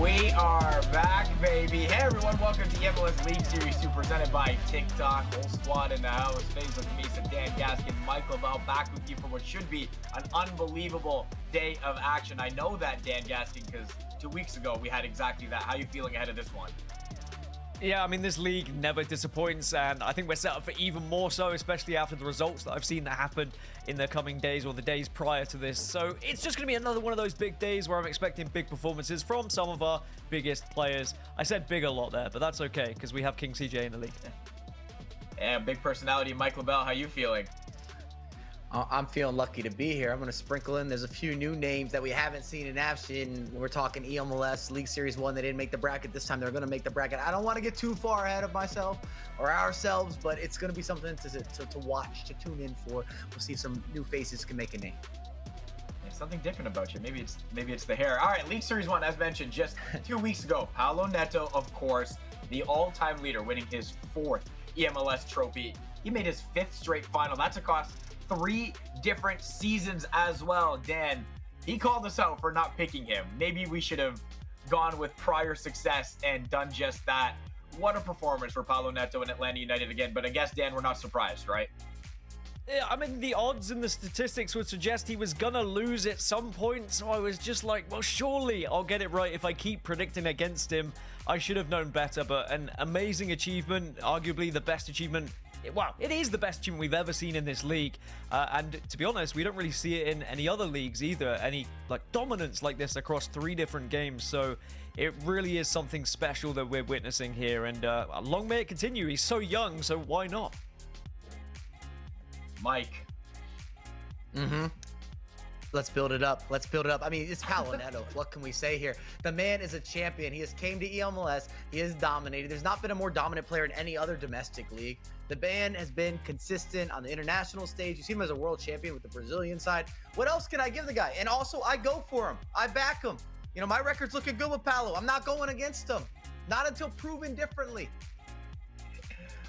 We are back, baby. Hey, everyone. Welcome to eMLS League Series 2 presented by TikTok. Whole squad in the house. Faisal Kamisa, Dan Gaskin, Michael Bell back with you for what should be an unbelievable day of action. I know that, Dan Gaskin, because 2 weeks ago we had exactly that. How are you feeling ahead of this one? Yeah, I mean, this league never disappoints, and I think we're set up for even more so, especially after the results that I've seen that happen in the coming days or the days prior to this. So it's just going to be another one of those big days where I'm expecting big performances from some of our biggest players. I said big a lot there, but that's okay, because we have King CJ in the league. Yeah, big personality. Mike LaBelle, how you feeling? I'm feeling lucky to be here. I'm going to sprinkle in. There's a few new names that we haven't seen in action. We're talking eMLS League Series 1. They didn't make the bracket this time. They're going to make the bracket. I don't want to get too far ahead of myself or ourselves, but it's going to be something to watch, to tune in for. We'll see if some new faces can make a name. There's something different about you. Maybe it's the hair. All right, League Series 1, as mentioned, just 2 weeks ago. Paolo Neto, of course, the all-time leader, winning his 4th eMLS trophy. He made his 5th straight final. That's across 3 different seasons as well. Dan, he called us out for not picking him. Maybe we should have gone with prior success and done just that. What a performance for Paolo Neto and Atlanta United again. But I guess, Dan, we're not surprised, right? Yeah, I mean, the odds and the statistics would suggest he was gonna lose at some point, so I was just like, well, surely I'll get it right if I keep predicting against him. I should have known better, but an amazing achievement, arguably the best achievement. Wow, it is the best achievement we've ever seen in this league, and to be honest, we don't really see it in any other leagues either, any like dominance like this across 3 different games, so it really is something special that we're witnessing here, and long may it continue. He's so young, so why not? Mike. Let's build it up. Let's build it up. I mean, it's Paolo Neto. What can we say here? The man is a champion. He has came to eMLS. He has dominated. There's not been a more dominant player in any other domestic league. The man has been consistent on the international stage. You see him as a world champion with the Brazilian side. What else can I give the guy? And also, I go for him. I back him. You know, my record's looking good with Paolo. I'm not going against him. Not until proven differently.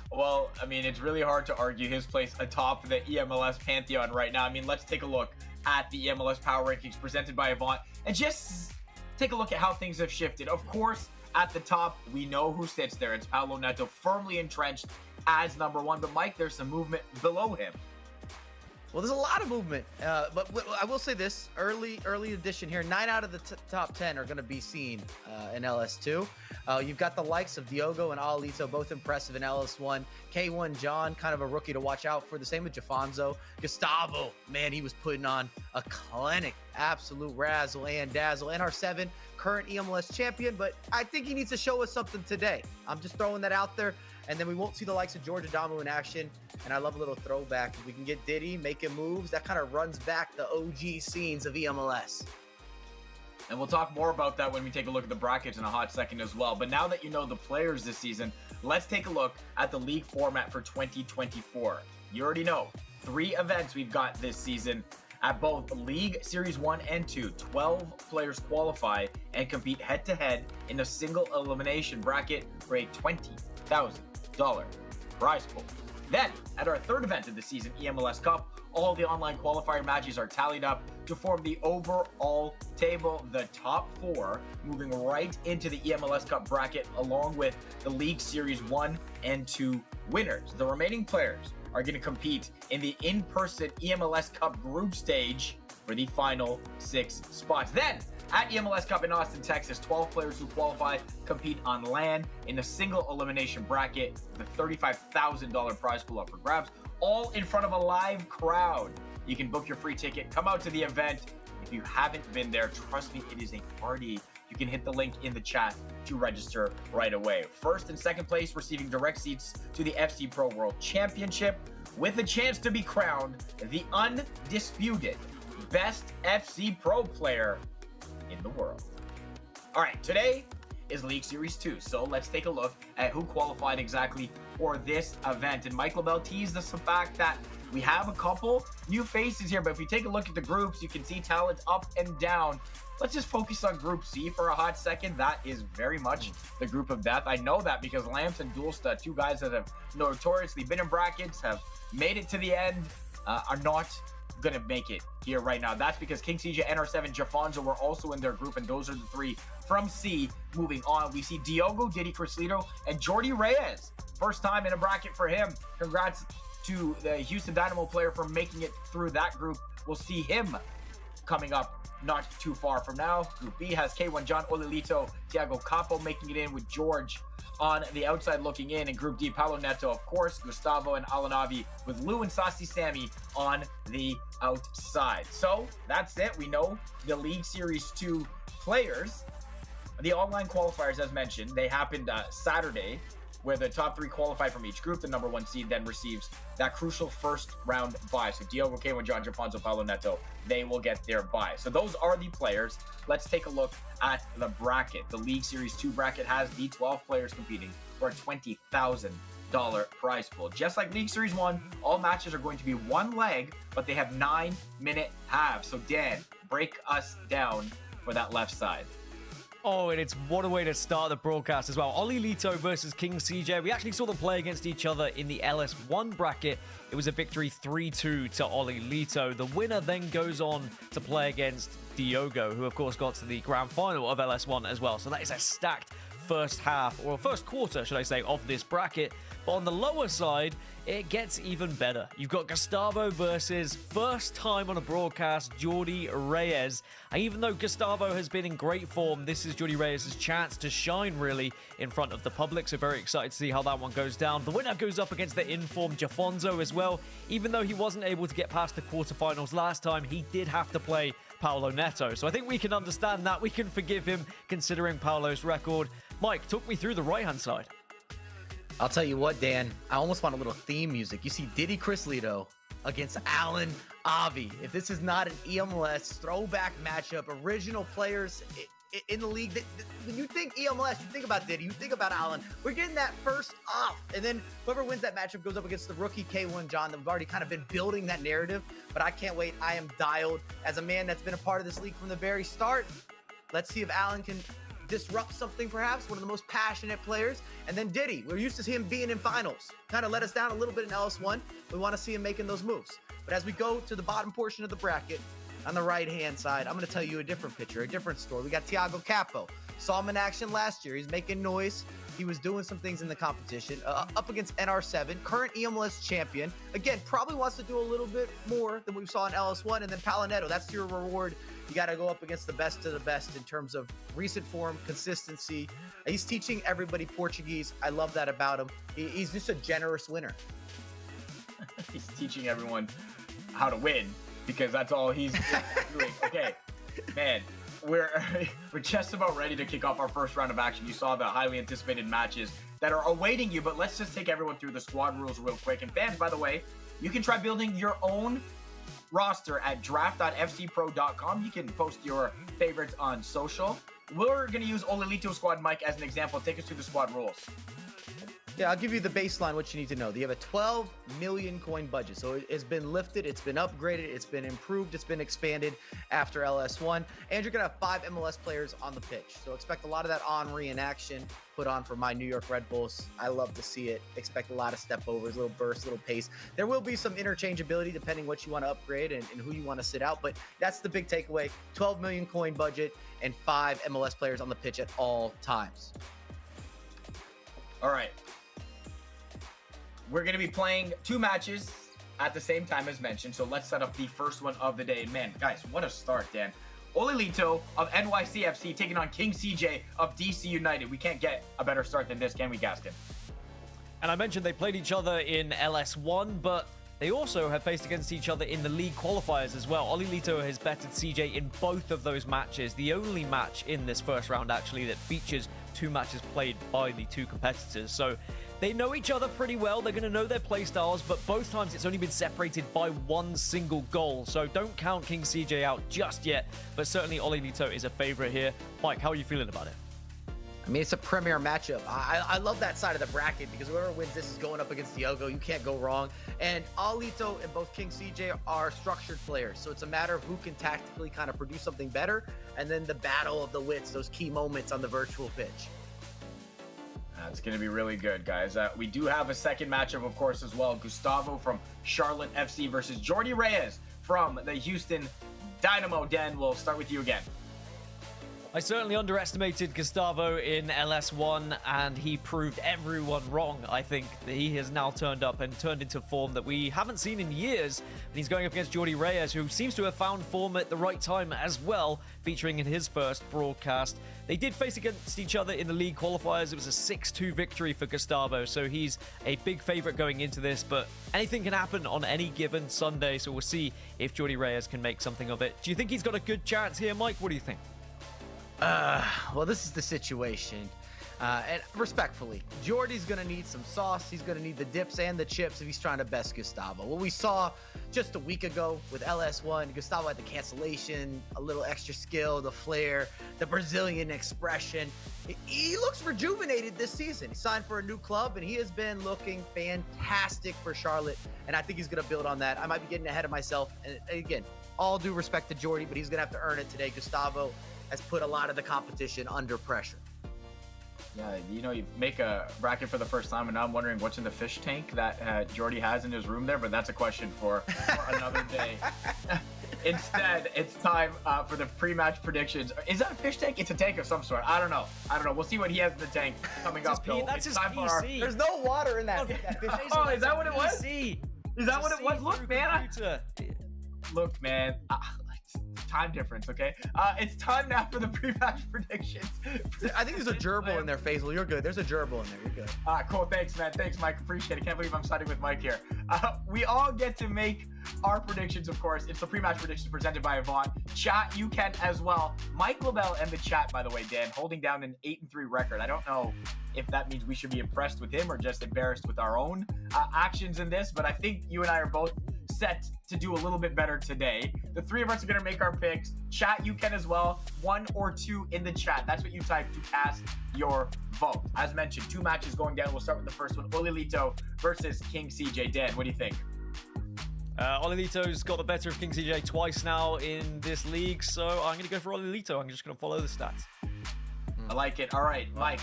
Well, I mean, it's really hard to argue his place atop the eMLS pantheon right now. I mean, let's take a look at the eMLS Power Rankings presented by Avant and just take a look at how things have shifted. Of course, at the top, we know who sits there. It's Paolo Neto, firmly entrenched as number 1. But Mike, there's some movement below him. Well, there's a lot of movement, but I will say this, early edition here, 9 out of the top 10 are going to be seen in LS2. You've got the likes of Diogo and Alito, both impressive in LS1. K1 John, kind of a rookie to watch out for. The same with Jafonzo. Gustavo, man, he was putting on a clinic, absolute razzle and dazzle. NR7, current eMLS champion, but I think he needs to show us something today. I'm just throwing that out there. And then we won't see the likes of George Adamu in action. And I love a little throwback. If we can get Diddy making moves, that kind of runs back the OG scenes of eMLS. And we'll talk more about that when we take a look at the brackets in a hot second as well. But now that you know the players this season, let's take a look at the league format for 2024. You already know, 3 events we've got this season. At both League Series 1 and 2, 12 players qualify and compete head-to-head in a single elimination bracket for a $20,000 prize pool. Then, at our 3rd event of the season, eMLS Cup, all the online qualifier matches are tallied up to form the overall table. The top 4 moving right into the eMLS Cup bracket along with the League Series 1 and 2 winners. The remaining players are going to compete in the in-person eMLS Cup group stage for the final 6 spots. Then, at eMLS Cup in Austin, Texas, 12 players who qualify compete on land in a single elimination bracket with a $35,000 prize pool up for grabs, all in front of a live crowd. You can book your free ticket, come out to the event. If you haven't been there, trust me, it is a party. You can hit the link in the chat to register right away. 1st and 2nd place receiving direct seats to the FC Pro World Championship with a chance to be crowned the undisputed best FC Pro player in the world. All right, today is League Series 2, so let's take a look at who qualified exactly for this event. And Mike LaBelle teased us the fact that we have a couple new faces here, but if you take a look at the groups, you can see talent up and down. Let's just focus on Group C for a hot second. That is very much the group of death. I know that because Lamps and Dulsta, 2 guys that have notoriously been in brackets, have made it to the end, are not gonna make it here right now. That's because King CJ, NR7, Jafonzo were also in their group, and those are the three from C. Moving on, we see Diogo, Diddy Crislito, and Jordy Reyes. First time in a bracket for him. Congrats to the Houston Dynamo player for making it through that group. We'll see him coming up not too far from now. Group B has K1 John, Olilito, Thiago Capo making it in with George on the outside looking in. And Group D, Paulo Neto, of course, Gustavo and Alanavi with Lou and Saucy Sammy on the outside. So that's it. We know the League Series 2 players. The online qualifiers, as mentioned, they happened Saturday, where the top three qualify from each group. The number one seed then receives that crucial first round bye. So Diogo, K1 John, Jafonzo, Paulo Neto, they will get their bye. So those are the players. Let's take a look at the bracket. The League Series 2 bracket has the 12 players competing for a $20,000 prize pool. Just like League Series 1, all matches are going to be one leg, but they have 9-minute halves. So Dan, break us down for that left side. Oh, and it's what a way to start the broadcast as well. Olilito versus King CJ. We actually saw them play against each other in the LS1 bracket. It was a victory 3-2 to Olilito. The winner then goes on to play against Diogo, who of course got to the grand final of LS1 as well. So that is a stacked first half, or first quarter, should I say, of this bracket. But on the lower side, it gets even better. You've got Gustavo versus first time on a broadcast, Jordy Reyes. And even though Gustavo has been in great form, this is Jordy Reyes' chance to shine really in front of the public. So very excited to see how that one goes down. The winner goes up against the informed Jafonzo as well. Even though he wasn't able to get past the quarterfinals last time, he did have to play Paulo Neto. So I think we can understand that. We can forgive him considering Paulo's record. Mike, talk me through the right-hand side. I'll tell you what, Dan, I almost want a little theme music. You see Diddy Crislito against Alan Avi. If this is not an eMLS throwback matchup, original players in the league, when you think eMLS, you think about Diddy, you think about Alan. We're getting that first off, and then whoever wins that matchup goes up against the rookie K1 John that we've already kind of been building that narrative, but I can't wait. I am dialed as a man that's been a part of this league from the very start. Let's see if Alan can disrupt something, perhaps one of the most passionate players. And then Diddy, we're used to see him being in finals, kind of let us down a little bit in LS1. We want to see him making those moves. But as we go to the bottom portion of the bracket, on the right hand side, I'm going to tell you a different picture, a different story. We got Thiago Capo. Saw him in action last year. He's making noise. He was doing some things in the competition. Up against NR7, current eMLS champion. Again, probably wants to do a little bit more than we saw in LS1. And then Paulo Neto, that's your reward. You got to go up against the best of the best in terms of recent form, consistency. He's teaching everybody Portuguese. I love that about him. He's just a generous winner. He's teaching everyone how to win because that's all he's doing. Okay, man, we're just about ready to kick off our first round of action. You saw the highly anticipated matches that are awaiting you, but let's just take everyone through the squad rules real quick. And fans, by the way, you can try building your own roster at draft.fcpro.com. You can post your favorites on social. We're going to use Olilito squad, Mike, as an example. Take us through the squad rules. Yeah, I'll give you the baseline, what you need to know. You have a 12 million coin budget. So it's been lifted, it's been upgraded, it's been improved, it's been expanded after LS1. And you're going to have 5 MLS players on the pitch. So expect a lot of that Henry in action put on for my New York Red Bulls. I love to see it. Expect a lot of step overs, little bursts, little pace. There will be some interchangeability depending what you want to upgrade and who you want to sit out. But that's the big takeaway. 12 million coin budget and 5 MLS players on the pitch at all times. All right. We're going to be playing 2 matches at the same time as mentioned. So let's set up the first one of the day. Man, guys, what a start, Dan. Olilito of NYCFC taking on King CJ of DC United. We can't get a better start than this, can we, Gaston? And I mentioned they played each other in LS1, but they also have faced against each other in the league qualifiers as well. Olilito has betted CJ in both of those matches. The only match in this first round, actually, that features 2 matches played by the 2 competitors. So they know each other pretty well. They're going to know their play styles, but both times it's only been separated by 1 single goal. So don't count King CJ out just yet, but certainly Olilito is a favorite here. Mike, how are you feeling about it? I mean, it's a premier matchup. I love that side of the bracket because whoever wins this is going up against Diogo. You can't go wrong. And Olilito and both King CJ are structured players. So it's a matter of who can tactically kind of produce something better. And then the battle of the wits, those key moments on the virtual pitch. It's going to be really good, guys. We do have a second matchup, of course, as well. Gustavo from Charlotte FC versus Jordy Reyes from the Houston Dynamo. Dan, we'll start with you again. I certainly underestimated Gustavo in LS1, and he proved everyone wrong. I think that he has now turned up and turned into form that we haven't seen in years. And he's going up against Jordi Reyes, who seems to have found form at the right time as well, featuring in his first broadcast. They did face against each other in the league qualifiers. It was a 6-2 victory for Gustavo, so he's a big favorite going into this, but anything can happen on any given Sunday, so we'll see if Jordi Reyes can make something of it. Do you think he's got a good chance here, Mike? What do you think? Well, this is the situation. And respectfully, Jordy's going to need some sauce. He's going to need the dips and the chips if he's trying to best Gustavo. What we saw just a week ago with LS1, Gustavo had the cancellation, a little extra skill, the flair, the Brazilian expression. He looks rejuvenated this season. He signed for a new club, and he has been looking fantastic for Charlotte, and I think he's going to build on that. I might be getting ahead of myself. And again, all due respect to Jordy, but he's going to have to earn it today. Gustavo has put a lot of the competition under pressure. Yeah, you know, you make a bracket for the first time, and now I'm wondering what's in the fish tank that Jordy has in his room there, but that's a question for another day. Instead, it's time for the pre-match predictions. Is that a fish tank? It's a tank of some sort. I don't know. We'll see what he has in the tank coming up. That's his time PC. There's no water in that fish tank. Oh, is that what it was? PC. Is that what it was? Look, man. Look, man. Time difference, okay? It's time now for the pre-match predictions. I think there's a gerbil in there, Faisal. You're good. There's a gerbil in there. You're good. Cool. Thanks, man. Thanks, Mike. Appreciate it. Can't believe I'm siding with Mike here. We all get to make our predictions, of course. It's the pre-match predictions presented by Avant. Chat, you can as well. Mike LaBelle and the chat, by the way, Dan, holding down an 8-3 record. I don't know if that means we should be impressed with him or just embarrassed with our own actions in this, but I think you and I are both set to do a little bit better today. The three of us are going to make our picks. Chat, you can as well. 1 or 2 in the chat. That's what you type to cast your vote. As mentioned, 2 matches going down. We'll start with the first one. Olilito versus King CJ. Dan, what do you think? Olilito's got the better of King CJ twice now in this league, so I'm going to go for Olilito. I'm just going to follow the stats. I like it. All right, Mike.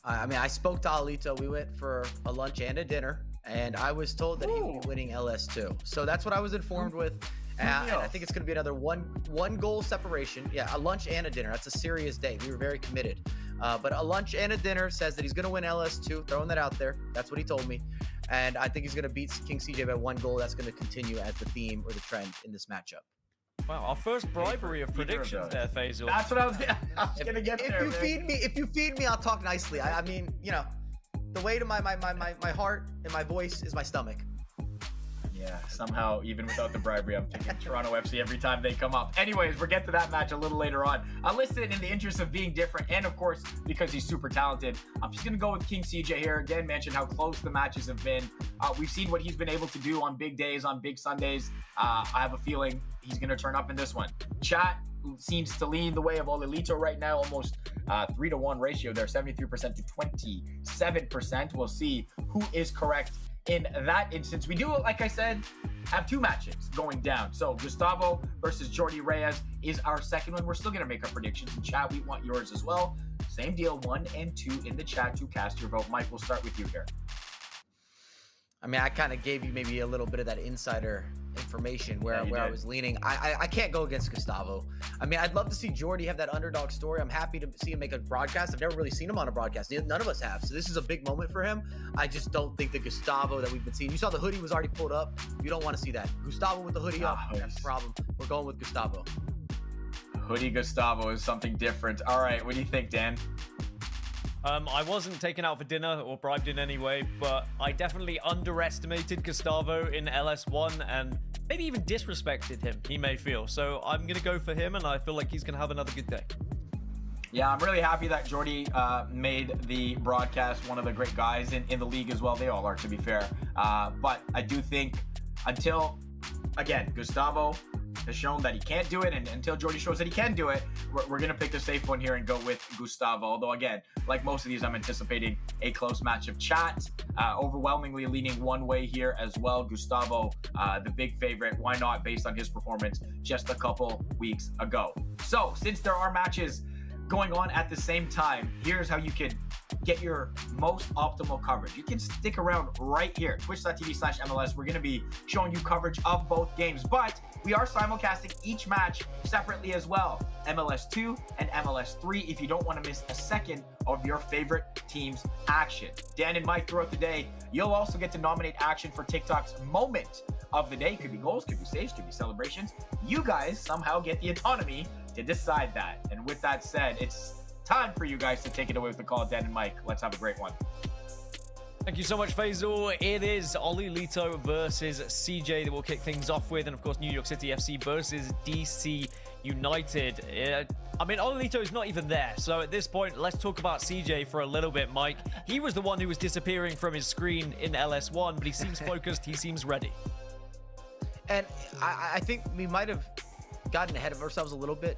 I mean, I spoke to Alito. We went for a lunch and a dinner, and I was told that he would be winning LS2. So that's what I was informed with. And I think it's going to be another one goal separation. Yeah, a lunch and a dinner. That's a serious day. We were very committed. But a lunch and a dinner says that he's going to win LS2. Throwing that out there. That's what he told me. And I think he's going to beat King CJ by 1 goal. That's going to continue as the theme or the trend in this matchup. Wow, our first bribery of predictions there, Faisal. That's what I was going to get there. If you feed me, I'll talk nicely. I mean, you know, the way to my heart and my voice is my stomach. Yeah, somehow, even without the bribery, I'm thinking Toronto FC every time they come up. Anyways, we'll get to that match a little later on. Listen, in the interest of being different, and of course, because he's super talented, I'm just going to go with King CJ here. Dan mentioned how close the matches have been. We've seen what he's been able to do on big days, on big Sundays. I have a feeling he's going to turn up in this one. Chat seems to lean the way of Olilito right now, almost 3-to-1 ratio there, 73% to 27%. We'll see who is correct in that instance. We do, like I said, have 2 matches going down. So Gustavo versus Jordi Reyes is our second one. We're still going to make our predictions in chat. We want yours as well. Same deal, 1 and 2 in the chat to cast your vote. Mike, we'll start with you here. I mean, I kind of gave you maybe a little bit of that insider information where I was leaning. I can't go against Gustavo. I mean, I'd love to see Jordy have that underdog story. I'm happy to see him make a broadcast. I've never really seen him on a broadcast. None of us have. So this is a big moment for him. I just don't think the Gustavo that we've been seeing. You saw the hoodie was already pulled up. You don't want to see that. Gustavo with the hoodie up, that's the problem. We're going with Gustavo. Hoodie Gustavo is something different. All right, what do you think, Dan? I wasn't taken out for dinner or bribed in any way, but I definitely underestimated Gustavo in LS1 and maybe even disrespected him, he may feel. So I'm going to go for him, and I feel like he's going to have another good day. Yeah, I'm really happy that Jordy made the broadcast, one of the great guys in the league as well. They all are, to be fair. But I do think until, again, Gustavo has shown that he can't do it, and until Jordy shows that he can do it, we're going to pick the safe one here and go with Gustavo. Although, again, like most of these, I'm anticipating a close match of chat. Overwhelmingly leaning one way here as well. Gustavo, the big favorite. Why not, based on his performance just a couple weeks ago? So, since there are matches going on at the same time, here's how you can get your most optimal coverage. You can stick around right here, twitch.tv/MLS. We're going to be showing you coverage of both games, but we are simulcasting each match separately as well. MLS 2 and MLS 3 if you don't want to miss a second of your favorite team's action. Dan and Mike throughout the day, you'll also get to nominate action for TikTok's moment of the day. Could be goals, could be saves, could be celebrations. You guys somehow get the autonomy to decide that. And with that said, it's time for you guys to take it away with the call. Dan and Mike, let's have a great one. Thank you so much, Faisal. It is Oli Lito versus CJ that we'll kick things off with. And of course, New York City FC versus DC United. I mean, Oli Lito is not even there. So at this point, let's talk about CJ for a little bit, Mike. He was the one who was disappearing from his screen in LS1, but he seems focused. He seems ready. And I think we might have gotten ahead of ourselves a little bit.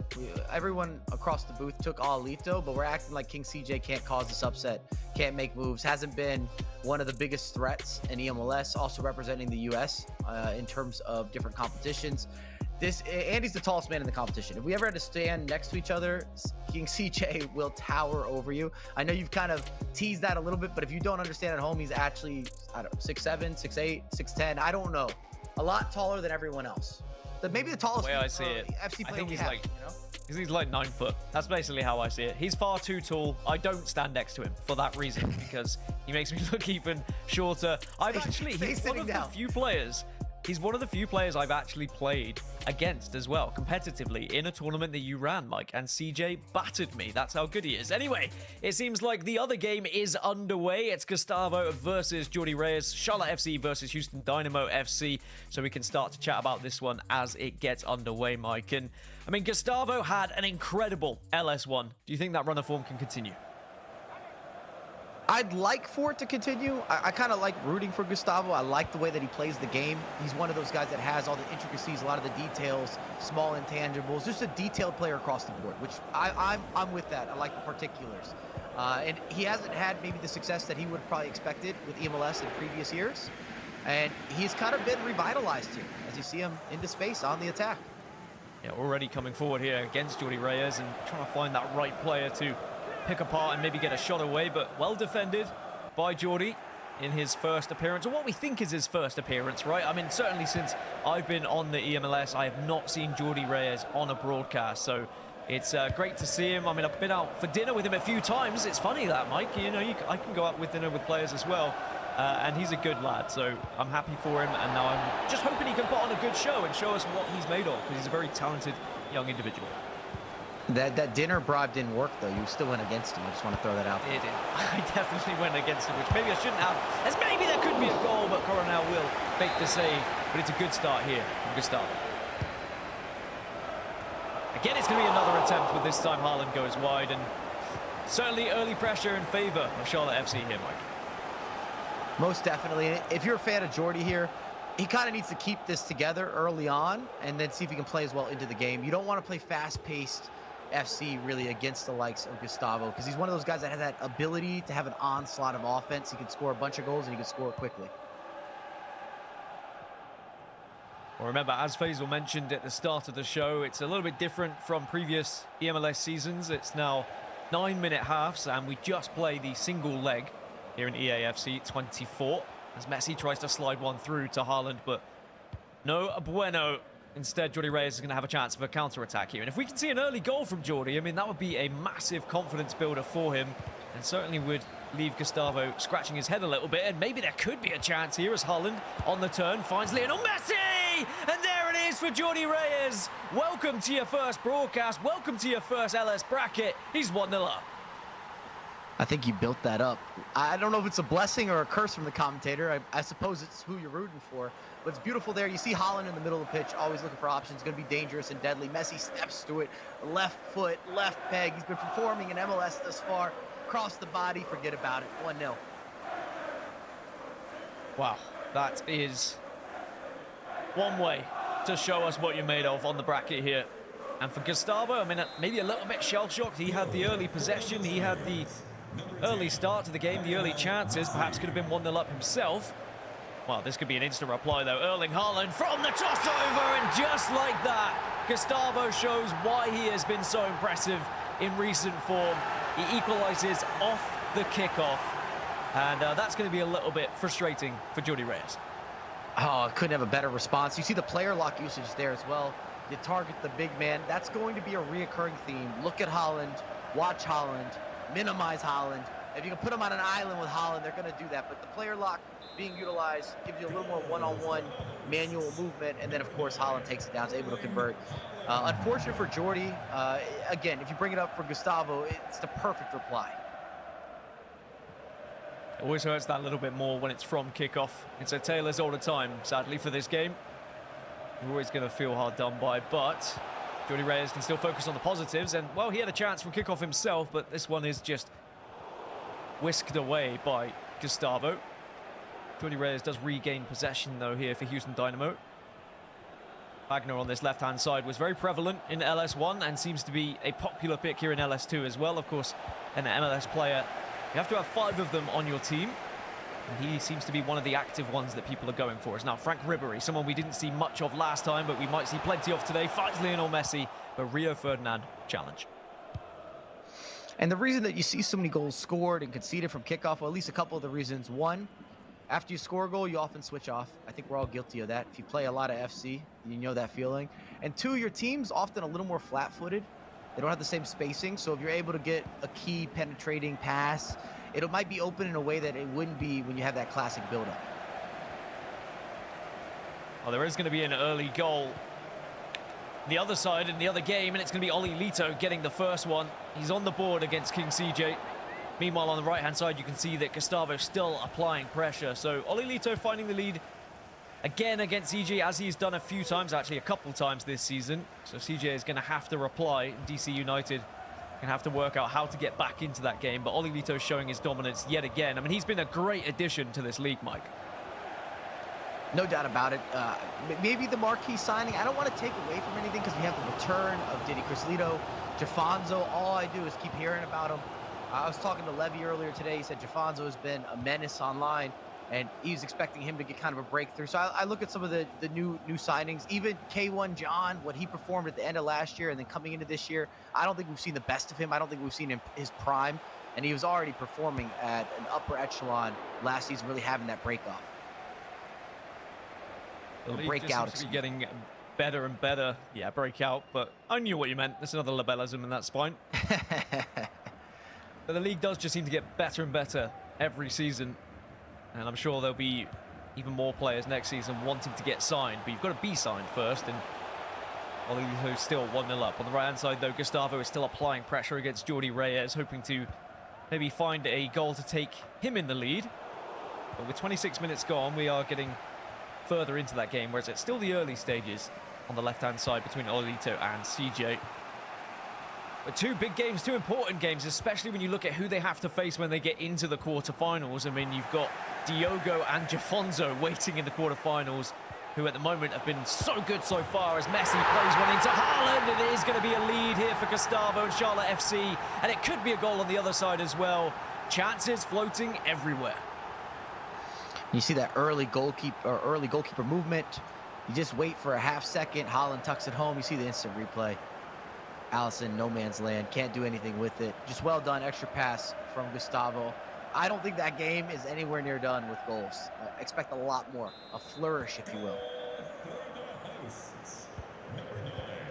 Everyone across the booth took Alito, but we're acting like King CJ can't cause this upset, can't make moves, hasn't been one of the biggest threats in eMLS, also representing the US in terms of different competitions. Andy's the tallest man in the competition. If we ever had to stand next to each other, King CJ will tower over you. I know you've kind of teased that a little bit, but if you don't understand at home, he's actually, I don't know, 6'7", 6'8", 6'10", I don't know. A lot taller than everyone else. Maybe the tallest the way I see it, FC player I think he's have, like, he's like 9 foot. That's basically how I see it. He's far too tall. I don't stand next to him for that reason, because he makes me look even shorter. He's one of the few players. He's one of the few players I've actually played against as well, competitively, in a tournament that you ran, Mike, and CJ battered me. That's how good he is. Anyway, it seems like the other game is underway. It's Gustavo versus Jordi Reyes, Charlotte FC versus Houston Dynamo FC, so we can start to chat about this one as it gets underway, Mike. And, I mean, Gustavo had an incredible LS1. Do you think that run of form can continue? I'd like for it to continue. I kind of like rooting for Gustavo. I like the way that he plays the game. He's one of those guys that has all the intricacies, a lot of the details, small intangibles, just a detailed player across the board, which I'm with that. I like the particulars. And he hasn't had maybe the success that he would have probably expected with eMLS in previous years. And he's kind of been revitalized here as you see him into space on the attack. Yeah, already coming forward here against Jordi Reyes and trying to find that right player to pick apart and maybe get a shot away, but well defended by Jordi in his first appearance, or what we think is his first appearance, right? I mean, certainly since I've been on the eMLS, I have not seen Jordi Reyes on a broadcast, so it's great to see him. I mean, I've been out for dinner with him a few times. It's funny that, Mike, you know, I can go out with dinner with players as well, and he's a good lad, so I'm happy for him, and now I'm just hoping he can put on a good show and show us what he's made of, because he's a very talented young individual. That dinner bribe didn't work, though. You still went against him. I just want to throw that out there. It did. I definitely went against him, which maybe I shouldn't have. As maybe there could be a goal, but Coronel will make the save. But it's a good start here from Gustavo. Again, it's going to be another attempt, but this time Haaland goes wide. And certainly early pressure in favor of Charlotte FC here, Mike. Most definitely. If you're a fan of Jordi here, he kind of needs to keep this together early on and then see if he can play as well into the game. You don't want to play fast-paced FC really against the likes of Gustavo, because he's one of those guys that has that ability to have an onslaught of offense. He can score a bunch of goals and he can score quickly. Well, remember, as Faisal mentioned at the start of the show, it's a little bit different from previous eMLS seasons. It's now 9-minute halves, and we just play the single leg here in EAFC 24 as Messi tries to slide one through to Haaland, but no bueno. Instead, Jordi Reyes is going to have a chance for a counter-attack here. And if we can see an early goal from Jordi, I mean, that would be a massive confidence builder for him, and certainly would leave Gustavo scratching his head a little bit. And maybe there could be a chance here as Haaland on the turn finds Lionel Messi! And there it is for Jordi Reyes. Welcome to your first broadcast. Welcome to your first LS bracket. He's 1-0 up. I think you built that up. I don't know if it's a blessing or a curse from the commentator. I suppose it's who you're rooting for. But it's beautiful there. You see Haaland in the middle of the pitch, always looking for options. Going to be dangerous and deadly. Messi steps to it. Left foot, left peg. He's been performing in MLS thus far. Cross the body, forget about it. 1-0. Wow, that is one way to show us what you're made of on the bracket here. And for Gustavo, I mean, maybe a little bit shell-shocked. He had the early possession. He had the early start to the game, the early chances. Perhaps could have been 1-0 up himself. Well, this could be an instant reply, though. Erling Haaland from the toss over, and just like that, Gustavo shows why he has been so impressive in recent form. He equalizes off the kickoff, and that's going to be a little bit frustrating for Jordi Reyes. Oh, couldn't have a better response. You see the player lock usage there as well. You target the big man. That's going to be a reoccurring theme. Look at Haaland, watch Haaland, minimize Haaland. If you can put him on an island with Haaland, they're going to do that. But the player lock being utilized gives you a little more one-on-one manual movement. And then, of course, Haaland takes it down, is able to convert. Unfortunate for Jordi. Again, if you bring it up for Gustavo, it's the perfect reply. It always hurts that little bit more when it's from kickoff. It's a tailors all the time, sadly, for this game. You're always going to feel hard done by, but Jordi Reyes can still focus on the positives. And, well, he had a chance from kickoff himself, but this one is just whisked away by Gustavo. Jordi Reyes does regain possession, though, here for Houston Dynamo. Wagner on this left-hand side was very prevalent in LS1 and seems to be a popular pick here in LS2 as well. Of course, an MLS player, you have to have 5 of them on your team. And he seems to be one of the active ones that people are going for. Is now Frank Ribery, someone we didn't see much of last time, but we might see plenty of today. Fights Lionel Messi, but Rio Ferdinand challenge. And the reason that you see so many goals scored and conceded from kickoff, well, at least a couple of the reasons. One, after you score a goal, you often switch off. I think we're all guilty of that. If you play a lot of FC, you know that feeling. And 2, your team's often a little more flat-footed. They don't have the same spacing, so if you're able to get a key penetrating pass, it might be open in a way that it wouldn't be when you have that classic build-up. Well, there is going to be an early goal the other side in the other game, and it's going to be Oli Lito getting the first one. He's on the board against King CJ. Meanwhile, on the right-hand side, you can see that Gustavo still applying pressure. So Oli Lito finding the lead again against CJ, as he's done a few times, actually a couple times this season. So CJ is going to have to reply. DC United going to have to work out how to get back into that game. But Oli Lito showing his dominance yet again. I mean, he's been a great addition to this league, Mike. No doubt about it. Maybe the marquee signing. I don't want to take away from anything because we have the return of Didi Crislito, Jafonzo. All I do is keep hearing about him. I was talking to Levy earlier today. He said Jafonzo has been a menace online, and he's expecting him to get kind of a breakthrough. So I look at some of the new signings. Even K1 John, what he performed at the end of last year and then coming into this year, I don't think we've seen the best of him. I don't think we've seen him his prime, and he was already performing at an upper echelon last season, really having that break-off. The league just seems to be getting better and better. Yeah, breakout, but I knew what you meant. There's another Labelism in that spine. But the league does just seem to get better and better every season. And I'm sure there'll be even more players next season wanting to get signed. But you've got to be signed first. And Oli's still 1-0 up. On the right-hand side, though, Gustavo is still applying pressure against Jordi Reyes, hoping to maybe find a goal to take him in the lead. But with 26 minutes gone, we are getting further into that game, whereas it's still the early stages on the left-hand side between Olito and CJ. But 2 big games, 2 important games, especially when you look at who they have to face when they get into the quarterfinals. I mean, you've got Diogo and Jafonzo waiting in the quarterfinals, who at the moment have been so good so far as Messi plays one into Haaland, and it is going to be a lead here for Gustavo and Charlotte FC, and it could be a goal on the other side as well. Chances floating everywhere. You see that early goalkeeper movement. You just wait for a half second. Haaland tucks it home. You see the instant replay. Allison, no man's land, can't do anything with it. Just well done, extra pass from Gustavo. I don't think that game is anywhere near done with goals. Expect a lot more, a flourish, if you will.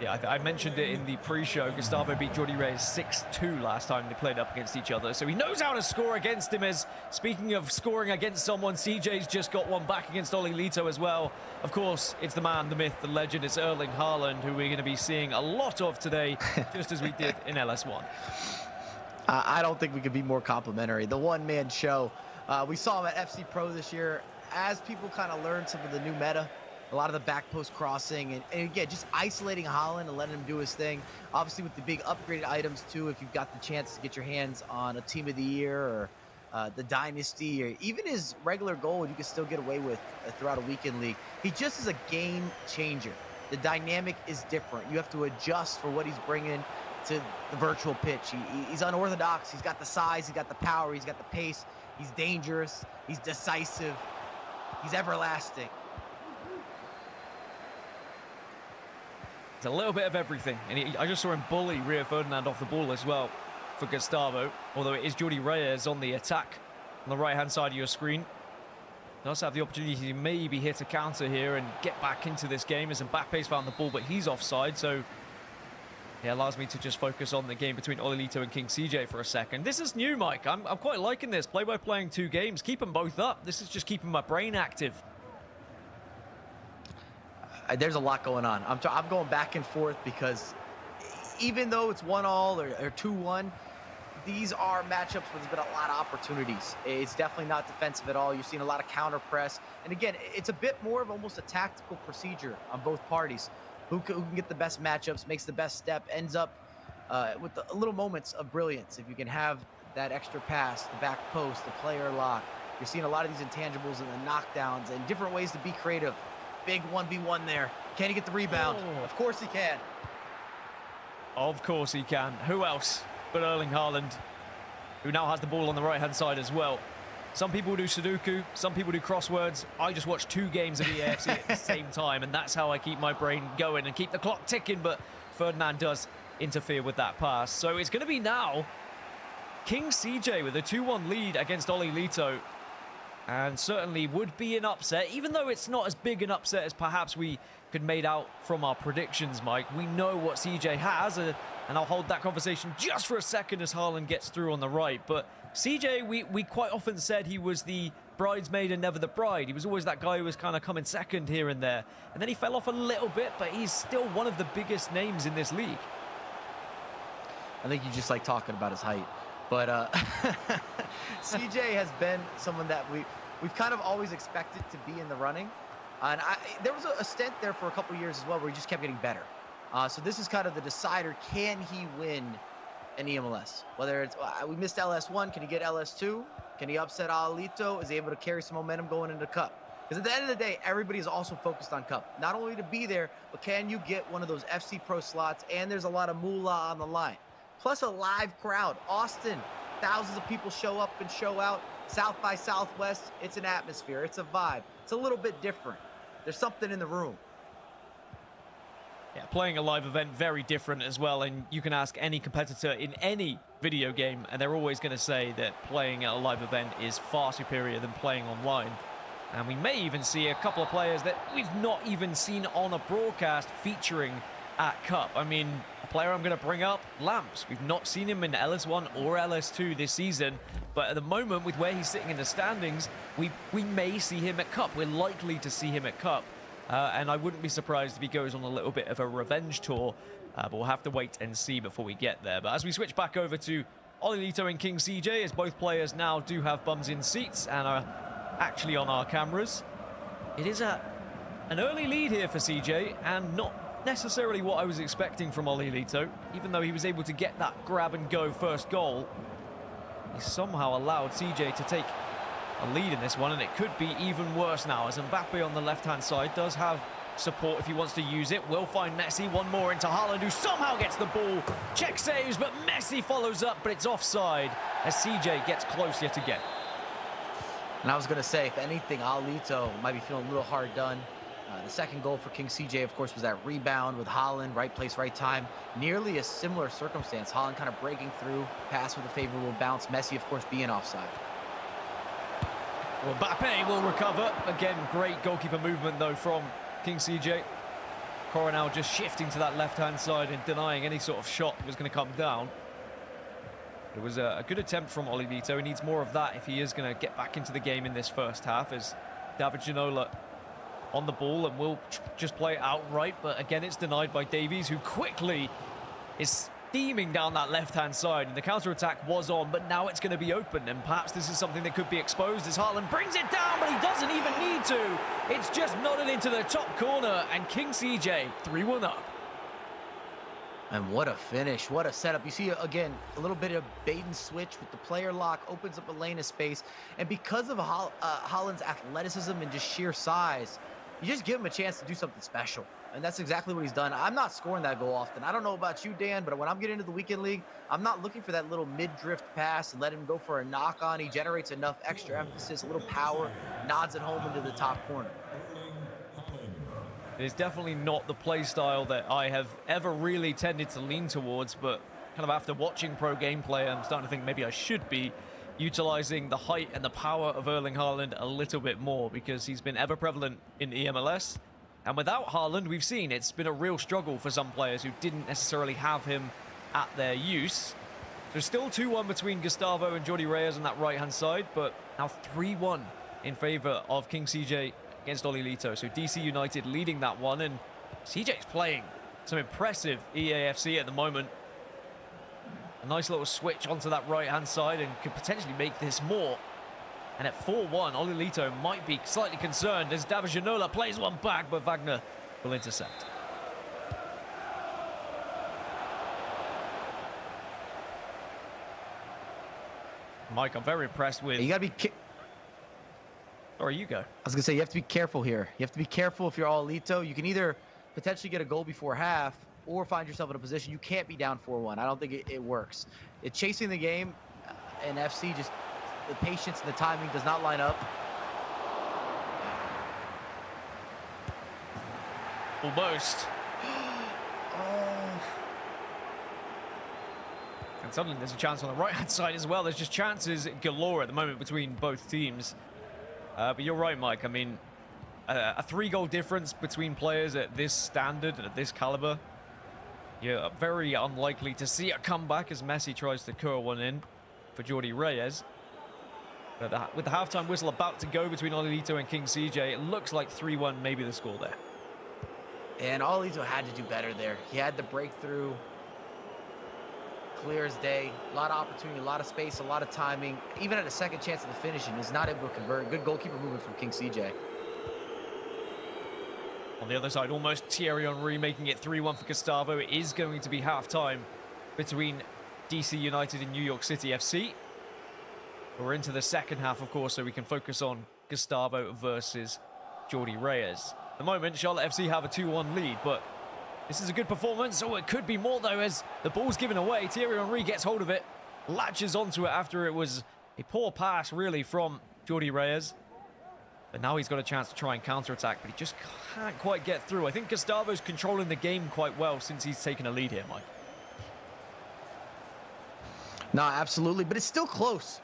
Yeah, I mentioned it in the pre-show. Gustavo beat Jordi Reyes 6-2 last time they played up against each other. So he knows how to score against him. As speaking of scoring against someone, CJ's just got one back against Oli Lito as well. Of course, it's the man, the myth, the legend. It's Erling Haaland, who we're going to be seeing a lot of today, just as we did in LS1. I don't think we could be more complimentary. The one-man show. We saw him at FC Pro this year. As people kind of learn some of the new meta, a lot of the back post crossing, and again, just isolating Haaland and letting him do his thing. Obviously, with the big upgraded items, too, if you've got the chance to get your hands on a Team of the Year or the Dynasty, or even his regular gold, you can still get away with throughout a weekend league. He just is a game changer. The dynamic is different. You have to adjust for what he's bringing to the virtual pitch. He's unorthodox. He's got the size. He's got the power. He's got the pace. He's dangerous. He's decisive. He's everlasting. a little bit of everything. And I just saw him bully Rio Ferdinand off the ball as well for Gustavo, although it is Jordi Reyes on the attack on the right-hand side of your screen. Does have the opportunity to maybe hit a counter here and get back into this game as Mbappe's found the ball, but he's offside, so it allows me to just focus on the game between Olilito and King CJ for a second. This is new, Mike. I'm quite liking this. Play by playing 2 games. Keep them both up. This is just keeping my brain active. There's a lot going on. I'm going back and forth because even though it's 1-1 or 2-1, these are matchups where there's been a lot of opportunities. It's definitely not defensive at all. You've seen a lot of counter press. And again, it's a bit more of almost a tactical procedure on both parties. Who can get the best matchups, makes the best step, ends up with the little moments of brilliance. If you can have that extra pass, the back post, the player lock. You're seeing a lot of these intangibles and the knockdowns and different ways to be creative. Big 1v1 there. Can he get the rebound? Oh. Of course he can. Of course he can. Who else but Erling Haaland, who now has the ball on the right-hand side as well. Some people do Sudoku, some people do crosswords. I just watch 2 games of EAFC at the same time, and that's how I keep my brain going and keep the clock ticking, but Ferdinand does interfere with that pass. So it's going to be now King CJ with a 2-1 lead against Olilito, and certainly would be an upset, even though it's not as big an upset as perhaps we could made out from our predictions, Mike. We know what CJ has, and I'll hold that conversation just for a second as Haaland gets through on the right. But CJ, we quite often said he was the bridesmaid and never the bride. He was always that guy who was kind of coming second here and there. And then he fell off a little bit, but he's still one of the biggest names in this league. I think you just like talking about his height. But CJ has been someone that we've kind of always expected to be in the running. And there was a stint there for a couple years as well where he just kept getting better. So this is kind of the decider. Can he win an eMLS? Whether it's, we missed LS1, can he get LS2? Can he upset Olilito? Is he able to carry some momentum going into Cup? Because at the end of the day, everybody is also focused on Cup. Not only to be there, but can you get one of those FC Pro slots? And there's a lot of moolah on the line. Plus a live crowd. Austin, thousands of people show up and show out. South by Southwest, it's an atmosphere. It's a vibe. It's a little bit different. There's something in the room. Yeah, playing a live event, very different as well. And you can ask any competitor in any video game, and they're always going to say that playing at a live event is far superior than playing online. And we may even see a couple of players that we've not even seen on a broadcast featuring at Cup. I mean, a player I'm going to bring up, Lamps. We've not seen him in LS1 or LS2 this season, but at the moment, with where he's sitting in the standings, we may see him at Cup. We're likely to see him at Cup. And I wouldn't be surprised if he goes on a little bit of a revenge tour, but we'll have to wait and see before we get there. But as we switch back over to Olilito and King CJ, as both players now do have bums in seats and are actually on our cameras, it is an early lead here for CJ, and not necessarily what I was expecting from Olilito. Even though he was able to get that grab and go first goal, he somehow allowed CJ to take a lead in this one, and it could be even worse now as Mbappe on the left-hand side does have support if he wants to use it. Will find Messi, one more into Haaland, who somehow gets the ball. Check saves, but Messi follows up, but it's offside as CJ gets close yet again. And I was going to say, if anything, Olilito might be feeling a little hard done. The second goal for King CJ, of course, was that rebound with Haaland, right place, right time. Nearly a similar circumstance. Haaland kind of breaking through, pass with a favorable bounce. Messi, of course, being offside. Well, Mbappe will recover. Again, great goalkeeper movement, though, from King CJ. Coronel just shifting to that left-hand side and denying any sort of shot that was going to come down. It was a good attempt from Olilito. He needs more of that if he is going to get back into the game in this first half, as David Ginola on the ball and will just play it outright. But again, it's denied by Davies, who quickly is steaming down that left-hand side. And the counter-attack was on, but now it's going to be open. And perhaps this is something that could be exposed as Haaland brings it down, but he doesn't even need to. It's just nodded into the top corner, and King CJ 3-1 up. And what a finish, what a setup. You see, again, a little bit of bait and switch with the player lock, opens up a lane of space. And because of Haaland's athleticism and just sheer size, you just give him a chance to do something special. And that's exactly what he's done. I'm not scoring that goal often. I don't know about you, Dan, but when I'm getting into the weekend league, I'm not looking for that little mid-drift pass and let him go for a knock-on. He generates enough extra emphasis, a little power, nods it home into the top corner. It's definitely not the play style that I have ever really tended to lean towards, but kind of after watching pro gameplay, I'm starting to think maybe I should be utilizing the height and the power of Erling Haaland a little bit more, because he's been ever prevalent in eMLS. And without Haaland, we've seen it's been a real struggle for some players who didn't necessarily have him at their use. There's still 2-1 between Gustavo and Jordi Reyes on that right-hand side, but now 3-1 in favor of King CJ against Olilito. So DC United leading that one, and CJ's playing some impressive EAFC at the moment. A nice little switch onto that right-hand side and could potentially make this more. And at 4-1, Olilito might be slightly concerned as David Ginola plays one back, but Wagner will intercept. Mike, I'm very impressed with... You got to be... Or you go. I was going to say, you have to be careful here. You have to be careful if you're Olilito. You can either potentially get a goal before half or find yourself in a position you can't be down 4-1. I don't think it works. It's chasing the game, and FC just... the patience and the timing does not line up. Almost. Oh. And suddenly there's a chance on the right-hand side as well. There's just chances galore at the moment between both teams. But you're right, Mike. I mean, a 3-goal difference between players at this standard and at this caliber. You're very unlikely to see a comeback as Messi tries to curl one in for Jordi Reyes. But with the halftime whistle about to go between Olilito and King CJ, it looks like 3-1 maybe the score there. And Olilito had to do better there. He had the breakthrough. Clear as day. A lot of opportunity, a lot of space, a lot of timing. Even at a second chance at the finishing, is not able to convert. Good goalkeeper movement from King CJ. On the other side, almost Thierry Henry making it 3-1 for Gustavo. It is going to be halftime between DC United and New York City FC. We're into the second half, of course, so we can focus on Gustavo versus Jordi Reyes. At the moment, Charlotte FC have a 2-1 lead, but this is a good performance. Oh, it could be more, though, as the ball's given away. Thierry Henry gets hold of it, latches onto it after it was a poor pass, really, from Jordi Reyes. But now he's got a chance to try and counter-attack, but he just can't quite get through. I think Gustavo's controlling the game quite well since he's taken a lead here, Mike. No, absolutely, but it's still close.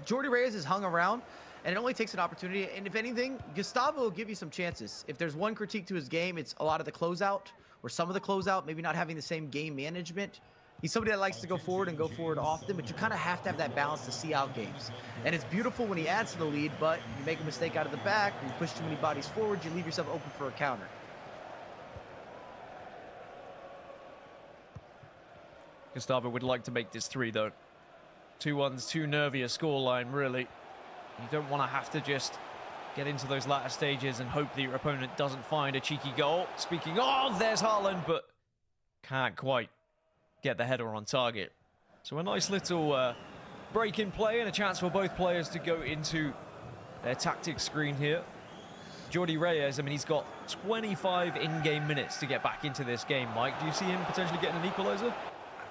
Jordi Reyes is hung around, and it only takes an opportunity. And if anything, Gustavo will give you some chances. If there's one critique to his game, it's a lot of the closeout, or some of the closeout, maybe not having the same game management. He's somebody that likes to go forward and go forward often, but you kind of have to have that balance to see out games. And it's beautiful when he adds to the lead, but you make a mistake out of the back, or you push too many bodies forward, you leave yourself open for a counter. Gustavo would like to make this 3, though. 2-1's too nervy a scoreline, really. You don't want to have to just get into those latter stages and hope that your opponent doesn't find a cheeky goal. Speaking of, there's Haaland, but can't quite get the header on target. So a nice little break in play and a chance for both players to go into their tactics screen here. Jordi Reyes, I mean, he's got 25 in-game minutes to get back into this game. Mike, do you see him potentially getting an equalizer?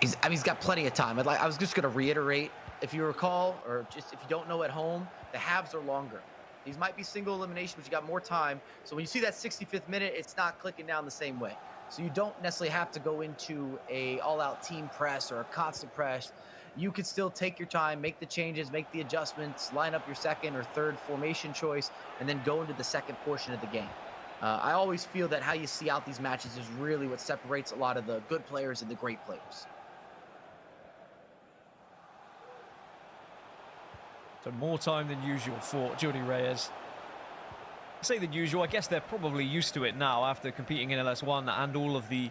He's got plenty of time. I was just going to reiterate, if you recall, or just if you don't know at home, the halves are longer. These might be single elimination, but you got more time. So when you see that 65th minute, it's not clicking down the same way. So you don't necessarily have to go into a all-out team press or a constant press. You could still take your time, make the changes, make the adjustments, line up your second or third formation choice, and then go into the second portion of the game. I always feel that how you see out these matches is really what separates a lot of the good players and the great players. So more time than usual for Jordi Reyes. I say than usual, I guess they're probably used to it now after competing in LS1 and all of the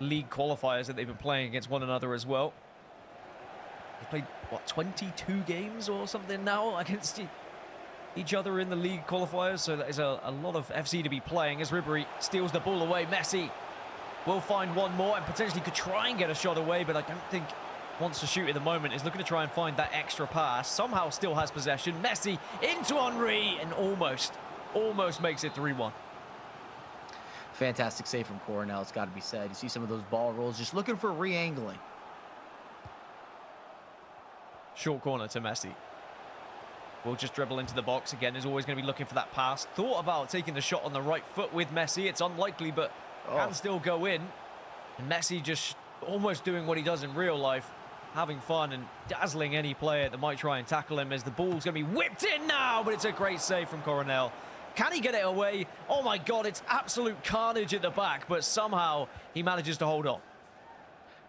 league qualifiers that they've been playing against one another as well. They played, what, 22 games or something now against each other in the league qualifiers, so that is a lot of FC to be playing as Ribery steals the ball away. Messi will find one more and potentially could try and get a shot away, but I don't think wants to shoot at the moment. Is looking to try and find that extra pass. Somehow still has possession. Messi into Henry and almost makes it 3-1. Fantastic save from Coronel, it's got to be said. You see some of those ball rolls, just looking for re-angling. Short corner to Messi. will just dribble into the box again. Is always going to be looking for that pass. Thought about taking the shot on the right foot with Messi. It's unlikely, but can still go in. And Messi just almost doing what he does in real life, having fun and dazzling any player that might try and tackle him, as the ball's going to be whipped in now, but it's a great save from Coronel. Can he get it away? Oh my God, it's absolute carnage at the back, but somehow he manages to hold on.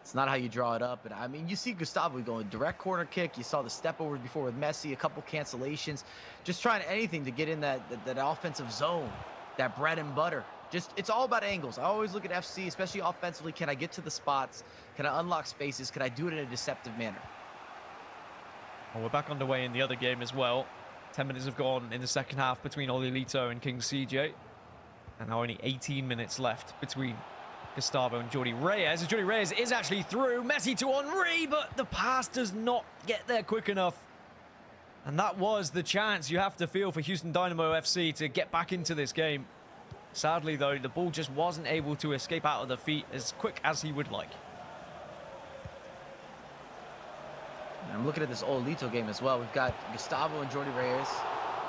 It's not how you draw it up. And I mean, you see Gustavo going direct corner kick. You saw the step overs before with Messi, a couple cancellations, just trying anything to get in that offensive zone, that bread and butter. It's all about angles. I always look at FC, especially offensively. Can I get to the spots? Can I unlock spaces? Can I do it in a deceptive manner? Well, we're back underway in the other game as well. 10 minutes have gone in the second half between Olilito and King CJ. And now only 18 minutes left between Gustavo and Jordi Reyes. As Jordi Reyes is actually through. Messi to Henry, but the pass does not get there quick enough. And that was the chance you have to feel for Houston Dynamo FC to get back into this game. Sadly, though, the ball just wasn't able to escape out of the feet as quick as he would like. I'm looking at this Olito game as well. We've got Gustavo and Jordi Reyes.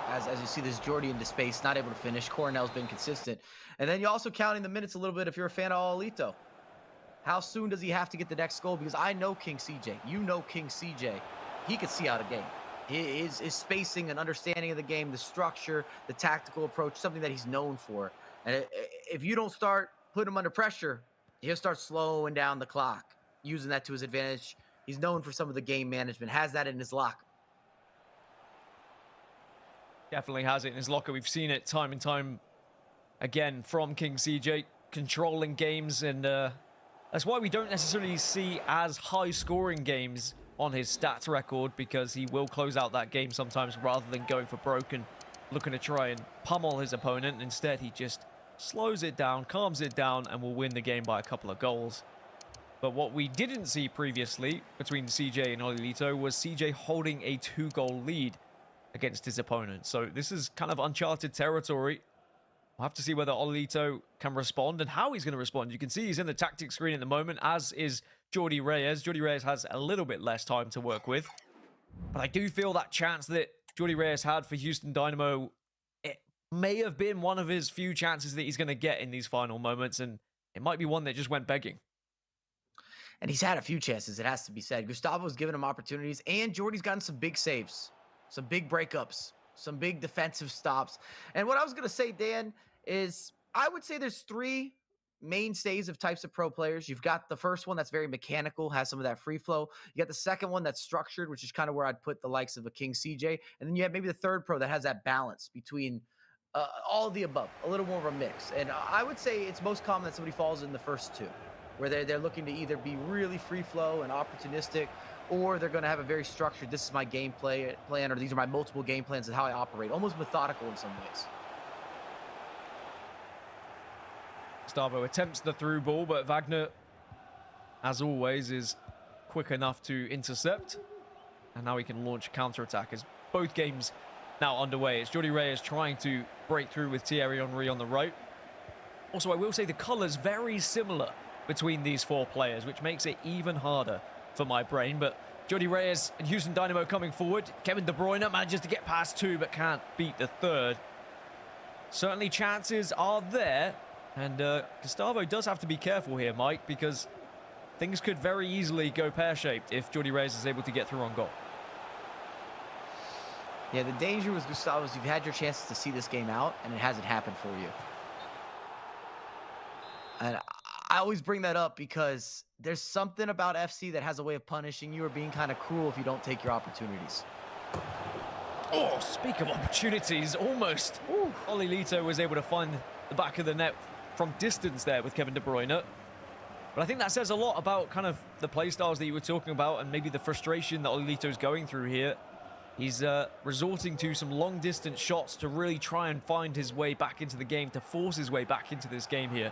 As you see this Jordi into space, not able to finish. Coronel's been consistent. And then you're also counting the minutes a little bit if you're a fan of Olito. How soon does he have to get the next goal? Because I know King CJ. You know King CJ. He could see out a game. His spacing and understanding of the game, the structure, the tactical approach, something that he's known for. And if you don't start putting him under pressure, he'll start slowing down the clock, using that to his advantage. He's known for some of the game management, has that in his locker. Definitely has it in his locker. We've seen it time and time again from King CJ, controlling games, and that's why we don't necessarily see as high-scoring games on his stats record, because he will close out that game sometimes rather than going for broke and looking to try and pummel his opponent. Instead, he just slows it down, calms it down, and will win the game by a couple of goals. But what we didn't see previously between CJ and Olilito was CJ holding a 2-goal lead against his opponent. So this is kind of uncharted territory. We'll have to see whether Olilito can respond and how he's going to respond. You can see he's in the tactics screen at the moment, as is Jordi Reyes. Jordi Reyes has a little bit less time to work with. But I do feel that chance that Jordi Reyes had for Houston Dynamo, it may have been one of his few chances that he's going to get in these final moments, and it might be one that just went begging. And he's had a few chances, it has to be said. Gustavo's given him opportunities, and Jordi's gotten some big saves, some big breakups, some big defensive stops. And what I was going to say, Dan, is I would say there's three mainstays of types of pro players. You've got the first one that's very mechanical, has some of that free flow. You got the second one that's structured, which is kind of where I'd put the likes of a King CJ. And then you have maybe the third pro that has that balance between all of the above, a little more of a mix. And I would say it's most common that somebody falls in the first two, where they're looking to either be really free flow and opportunistic, or they're going to have a very structured, this is my game plan, or these are my multiple game plans and how I operate, almost methodical in some ways. Gustavo attempts the through ball, but Wagner, as always, is quick enough to intercept. And now he can launch a counter-attack as both games now underway. It's Jordi Reyes trying to break through with Thierry Henry on the right. Also, I will say the colors very similar between these four players, which makes it even harder for my brain. But Jordi Reyes and Houston Dynamo coming forward. Kevin De Bruyne manages to get past two, but can't beat the third. Certainly chances are there. And Gustavo does have to be careful here, Mike, because things could very easily go pear-shaped if Jordi Reyes is able to get through on goal. Yeah, the danger with Gustavo is you've had your chances to see this game out, and it hasn't happened for you. And I always bring that up because there's something about FC that has a way of punishing you or being kind of cruel if you don't take your opportunities. Oh, speak of opportunities, almost. Olilito was able to find the back of the net from distance there with Kevin De Bruyne. But I think that says a lot about kind of the play styles that you were talking about, and maybe the frustration that Olilito's going through here. He's resorting to some long-distance shots to really try and find his way back into the game, to force his way back into this game here.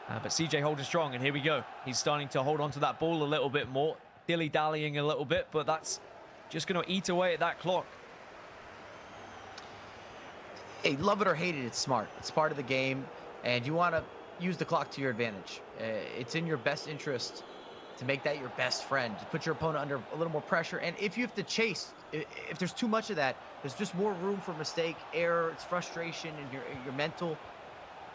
But CJ holding strong, and here we go. He's starting to hold on to that ball a little bit more, dilly-dallying a little bit, but that's just going to eat away at that clock. Hey, love it or hate it, it's smart. It's part of the game, and you want to use the clock to your advantage. It's in your best interest to make that your best friend, to put your opponent under a little more pressure. And if you have to chase, if there's too much of that, there's just more room for mistake, error, it's frustration, and your mental.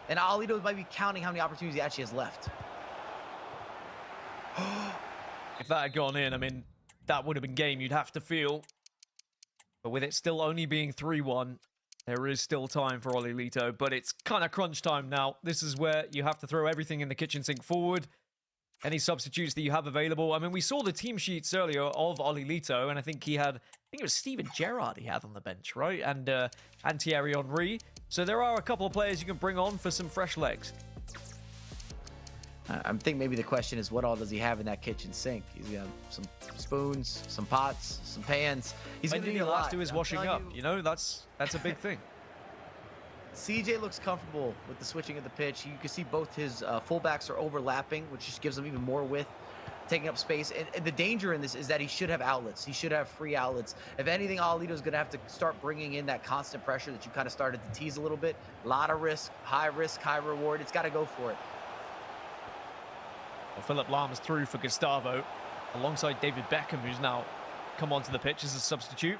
And Alito might be counting how many opportunities he actually has left. If that had gone in, I mean, that would have been game, you'd have to feel. But with it still only being 3-1, there is still time for Olilito, but it's kind of crunch time now. This is where you have to throw everything in the kitchen sink forward. Any substitutes that you have available. I mean, we saw the team sheets earlier of Olilito, and I think it was Steven Gerrard he had on the bench, right? And Thierry Henry. So there are a couple of players you can bring on for some fresh legs. I think maybe the question is, what all does he have in that kitchen sink? He's got some spoons, some pots, some pans. He's going to need the a last lot. two is washing up. You know, that's a big thing. CJ looks comfortable with the switching of the pitch. You can see both his fullbacks are overlapping, which just gives him even more width, taking up space. And the danger in this is that he should have outlets. He should have free outlets. If anything, Alito's going to have to start bringing in that constant pressure that you kind of started to tease a little bit. A lot of risk, high reward. It's got to go for it. Well, Philip Lahm's through for Gustavo, alongside David Beckham, who's now come onto the pitch as a substitute.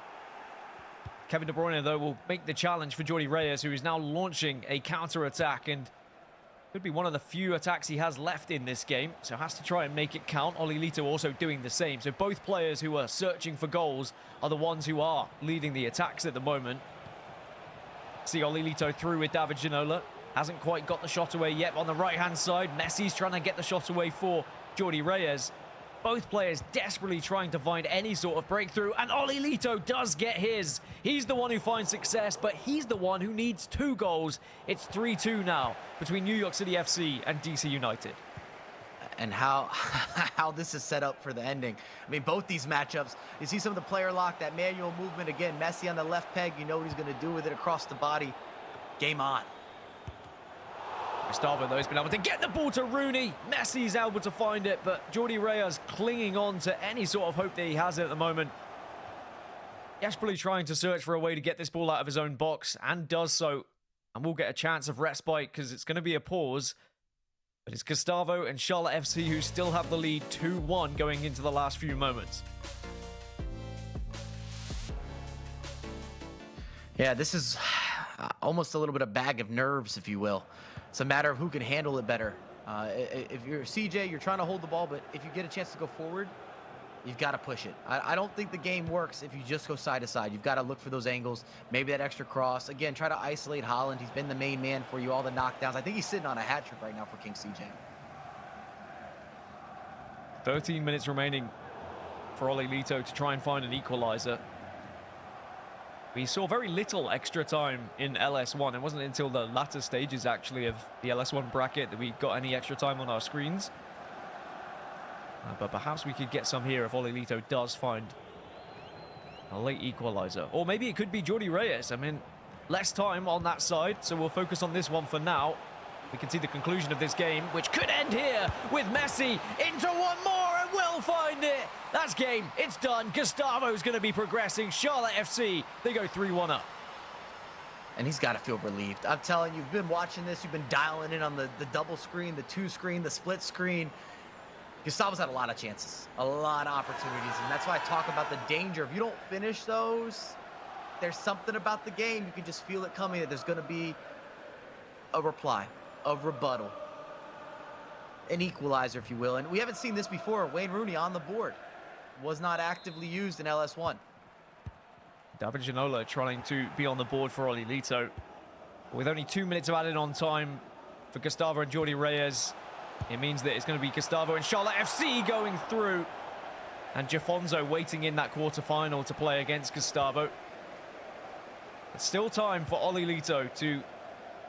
Kevin De Bruyne, though, will make the challenge for Jordi Reyes, who is now launching a counter-attack, and could be one of the few attacks he has left in this game, so has to try and make it count. Olilito also doing the same. So both players who are searching for goals are the ones who are leading the attacks at the moment. See Olilito through with David Ginola. Hasn't quite got the shot away yet. On the right-hand side, Messi's trying to get the shot away for Jordi Reyes. Both players desperately trying to find any sort of breakthrough, and Olilito does get his. He's the one who finds success, but he's the one who needs 2 goals. It's 3-2 now between New York City FC and DC United. And how this is set up for the ending. I mean, both these matchups, you see some of the player lock, that manual movement. Again, Messi on the left peg, you know what he's going to do with it across the body. Game on. Gustavo, though, has been able to get the ball to Rooney. Messi's able to find it, but Jordi Reyes clinging on to any sort of hope that he has at the moment. Desperately trying to search for a way to get this ball out of his own box, and does so. And we'll get a chance of respite because it's going to be a pause. But it's Gustavo and Charlotte FC who still have the lead 2-1 going into the last few moments. Yeah, this is almost a little bit of bag of nerves, if you will. It's a matter of who can handle it better. If you're CJ, you're trying to hold the ball, but if you get a chance to go forward, you've got to push it. I don't think the game works if you just go side to side. You've got to look for those angles, maybe that extra cross. Again, try to isolate Haaland. He's been the main man for you, all the knockdowns. I think he's sitting on a hat trick right now for King CJ. 13 minutes remaining for Olilito to try and find an equalizer. We saw very little extra time in LS1. It wasn't until the latter stages, actually, of the LS1 bracket that we got any extra time on our screens. But perhaps we could get some here if Olilito does find a late equalizer. Or maybe it could be Jordi Reyes. I mean, less time on that side, so we'll focus on this one for now. We can see the conclusion of this game, which could end here with Messi into one more, and will find it. That's game. It's done. Gustavo's going to be progressing. Charlotte FC, they go 3-1 up. And he's got to feel relieved. I'm telling you, you've been watching this. You've been dialing in on the double screen, the 2 screen, the split screen. Gustavo's had a lot of chances, a lot of opportunities. And that's why I talk about the danger. If you don't finish those, there's something about the game. You can just feel it coming, that there's going to be a reply, a rebuttal, an equalizer, if you will. And we haven't seen this before. Wayne Rooney on the board. Was not actively used in LS1. David Ginola trying to be on the board for Olilito. With only 2 minutes of added on time for Gustavo and Jordi Reyes, it means that it's going to be Gustavo and Charlotte FC going through. And Jafonso waiting in that quarterfinal to play against Gustavo. It's still time for Olilito to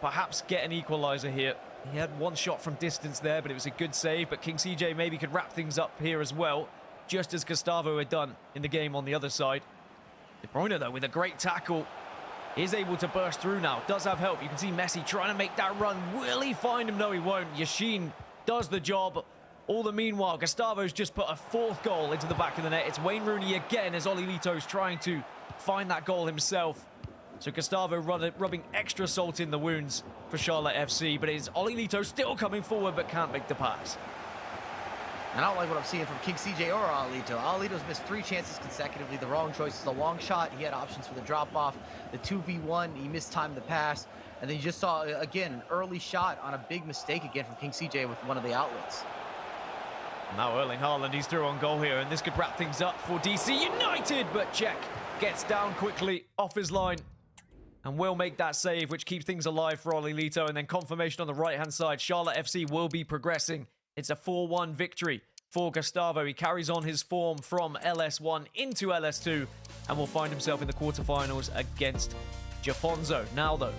perhaps get an equalizer here. He had one shot from distance there, but it was a good save. But King CJ maybe could wrap things up here as well, just as Gustavo had done in the game on the other side. De Bruyne, though, with a great tackle, is able to burst through now. Does have help. You can see Messi trying to make that run. Will he find him? No, he won't. Yashin does the job. All the meanwhile, Gustavo's just put a 4th goal into the back of the net. It's Wayne Rooney again as Olilito's trying to find that goal himself. So Gustavo rubbing extra salt in the wounds for Charlotte FC. But it is Olilito still coming forward but can't make the pass. And I don't like what I'm seeing from King CJ or Alito. Alito's missed 3 chances consecutively. The wrong choice is a long shot. He had options for the drop-off. The 2v1, he missed time to pass. And then you just saw, again, an early shot on a big mistake again from King CJ with one of the outlets. Now Erling Haaland, he's through on goal here, and this could wrap things up for DC United. But Cech gets down quickly off his line and will make that save, which keeps things alive for Olilito. And then confirmation on the right-hand side. Charlotte FC will be progressing. It's a 4-1 victory for Gustavo. He carries on his form from LS1 into LS2 and will find himself in the quarterfinals against Jafonzo. Now, though,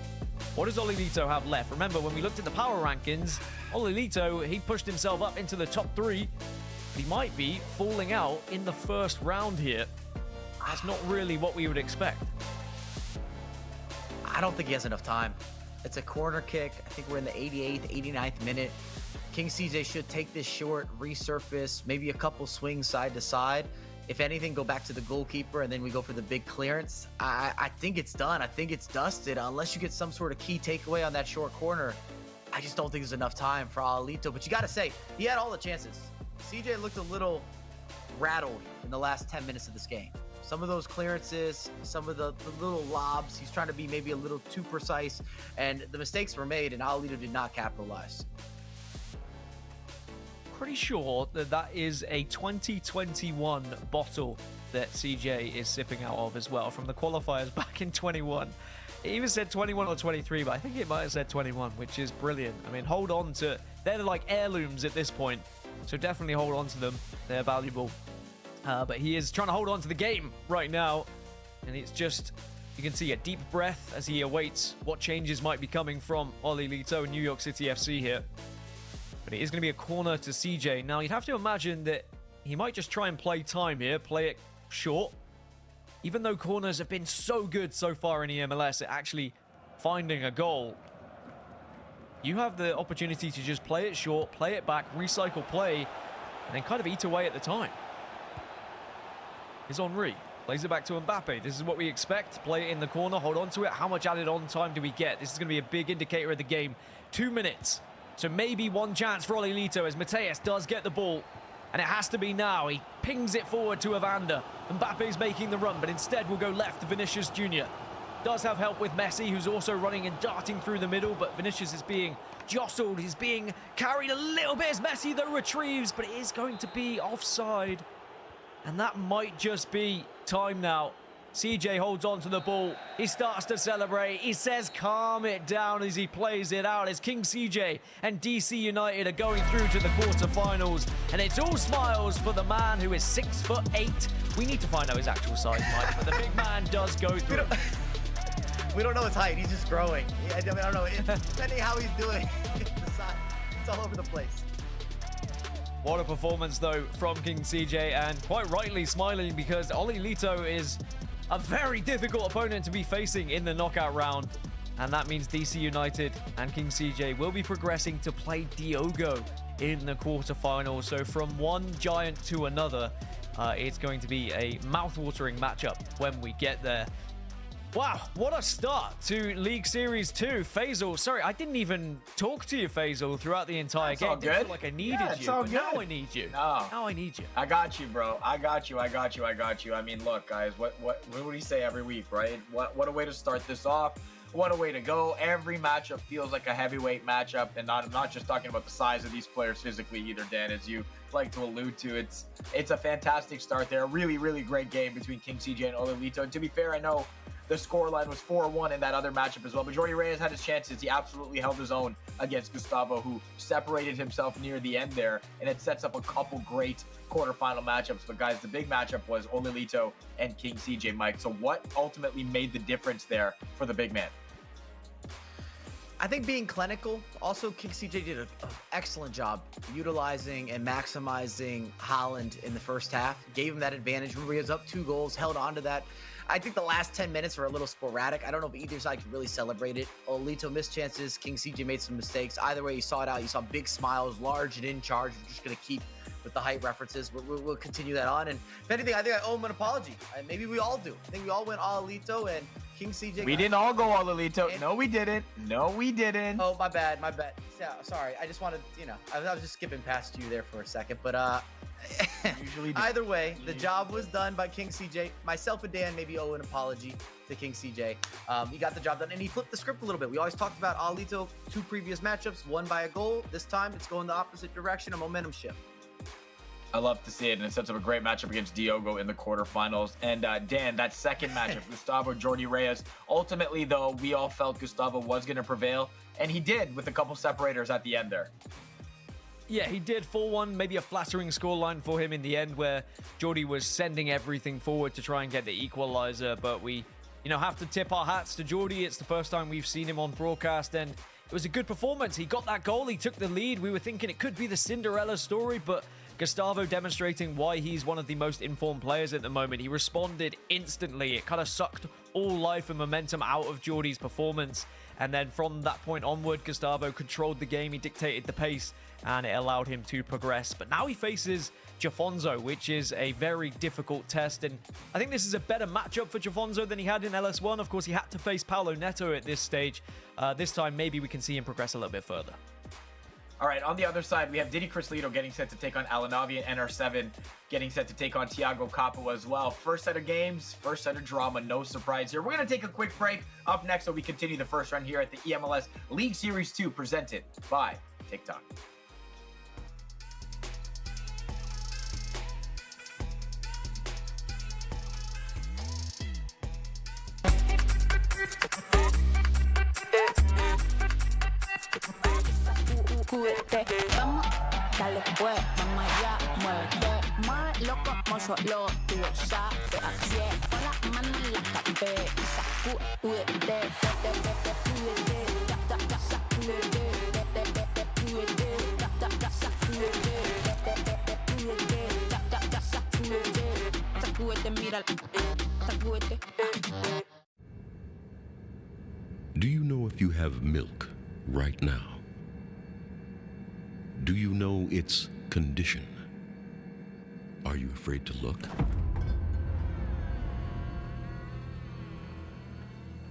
what does Olilito have left? Remember, when we looked at the power rankings, Olilito, he pushed himself up into the top 3. He might be falling out in the first round here. That's not really what we would expect. I don't think he has enough time. It's a corner kick. I think we're in the 88th, 89th minute. King CJ should take this short, resurface, maybe a couple swings side to side. If anything, go back to the goalkeeper, and then we go for the big clearance. I think it's done. I think it's dusted. Unless you get some sort of key takeaway on that short corner, I just don't think there's enough time for Alito. But you got to say, he had all the chances. CJ looked a little rattled in the last 10 minutes of this game. Some of those clearances, some of the little lobs, he's trying to be maybe a little too precise, and the mistakes were made, and Alito did not capitalize. Pretty sure that that is a 2021 bottle that CJ is sipping out of as well from the qualifiers back in 21. It even said 21 or 23, but I think it might have said 21, which is brilliant. I mean, hold on to... They're like heirlooms at this point, so definitely hold on to them. They're valuable. But he is trying to hold on to the game right now, and it's just... You can see a deep breath as he awaits what changes might be coming from Olilito and New York City FC here. But it is going to be a corner to CJ. Now, you'd have to imagine that he might just try and play time here, play it short. Even though corners have been so good so far in eMLS at actually finding a goal, you have the opportunity to just play it short, play it back, recycle play, and then kind of eat away at the time. Here's Henry. Plays it back to Mbappe. This is what we expect. Play it in the corner, hold on to it. How much added on time do we get? This is going to be a big indicator of the game. 2 minutes. So maybe one chance for Olilito as Mateus does get the ball. And it has to be now. He pings it forward to Evander. Mbappe's making the run, but instead will go left to Vinicius Jr. Does have help with Messi, who's also running and darting through the middle, but Vinicius is being jostled. He's being carried a little bit as Messi, though, retrieves, but it is going to be offside. And that might just be time now. CJ holds on to the ball. He starts to celebrate. He says calm it down as he plays it out as King CJ and DC United are going through to the quarterfinals. And it's all smiles for the man who is 6'8". We need to find out his actual size, Mike, but the big man does go through. We don't know his height. He's just growing. I don't know. Depending how he's doing, it's all over the place. What a performance, though, from King CJ, and quite rightly smiling because Olilito is a very difficult opponent to be facing in the knockout round. And that means DC United and King CJ will be progressing to play Diogo in the quarterfinals. So from one giant to another, it's going to be a mouth-watering matchup when we get there. Wow, what a start to League Series 2. Faisal, sorry, I didn't even talk to you, Faisal, throughout the entire game. All good. I didn't feel like I needed you, but now I need you. No. Now I need you. I got you, bro. I got you. I mean, look, guys, what do we say every week, right? What a way to start this off. What a way to go. Every matchup feels like a heavyweight matchup, and I'm not just talking about the size of these players physically either, Dan, as you like to allude to. It's a fantastic start there. A really, really great game between King CJ and Olilito. And to be fair, I know the scoreline was 4-1 in that other matchup as well. But Jordi Reyes had his chances. He absolutely held his own against Gustavo, who separated himself near the end there. And it sets up a couple great quarterfinal matchups. But guys, the big matchup was Olilito and King CJ, Mike. So what ultimately made the difference there for the big man? I think being clinical. Also, King CJ did an excellent job utilizing and maximizing Haaland in the first half. Gave him that advantage. Remember, he was up 2 goals, held on to that. I think the last 10 minutes were a little sporadic. I don't know if either side could really celebrate it. Olilito missed chances. King CJ made some mistakes. Either way, you saw it out. You saw big smiles, large and in charge. We're just going to keep with the height references. We'll continue that on. And if anything, I think I owe him an apology. Maybe we all do. I think we all went all Alito and King CJ. We didn't all go all Alito. No, we didn't. No, we didn't. Oh, my bad. Sorry. I just wanted, I was just skipping past you there for a second. But Usually do. either way, the job was done by King CJ. Myself and Dan maybe owe an apology to King CJ. He got the job done, and he flipped the script a little bit. We always talked about Alito, 2 previous matchups, won by a goal. This time, it's going the opposite direction, a momentum shift. I love to see it, and it sets up a great matchup against Diogo in the quarterfinals. And Dan, that second matchup, Gustavo, Jordi Reyes. Ultimately, though, we all felt Gustavo was going to prevail, and he did with a couple separators at the end there. Yeah, he did 4-1, maybe a flattering scoreline for him in the end where Jordi was sending everything forward to try and get the equalizer, but we, have to tip our hats to Jordi. It's the first time we've seen him on broadcast, and it was a good performance. He got that goal, he took the lead. We were thinking it could be the Cinderella story, but Gustavo demonstrating why he's one of the most informed players at the moment. He responded instantly. It kind of sucked all life and momentum out of Jordi's performance. And then from that point onward, Gustavo controlled the game. He dictated the pace, and it allowed him to progress. But now he faces Jafonzo, which is a very difficult test. And I think this is a better matchup for Jafonzo than he had in LS1. Of course, he had to face Paulo Neto at this stage. This time, maybe we can see him progress a little bit further. All right, on the other side, we have Diddy Crislito getting set to take on Alanavi, and NR7 getting set to take on Thiago Capo as well. First set of games, first set of drama, no surprise here. We're going to take a quick break. Up next, so we continue the first round here at the eMLS League Series 2, presented by TikTok. Vamos, dale pues, vamos allá, muévete más loco, como solo tú lo sabes. Así es, pon la mano en la cabeza, sacúdete, sacúdete, mira, sacúdete. Do you know if you have milk right now? Do you know its condition? Are you afraid to look?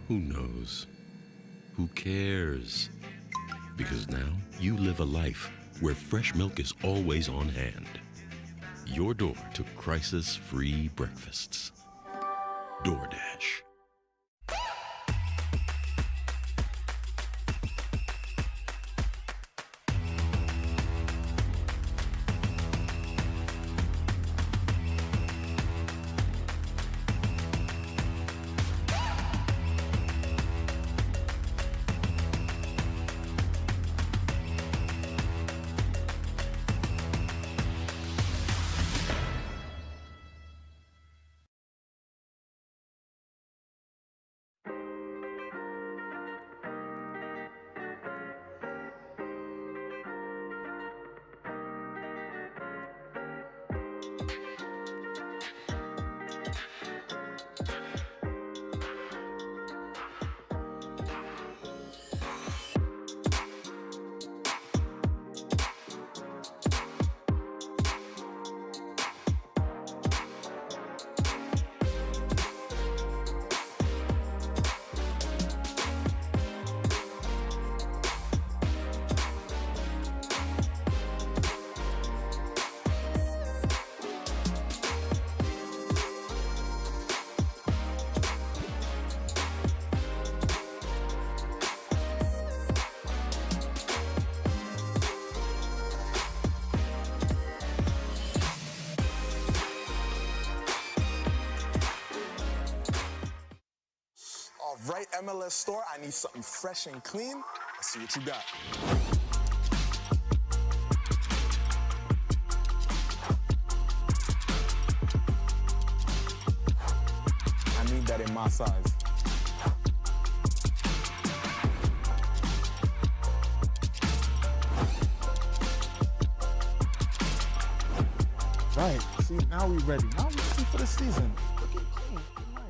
Who knows? Who cares? Because now you live a life where fresh milk is always on hand. Your door to crisis-free breakfasts. DoorDash. Right, MLS store, I need something fresh and clean. Let's see what you got. I need that in my size. Right, see, now we ready. Now we're ready for the season. Looking clean. Nice.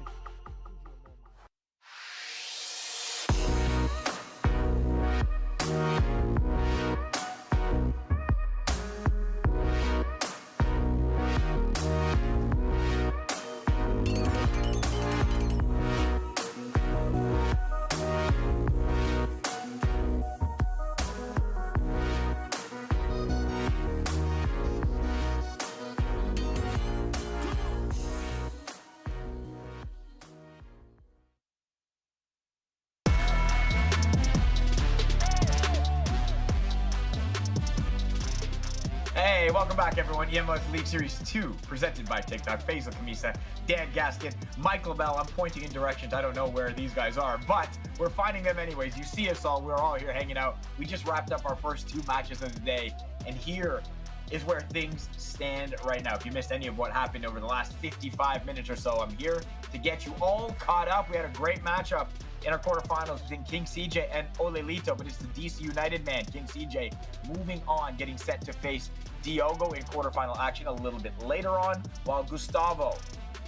welcome back, everyone. eMLS League Series 2, presented by TikTok. Basil Camisa, Dan Gaskin, Mike LaBelle. I'm pointing in directions. I don't know where these guys are, but we're finding them anyways. You see us all. We're all here hanging out. We just wrapped up our first 2 matches of the day, and here is where things stand right now. If you missed any of what happened over the last 55 minutes or so, I'm here to get you all caught up. We had a great matchup in our quarterfinals between King CJ and Olelito, but it's the DC United man, King CJ, moving on, getting set to face Diogo in quarterfinal action a little bit later on, while Gustavo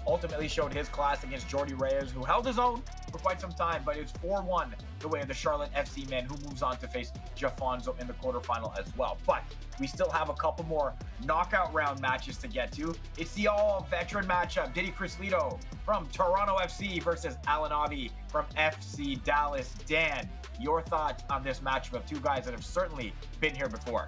ultimately showed his class against Jordi Reyes, who held his own for quite some time, but it's 4-1 the way of the Charlotte FC man, who moves on to face Jafonzo in the quarterfinal as well. But we still have a couple more knockout round matches to get to. It's the all-veteran matchup, Diddy Crislito from Toronto FC versus Alan Avi from FC Dallas. Dan, your thoughts on this matchup of 2 guys that have certainly been here before?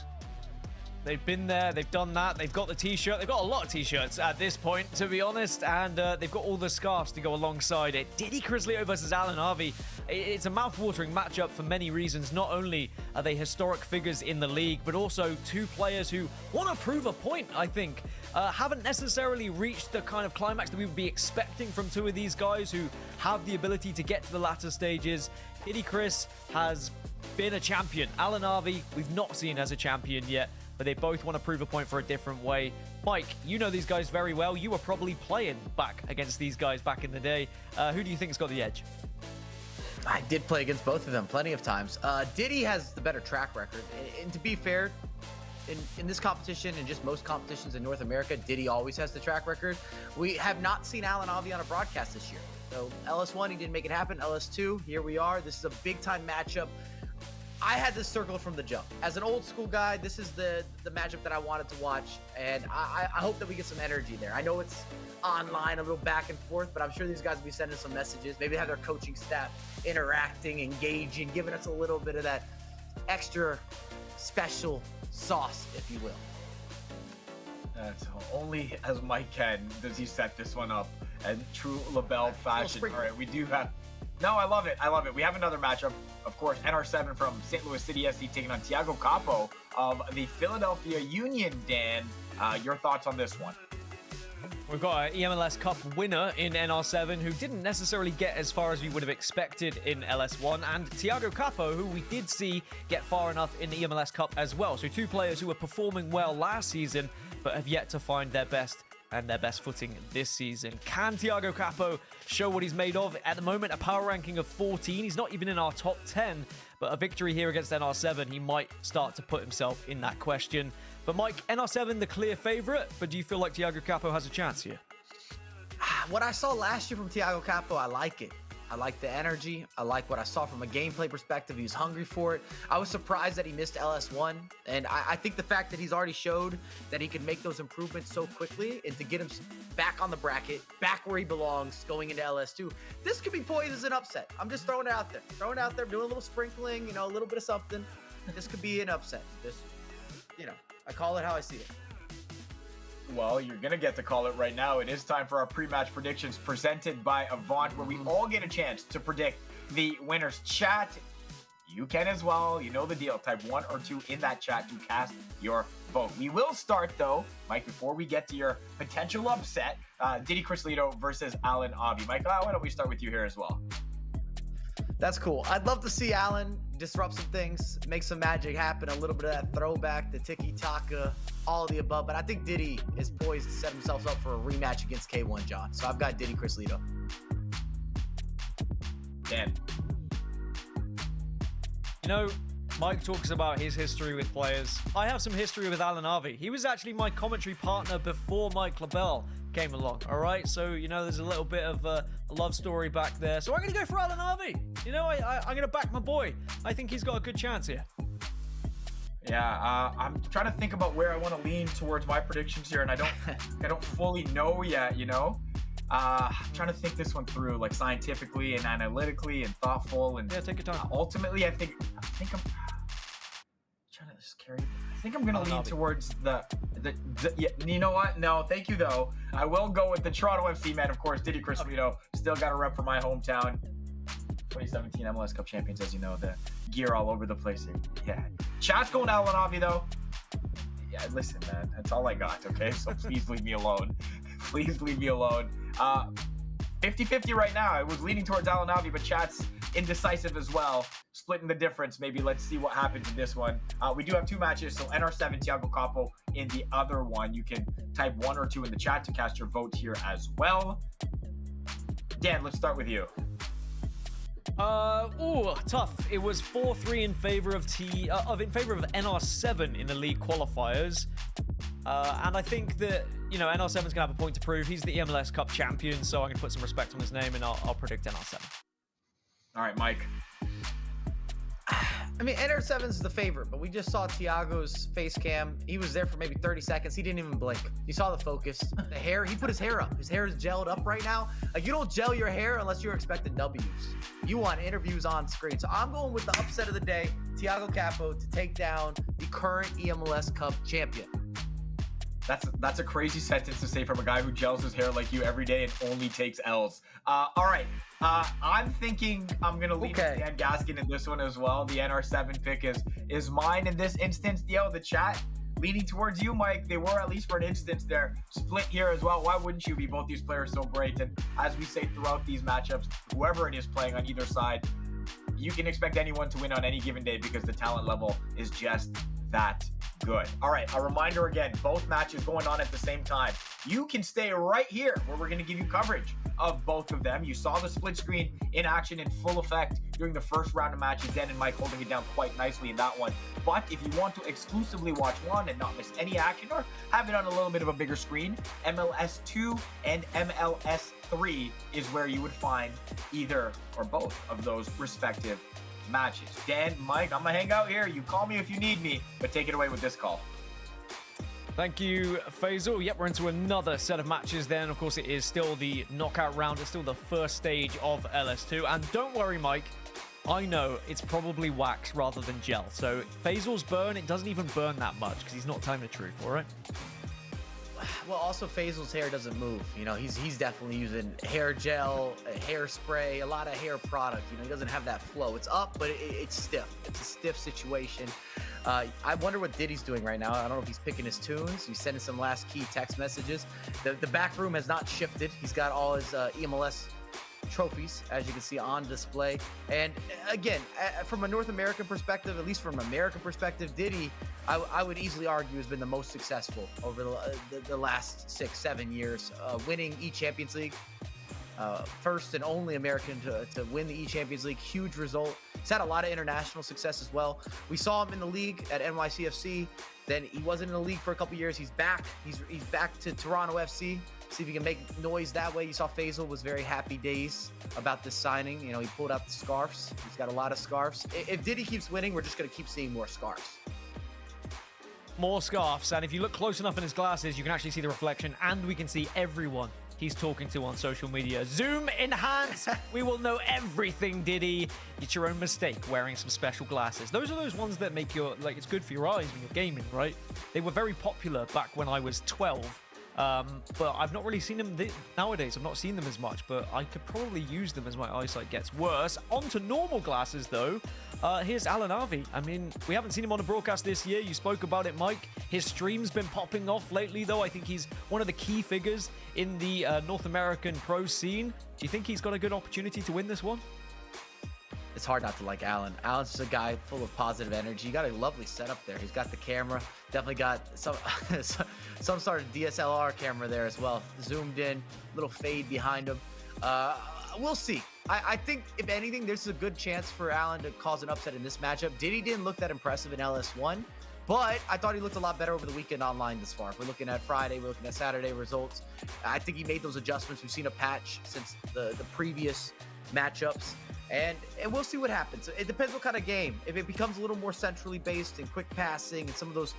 They've been there, they've done that, they've got the t-shirt, they've got a lot of t-shirts at this point, to be honest, and they've got all the scarves to go alongside it. Diddy Crislito versus Alan Harvey. It's a mouth-watering matchup for many reasons. Not only are they historic figures in the league, but also 2 players who want to prove a point, I think. Haven't necessarily reached the kind of climax that we would be expecting from 2 of these guys who have the ability to get to the latter stages. Diddy Chris has been a champion. Alan Harvey, we've not seen as a champion yet, but they both want to prove a point for a different way. Mike, you know these guys very well. You were probably playing back against these guys back in the day. Who do you think's got the edge? I did play against both of them plenty of times. Diddy has the better track record. And to be fair, in this competition and just most competitions in North America, Diddy always has the track record. We have not seen Alan Avi on a broadcast this year. So LS1, he didn't make it happen. LS2, here we are. This is a big-time matchup. I had this circled from the jump. As an old school guy, this is the matchup that I wanted to watch, and I hope that we get some energy there. I know it's online, a little back and forth, but I'm sure these guys will be sending some messages. Maybe have their coaching staff interacting, engaging, giving us a little bit of that extra special sauce, if you will. That's only as Mike can does he set this one up in true LaBelle fashion. All right, we do have... No, I love it. I love it. We have another matchup, of course, NR7 from St. Louis City SC taking on Tiago Capo of the Philadelphia Union. Dan, your thoughts on this one? We've got an eMLS Cup winner in NR7 who didn't necessarily get as far as we would have expected in LS1, and Tiago Capo, who we did see get far enough in the eMLS Cup as well. So 2 players who were performing well last season, but have yet to find their best and their best footing this season. Can Tiago Capo show what he's made of? At the moment, a power ranking of 14. He's not even in our top 10, but a victory here against NR7, he might start to put himself in that question. But Mike, NR7, the clear favorite, but do you feel like Tiago Capo has a chance here? What I saw last year from Tiago Capo, I like it. I like the energy. I like what I saw from a gameplay perspective. He was hungry for it. I was surprised that he missed LS1. And I think the fact that he's already showed that he can make those improvements so quickly and to get him back on the bracket, back where he belongs, going into LS2, this could be poised as an upset. I'm just throwing it out there. Throwing it out there, doing a little sprinkling, a little bit of something. This could be an upset. Just, I call it how I see it. Well, you're going to get to call it right now. It is time for our pre-match predictions presented by Avant, where we all get a chance to predict the winners. Chat, you can as well. You know the deal. Type 1 or 2 in that chat to cast your vote. We will start, though, Mike, before we get to your potential upset, Diddy Crislito versus Alan Avi. Mike, why don't we start with you here as well? That's cool. I'd love to see Alan disrupt some things, make some magic happen, a little bit of that throwback, the tiki-taka, all of the above. But I think Diddy is poised to set himself up for a rematch against K1 John. So I've got Diddy Crislito. Dan. Mike talks about his history with players. I have some history with Alan Harvey. He was actually my commentary partner before Mike LaBelle came along, all right? So, there's a little bit of a love story back there. So I'm going to go for Alan Harvey. I'm going to back my boy. I think he's got a good chance here. Yeah, I'm trying to think about where I want to lean towards my predictions here, and I don't fully know yet, I'm trying to think this one through, like scientifically and analytically and thoughtful, and take your time. Ultimately, I think I'm trying to just carry. I think I'm gonna lean towards the yeah. You know what? No, thank you though. I will go with the Toronto FC man, of course. Diddy Crislito, still got a rep for my hometown. 2017 MLS Cup champions, as you know, the gear all over the place here. Yeah, chat's going Alan Avi though. Yeah, listen, man, that's all I got, okay? So please leave me alone. Please leave me alone. 50-50 right now. I was leaning towards Alanavi, but chat's indecisive as well. Splitting the difference. Maybe let's see what happens in this one. We do have two matches, so NR7, Thiago Capo in the other one. You can type 1 or 2 in the chat to cast your vote here as well. Dan, let's start with you. Tough. It was 4-3 in favor of NR7 in the league qualifiers. And I think that, NR7's going to have a point to prove. He's the eMLS Cup champion, so I'm going to put some respect on his name, and I'll predict NR7. All right, Mike. I mean, NR7's the favorite, but we just saw Thiago's face cam. He was there for maybe 30 seconds. He didn't even blink. You saw the focus. The hair, he put his hair up. His hair is gelled up right now. Like, you don't gel your hair unless you're expecting W's. You want interviews on screen. So I'm going with the upset of the day, Thiago Capo, to take down the current eMLS Cup champion. That's a crazy sentence to say from a guy who gels his hair like you every day and only takes L's. All right. I'm thinking I'm going to leave Dan Gaskin in this one as well. The NR7 pick is mine in this instance. The chat leaning towards you, Mike. They were, at least for an instance, they're split here as well. Why wouldn't you be? Both these players so great. And as we say throughout these matchups, whoever it is playing on either side, you can expect anyone to win on any given day because the talent level is just that good. All right, a reminder again, both matches going on at the same time. You can stay right here where we're going to give you coverage of both of them. You saw the split screen in action in full effect during the first round of matches. Dan and Mike holding it down quite nicely in that one. But if you want to exclusively watch one and not miss any action or have it on a little bit of a bigger screen, MLS 2 and MLS 3 is where you would find either or both of those respective matches. Dan, Mike, I'm gonna hang out here. You call me if you need me, but take it away with this call. Thank you, Faisal. Yep, we're into another set of matches then. Of course, it is still the knockout round. It's still the first stage of LS2. And don't worry, Mike, I know it's probably wax rather than gel. So Faisal's burn, it doesn't even burn that much because he's not telling the truth, all right? Well, also Faisal's hair doesn't move. He's definitely using hair gel, hairspray, a lot of hair product. He doesn't have that flow. It's up, but it's stiff. It's a stiff situation. I wonder what Diddy's doing right now. I don't know if he's picking his tunes. He's sending some last key text messages. The back room has not shifted. He's got all his eMLS trophies, as you can see on display. And again, from a North American perspective, at least from an American perspective, Diddy, I would easily argue, has been the most successful over the last 6-7 years, winning eChampions League. First and only American to win the eChampions League. Huge result. He's had a lot of international success as well. We saw him in the league at NYCFC. Then he wasn't in the league for a couple years. He's back. He's back to Toronto FC. See if he can make noise that way. You saw Faisal was very happy days about this signing. He pulled out the scarves. He's got a lot of scarves. If Diddy keeps winning, we're just going to keep seeing more scarves. More scarves. And if you look close enough in his glasses, you can actually see the reflection, and we can see everyone he's talking to on social media. Zoom enhance. We will know everything, Diddy. It's your own mistake wearing some special glasses. Those are those ones that make it's good for your eyes when you're gaming, right? They were very popular back when I was 12. But I've not really seen them nowadays. I've not seen them as much, but I could probably use them as my eyesight gets worse. On to normal glasses, though. Here's Alanavi. I mean, we haven't seen him on a broadcast this year. You spoke about it, Mike. His stream's been popping off lately, though. I think he's one of the key figures in the North American pro scene. Do you think he's got a good opportunity to win this one? It's hard not to like Alan. Alan's just a guy full of positive energy. You got a lovely setup there. He's got the camera. Definitely got some some sort of DSLR camera there as well. Zoomed in, little fade behind him. We'll see. I think, if anything, there's a good chance for Alan to cause an upset in this matchup. Diddy didn't look that impressive in LS1, but I thought he looked a lot better over the weekend online this far. If we're looking at Friday, we're looking at Saturday results. I think he made those adjustments. We've seen a patch since the previous matchups. And we'll see what happens. It depends what kind of game. If it becomes a little more centrally based and quick passing and some of those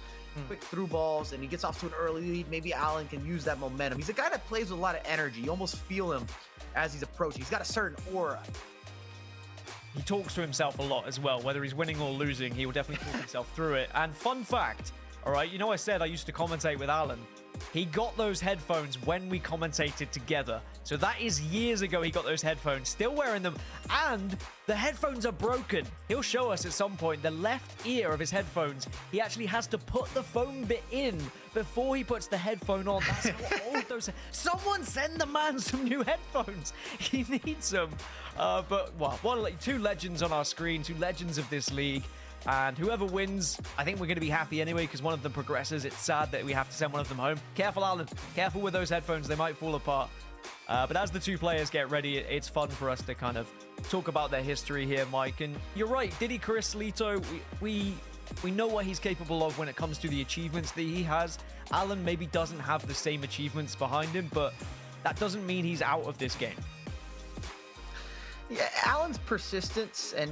quick through balls and he gets off to an early lead, maybe Allen can use that momentum. He's a guy that plays with a lot of energy. You almost feel him as he's approaching. He's got a certain aura. He talks to himself a lot as well. Whether he's winning or losing, he will definitely talk himself through it. And fun fact, All right, you know, I said I used to commentate with Alan. He got those headphones when we commentated together. So that is years ago he got those headphones, still wearing them, and the headphones are broken. He'll show us at some point the left ear of his headphones. He actually has to put the foam bit in before he puts the headphone on. That's how old those... Someone send the man some new headphones. He needs them. But, well, two legends on our screen, two legends of this league. And whoever wins, I think we're going to be happy anyway because one of them progresses. It's sad that we have to send one of them home. Careful, Alan. Careful with those headphones. They might fall apart. But as the two players get ready, it's fun for us to kind of talk about their history here, Mike. And you're right, Diddy Chris Lito, we know what he's capable of when it comes to the achievements that he has. Alan maybe doesn't have the same achievements behind him, but that doesn't mean he's out of this game. Yeah, Allen's persistence and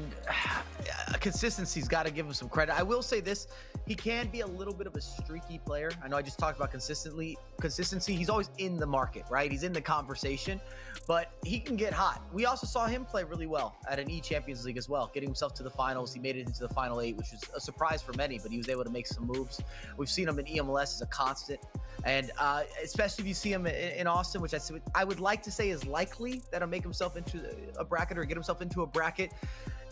consistency's got to give him some credit. I will say this, he can be a little bit of a streaky player. I know I just talked about consistency. He's always in the market, right? He's in the conversation, but he can get hot. We also saw him play really well at an E-Champions League as well, getting himself to the finals. He made it into the final 8, which was a surprise for many, but he was able to make some moves. We've seen him in eMLS as a constant. And especially if you see him in Austin, which I would like to say is likely that'll make himself into a bracket or get himself into a bracket.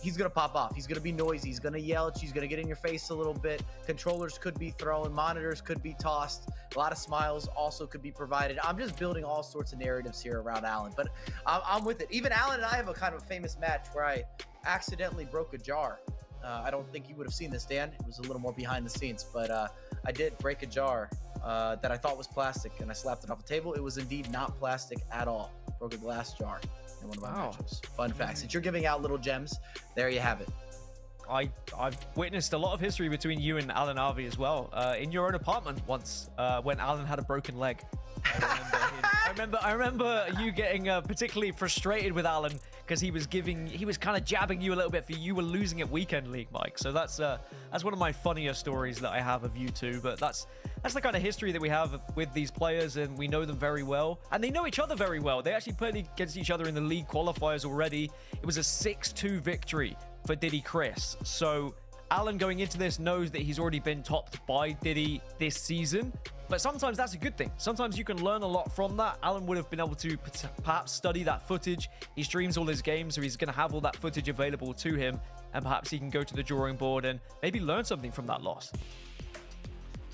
He's going to pop off. He's going to be noisy. He's going to yell at you. He's going to get in your face a little bit. Controllers could be thrown. Monitors could be tossed. A lot of smiles also could be provided. I'm just building all sorts of narratives here around Allen, but I'm with it. Even Allen and I have a kind of famous match where I accidentally broke a jar. I don't think you would have seen this, Dan. It was a little more behind the scenes, but I did break a jar that I thought was plastic, and I slapped it off the table. It was indeed not plastic at all. Broke a glass jar in one of my matchups. Fun fact. Since you're giving out little gems, there you have it. I've witnessed a lot of history between you and Alan Harvey as well. In your own apartment once, when Alan had a broken leg. I remember you getting particularly frustrated with Alan because he was kind of jabbing you a little bit for you were losing at Weekend League, Mike. So that's one of my funnier stories that I have of you two. But that's the kind of history that we have with these players, and we know them very well, and they know each other very well. They actually played against each other in the league qualifiers already. It was a 6-2 victory for Diddy Chris. So Alan going into this knows that he's already been topped by Diddy this season, but sometimes that's a good thing. Sometimes you can learn a lot from that. Alan would have been able to perhaps study that footage. He streams all his games, so he's going to have all that footage available to him, and perhaps he can go to the drawing board and maybe learn something from that loss.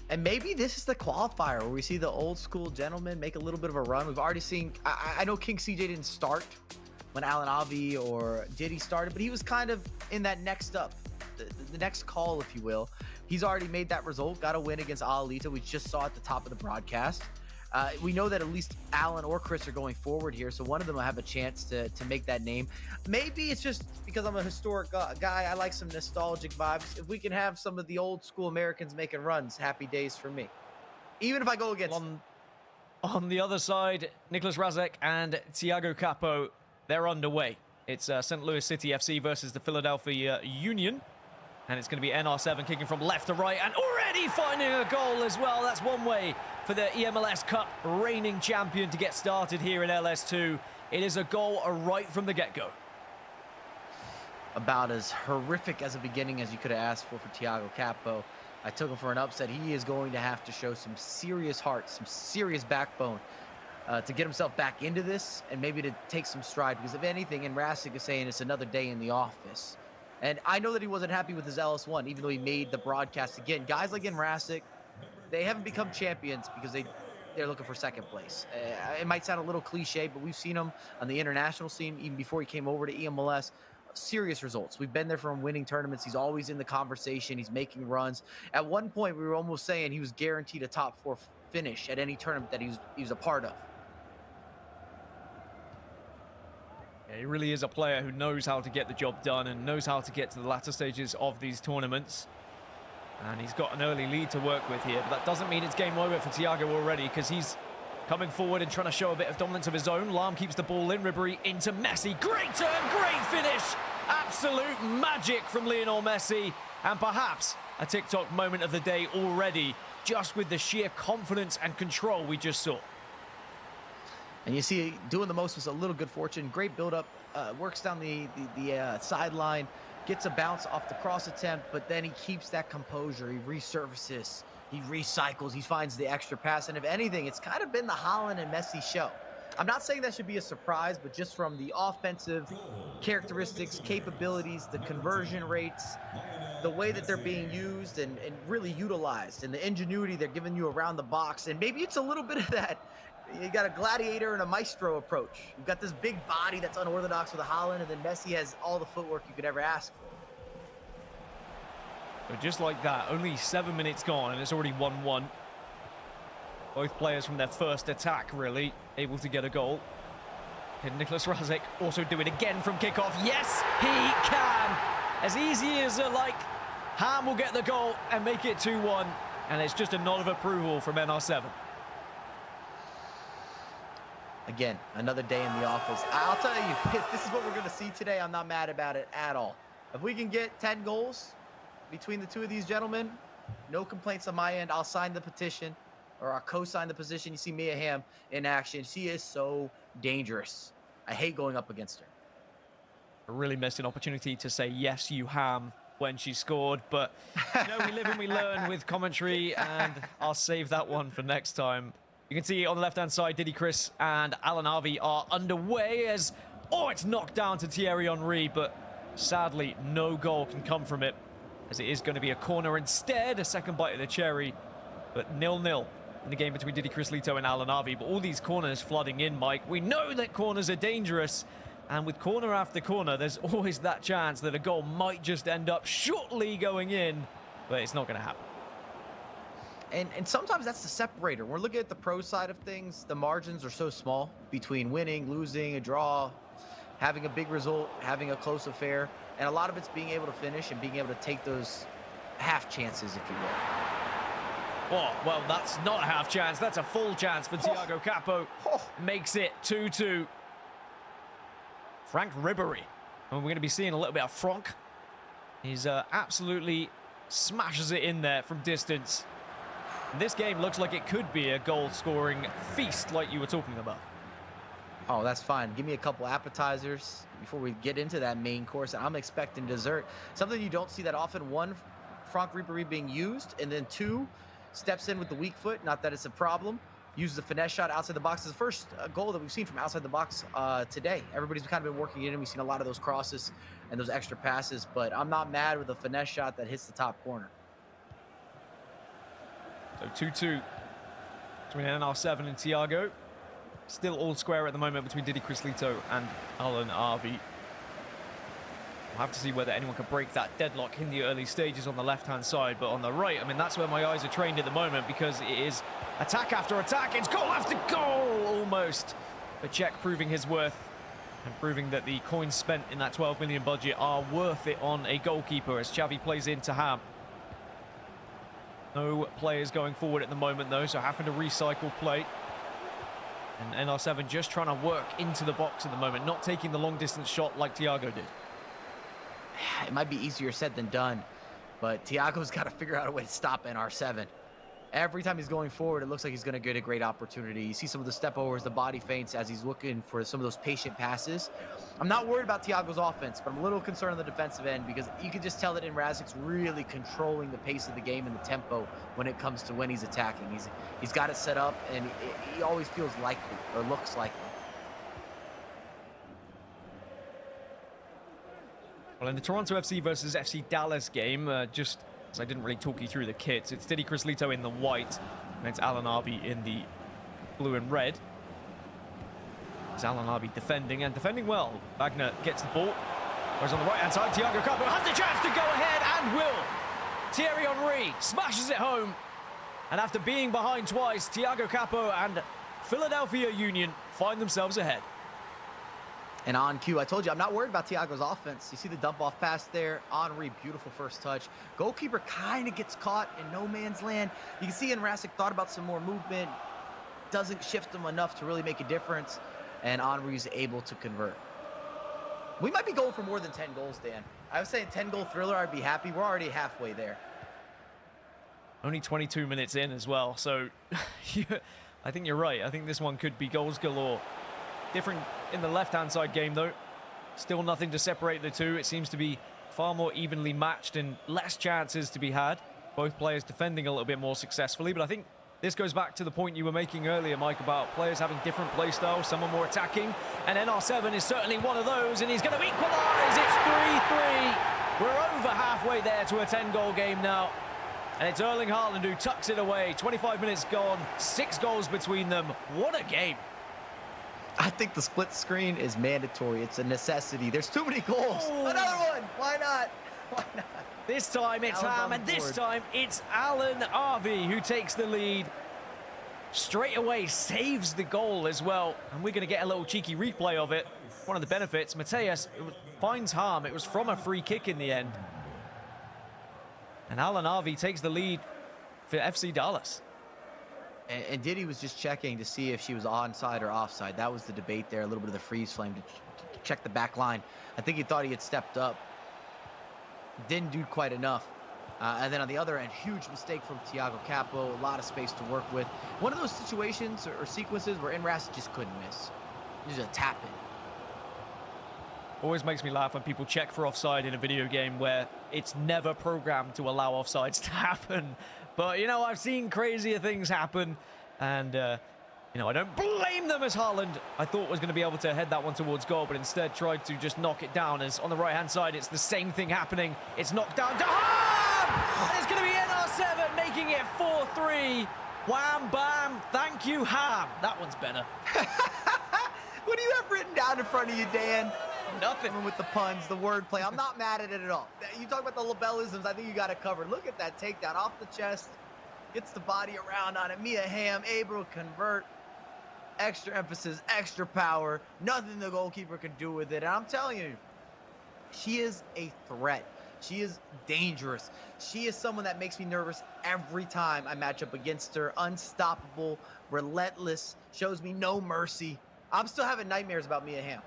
And maybe this is the qualifier where we see the old school gentleman make a little bit of a run. We've already seen, I know King CJ didn't start when Alan Avi or Diddy started, but he was kind of in that next up, the next call, if you will. He's already made that result, got a win against Alita. We just saw at the top of the broadcast. We know that at least Alan or Chris are going forward here, so one of them will have a chance to make that name. Maybe it's just because I'm a historic guy. I like some nostalgic vibes. If we can have some of the old school Americans making runs, happy days for me. Even if I go against... On the other side, Nicholas Razek and Thiago Capo, they're underway. It's St. Louis City FC versus the Philadelphia Union. And it's going to be NR7 kicking from left to right and already finding a goal as well. That's one way for the eMLS Cup reigning champion to get started here in LS2. It is a goal right from the get-go. About as horrific as a beginning as you could have asked for Thiago Capo. I took him for an upset. He is going to have to show some serious heart, some serious backbone to get himself back into this and maybe to take some stride. Because if anything, and Rasik is saying it's another day in the office. And I know that he wasn't happy with his LS1, even though he made the broadcast again. Guys like Rasik, they haven't become champions because they're looking for second place. It might sound a little cliche, but we've seen him on the international scene even before he came over to eMLS. Serious results. We've been there from winning tournaments. He's always in the conversation. He's making runs. At one point, we were almost saying he was guaranteed a top 4 finish at any tournament that he was a part of. Yeah, he really is a player who knows how to get the job done and knows how to get to the latter stages of these tournaments. And he's got an early lead to work with here, but that doesn't mean it's game over for Thiago already, because he's coming forward and trying to show a bit of dominance of his own. Lahm keeps the ball in. Ribéry into Messi. Great turn, great finish. Absolute magic from Lionel Messi. And perhaps a TikTok moment of the day already, just with the sheer confidence and control we just saw. And you see, doing the most was a little good fortune. Great build-up, works down the sideline, gets a bounce off the cross attempt, but then he keeps that composure. He resurfaces. He recycles, he finds the extra pass, and if anything, it's kind of been the Haaland and Messi show. I'm not saying that should be a surprise, but just from the offensive characteristics, capabilities, the conversion rates, the way that they're being used and really utilized, and the ingenuity they're giving you around the box, and maybe it's a little bit of that. You got a gladiator and a maestro approach. You've got this big body that's unorthodox with a Haaland, and then Messi has all the footwork you could ever ask for. But just like that, only 7 minutes gone, and it's already 1-1. Both players from their first attack, really, able to get a goal. Can Nicholas Razek also do it again from kickoff? Yes, he can! As easy as Ham will get the goal and make it 2-1, and it's just a nod of approval from NR7. Again, another day in the office. I'll tell you, if this is what we're going to see today, I'm not mad about it at all. If we can get 10 goals between the two of these gentlemen, no complaints on my end. I'll sign the petition, or I'll co-sign the position. You see Mia Hamm in action. She is so dangerous. I hate going up against her. A really missed an opportunity to say yes, you Ham, when she scored, but we live and we learn with commentary, and I'll save that one for next time. You can see on the left-hand side, Didi Chris and Alan Harvey are underway as, it's knocked down to Thierry Henry, but sadly, no goal can come from it, as it is going to be a corner instead, a second bite of the cherry, but 0-0 in the game between Didi Chris Lito and Alan Harvey. But all these corners flooding in, Mike. We know that corners are dangerous, and with corner after corner, there's always that chance that a goal might just end up shortly going in, but it's not going to happen. And sometimes that's the separator. We're looking at the pro side of things. The margins are so small between winning, losing, a draw, having a big result, having a close affair. And a lot of it's being able to finish and being able to take those half chances, if you will. Oh, well, that's not a half chance. That's a full chance for Thiago Capo. Makes it 2-2. Frank Ribery. And we're going to be seeing a little bit of Franck. He's absolutely smashes it in there from distance. This game looks like it could be a goal-scoring feast like you were talking about. Oh, that's fine. Give me a couple appetizers before we get into that main course. I'm expecting dessert. Something you don't see that often. One, Franck Ribery being used, and then two, steps in with the weak foot. Not that it's a problem. Uses the finesse shot outside the box. It's the first goal that we've seen from outside the box today. Everybody's kind of been working it in. We've seen a lot of those crosses and those extra passes, but I'm not mad with a finesse shot that hits the top corner. So 2-2 between NR7 and Thiago. Still all square at the moment between Didi Chris Lito and Alan Harvey. We'll have to see whether anyone can break that deadlock in the early stages on the left-hand side. But on the right, I mean, that's where my eyes are trained at the moment, because it is attack after attack. It's goal after goal, almost. But Czech proving his worth and proving that the coins spent in that 12 million budget are worth it on a goalkeeper as Xavi plays into Ham. No players going forward at the moment, though, so having to recycle play. And NR7 just trying to work into the box at the moment, not taking the long-distance shot like Thiago did. It might be easier said than done, but Thiago's got to figure out a way to stop NR7. Every time he's going forward, it looks like he's going to get a great opportunity. You see some of the step overs, the body feints as he's looking for some of those patient passes. I'm not worried about Thiago's offense, but I'm a little concerned on the defensive end, because you can just tell that Razek's really controlling the pace of the game and the tempo when it comes to when he's attacking. He's got it set up, and he always feels likely or looks likely. Well, in the Toronto FC versus FC Dallas game, just as I didn't really talk you through the kits, it's Didi Chris Lito in the white, and it's Alan Harvey in the blue and red. It's Alan Harvey defending, and defending well. Wagner gets the ball. Whereas on the right-hand side, Thiago Capo has the chance to go ahead and will. Thierry Henry smashes it home. And after being behind twice, Thiago Capo and Philadelphia Union find themselves ahead. And on cue, I told you, I'm not worried about Thiago's offense. You see the dump-off pass there. Henry, beautiful first touch. Goalkeeper kind of gets caught in no man's land. You can see Razek thought about some more movement. Doesn't shift him enough to really make a difference. And Henry's able to convert. We might be going for more than 10 goals, Dan. I was saying 10-goal thriller, I'd be happy. We're already halfway there. Only 22 minutes in as well, so I think you're right. I think this one could be goals galore. Different in the left-hand side game, though. Still nothing to separate the two. It seems to be far more evenly matched and less chances to be had. Both players defending a little bit more successfully, but I think this goes back to the point you were making earlier, Mike, about players having different play styles, some are more attacking, and NR7 is certainly one of those, and he's going to equalize. It's 3-3. We're over halfway there to a 10-goal game now, and it's Erling Haaland who tucks it away. 25 minutes gone, 6 goals between them. What a game. I think the split screen is mandatory. It's a necessity. There's too many goals. Oh. Another one. Why not? Why not? This time it's Ham, and this time it's Alan Arvey who takes the lead. Straight away saves the goal as well, and we're going to get a little cheeky replay of it. One of the benefits, Mateus finds Ham. It was from a free kick in the end. And Alan Arvey takes the lead for FC Dallas. And Diddy was just checking to see if she was onside or offside. That was the debate there, a little bit of the freeze flame to check the back line. I think he thought he had stepped up. Didn't do quite enough. And then on the other end, huge mistake from Thiago Capo, a lot of space to work with. One of those situations or sequences where Enras just couldn't miss. Just a tap in. Always makes me laugh when people check for offside in a video game where it's never programmed to allow offsides to happen. But, you know, I've seen crazier things happen, and, you know, I don't blame them as Haaland I thought was going to be able to head that one towards goal, but instead tried to just knock it down, as on the right-hand side, it's the same thing happening. It's knocked down to Ham! And it's going to be NR7 making it 4-3. Wham, bam, thank you, Ham. That one's better. What do you have written down in front of you, Dan? Nothing. With the puns, the wordplay. I'm not mad at it at all. You talk about the labellisms, I think you got it covered. Look at that takedown off the chest. Gets the body around on it. Mia Hamm able to convert. Extra emphasis, extra power. Nothing the goalkeeper can do with it. And I'm telling you, she is a threat. She is dangerous. She is someone that makes me nervous every time I match up against her. Unstoppable, relentless, shows me no mercy. I'm still having nightmares about Mia Hamm.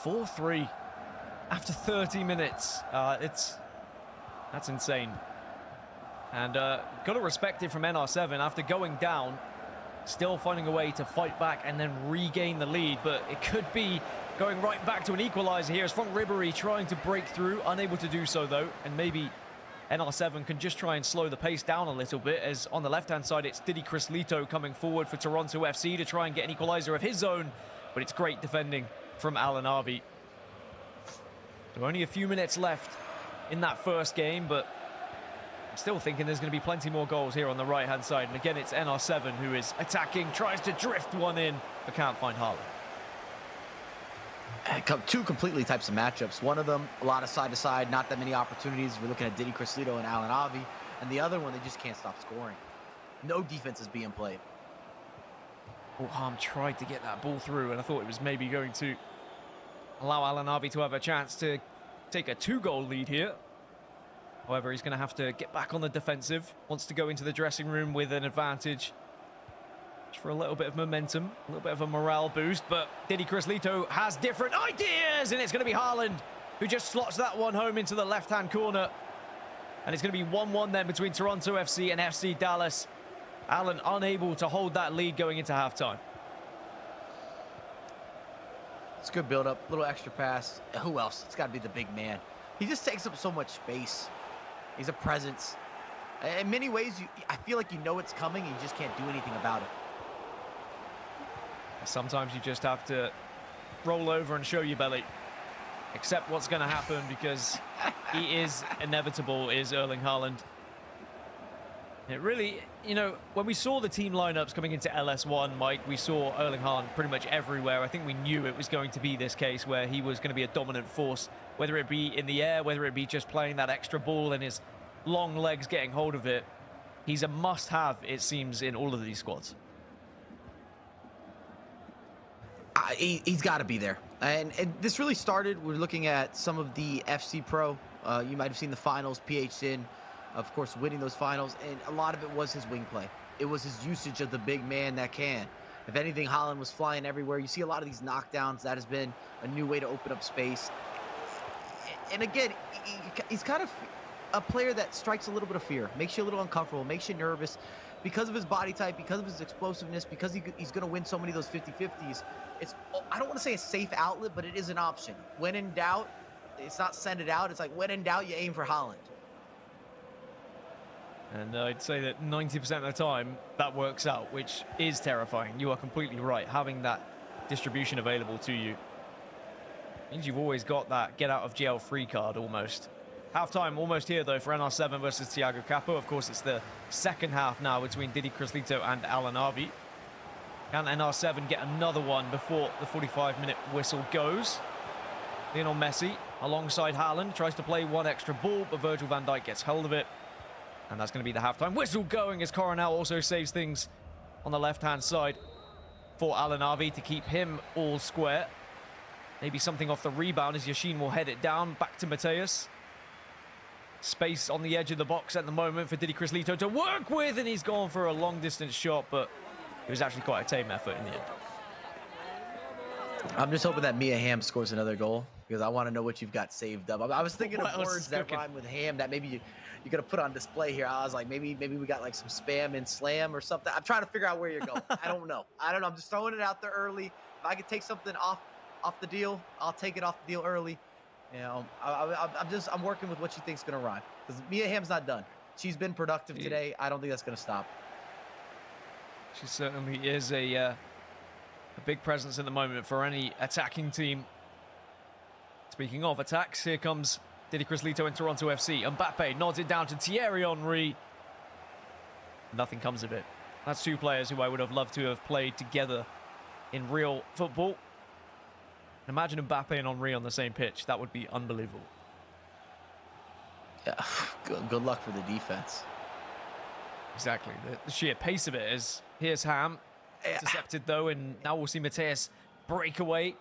4-3 after 30 minutes. That's insane. And got to respect it from NR7 after going down, still finding a way to fight back and then regain the lead. But it could be going right back to an equalizer here as Franck Ribéry trying to break through, unable to do so though. And maybe NR7 can just try and slow the pace down a little bit, as on the left-hand side it's Didi Crislito coming forward for Toronto FC to try and get an equalizer of his own. But it's great defending from Alan Arvey. So only a few minutes left in that first game, but I'm still thinking there's going to be plenty more goals here on the right-hand side. And again, it's NR7 who is attacking, tries to drift one in, but can't find Haaland. Two completely types of matchups. One of them, a lot of side-to-side, not that many opportunities. We're looking at Didi Crislito and Alan Arvey. And the other one, they just can't stop scoring. No defense is being played. Oh, Ham tried to get that ball through, and I thought it was maybe going to allow Alan Arvey to have a chance to take a 2-goal lead here. However, he's going to have to get back on the defensive. Wants to go into the dressing room with an advantage. Just for a little bit of momentum, a little bit of a morale boost. But Didi Crislito has different ideas, and it's going to be Haaland who just slots that one home into the left-hand corner. And it's going to be 1-1 then between Toronto FC and FC Dallas. Alan unable to hold that lead going into halftime. It's a good build-up, little extra pass. Who else? It's got to be the big man. He just takes up so much space. He's a presence. In many ways, I feel like you know it's coming and you just can't do anything about it. Sometimes you just have to roll over and show your belly. Accept what's going to happen, because he is inevitable, is Erling Haaland. It really, you know, when we saw the team lineups coming into LS1, Mike, we saw Erling Haaland pretty much everywhere. I think we knew it was going to be this case where he was going to be a dominant force, whether it be in the air, whether it be just playing that extra ball and his long legs getting hold of it. He's a must-have, it seems, in all of these squads. He's got to be there. And this really started, we're looking at some of the FC Pro. You might have seen the finals, PH in, of course, winning those finals. And a lot of it was his wing play. It was his usage of the big man that can. If anything, Haaland was flying everywhere. You see a lot of these knockdowns. That has been a new way to open up space. And again, he's kind of a player that strikes a little bit of fear, makes you a little uncomfortable, makes you nervous because of his body type, because of his explosiveness, because he's going to win so many of those 50-50s. It's, I don't want to say a safe outlet, but it is an option. When in doubt, It's not send it out. It's like when in doubt, you aim for Holland. And I'd say that 90% of the time that works out, which is terrifying. You are completely right. Having that distribution available to you means you've always got that get out of jail free card almost. Halftime almost here though for NR7 versus Thiago Capo. Of course, it's the second half now between Didi Crislito and Alan Arvi. Can NR7 get another one before the 45-minute whistle goes? Lionel Messi alongside Haaland tries to play one extra ball, but Virgil van Dijk gets hold of it. And that's going to be the halftime whistle going as Coronel also saves things on the left-hand side for Alan Arvi to keep him all square. Maybe something off the rebound as Yashin will head it down. Back to Mateus. Space on the edge of the box at the moment for Didi Crislito to work with, and he's gone for a long-distance shot, but it was actually quite a tame effort in the end. I'm just hoping that Mia Hamm scores another goal because I want to know what you've got saved up. I was thinking of words that rhyme with ham that maybe you're gonna put on display here. I was like, maybe we got like some spam and slam or something. I'm trying to figure out where you're going. I don't know. I'm just throwing it out there early. If I could take something off the deal, I'll take it off the deal early. You know, I'm working with what she thinks gonna rhyme because Mia Hamm's not done. She's been productive today. I don't think that's gonna stop. She certainly is a big presence at the moment for any attacking team. Speaking of attacks, here comes Didi Crislito in Toronto FC. Mbappe nods it down to Thierry Henry. Nothing comes of it. That's two players who I would have loved to have played together in real football. Imagine Mbappe and Henry on the same pitch. That would be unbelievable. Yeah, good luck for the defense. Exactly. The sheer pace of it is... Here's Ham. Intercepted though, and now we'll see Mateus break away.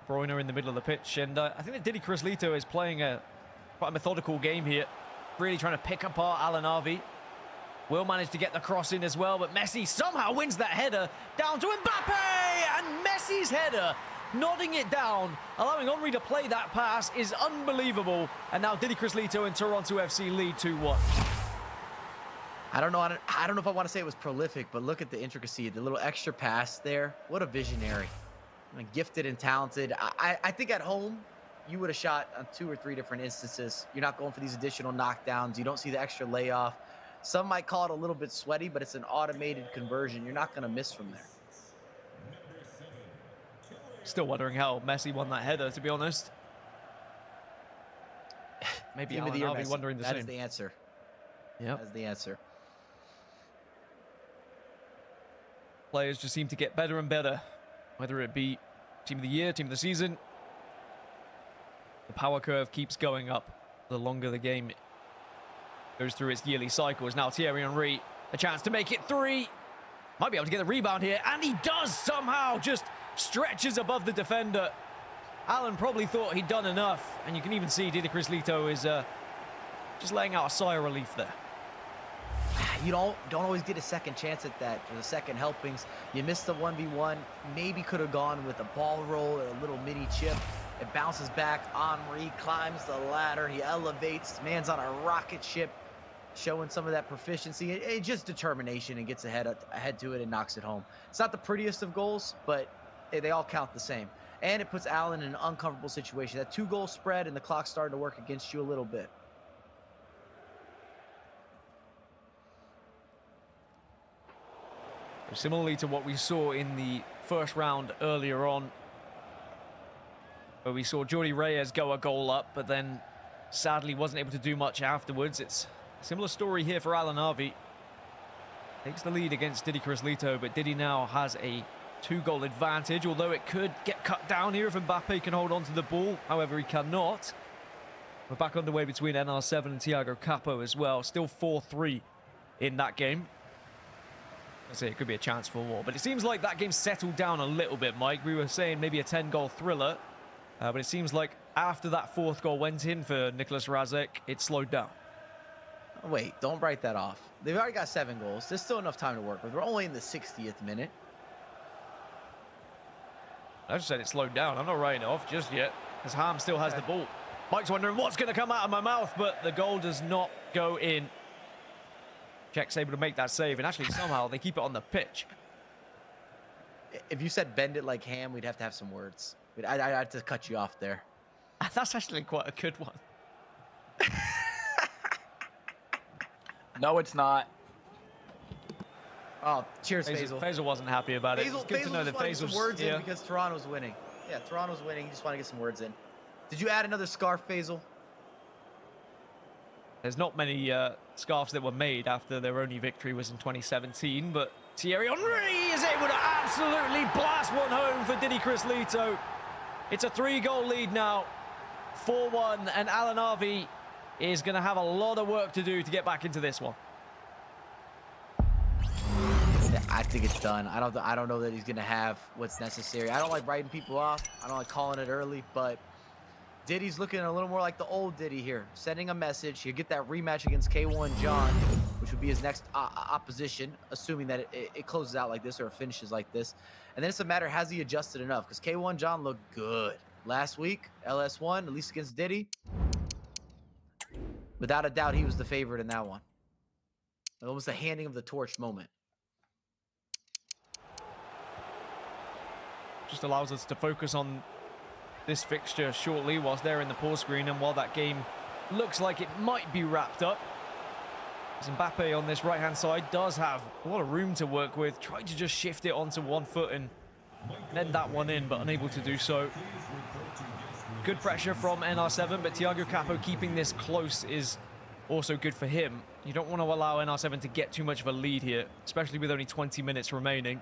Bruyne in the middle of the pitch, and I think that Didi Crislito is playing quite a methodical game here. Really trying to pick apart Alan Arvi. Will manage to get the cross in as well, but Messi somehow wins that header down to Mbappe! And Messi's header, nodding it down, allowing Henry to play that pass is unbelievable. And now Didi Crislito and Toronto FC lead 2-1. I don't know if I want to say it was prolific, but look at the intricacy, the little extra pass there. What a visionary. I mean, gifted and talented. I think at home, you would have shot on 2 or 3 different instances. You're not going for these additional knockdowns. You don't see the extra layoff. Some might call it a little bit sweaty, but it's an automated conversion. You're not going to miss from there. Still wondering how Messi won that header, to be honest. Maybe Alan Arvi wondering the same. That is the answer. Yeah, that's the answer. Players just seem to get better and better, whether it be team of the year, team of the season. The power curve keeps going up the longer the game goes through its yearly cycles. Now Thierry Henry, a chance to make it 3. Might be able to get the rebound here, and he does somehow. Just stretches above the defender. Alan probably thought he'd done enough, and you can even see Didi Crislito is just laying out a sigh of relief there. You don't always get a second chance at that, or the second helpings. You missed the 1v1. Maybe could have gone with a ball roll or a little mini chip. It bounces back. Henry climbs the ladder. He elevates. Man's on a rocket ship, showing some of that proficiency. It's just determination, and gets ahead to it and knocks it home. It's not the prettiest of goals, but they all count the same. And it puts Allen in an uncomfortable situation. That 2-goal spread, and the clock's starting to work against you a little bit. Similarly to what we saw in the first round earlier on, where we saw Jordi Reyes go a goal up, but then sadly wasn't able to do much afterwards. It's a similar story here for Alan Arvi. Takes the lead against Didi Crislito, but Didi now has a 2-goal advantage, although it could get cut down here if Mbappe can hold on to the ball. However, he cannot. We're back underway between NR7 and Thiago Capo as well. Still 4-3 in that game. I say it could be a chance for more, but it seems like that game settled down a little bit, Mike. We were saying maybe a 10-goal thriller, but it seems like after that 4th goal went in for Nicolas Razek, it slowed down. Wait, don't write that off. They've already got 7 goals. There's still enough time to work with. We're only in the 60th minute. I just said it slowed down. I'm not writing it off just yet, because Ham still has the ball. Mike's wondering what's going to come out of my mouth, but the goal does not go in. Czech's able to make that save, and actually somehow they keep it on the pitch. If you said bend it like ham, we'd have to have some words. I'd have to cut you off there. That's actually quite a good one. No, it's not. Oh, cheers, Faisal. Faisal wasn't happy about it. It's good to know that just wanted to get Faisal's some words here. in because Toronto's winning. Yeah, Toronto's winning. You just want to get some words in. Did you add another scarf, Faisal? There's not many scarves that were made after their only victory was in 2017, but Thierry Henry is able to absolutely blast one home for Didi Crislito. It's a 3-goal lead now, 4-1, and Alan Harvey is going to have a lot of work to do to get back into this one. I think it's done. I don't know that he's going to have what's necessary. I don't like writing people off. I don't like calling it early, but Diddy's looking a little more like the old Diddy here, sending a message. He'll get that rematch against K1 John, which would be his next opposition, assuming that it closes out like this or it finishes like this. And then it's a matter, has he adjusted enough? Because K1 John looked good last week, LS1, at least against Diddy. Without a doubt, he was the favorite in that one. Almost a handing of the torch moment. Just allows us to focus on this fixture shortly whilst they're in the pause screen, and while that game looks like it might be wrapped up, Mbappe on this right-hand side does have a lot of room to work with, trying to just shift it onto one foot and end that one in, but unable to do so. Good pressure from NR7, but Thiago Capo keeping this close is also good for him. You don't want to allow NR7 to get too much of a lead here, especially with only 20 minutes remaining.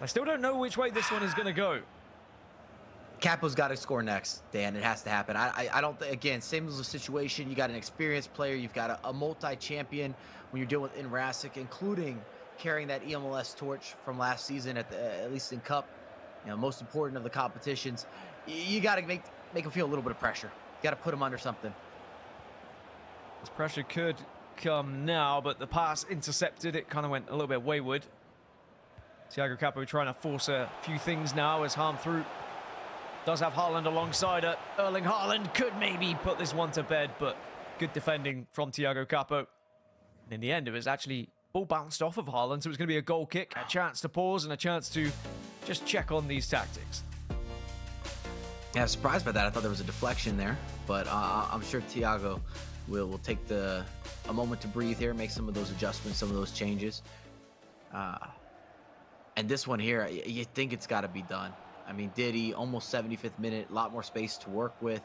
I still don't know which way this one is going to go. Capo's got to score next, Dan. It has to happen. I don't think, again, same as the situation. You got an experienced player. You've got a multi-champion when you're dealing with Inrasic, including carrying that eMLS torch from last season at least in Cup. You know, most important of the competitions. You got to make him feel a little bit of pressure. You got to put him under something. This pressure could come now, but the pass intercepted. It kind of went a little bit wayward. Thiago Capo trying to force a few things now as Harm-Through does have Haaland alongside it. Erling Haaland could maybe put this one to bed, but good defending from Thiago Capo. And in the end, it was actually ball bounced off of Haaland, so it was going to be a goal kick, a chance to pause and a chance to just check on these tactics. Yeah, I was surprised by that. I thought there was a deflection there, but I'm sure Thiago will take a moment to breathe here, make some of those adjustments, some of those changes. And this one here, you think it's got to be done. I mean, Diddy, almost 75th minute, a lot more space to work with.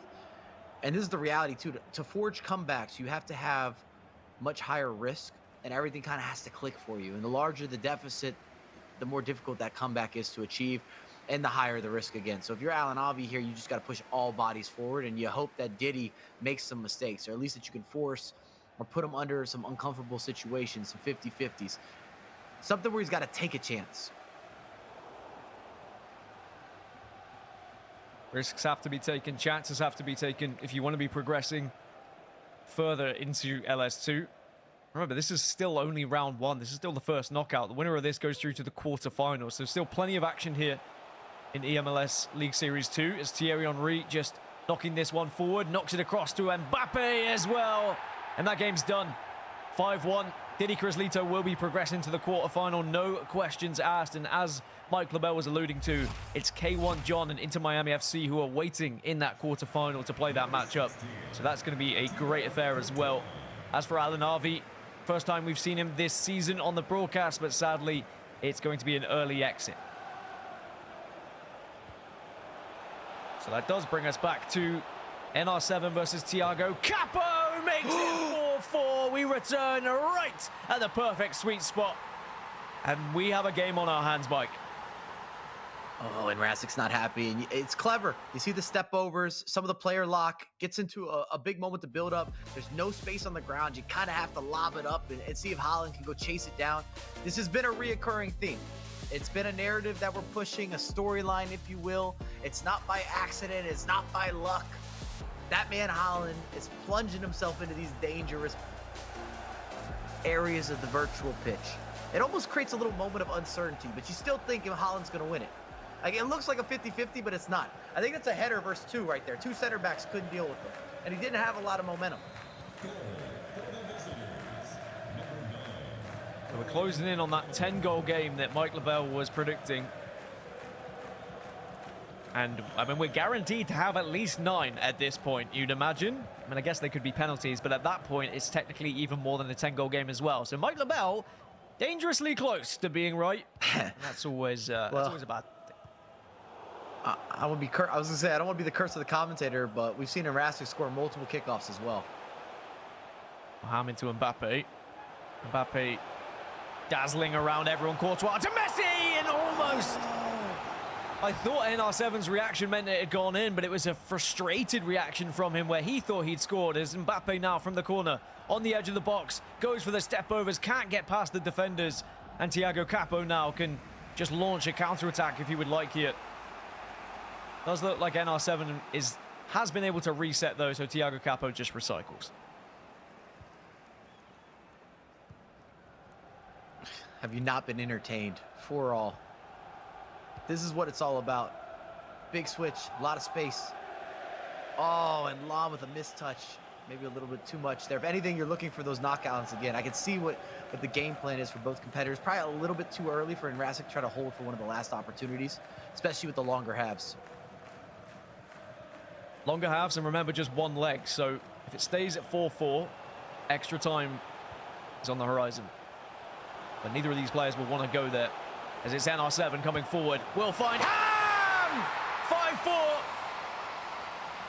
And this is the reality, too. To forge comebacks, you have to have much higher risk, and everything kind of has to click for you. And the larger the deficit, the more difficult that comeback is to achieve, and the higher the risk again. So if you're Alan Avi here, you just got to push all bodies forward, and you hope that Diddy makes some mistakes, or at least that you can force or put him under some uncomfortable situations, some 50-50s. Something where he's got to take a chance. Risks have to be taken, chances have to be taken if you want to be progressing further into LS2. Remember, this is still only round one. This is still the first knockout. The winner of this goes through to the quarterfinals. So still plenty of action here in eMLS League Series 2 as Thierry Henry just knocking this one forward, knocks it across to Mbappe as well. And that game's done. 5-1. Didi Crislito will be progressing to the quarterfinal, no questions asked. And as Mike LaBelle was alluding to, it's K1 John and Inter Miami FC who are waiting in that quarterfinal to play that matchup. So that's going to be a great affair as well. As for Alan Harvey, first time we've seen him this season on the broadcast, but sadly, it's going to be an early exit. So that does bring us back to NR7 versus Thiago Capo. Makes it 4-4. We return right at the perfect sweet spot. And we have a game on our hands, Mike. Oh, and Rasic's not happy. And it's clever. You see the step overs, some of the player lock, gets into a big moment to build up. There's no space on the ground. You kind of have to lob it up and see if Haaland can go chase it down. This has been a reoccurring theme. It's been a narrative that we're pushing, a storyline, if you will. It's not by accident. It's not by luck. That man Haaland is plunging himself into these dangerous areas of the virtual pitch. It almost creates a little moment of uncertainty, but you still think Haaland's going to win it. Like, it looks like a 50-50, but it's not. I think that's a header versus two right there. Two center backs couldn't deal with it, and he didn't have a lot of momentum. So we're closing in on that 10-goal game that Mike LaBelle was predicting. And, I mean, we're guaranteed to have at least 9 at this point, you'd imagine. I mean, I guess they could be penalties, but at that point, it's technically even more than a 10-goal game as well. So Mike LaBelle, dangerously close to being right. That's always a bad thing. I would be I was gonna say I don't want to be the curse of the commentator, but we've seen Erastic score multiple kickoffs as well. Ham into Mbappe. Mbappe dazzling around everyone. Courtois to Messi, and almost. I thought NR7's reaction meant it had gone in, but it was a frustrated reaction from him where he thought he'd scored. As Mbappe now from the corner on the edge of the box goes for the step overs, can't get past the defenders, and Thiago Capo now can just launch a counter-attack if he would like here. Does look like NR7 has been able to reset though, so Thiago Capo just recycles. Have you not been entertained? For all. This is what it's all about. Big switch, a lot of space. Oh, and Lam with a mistouch. Maybe a little bit too much there. If anything, you're looking for those knockouts again. I can see what the game plan is for both competitors. Probably a little bit too early for Enrasic to try to hold for one of the last opportunities, especially with the longer halves. Longer halves, and remember, just one leg. So if it stays at 4-4, extra time is on the horizon. But neither of these players will want to go there. As it's NR7 coming forward. We'll find Ham! 5-4.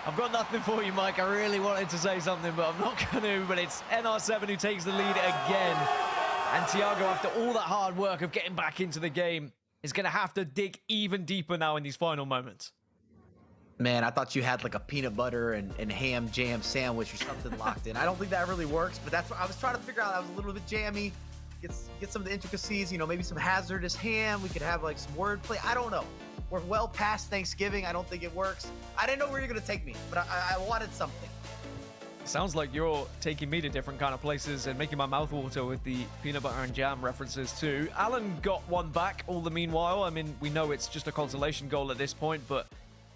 I've got nothing for you, Mike. I really wanted to say something, but I'm not going to. But it's NR7 who takes the lead again. And Thiago, after all that hard work of getting back into the game, is going to have to dig even deeper now in these final moments. Man, I thought you had like a peanut butter and ham jam sandwich or something locked in. I don't think that really works, but that's what I was trying to figure out. I was a little bit jammy. Get some of the intricacies, you know, maybe some hazardous ham. We could have like some wordplay. I don't know. We're well past Thanksgiving. I don't think it works. I didn't know where you're going to take me, but I wanted something. Sounds like you're taking me to different kind of places and making my mouth water with the peanut butter and jam references too. Alan got one back all the meanwhile. I mean, we know it's just a consolation goal at this point, but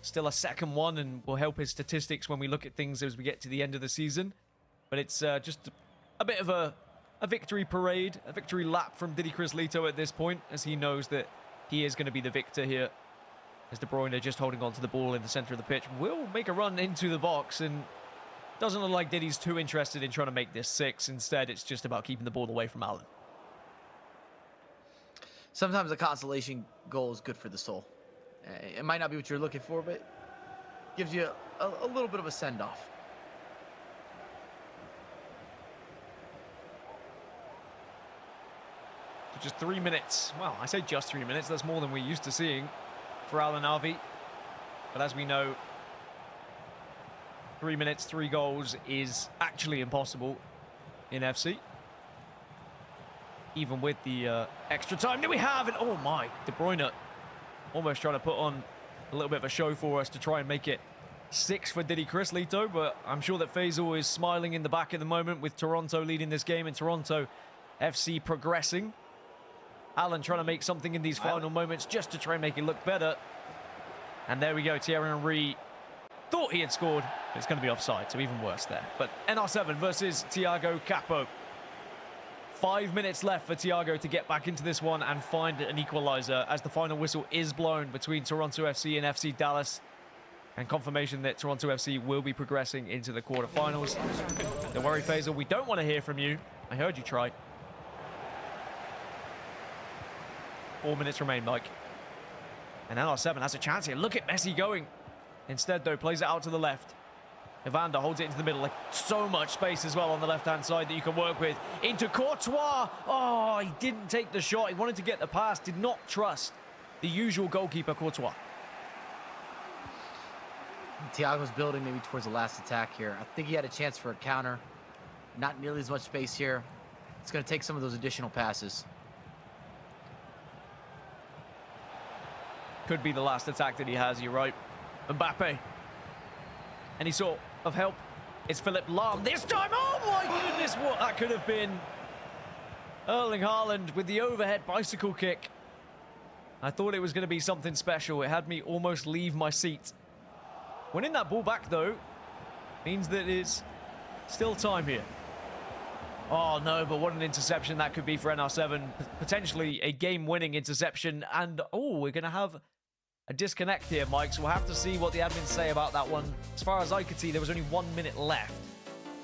still a second one, and will help his statistics when we look at things as we get to the end of the season. But it's just a bit of a victory parade, a victory lap from Didi Crislito at this point, as he knows that he is going to be the victor here. As De Bruyne just holding on to the ball in the center of the pitch, will make a run into the box, and doesn't look like Didi's too interested in trying to make this 6. Instead, it's just about keeping the ball away from Alan. Sometimes a consolation goal is good for the soul. It might not be what you're looking for, but gives you a little bit of a send-off. Just 3 minutes. Well, I say just 3 minutes. That's more than we're used to seeing for Alan Arvi. But as we know, 3 minutes, 3 goals is actually impossible in FC. Even with the extra time that we have. And oh my, De Bruyne almost trying to put on a little bit of a show for us to try and make it 6 for Didi Crislito. But I'm sure that Faisal is smiling in the back at the moment with Toronto leading this game and Toronto FC progressing. Alan trying to make something in these final moments just to try and make it look better. And there we go. Thierry Henry thought he had scored. It's going to be offside, so even worse there. But NR7 versus Thiago Capo. 5 minutes left for Thiago to get back into this one and find an equalizer as the final whistle is blown between Toronto FC and FC Dallas. And confirmation that Toronto FC will be progressing into the quarterfinals. Don't worry, Faisal, we don't want to hear from you. I heard you tried. 4 minutes remain, Mike. And NR7 has a chance here. Look at Messi going. Instead, though, plays it out to the left. Evander holds it into the middle. Like, so much space as well on the left-hand side that you can work with. Into Courtois. Oh, he didn't take the shot. He wanted to get the pass. Did not trust the usual goalkeeper, Courtois. Thiago's building maybe towards the last attack here. I think he had a chance for a counter. Not nearly as much space here. It's going to take some of those additional passes. Could be the last attack that he has, you're right. Mbappe. Any sort of help? It's Philip Lahm this time. Oh my goodness, what that could have been. Erling Haaland with the overhead bicycle kick. I thought it was going to be something special. It had me almost leave my seat. Winning that ball back, though, means that it's still time here. Oh, no, but what an interception that could be for NR7. Potentially a game-winning interception. And, oh, we're going to have a disconnect here, Mike, so we'll have to see what the admins say about that one. As far as I could see, there was only 1 minute left,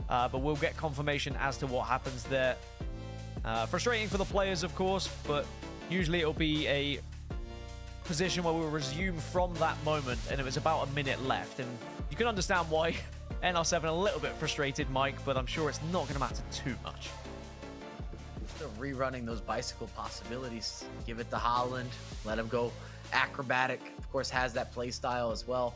but we'll get confirmation as to what happens there. Frustrating for the players, of course, but usually it'll be a position where we'll resume from that moment, and it was about a minute left, and you can understand why NR7 a little bit frustrated, Mike, but I'm sure it's not going to matter too much. Still rerunning those bicycle possibilities. Give it to Holland, let him go acrobatic. Of course, has that play style as well.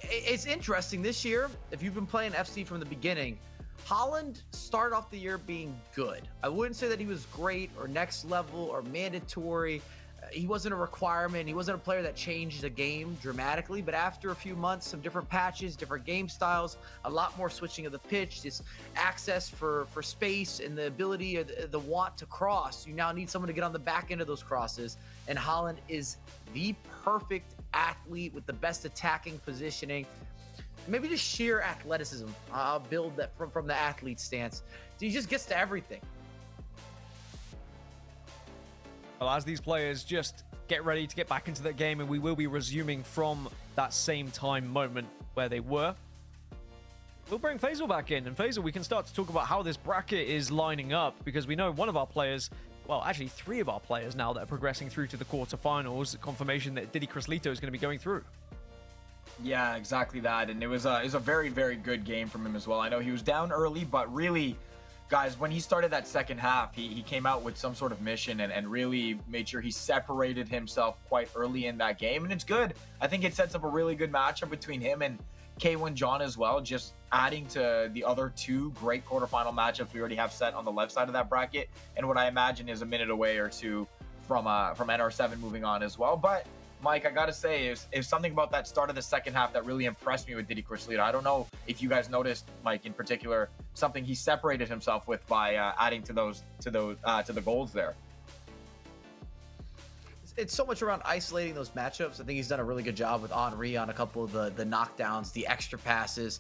It's interesting this year, if you've been playing FC from the beginning, Holland started off the year being good. I wouldn't say that he was great or next level or mandatory. He wasn't a requirement. He wasn't a player that changed the game dramatically, but after a few months, some different patches, different game styles, a lot more switching of the pitch, this access for space and the ability or the want to cross. You now need someone to get on the back end of those crosses, and Holland is the perfect athlete with the best attacking positioning. Maybe just sheer athleticism. I'll build that from the athlete stance. He just gets to everything. Well, as these players just get ready to get back into the game, and we will be resuming from that same time moment where they were, we'll bring Faisal back in. And Faisal, we can start to talk about how this bracket is lining up, because we know one of our players, well, actually 3 of our players now that are progressing through to the quarterfinals, confirmation that Diddy Crislito is going to be going through. Yeah, exactly that. And it was a very, very good game from him as well. I know he was down early, but really, guys, when he started that second half, he came out with some sort of mission and really made sure he separated himself quite early in that game. And it's good. I think it sets up a really good matchup between him and K1 John as well, just adding to the other 2 great quarterfinal matchups we already have set on the left side of that bracket. And what I imagine is a minute away or 2 from NR7 moving on as well. But Mike, I gotta say, is something about that start of the second half that really impressed me with Diddy Crislito. I don't know if you guys noticed, Mike, in particular, something he separated himself with by adding to the goals there. It's so much around isolating those matchups. I think he's done a really good job with Henry on a couple of the knockdowns, the extra passes.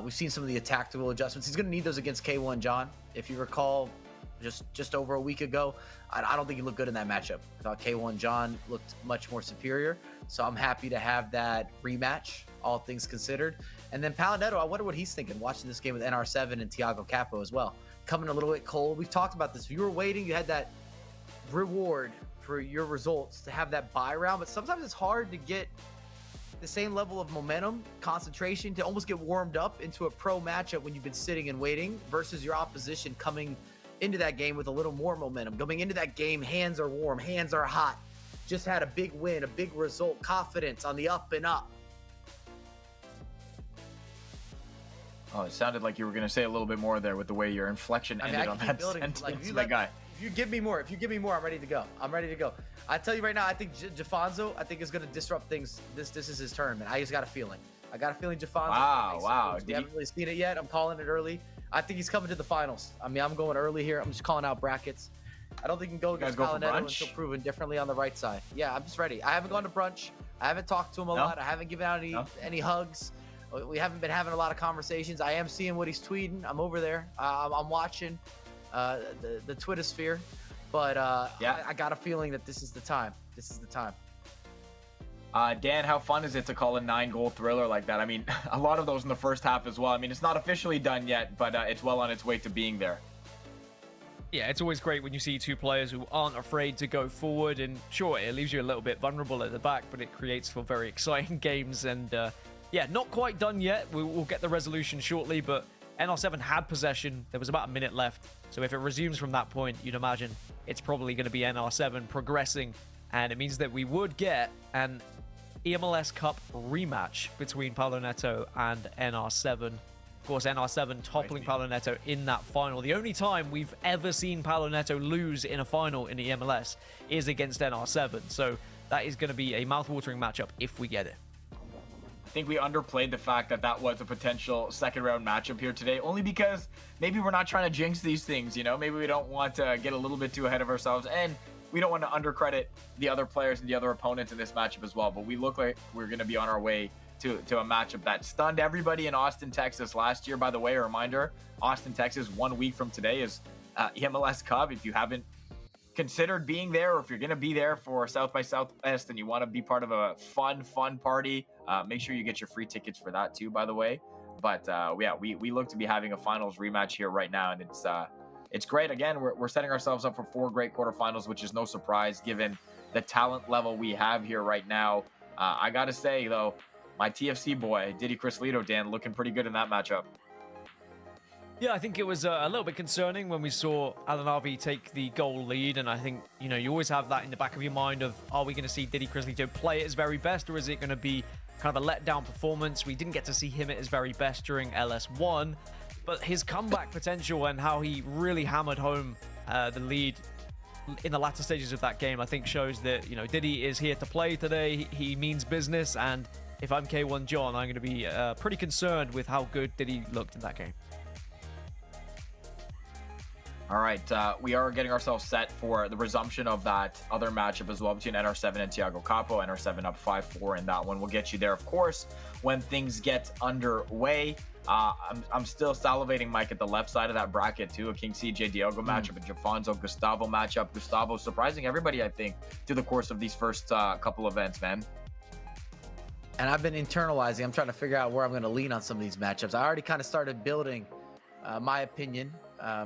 We've seen some of the tactical adjustments. He's going to need those against K1 John. If you recall, just over a week ago, I don't think he looked good in that matchup. I thought K1 John looked much more superior. So I'm happy to have that rematch, all things considered. And then Palinetto, I wonder what he's thinking watching this game with NR7 and Thiago Capo as well. Coming a little bit cold. We've talked about this. If you were waiting, you had that reward for your results to have that bye round, but sometimes it's hard to get the same level of momentum, concentration, to almost get warmed up into a pro matchup when you've been sitting and waiting versus your opposition coming into that game with a little more momentum. Coming into that game, hands are warm, hands are hot. Just had a big win, a big result, confidence on the up and up. Oh, it sounded like you were going to say a little bit more there with the way your inflection ended on that sentence, my guy. If you give me more, I'm ready to go. I tell you right now, I think Jafonzo, is going to disrupt things. This is his turn, man. I just got a feeling. Jafonzo. Wow. We haven't really seen it yet. I'm calling it early. I think he's coming to the finals. I mean, I'm going early here. I'm just calling out brackets. I don't think he can go against Palinetto until proven differently on the right side. Yeah, I'm just ready. I haven't gone to brunch. I haven't talked to him a lot. I haven't given out any hugs. We haven't been having a lot of conversations. I am seeing what he's tweeting. I'm over there. I'm watching the Twitter sphere. But I got a feeling that this is the time. Dan, how fun is it to call a 9-goal thriller like that? I mean, a lot of those in the first half as well. I mean, it's not officially done yet, but it's well on its way to being there. Yeah, it's always great when you see 2 players who aren't afraid to go forward, and sure, it leaves you a little bit vulnerable at the back, but it creates for very exciting games. And yeah, not quite done yet. We'll get the resolution shortly, but NR7 had possession. There was about a minute left, so if it resumes from that point, you'd imagine it's probably going to be NR7 progressing, and it means that we would get an eMLS Cup rematch between Palinetto and NR7. Of course, NR7 toppling Palinetto in that final. The only time we've ever seen Palinetto lose in a final in the eMLS is against NR7. So that is going to be a mouth-watering matchup if we get it. I think we underplayed the fact that that was a potential second-round matchup here today, only because maybe we're not trying to jinx these things, you know? Maybe we don't want to get a little bit too ahead of ourselves, and we don't want to undercredit the other players and the other opponents in this matchup as well. But we look like we're going to be on our way to a matchup that stunned everybody in Austin, Texas last year. By the way, a reminder, Austin, Texas, 1 week from today is eMLS Cup. If you haven't considered being there, or if you're going to be there for South by Southwest and you want to be part of a fun party, make sure you get your free tickets for that too, by the way. But yeah, we look to be having a finals rematch here right now, and it's great. Again, we're setting ourselves up for 4 great quarterfinals, which is no surprise given the talent level we have here right now. I got to say, though, my TFC boy, Diddy Crislito, Dan, looking pretty good in that matchup. Yeah, I think it was a little bit concerning when we saw Alanavi take the goal lead, and I think, you always have that in the back of your mind of, are we going to see Diddy Crislito play at his very best, or is it going to be kind of a letdown performance? We didn't get to see him at his very best during LS1, but his comeback potential and how he really hammered home the lead in the latter stages of that game, I think shows that, Diddy is here to play today. He means business, and if I'm K1 John, I'm going to be pretty concerned with how good Diddy looked in that game. All right, we are getting ourselves set for the resumption of that other matchup as well between NR7 and Thiago Capo. NR7 up 5-4 in that one. We'll get you there, of course, when things get underway. I'm still salivating, Mike, at the left side of that bracket, too. A King CJ Diogo matchup, a Jafonso Gustavo matchup. Gustavo surprising everybody, I think, through the course of these first couple events, man. And I've been internalizing. I'm trying to figure out where I'm going to lean on some of these matchups. I already kind of started building my opinion.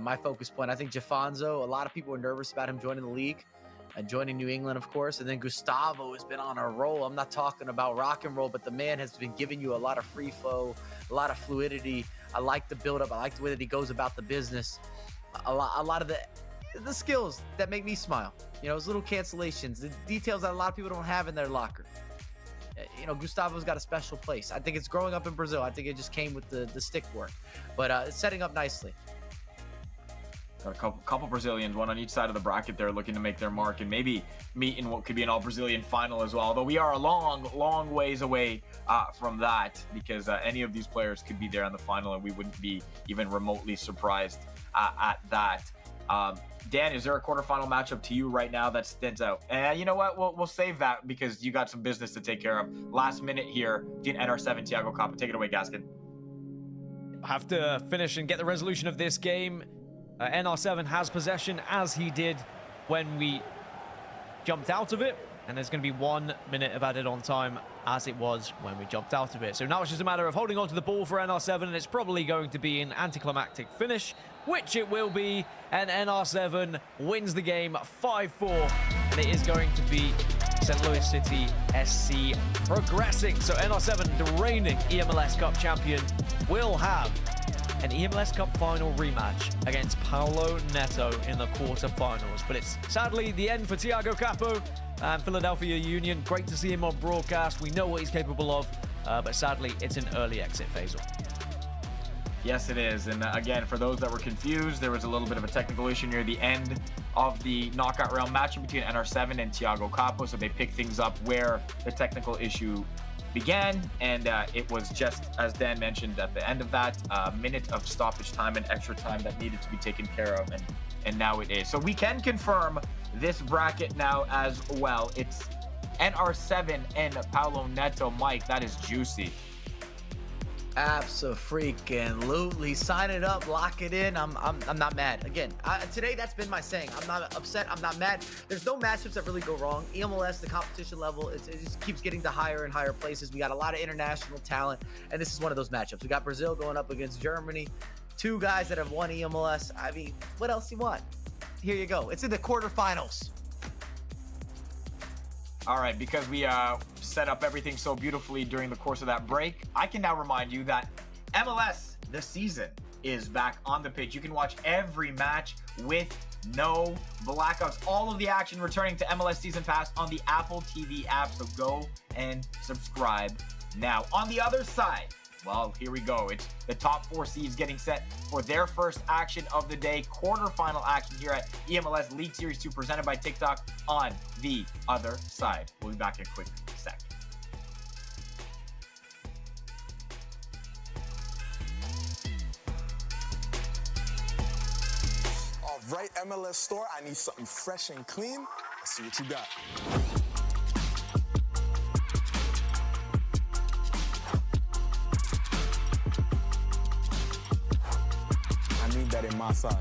My focus point. I think Jafonso, a lot of people were nervous about him joining the league and joining New England, of course. And then Gustavo has been on a roll. I'm not talking about rock and roll, but the man has been giving you a lot of free flow, a lot of fluidity. I like the build-up. I like the way that he goes about the business. A lot of the skills that make me smile. Those little cancellations, the details that a lot of people don't have in their locker. Gustavo's got a special place. I think it's growing up in Brazil. I think it just came with the stick work. But it's setting up nicely. Got a couple Brazilians, one on each side of the bracket there, looking to make their mark and maybe meet in what could be an all-Brazilian final as well. Although we are a long ways away from that, because any of these players could be there in the final, and we wouldn't be even remotely surprised at that. Dan, is there a quarterfinal matchup to you right now that stands out? And you know what? We'll save that because you got some business to take care of. Last minute here, NR7 Thiago Capo. Take it away, Gaskin. I have to finish and get the resolution of this game. NR7 has possession, as he did when we jumped out of it, and there's going to be 1 minute of added on time as it was when we jumped out of it. So now it's just a matter of holding on to the ball for NR7, and it's probably going to be an anticlimactic finish, which it will be, and NR7 wins the game 5-4, and it is going to be St. Louis City SC progressing. So NR7, the reigning eMLS Cup champion, will have an eMLS Cup final rematch against Paulo Neto in the quarterfinals. But it's sadly the end for Thiago Capo and Philadelphia Union. Great to see him on broadcast. We know what he's capable of, but sadly it's an early exit, Faisal. Yes, it is. And again, for those that were confused, there was a little bit of a technical issue near the end of the knockout round matchup between NR7 and Thiago Capo. So they picked things up where the technical issue began, and it was just, as Dan mentioned, at the end of that, a minute of stoppage time and extra time that needed to be taken care of, and now it is. So we can confirm this bracket now as well. It's NR7 and Paulo Neto. Mike, that is juicy. Abso-freaking-lutely. Sign it up, lock it in. I'm not mad. Again, today that's been my saying. I'm not upset. I'm not mad. There's no matchups that really go wrong. eMLS, the competition level, it just keeps getting to higher and higher places. We got a lot of international talent, and this is one of those matchups. We got Brazil going up against Germany. 2 guys that have won eMLS. I mean, what else do you want? Here you go. It's in the quarterfinals. All right, because we set up everything so beautifully during the course of that break, I can now remind you that MLS, the season, is back on the pitch. You can watch every match with no blackouts. All of the action returning to MLS Season Pass on the Apple TV app, so go and subscribe now. On the other side, well, here we go. It's the top 4 seeds getting set for their first action of the day. Quarterfinal action here at eMLS League Series 2 presented by TikTok on the other side. We'll be back in a quick sec. All right, MLS store, I need something fresh and clean. Let's see what you got. I need that in my size.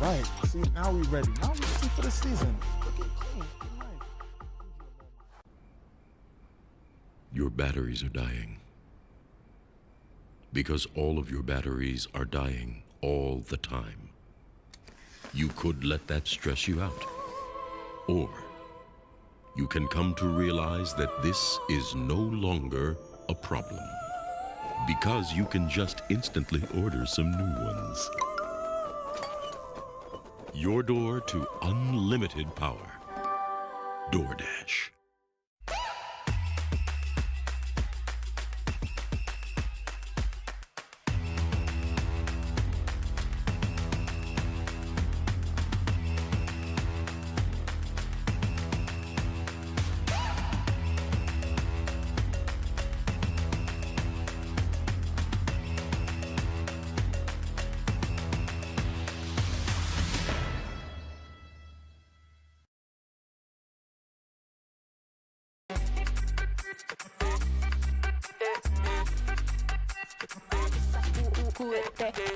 Right. See, now we ready. Now we ready for the season. Looking clean. Nice. Your batteries are dying. Because all of your batteries are dying all the time. You could let that stress you out. Or you can come to realize that this is no longer a problem. Because you can just instantly order some new ones. Your door to unlimited power. DoorDash.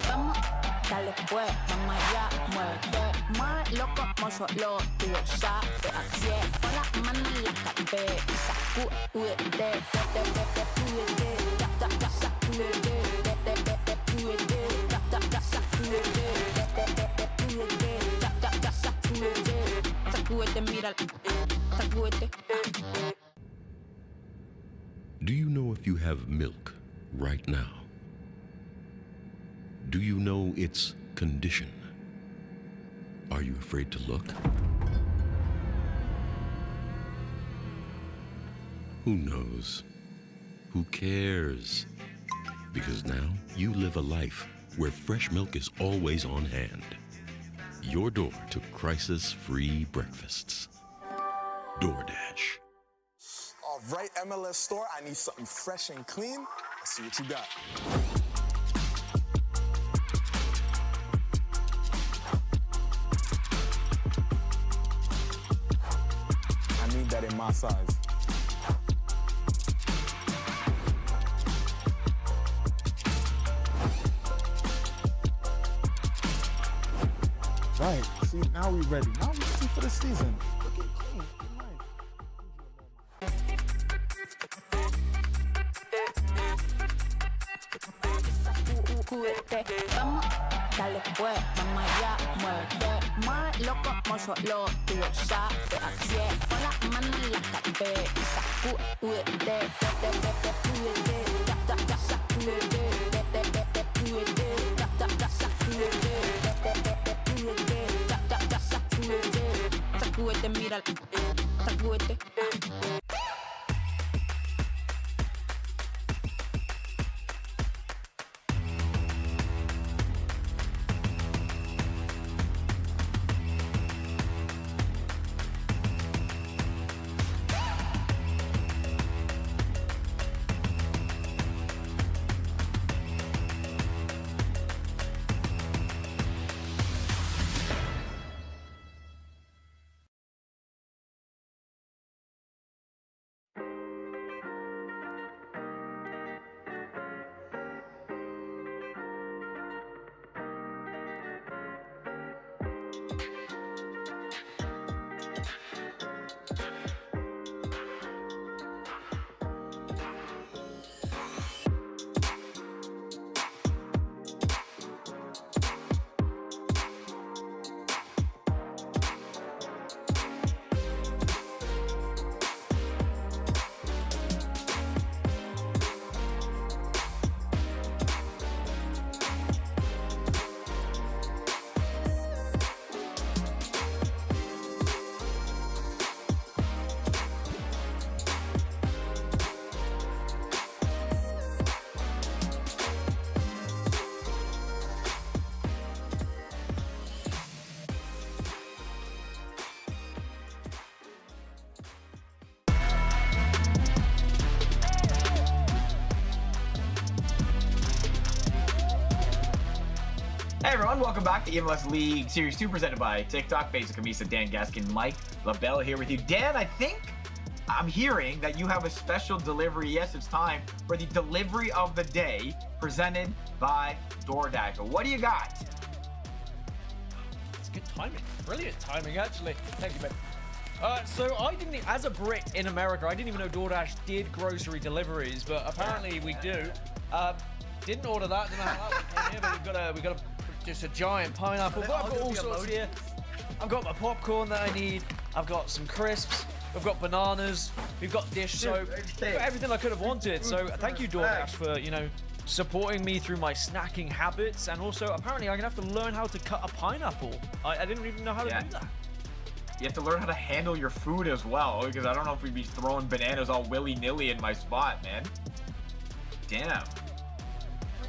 Vamos, dale pues, mamá ya, muévete más loco, como solo tú lo sabes. Así es, pon las manos en la cabeza, sacúdete, sacúdete, sacúdete, mira, sacúdete. Do you know if you have milk right now? Do you know its condition? Are you afraid to look? Who knows? Who cares? Because now you live a life where fresh milk is always on hand. Your door to crisis-free breakfasts. DoorDash. All right, MLS store, I need something fresh and clean. Let's see what you got. I need that in my size. Right. See, now we ready. Now we ready for the season. Looking clean. Sacúdete, vamos, dale pues, mamá ya, muévete más loco, como solo tú lo sabes. Así es, pon las manos en la cabeza, sacúdete, sacúdete, mira, sacúdete. Hey everyone, welcome back to eMLS League Series 2 presented by TikTok. Basic Kamisa, Dan Gaskin, Mike LaBelle here with you. Dan, I think I'm hearing that you have a special delivery. Yes, it's time for the delivery of the day presented by DoorDash. What do you got? good timing. Brilliant timing, actually. Thank you, Ben. So I didn't, as a Brit in America, I didn't even know DoorDash did grocery deliveries, but apparently we do. Didn't order that. Didn't know how that came here, but we got just a giant pineapple. But I've got all sorts here. I've got my popcorn that I need. I've got some crisps. We've got bananas. We've got dish soap. We've got everything I could have wanted. So thank you, DoorDash, for supporting me through my snacking habits. And also, apparently, I'm gonna have to learn how to cut a pineapple. I didn't even know how to do that. You have to learn how to handle your food as well, because I don't know if we'd be throwing bananas all willy-nilly in my spot, man. Damn.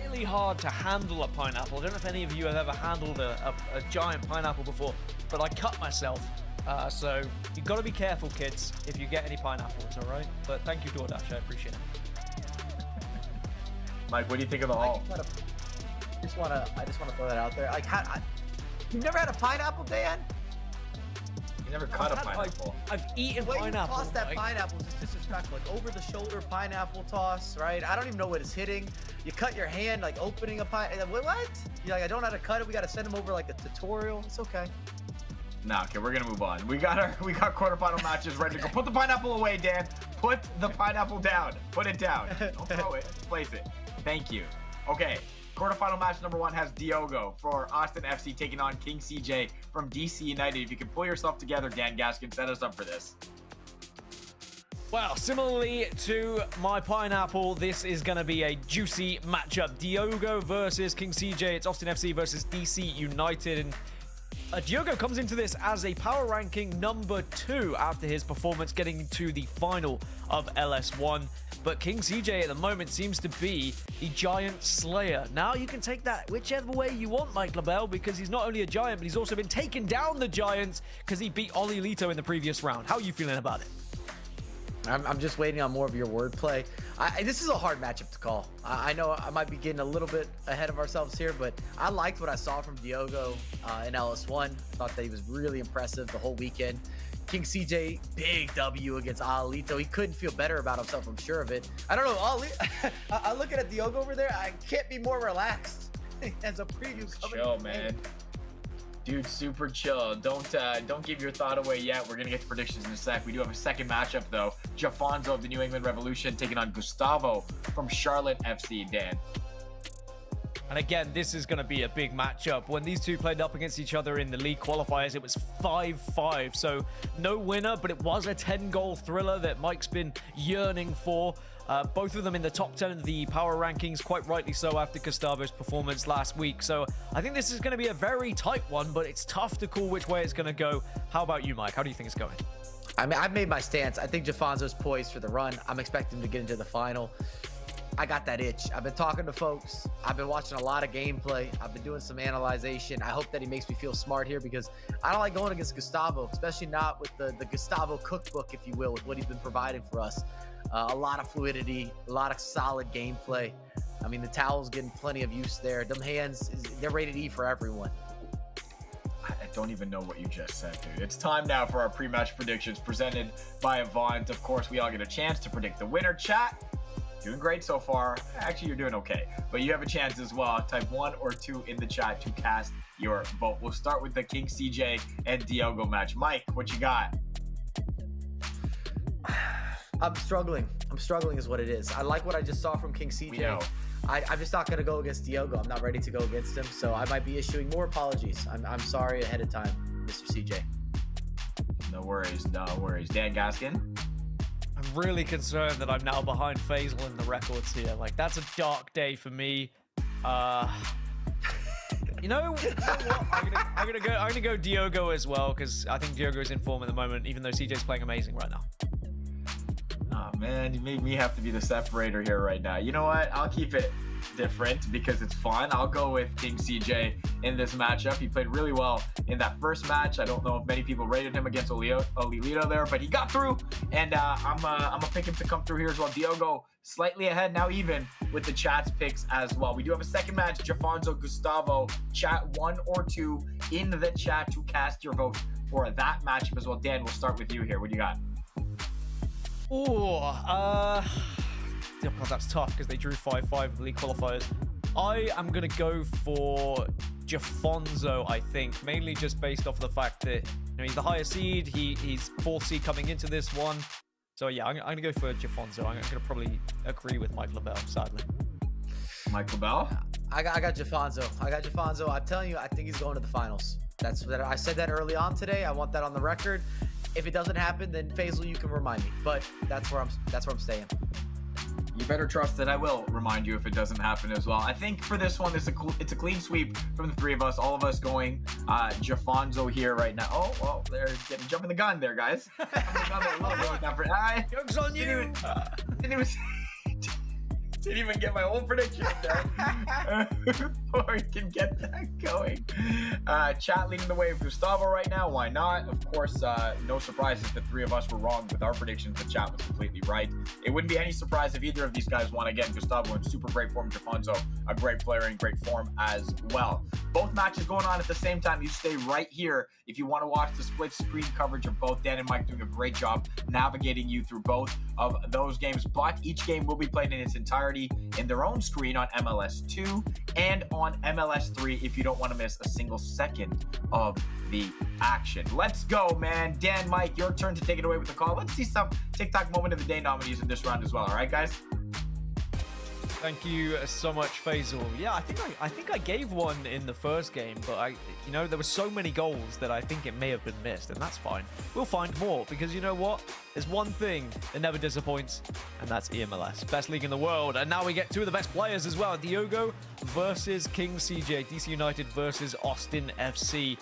Really hard to handle a pineapple. I don't know if any of you have ever handled a giant pineapple before, but I cut myself. So you've got to be careful, kids, if you get any pineapples, all right? But thank you, DoorDash. I appreciate it. Mike, what do you think of the haul? I just want to throw that out there. Like, you've never had a pineapple, Dan? You never cut a pineapple. I've eaten pineapple. You toss that pineapple is disrespectful. Like over the shoulder pineapple toss, right? I don't even know what it's hitting. You cut your hand like opening a pine. What? You're like, I don't know how to cut it. We got to send him over like a tutorial. It's okay. Nah, okay, we're gonna move on. We got quarterfinal matches ready to go. Put the pineapple away, Dan. Put the pineapple down. Put it down. Don't throw it. Place it. Thank you. Okay. Quarterfinal match number 1 has Diogo for Austin FC taking on King CJ from DC United. If you can pull yourself together, Dan Gaskin, set us up for this. Well, similarly to my pineapple, this is going to be a juicy matchup. Diogo versus King CJ. It's Austin FC versus DC United. And Diogo comes into this as a power ranking number 2 after his performance getting to the final of LS1. But King CJ at the moment seems to be the giant slayer. Now you can take that whichever way you want, Mike LaBelle, because he's not only a giant, but he's also been taking down the giants because he beat Oli Lito in the previous round. How are you feeling about it? I'm just waiting on more of your wordplay. This is a hard matchup to call. I know I might be getting a little bit ahead of ourselves here, but I liked what I saw from Diogo in LS1. Thought that he was really impressive the whole weekend. King CJ, big W against Alito. He couldn't feel better about himself, I'm sure of it. I don't know, I'm looking at Diogo over there. I can't be more relaxed. As a preview coming. Chill, man. Dude, super chill. Don't give your thought away yet. We're gonna get to predictions in a sec. We do have a second matchup though. Jafonzo of the New England Revolution taking on Gustavo from Charlotte FC. Dan. And again, this is going to be a big matchup. When these two played up against each other in the league qualifiers, it was 5-5. So no winner, but it was a 10-goal thriller that Mike's been yearning for. Both of them in the top 10 of the power rankings, quite rightly so after Gustavo's performance last week. So I think this is going to be a very tight one, but it's tough to call which way it's going to go. How about you, Mike? How do you think it's going? I mean, I've made my stance. I think Jafonzo's poised for the run. I'm expecting him to get into the final. I got that itch. I've been talking to folks. I've been watching a lot of gameplay. I've been doing some analyzation. I hope that he makes me feel smart here because I don't like going against Gustavo, especially not with the Gustavo cookbook, if you will, with what he's been providing for us. A lot of fluidity, a lot of solid gameplay. I mean, the towel's getting plenty of use there. Them hands, they're rated E for everyone. I don't even know what you just said, dude. It's time now for our pre-match predictions presented by Avant. Of course, we all get a chance to predict the winner. Chat, doing great so far. Actually, you're doing okay. But you have a chance as well. Type 1 or 2 in the chat to cast your vote. We'll start with the King CJ and Diogo match. Mike, what you got? I'm struggling. I'm struggling is what it is. I like what I just saw from King CJ. We know. I'm just not going to go against Diogo. I'm not ready to go against him. So I might be issuing more apologies. I'm sorry ahead of time, Mr. CJ. No worries. No worries. Dan Gaskin? I'm really concerned that I'm now behind Faisal in the records here. Like, that's a dark day for me. You know what? I'm gonna go Diogo as well because I think Diogo's in form at the moment, even though CJ's playing amazing right now. Oh man, you made me have to be the separator here right now. You know what? I'll keep it different because it's fun. I'll go with King CJ in this matchup. He played really well in that first match. I don't know if many people rated him against Olilito there, but he got through, and I'm gonna pick him to come through here as well. Diogo slightly ahead now, even with the chat's picks as well. We do have a second match, Jafonzo Gustavo. Chat 1 or 2 in the chat to cast your vote for that matchup as well. Dan, we'll start with you here. What do you got? Oh, that's tough because they drew 5-5 in the league qualifiers. I am going to go for Jafonzo, I think, mainly just based off the fact that he's the higher seed. He's 4th seed coming into this one. So yeah, I'm going to go for Jafonzo. I'm going to probably agree with Mike LaBelle, sadly. Mike LaBelle? I got Jafonzo. I'm telling you, I think he's going to the finals. That's what I said that early on today. I want that on the record. If it doesn't happen, then Faisal, you can remind me. But that's where I'm staying. You better trust that I will remind you if it doesn't happen as well. I think for this one, it's a clean sweep from the three of us. All of us going Jafonzo here right now. Oh, well, they're jumping the gun there, guys. Joke's on you. Didn't even get my own prediction there before we can get that going. Chat leading the way with Gustavo right now. Why not? Of course, no surprise if the three of us were wrong with our predictions. The chat was completely right. It wouldn't be any surprise if either of these guys won again. Gustavo in super great form. Jafonzo, a great player in great form as well. Both matches going on at the same time. You stay right here if you want to watch the split screen coverage of both. Dan and Mike doing a great job navigating you through both of those games. But each game will be played in its entirety in their own screen on MLS 2 and on MLS 3 if you don't want to miss a single second of the action. Let's go, man. Dan, Mike, your turn to take it away with the call. Let's see some TikTok Moment of the Day nominees in this round as well. All right, guys? Thank you so much, Faisal. Yeah, I think I gave one in the first game, but there were so many goals that I think it may have been missed, and that's fine. We'll find more, because you know what? There's one thing that never disappoints, and that's eMLS. Best league in the world, and now we get two of the best players as well. Diogo versus King CJ, DC United versus Austin FC.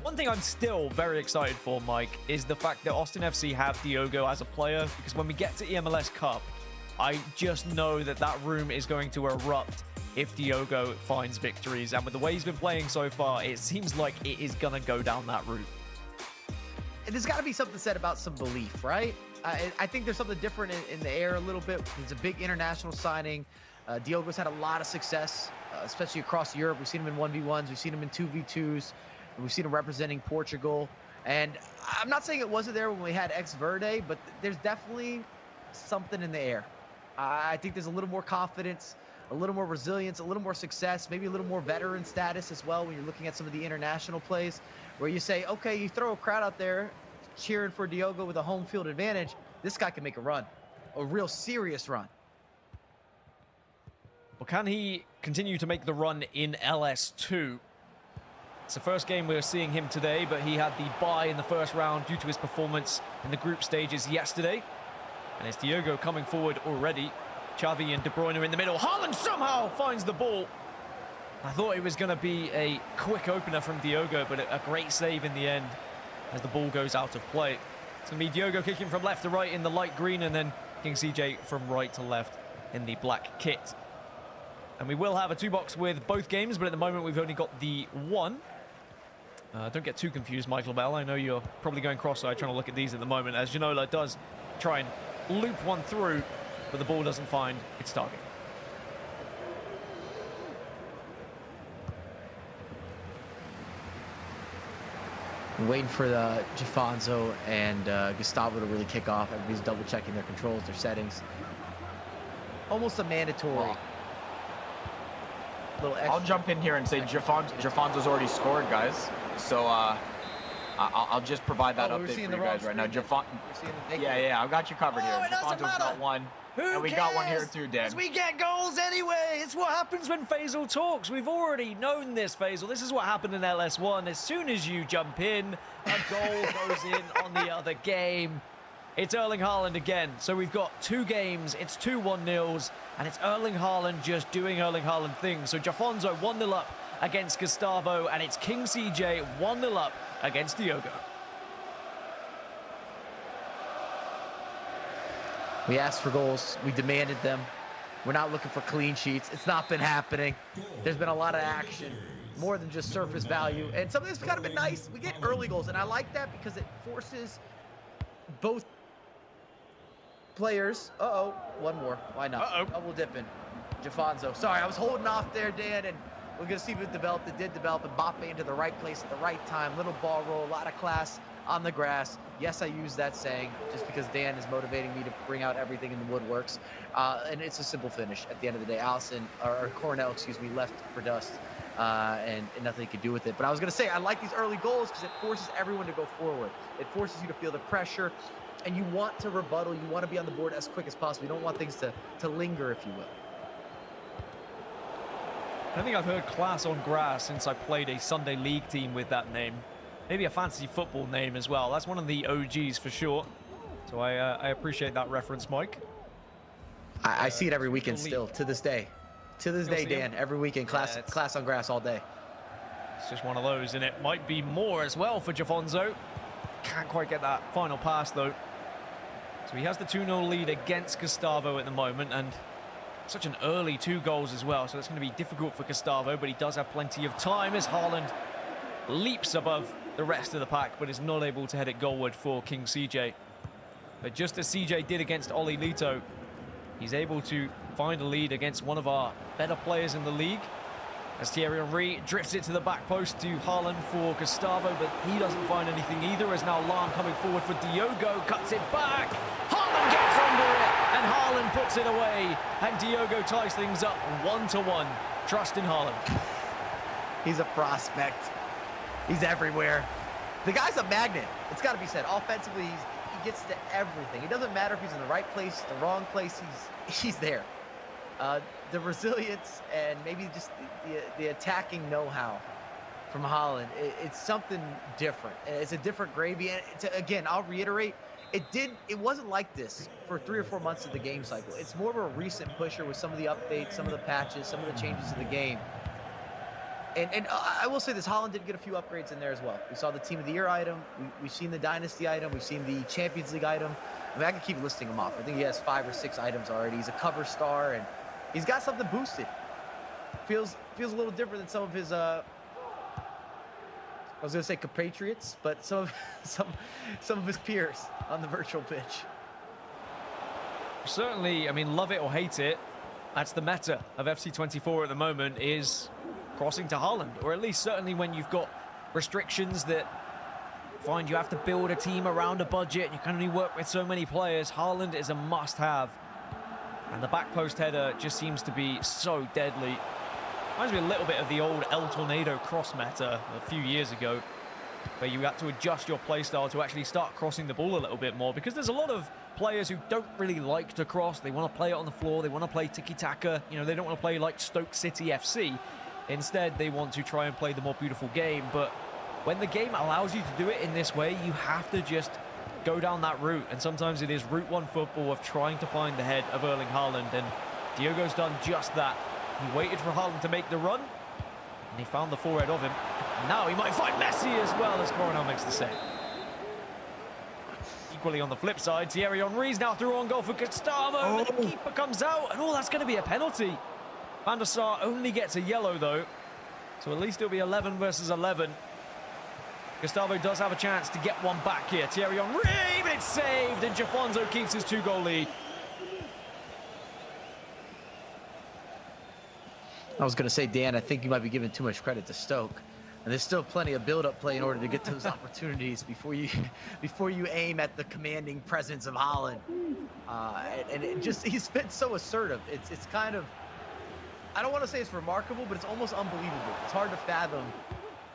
One thing I'm still very excited for, Mike, is the fact that Austin FC have Diogo as a player, because when we get to eMLS Cup, I just know that room is going to erupt if Diogo finds victories. And with the way he's been playing so far, it seems like it is going to go down that route. There's got to be something said about some belief, right? I think there's something different in the air a little bit. It's a big international signing. Diogo's had a lot of success, especially across Europe. We've seen him in 1v1s. We've seen him in 2v2s. We've seen him representing Portugal. And I'm not saying it wasn't there when we had Ex Verde, but there's definitely something in the air. I think there's a little more confidence, a little more resilience, a little more success, maybe a little more veteran status as well when you're looking at some of the international plays where you say, okay, you throw a crowd out there cheering for Diogo with a home field advantage. This guy can make a run, a real serious run. Well, can he continue to make the run in LS2? It's the first game we're seeing him today, but he had the bye in the first round due to his performance in the group stages yesterday. And it's Diogo coming forward already. Xavi and De Bruyne are in the middle. Haaland somehow finds the ball. I thought it was going to be a quick opener from Diogo, but a great save in the end as the ball goes out of play. It's going to be Diogo kicking from left to right in the light green, and then King CJ from right to left in the black kit. And we will have a two-box with both games, but at the moment we've only got the one. Don't get too confused, Mike LaBelle. I know you're probably going cross-eyed trying to look at these at the moment, as Ginola does try and loop one through, but the ball doesn't find its target. I'm waiting for the Jafonzo and Gustavo to really kick off. Everybody's double checking their controls, their settings. Almost a mandatory. Little extra. I'll jump in here and say Jafonzo's already scored, guys. So I'll just provide that update for you guys right now. Yeah, I've got you covered here. Jafonzo's got one. And we got one here too, Dan. We get goals anyway. It's what happens when Faisal talks. We've already known this, Faisal. This is what happened in LS1. As soon as you jump in, a goal goes in on the other game. It's Erling Haaland again. So we've got two games. It's 2 1-0s. And it's Erling Haaland just doing Erling Haaland things. So Jafonzo 1-0 up against Gustavo. And it's King CJ 1-0 up against Diogo. We asked for goals. We demanded them. We're not looking for clean sheets. It's not been happening. There's been a lot of action, more than just surface value. And something that's kind of been nice, we get early goals. And I like that because it forces both players. One more. Why not? Double dipping. Jafonzo. Sorry, I was holding off there, Dan, and we're going to see if it developed. It did develop. Mbappe into the right place at the right time. Little ball roll, a lot of class on the grass. Yes, I use that saying just because Dan is motivating me to bring out everything in the woodworks. And it's a simple finish at the end of the day. Cornell, excuse me, left for dust. And nothing he could do with it. But I was going to say, I like these early goals because it forces everyone to go forward. It forces you to feel the pressure, and you want to rebuttal. You want to be on the board as quick as possible. You don't want things to linger, if you will. I don't think I've heard class on grass since I played a Sunday league team with that name. Maybe a fantasy football name as well. That's one of the OGs for sure. So I appreciate that reference, Mike. I see it every weekend still, to this day. To this day, Dan, every weekend, class on grass all day. It's just one of those, and it might be more as well for Jafonzo. Can't quite get that final pass, though. So he has the 2-0 lead against Gustavo at the moment, and such an early 2 goals as well, so that's going to be difficult for Gustavo, but he does have plenty of time as Haaland leaps above the rest of the pack, but is not able to head it goalward for King CJ. But just as CJ did against Oli Lito, he's able to find a lead against one of our better players in the league. As Thierry Henry drifts it to the back post to Haaland for Gustavo, but he doesn't find anything either, as now Lam coming forward for Diogo, cuts it back. Haaland gets under it, and Haaland puts it away, and Diogo ties things up 1-1. Trust in Haaland. He's a prospect. He's everywhere. The guy's a magnet. It's got to be said. Offensively, he gets to everything. It doesn't matter if he's in the right place, the wrong place. He's there. The resilience and maybe just the attacking know-how from Haaland, it's something different. It's a different gravy. And again, I'll reiterate, it wasn't like this for 3 or 4 months of the game cycle. It's more of a recent pusher with some of the updates, some of the patches, some of the changes to the game. And I will say this, Haaland did get a few upgrades in there as well. We saw the Team of the Year item. We've seen the Dynasty item. We've seen the Champions League item. I mean, I can keep listing them off. I think he has 5 or 6 items already. He's a cover star, and he's got something boosted. Feels a little different than some of his, I was going to say compatriots, but some of his peers on the virtual pitch. Certainly, I mean, love it or hate it, that's the meta of FC24 at the moment, is crossing to Haaland, or at least certainly when you've got restrictions that find you have to build a team around a budget and you can only work with so many players. Haaland is a must-have, and the back post header just seems to be so deadly. Reminds me a little bit of the old El Tornado cross meta a few years ago, where you had to adjust your playstyle to actually start crossing the ball a little bit more, because there's a lot of players who don't really like to cross. They want to play it on the floor, they want to play tiki-taka, you know, they don't want to play like Stoke City FC. Instead, they want to try and play the more beautiful game. But when the game allows you to do it in this way, you have to just go down that route. And sometimes it is Route 1 football of trying to find the head of Erling Haaland. And Diogo's done just that. He waited for Haaland to make the run, and he found the forehead of him. And now he might find Messi as well, as Coronel makes the save. Equally on the flip side, Thierry Henry's now through on goal for Gustavo, but the keeper comes out, and that's going to be a penalty. Van der Sar only gets a yellow, though, so at least it'll be 11 versus 11. Gustavo does have a chance to get one back here. Thierry Henry, but it's saved, and Jafonzo keeps his 2-goal lead. I was going to say, Dan, I think you might be giving too much credit to Stoke. And there's still plenty of build-up play in order to get those opportunities before you aim at the commanding presence of Haaland. And it just, he's been so assertive. It's kind of, I don't want to say it's remarkable, but it's almost unbelievable. It's hard to fathom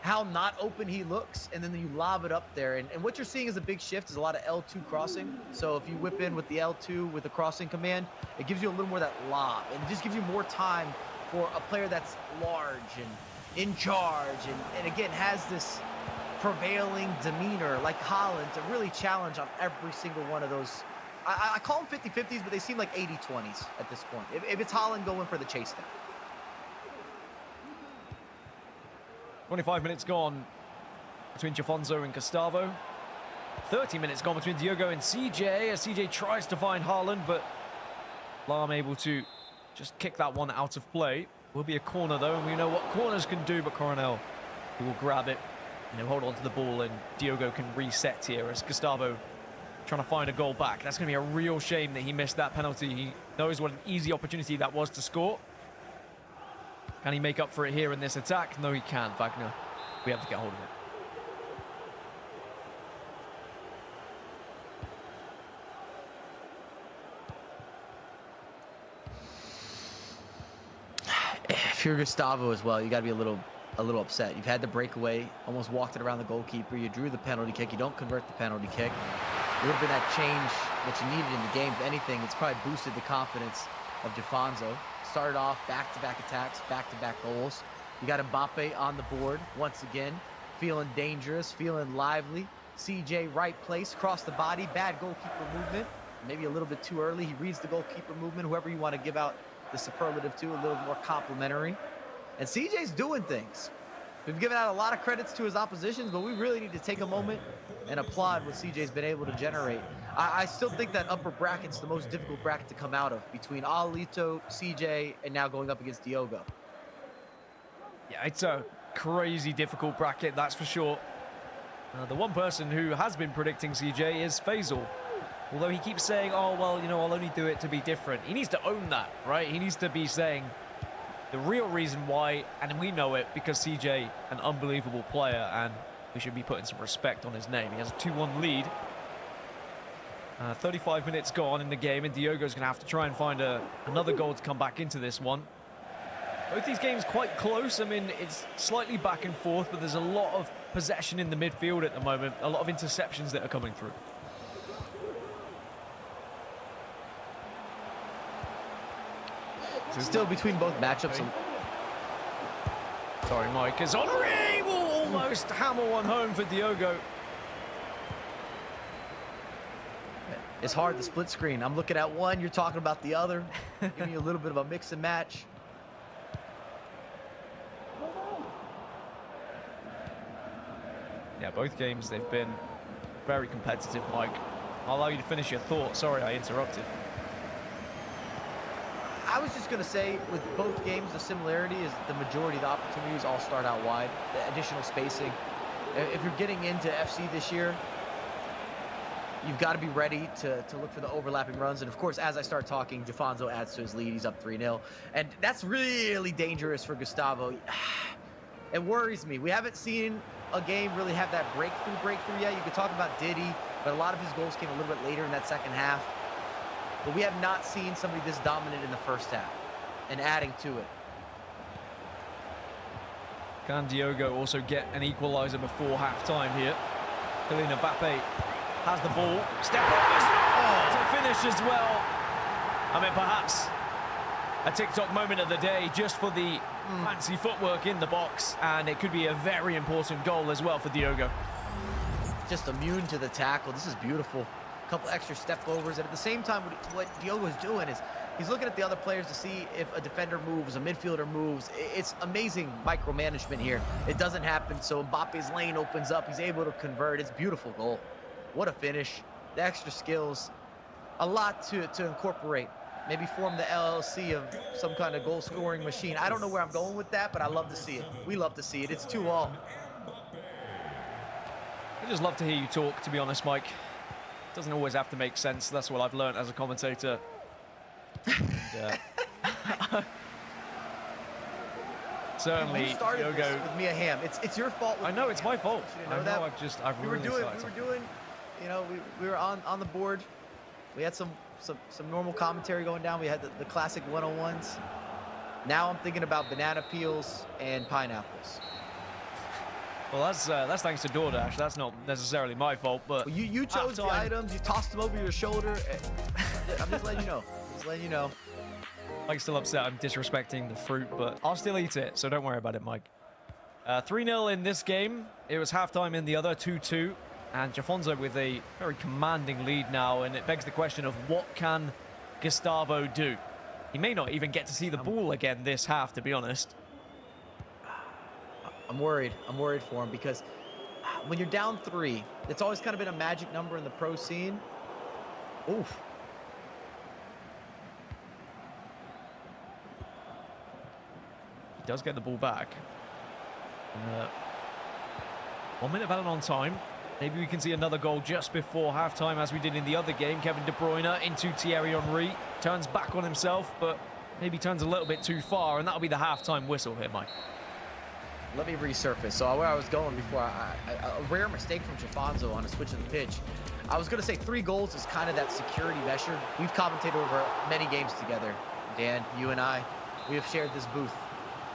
how not open he looks, and then you lob it up there. And what you're seeing is a big shift, is a lot of L2 crossing. So if you whip in with the L2 with the crossing command, it gives you a little more of that lob, and it just gives you more time for a player that's large and in charge, and again, has this prevailing demeanor like Haaland to really challenge on every single one of those. I call them 50-50s, but they seem like 80-20s at this point. If it's Haaland going for the chase down. 25 minutes gone between Jafonzo and Gustavo. 30 minutes gone between Diogo and CJ, as CJ tries to find Haaland, but Lam able to just kick that one out of play. Will be a corner, though, and we know what corners can do, but Coronel, he will grab it, and he'll hold on to the ball, and Diogo can reset here as Gustavo trying to find a goal back. That's going to be a real shame that he missed that penalty. He knows what an easy opportunity that was to score. Can he make up for it here in this attack? No, he can't. Wagner, we have to get hold of it. If you're Gustavo as well, you got to be a little upset. You've had the breakaway, almost walked it around the goalkeeper. You drew the penalty kick. You don't convert the penalty kick. It would have been that change that you needed in the game. If anything, it's probably boosted the confidence of Jafonzo. Started off back-to-back attacks, back-to-back goals. You got Mbappe on the board once again, feeling dangerous, feeling lively. CJ, right place, cross the body, bad goalkeeper movement. Maybe a little bit too early. He reads the goalkeeper movement, whoever you want to give out the superlative to, a little more complimentary. And CJ's doing things. We've given out a lot of credits to his oppositions, but we really need to take a moment and applaud what CJ's been able to generate. I still think that upper bracket's the most difficult bracket to come out of between Alito, CJ, and now going up against Diogo. Yeah, it's a crazy difficult bracket, that's for sure. The one person who has been predicting CJ is Faisal. Although he keeps saying, oh, well, you know, I'll only do it to be different. He needs to own that, right? He needs to be saying the real reason why, and we know it because CJ, an unbelievable player, and we should be putting some respect on his name. He has a 2-1 lead. 35 minutes gone in the game, and Diogo's going to have to try and find another goal to come back into this one. Both these games quite close. I mean, it's slightly back and forth, but there's a lot of possession in the midfield at the moment. A lot of interceptions that are coming through. Still between both matchups. Sorry, Mike. As Henry will almost hammer one home for Diogo. It's hard, the split screen. I'm looking at one, you're talking about the other. Giving you a little bit of a mix and match. Yeah, both games, they've been very competitive, Mike. I'll allow you to finish your thought. Sorry, I interrupted. I was just going to say, with both games, the similarity is the majority of the opportunities all start out wide. The additional spacing. If you're getting into FC this year, you've got to be ready to look for the overlapping runs. And of course, as I start talking, Jafonzo adds to his lead. He's up 3-0. And that's really dangerous for Gustavo. It worries me. We haven't seen a game really have that breakthrough yet. You could talk about Diddy, but a lot of his goals came a little bit later in that second half. But we have not seen somebody this dominant in the first half and adding to it. Can Diogo also get an equalizer before half-time here? Kylian Mbappe has the ball. Step up to finish as well. I mean, perhaps a TikTok moment of the day just for the fancy footwork in the box, and it could be a very important goal as well for Diogo. Just immune to the tackle. This is beautiful. A couple extra step overs, and at the same time, what Diogo's doing is he's looking at the other players to see if a defender moves, a midfielder moves. It's amazing micromanagement here. It doesn't happen, so Mbappe's lane opens up. He's able to convert. It's a beautiful goal. What a finish. The extra skills. A lot to incorporate. Maybe form the LLC of some kind of goal-scoring machine. I don't know where I'm going with that, but I love to see it. We love to see it. It's 2-2. I just love to hear you talk, to be honest, Mike. Doesn't always have to make sense. That's what I've learned as a commentator. And, certainly, you started Diogo this with Mia Hamm. It's your fault. I know it's my fault. You know that? I've we were really doing. You know, we were on the board. We had some normal commentary going down. We had the classic 101s. Now I'm thinking about banana peels and pineapples. Well, that's thanks to DoorDash. That's not necessarily my fault, but well, you chose the items. You tossed them over your shoulder. I'm just letting you know. Mike's still upset I'm disrespecting the fruit, but I'll still eat it, so don't worry about it, Mike. 3-0 in this game. It was halftime in the other, 2-2. And Jafonzo with a very commanding lead now, and it begs the question of what can Gustavo do? He may not even get to see the ball again this half, to be honest. I'm worried. I'm worried for him because when you're down 3, it's always kind of been a magic number in the pro scene. Oof. He does get the ball back. 1 minute of added-on time. Maybe we can see another goal just before halftime as we did in the other game. Kevin De Bruyne into Thierry Henry. Turns back on himself, but maybe turns a little bit too far, and that'll be the halftime whistle here, Mike. Let me resurface. So where I was going before, a rare mistake from Jafonzo on a switch of the pitch. I was going to say 3 goals is kind of that security measure. We've commentated over many games together. Dan, you and I, we have shared this booth.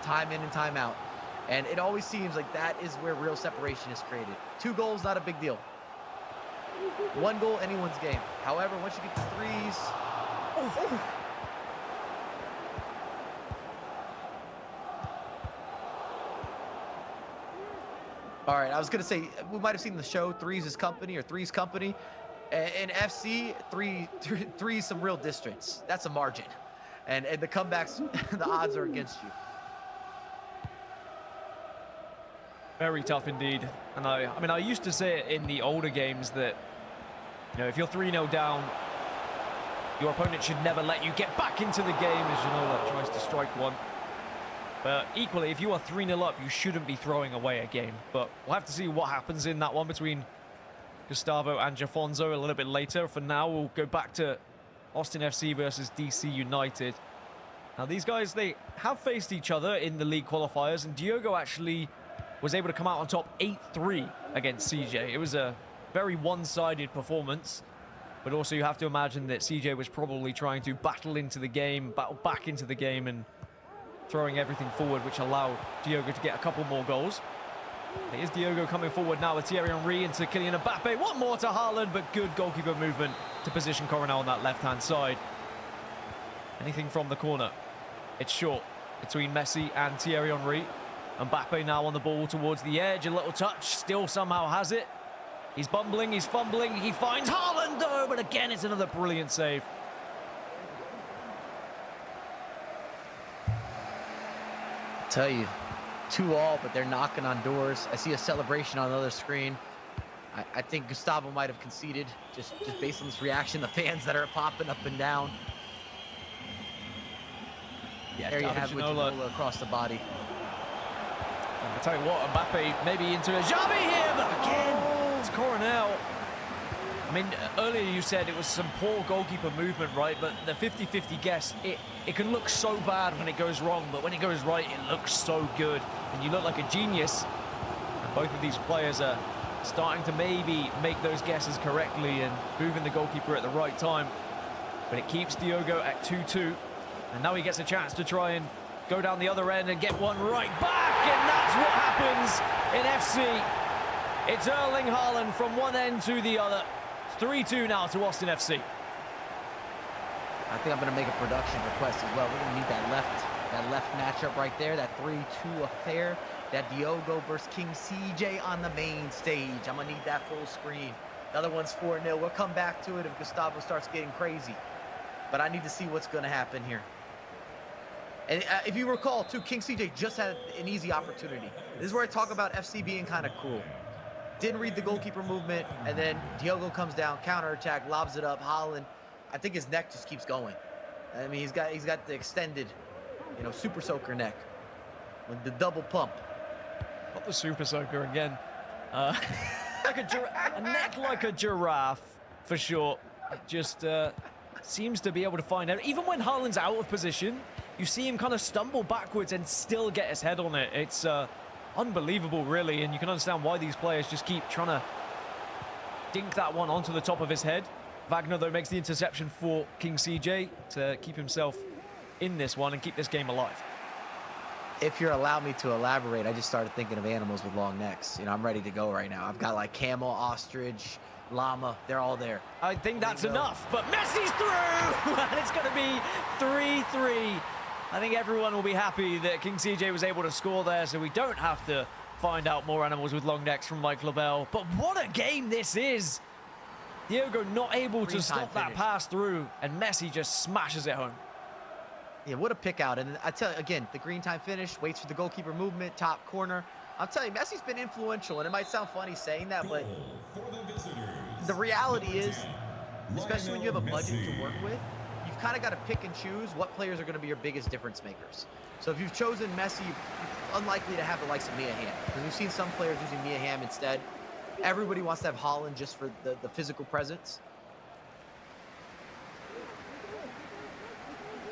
time in and time out. And it always seems like that is where real separation is created. 2 goals, not a big deal. 1 goal, anyone's game. However, once you get to threes... All right, I was going to say, we might have seen the show Threes is Company or Three's Company. In FC, three is some real distance. That's a margin. And the comebacks, the odds are against you. Very tough indeed. And I mean, I used to say it in the older games that, you know, if you're 3-0 down, your opponent should never let you get back into the game as Ginola tries to strike one. But equally, if you are 3-0 up, you shouldn't be throwing away a game. But we'll have to see what happens in that one between Gustavo and Jafonso a little bit later. For now, we'll go back to Austin FC versus DC United. Now, these guys, they have faced each other in the league qualifiers, and Diogo actually was able to come out on top 8-3 against CJ. It was a very one-sided performance, but also you have to imagine that CJ was probably trying to battle back into the game, and throwing everything forward, which allowed Diogo to get a couple more goals. Here's Diogo coming forward now with Thierry Henry into Kylian Mbappe. One more to Haaland, but good goalkeeper movement to position Coronel on that left-hand side. Anything from the corner. It's short between Messi and Thierry Henry. Mbappe now on the ball towards the edge. A little touch, still somehow has it. He's bumbling, he's fumbling. He finds Haaland though, but again, it's another brilliant save. Tell you, 2-2, but they're knocking on doors. I see a celebration on the other screen. I think Gustavo might have conceded just based on this reaction. The fans that are popping up and down. Yeah, there you have Ginola across the body. And I tell you what, Mbappe maybe into a Xavi here, but again, it's Coronel. I mean, earlier you said it was some poor goalkeeper movement, right? But the 50-50 guess, it can look so bad when it goes wrong, but when it goes right, it looks so good. And you look like a genius. And both of these players are starting to maybe make those guesses correctly and moving the goalkeeper at the right time. But it keeps Diogo at 2-2. And now he gets a chance to try and go down the other end and get one right back. And that's what happens in FC. It's Erling Haaland from one end to the other. 3-2 now to Austin FC. I think I'm going to make a production request as well. We're going to need that left matchup right there, that 3-2 affair, that Diogo versus King CJ on the main stage. I'm going to need that full screen. The other one's 4-0. We'll come back to it if Gustavo starts getting crazy. But I need to see what's going to happen here. And if you recall, too, King CJ just had an easy opportunity. This is where I talk about FC being kind of cruel. Didn't read the goalkeeper movement, and then Diogo comes down, counterattack, lobs it up. Haaland, I think his neck just keeps going. I mean, he's got the extended, you know, super soaker neck with the double pump. Not the super soaker again. Like a neck like a giraffe, for sure. It just seems to be able to find out. Even when Haaland's out of position, you see him kind of stumble backwards and still get his head on it. It's unbelievable, really, and you can understand why these players just keep trying to dink that one onto the top of his head. Wagner, though, makes the interception for King CJ to keep himself in this one and keep this game alive. If you're allowed me to elaborate, I just started thinking of animals with long necks. You know, I'm ready to go right now. I've got like camel, ostrich, llama. They're all there. I think that's enough, but Messi's through! And it's going to be 3-3. I think everyone will be happy that King CJ was able to score there, so we don't have to find out more animals with long necks from Mike Labelle. But what a game this is! Diogo not able to stop that pass through, and Messi just smashes it home. Yeah, what a pick out. And I tell you, again, the green time finish, waits for the goalkeeper movement, top corner. I'm telling you, Messi's been influential, and it might sound funny saying that, but the reality is, especially when you have a budget to work with, you've kind of got to pick and choose what players are going to be your biggest difference makers. So if you've chosen Messi, you're unlikely to have the likes of Mia Hamm, because we've seen some players using Mia Hamm instead. Everybody wants to have Haaland just for the physical presence.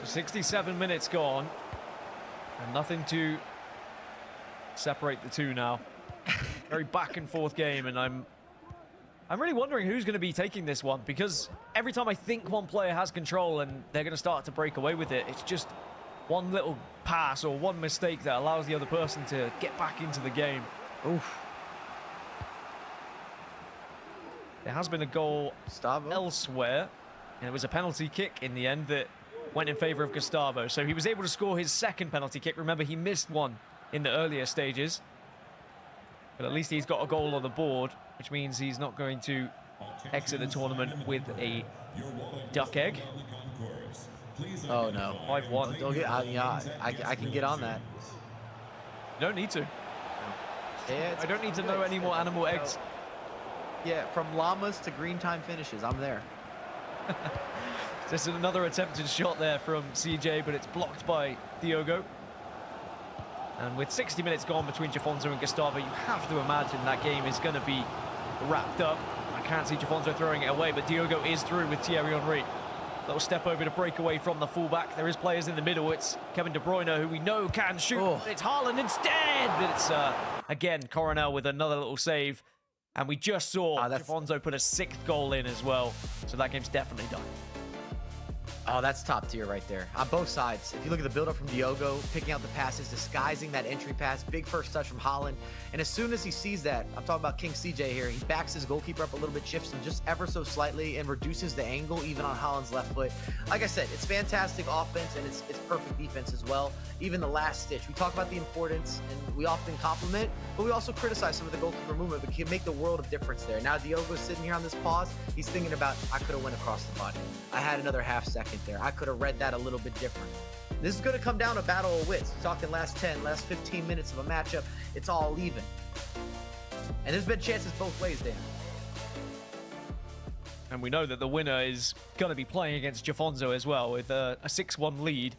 67 minutes gone, and nothing to separate the two now. Very back and forth game, and I'm really wondering who's going to be taking this one, because every time I think one player has control and they're going to start to break away with it, it's just one little pass or one mistake that allows the other person to get back into the game. Oof. There has been a goal Gustavo elsewhere, and it was a penalty kick in the end that went in favor of Gustavo. So he was able to score his second penalty kick. Remember, he missed one in the earlier stages. But at least he's got a goal on the board, which means he's not going to exit the tournament with a duck egg. Oh, no. 5-1. Don't get, yeah, I can get on that. You don't need to. Yeah, I don't need to know any more animal eggs. Yeah, from llamas to green time finishes, I'm there. There's another attempted shot there from CJ, but it's blocked by Diogo. And with 60 minutes gone between Jafonso and Gustavo, you have to imagine that game is going to be wrapped up. I can't see Jafonso throwing it away, but Diogo is through with Thierry Henry. Little step over to break away from the fullback. There is players in the middle. It's Kevin De Bruyne, who we know can shoot. Oh. It's Haaland instead. But it's, again, Coronel with another little save. And we just saw Jafonso put a 6th goal in as well. So that game's definitely done. Oh, that's top tier right there on both sides. If you look at the build-up from Diogo, picking out the passes, disguising that entry pass, big first touch from Haaland. And as soon as he sees that, I'm talking about King CJ here, he backs his goalkeeper up a little bit, shifts him just ever so slightly, and reduces the angle even on Haaland's left foot. Like I said, it's fantastic offense, and it's perfect defense as well. Even the last stitch. We talk about the importance, and we often compliment, but we also criticize some of the goalkeeper movement, but can make the world of difference there. Now Diogo's sitting here on this pause. He's thinking about, I could have went across the body. I had another half second there. I could have read that a little bit different. This is going to come down to battle of wits. We're talking last 10, last 15 minutes of a matchup. It's all even. And there's been chances both ways, Dan. And we know that the winner is going to be playing against Jafonso as well with a 6-1 lead.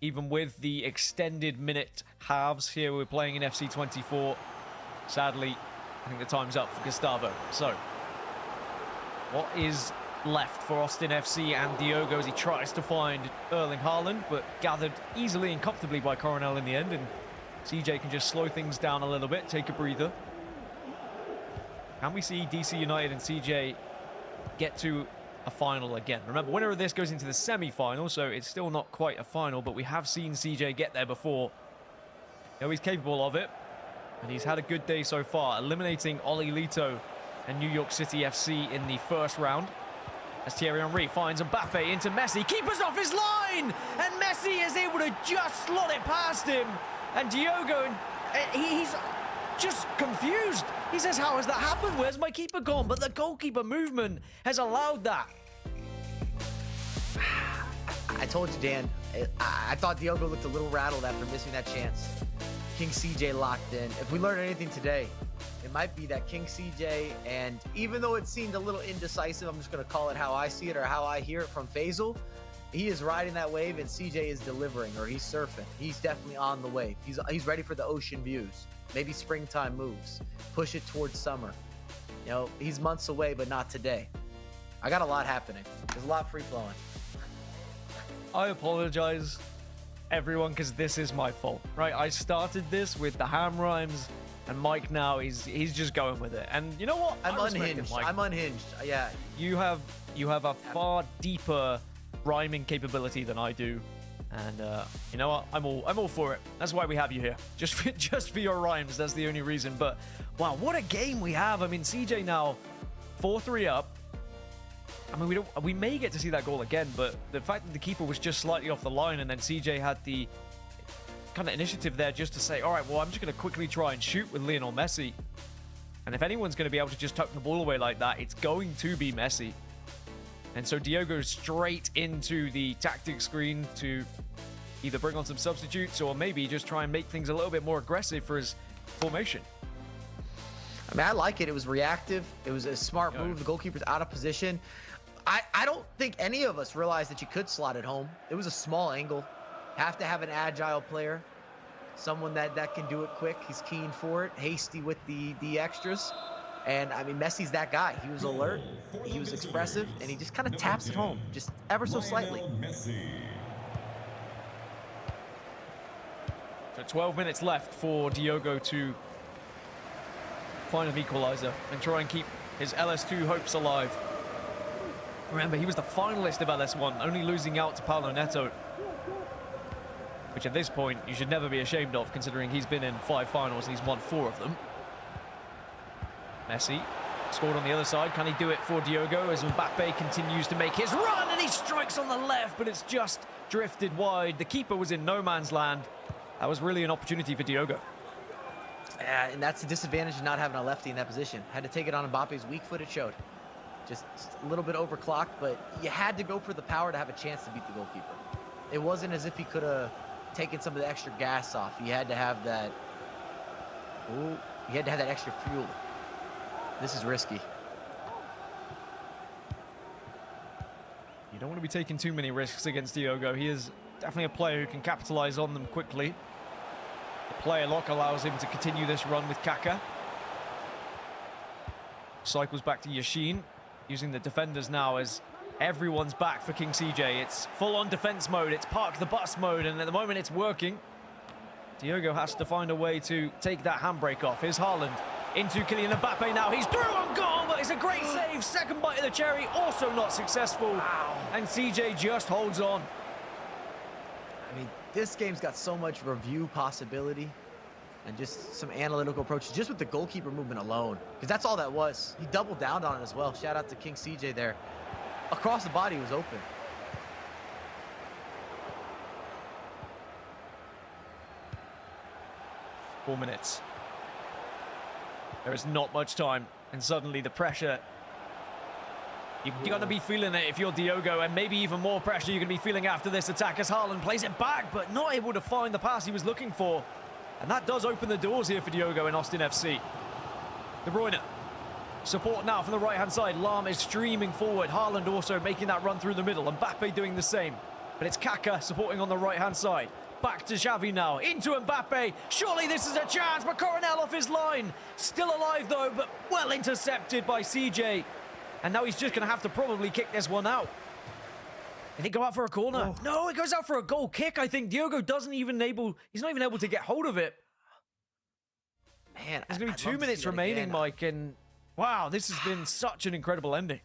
Even with the extended minute halves here, we're playing in FC 24. Sadly, I think the time's up for Gustavo. So, what is left for Austin FC and Diogo as he tries to find Erling Haaland, but gathered easily and comfortably by Coronel in the end, and CJ can just slow things down a little bit, take a breather. Can we see DC United and CJ get to a final again? Remember, winner of this goes into the semi-final, so it's still not quite a final, but we have seen CJ get there before. You know, he's capable of it, and he's had a good day so far, eliminating Oli Lito and New York City FC in the first round. As Thierry Henry finds Mbappe into Messi. Keeper's off his line! And Messi is able to just slot it past him. And Diogo, he's just confused. He says, how has that happened? Where's my keeper gone? But the goalkeeper movement has allowed that. I told you, Dan. I thought Diogo looked a little rattled after missing that chance. King CJ locked in. If we learned anything today, it might be that King CJ, and even though it seemed a little indecisive, I'm just going to call it how I see it or how I hear it from Faisal, he is riding that wave and CJ is delivering, or he's surfing. He's definitely on the wave. He's ready for the ocean views. Maybe springtime moves. Push it towards summer. You know, he's months away, but not today. I got a lot happening. There's a lot free flowing. I apologize, everyone, because this is my fault, right? I started this with the ham rhymes, and Mike now, he's just going with it. And you know what? I'm unhinged. I'm unhinged. Yeah. You have a far deeper rhyming capability than I do. And you know what? I'm all for it. That's why we have you here. Just for your rhymes. That's the only reason. But wow, what a game we have. I mean, CJ now 4-3 up. I mean, we may get to see that goal again, but the fact that the keeper was just slightly off the line and then CJ had the kind of initiative there just to say, all right, well, I'm just going to quickly try and shoot with Lionel Messi. And if anyone's going to be able to just tuck the ball away like that, it's going to be Messi. And so Diogo straight into the tactics screen to either bring on some substitutes or maybe just try and make things a little bit more aggressive for his formation. I mean, I like it. It was reactive. It was a smart move. The goalkeeper's out of position. I don't think any of us realized that you could slot it home. It was a small angle. Have to have an agile player, someone that can do it quick. He's keen for it, hasty with the extras. And I mean, Messi's that guy. He was alert, he was expressive, and he just kind of taps it home, just ever so slightly. So 12 minutes left for Diogo to find an equalizer and try and keep his LS2 hopes alive. Remember, he was the finalist of LS1, only losing out to Paulo Neto. which at this point you should never be ashamed of, considering he's been in 5 finals and he's won 4 of them. Messi scored on the other side. Can he do it for Diogo as Mbappe continues to make his run, and he strikes on the left, but it's just drifted wide. The keeper was in no man's land. That was really an opportunity for Diogo. And that's the disadvantage of not having a lefty in that position. Had to take it on Mbappe's weak foot, it showed. Just a little bit overclocked, but you had to go for the power to have a chance to beat the goalkeeper. It wasn't as if he could have taken some of the extra gas off. He had to have that. Ooh, he had to have that extra fuel. This is risky. You don't want to be taking too many risks against Diogo. He is definitely a player who can capitalize on them quickly. The player lock allows him to continue this run with Kaka. Cycles back to Yashin, using the defenders now as everyone's back for King CJ. It's full-on defense mode. It's park the bus mode, and at the moment it's working. Diogo has to find a way to take that handbrake off. Here's Haaland into Kylian Mbappe now. He's through on goal, but it's a great save. Second bite of the cherry, also not successful. Wow. And CJ just holds on. I mean, this game's got so much review possibility and just some analytical approaches just with the goalkeeper movement alone, because that's all that was. He doubled down on it as well. Shout out to King CJ there. Across the body was open. Four minutes. There is not much time, and suddenly the pressure. You're going to be feeling it if you're Diogo, and maybe even more pressure you're going to be feeling after this attack as Haaland plays it back, but not able to find the pass he was looking for. And that does open the doors here for Diogo in Austin FC. De Bruyne. Support now from the right-hand side. Lahm is streaming forward. Haaland also making that run through the middle. Mbappe doing the same. But it's Kaka supporting on the right-hand side. Back to Xavi now. Into Mbappe. Surely this is a chance, but Coronel off his line. Still alive, though, but well intercepted by CJ. And now he's just going to have to probably kick this one out. Did it go out for a corner? Oh. No, it goes out for a goal kick, I think. Diogo he's not even able to get hold of it. Man, there's going to be 2 minutes remaining, Mike, and wow, this has been such an incredible ending.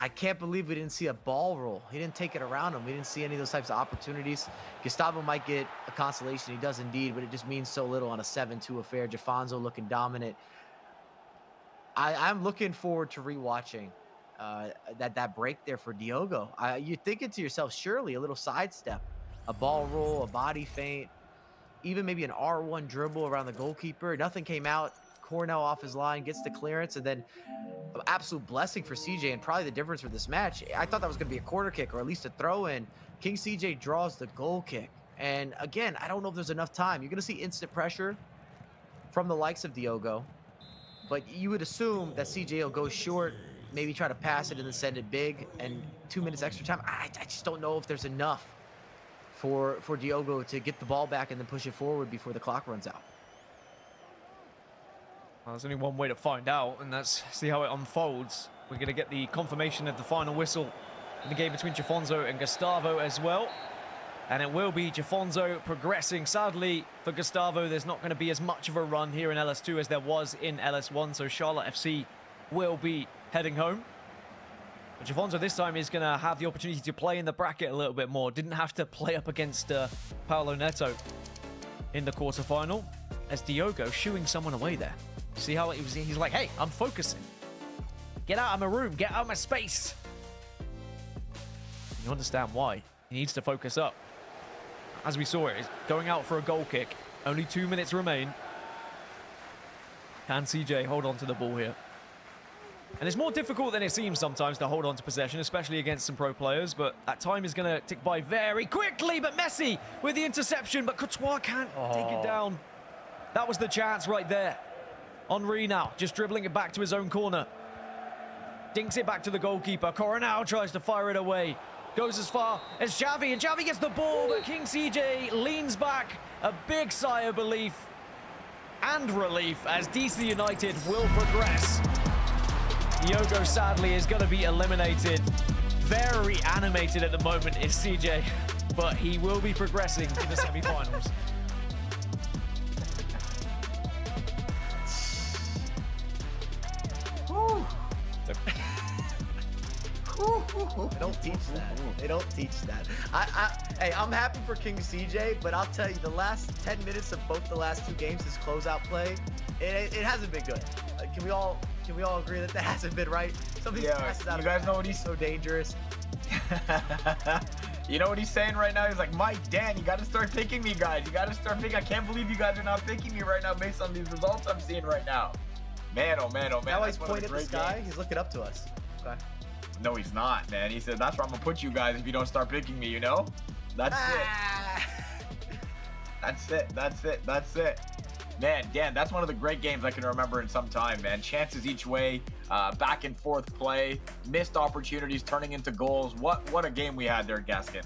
I can't believe we didn't see a ball roll. He didn't take it around him. We didn't see any of those types of opportunities. Gustavo might get a consolation. He does indeed, but it just means so little on a 7-2 affair. Jafonzo looking dominant. I'm looking forward to rewatching that break there for Diogo. You're thinking to yourself, surely a little sidestep, a ball roll, a body feint, even maybe an R1 dribble around the goalkeeper. Nothing came out. Cornell off his line, gets the clearance, and then an absolute blessing for CJ, and probably the difference for this match. I thought that was going to be a corner kick or at least a throw-in. King CJ draws the goal kick. And again, I don't know if there's enough time. You're going to see instant pressure from the likes of Diogo, but you would assume that CJ will go short, maybe try to pass it and then send it big, and 2 minutes extra time. I just don't know if there's enough for Diogo to get the ball back and then push it forward before the clock runs out. Well, there's only one way to find out, and that's see how it unfolds. We're going to get the confirmation of the final whistle in the game between Jafonzo and Gustavo as well. And it will be Jafonzo progressing. Sadly, for Gustavo, there's not going to be as much of a run here in LS2 as there was in LS1, so Charlotte FC will be heading home. But Jafonzo this time is going to have the opportunity to play in the bracket a little bit more. Didn't have to play up against Paolo Neto in the quarterfinal, as Diogo shooing someone away there. See how he's like, hey, I'm focusing. Get out of my room, get out of my space. You understand why. He needs to focus up. As we saw it, he's going out for a goal kick. Only 2 minutes remain. Can CJ hold on to the ball here? And it's more difficult than it seems sometimes to hold on to possession, especially against some pro players, but that time is going to tick by very quickly. But Messi with the interception, but Courtois can't take it down. That was the chance right there. Henry now, just dribbling it back to his own corner. Dinks it back to the goalkeeper. Coronel tries to fire it away. Goes as far as Xavi, and Xavi gets the ball, but King CJ leans back. A big sigh of relief and relief as DC United will progress. Diogo, sadly, is going to be eliminated. Very animated at the moment is CJ, but he will be progressing to the semi-finals. They don't teach that. They don't teach that. Hey, I'm happy for King CJ, but I'll tell you, the last 10 minutes of both the last two games, his closeout play, it hasn't been good. Can we all agree that hasn't been right? Some of these passes out you guys know what he's so dangerous. You know what he's saying right now? He's like, Mike, Dan, you got to start picking me, guys. You got to start picking. I can't believe you guys are not picking me right now based on these results I'm seeing right now. Man, oh man, oh man. Now he's pointing at the sky. Games. He's looking up to us. Okay. No, he's not, man. He said, that's where I'm going to put you guys if you don't start picking me, you know? That's it. That's it. Man, Dan, that's one of the great games I can remember in some time, man. Chances each way, back and forth play, missed opportunities turning into goals. What a game we had there, Gaskin.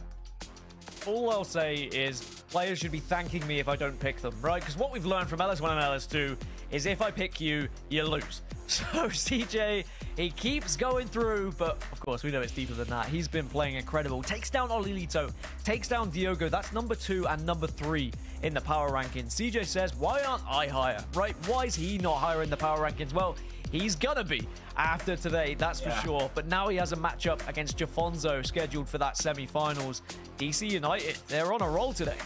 All I'll say is players should be thanking me if I don't pick them, right? Because what we've learned from LS1 and LS2 is if I pick you, you lose. So CJ, he keeps going through, but of course we know it's deeper than that. He's been playing incredible. Takes down Olilito, takes down Diogo. That's number 2 and number 3 in the power rankings. CJ says, why aren't I higher, right? Why is he not higher in the power rankings? Well, he's gonna be after today, that's for sure. But now he has a matchup against Jafonzo scheduled for that semi-finals. DC United, they're on a roll today.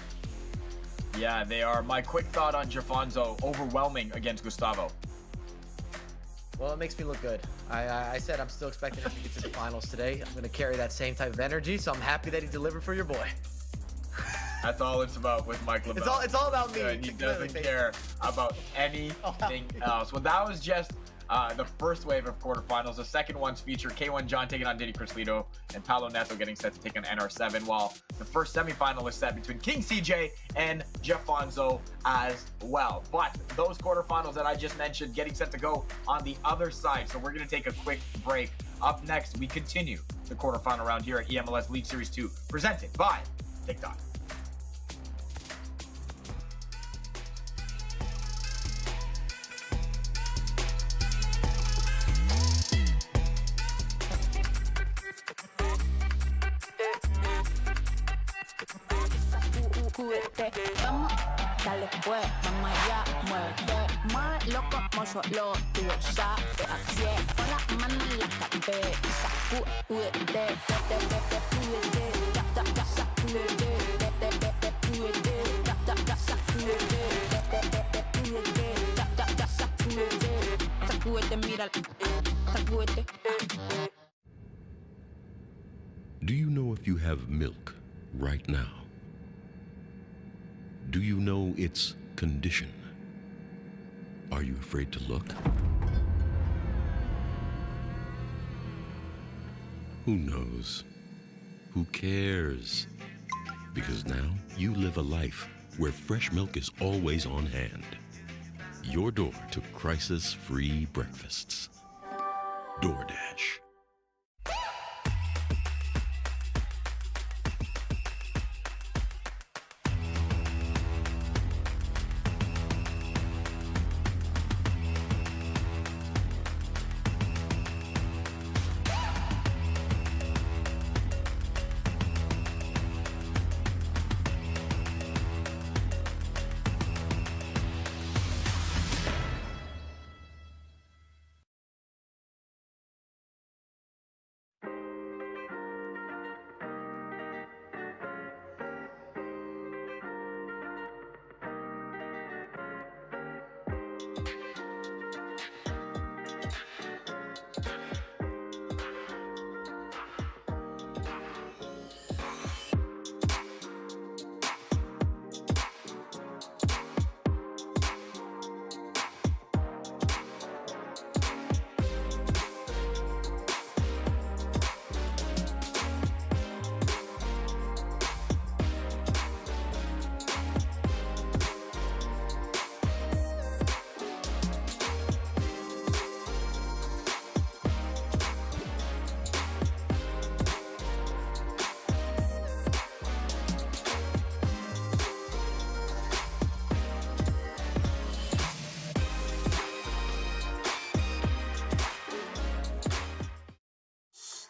Yeah, they are. My quick thought on Jafonzo, overwhelming against Gustavo. Well, it makes me look good. I said I'm still expecting him to get to the finals today. I'm going to carry that same type of energy, so I'm happy that he delivered for your boy. That's all it's about with Mike LaBelle. It's all about me. He doesn't care about anything else. Well, that was just the first wave of quarterfinals. The second ones feature K1 John taking on Diddy Crislito and Paolo Neto getting set to take on NR7, while the first semifinal is set between King CJ and Jafonzo as well. But those quarterfinals that I just mentioned getting set to go on the other side. So we're going to take a quick break. Up next, we continue the quarterfinal round here at eMLS League Series 2, presented by TikTok. Vamos, dale pues, mamá ya, muévete más loco, como solo tú lo sabes. Así es, con las manos en la cabeza, sacúdete, sacúdete, mira, sacúdete. Do you know if you have milk right now? Do you know its condition? Are you afraid to look? Who knows? Who cares? Because now you live a life where fresh milk is always on hand. Your door to crisis-free breakfasts. DoorDash.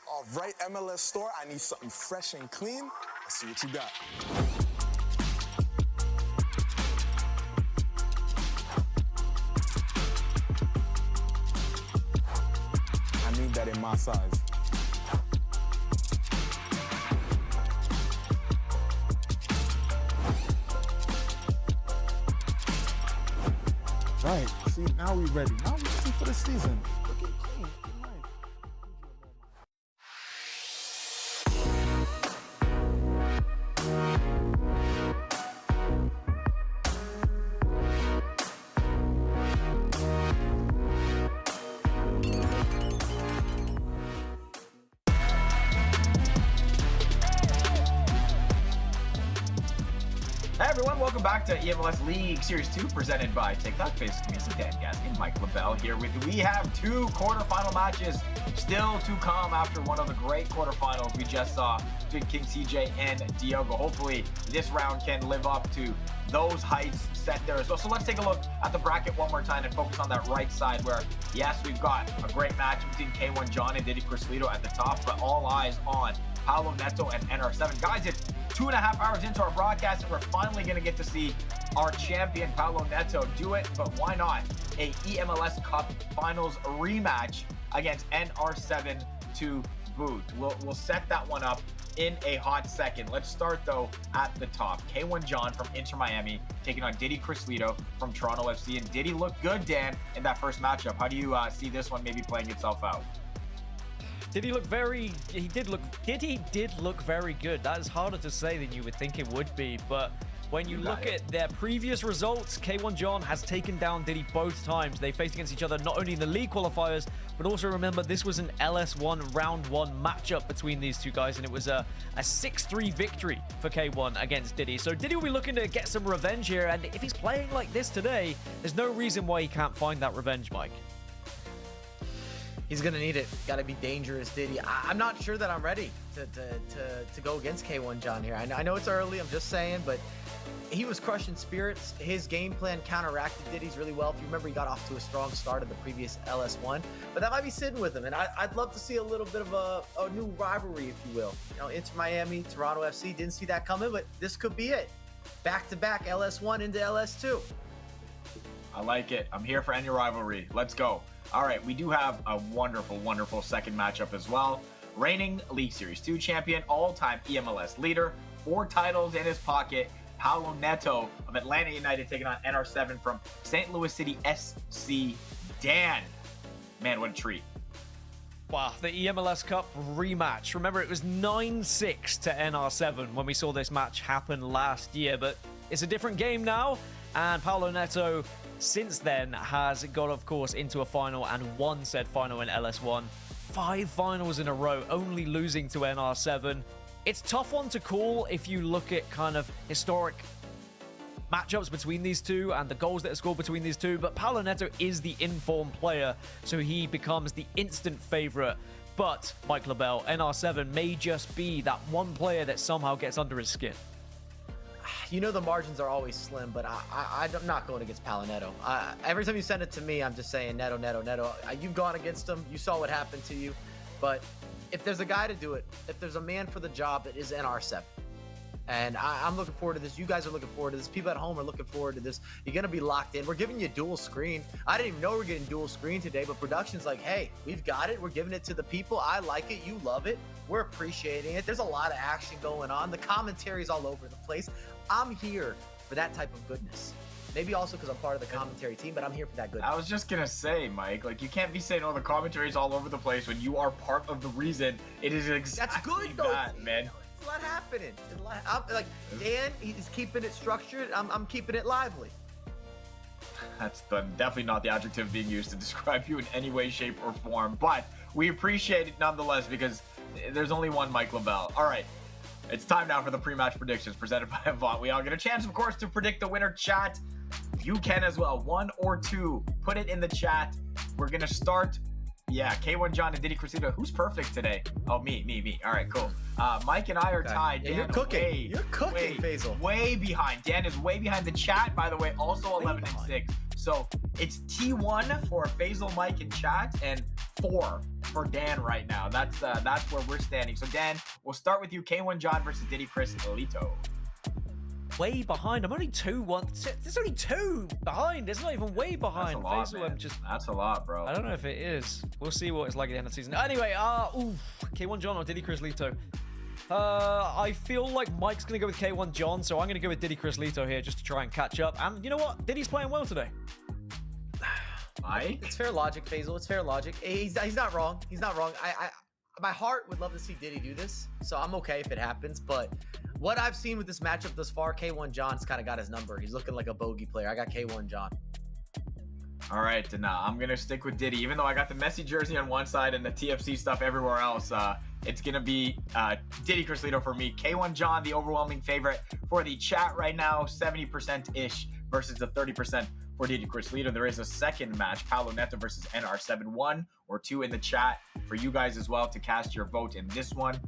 All right, MLS store, I need something fresh and clean. Let's see what you got. I need that in my size. Right. See, now we ready. Now we ready for the season. Looking clean. Right. Hey everyone, welcome back to eMLS League Series 2 presented by TikTok. Face me, Dan Gaskin, Mike LaBelle here with you. We have two quarterfinal matches still to come after one of the great quarterfinals we just saw between King CJ and Diogo. Hopefully this round can live up to those heights set there as well. So let's take a look at the bracket one more time and focus on that right side where, yes, we've got a great match between K1 John and Diddy Crislito at the top, but all eyes on Paulo Neto and NR7. Guys, it's 2.5 hours into our broadcast, and we're finally going to get to see our champion, Paulo Neto, do it. But why not a eMLS Cup Finals rematch against NR7 to boot? We'll set that one up in a hot second. Let's start, though, at the top. K1 John from Inter Miami taking on Diddy Crislito from Toronto FC. And Diddy looked good, Dan, in that first matchup. How do you see this one maybe playing itself out? Diddy did look very good. That is harder to say than you would think it would be, but when you look at their previous results, K1 John has taken down Diddy both times. They faced against each other not only in the league qualifiers, but also remember this was an LS1 round 1 matchup between these two guys, and it was a 6-3 victory for K1 against Diddy. So Diddy will be looking to get some revenge here, and if he's playing like this today, there's no reason why he can't find that revenge, Mike. He's gonna need it. Got to be dangerous, Diddy. I'm not sure that I'm ready to go against K1 John here. I know it's early. I'm just saying, but he was crushing spirits. His game plan counteracted Diddy's really well. If you remember, he got off to a strong start in the previous LS1, but that might be sitting with him. And I'd love to see a little bit of a new rivalry, if you will. You know, Inter Miami, Toronto FC. Didn't see that coming, but this could be it. Back-to-back LS1 into LS2. I like it. I'm here for any rivalry. Let's go. All right, we do have a wonderful, wonderful second matchup as well. Reigning League Series 2 champion, all-time eMLS leader, 4 titles in his pocket, Paulo Neto of Atlanta United taking on NR7 from St. Louis City SC. Dan, man, what a treat. Wow, the eMLS Cup rematch. Remember, it was 9-6 to NR7 when we saw this match happen last year, but it's a different game now, and Paulo Neto since then has got, of course, into a final and won said final in LS1. 5 finals in a row, only losing to NR7. It's a tough one to call if you look at kind of historic matchups between these two and the goals that are scored between these two, but Paulo Neto is the informed player, so he becomes the instant favorite. But, Mike LaBelle, NR7 may just be that one player that somehow gets under his skin. You know the margins are always slim, but I'm not going against Paulo Neto. Every time you send it to me, I'm just saying Neto, Neto, Neto. You've gone against him. You saw what happened to you. But if there's a guy to do it, if there's a man for the job, it is NR7. And I'm looking forward to this. You guys are looking forward to this. People at home are looking forward to this. You're going to be locked in. We're giving you dual screen. I didn't even know we we're getting dual screen today, but production's like, hey, we've got it. We're giving it to the people. I like it. You love it. We're appreciating it. There's a lot of action going on. The commentary's all over the place. I'm here for that type of goodness. Maybe also because I'm part of the commentary team, but I'm here for that goodness. I was just gonna say, Mike, like, you can't be saying, oh, the commentary's all over the place when you are part of the reason. It is exactly That's good, though. that, man. It's a lot happening. Like, Dan, he's keeping it structured. I'm keeping it lively. That's definitely not the adjective being used to describe you in any way, shape, or form. But we appreciate it nonetheless because there's only one Mike LaBelle. All right. It's time now for the pre-match predictions presented by Avant. We all get a chance, of course, to predict the winner. Chat, you can as well. 1 or 2. Put it in the chat. We're going to start. Yeah, K1 John and Diddy Crislito. Who's perfect today? Oh, me. All right, cool. Mike and I are tied. Yeah, Dan, you're cooking. You're cooking, Faisal. Way behind. Dan is way behind the chat, by the way. Also 11 and 6. So it's T1 for Faisal, Mike, and chat, and 4 for Dan right now. That's where we're standing. So Dan, we'll start with you. K1 John versus Diddy Crislito. Way behind. I'm only 2-1. There's only 2 behind. It's not even way behind. That's a lot, man. That's a lot, bro. I don't know if it is. We'll see what it's like at the end of the season. Anyway, K1 John or Diddy Crislito. I feel like Mike's going to go with K1 John, so I'm going to go with Diddy Crislito here just to try and catch up. And you know what? Diddy's playing well today. Mike? It's fair logic, Faisal. It's fair logic. He's not wrong. He's not wrong. My heart would love to see Diddy do this, so I'm okay if it happens. But what I've seen with this matchup thus far, K1 John's kind of got his number. He's looking like a bogey player. I got K1 John. All right, then I'm going to stick with Diddy. Even though I got the Messi jersey on one side and the TFC stuff everywhere else, it's going to be Diddy Crislito for me. K1 John, the overwhelming favorite for the chat right now, 70%-ish versus the 30% for Diddy Crislito. There is a second match, Paulo Neto versus NR7, 1 or 2 in the chat for you guys as well to cast your vote in this one.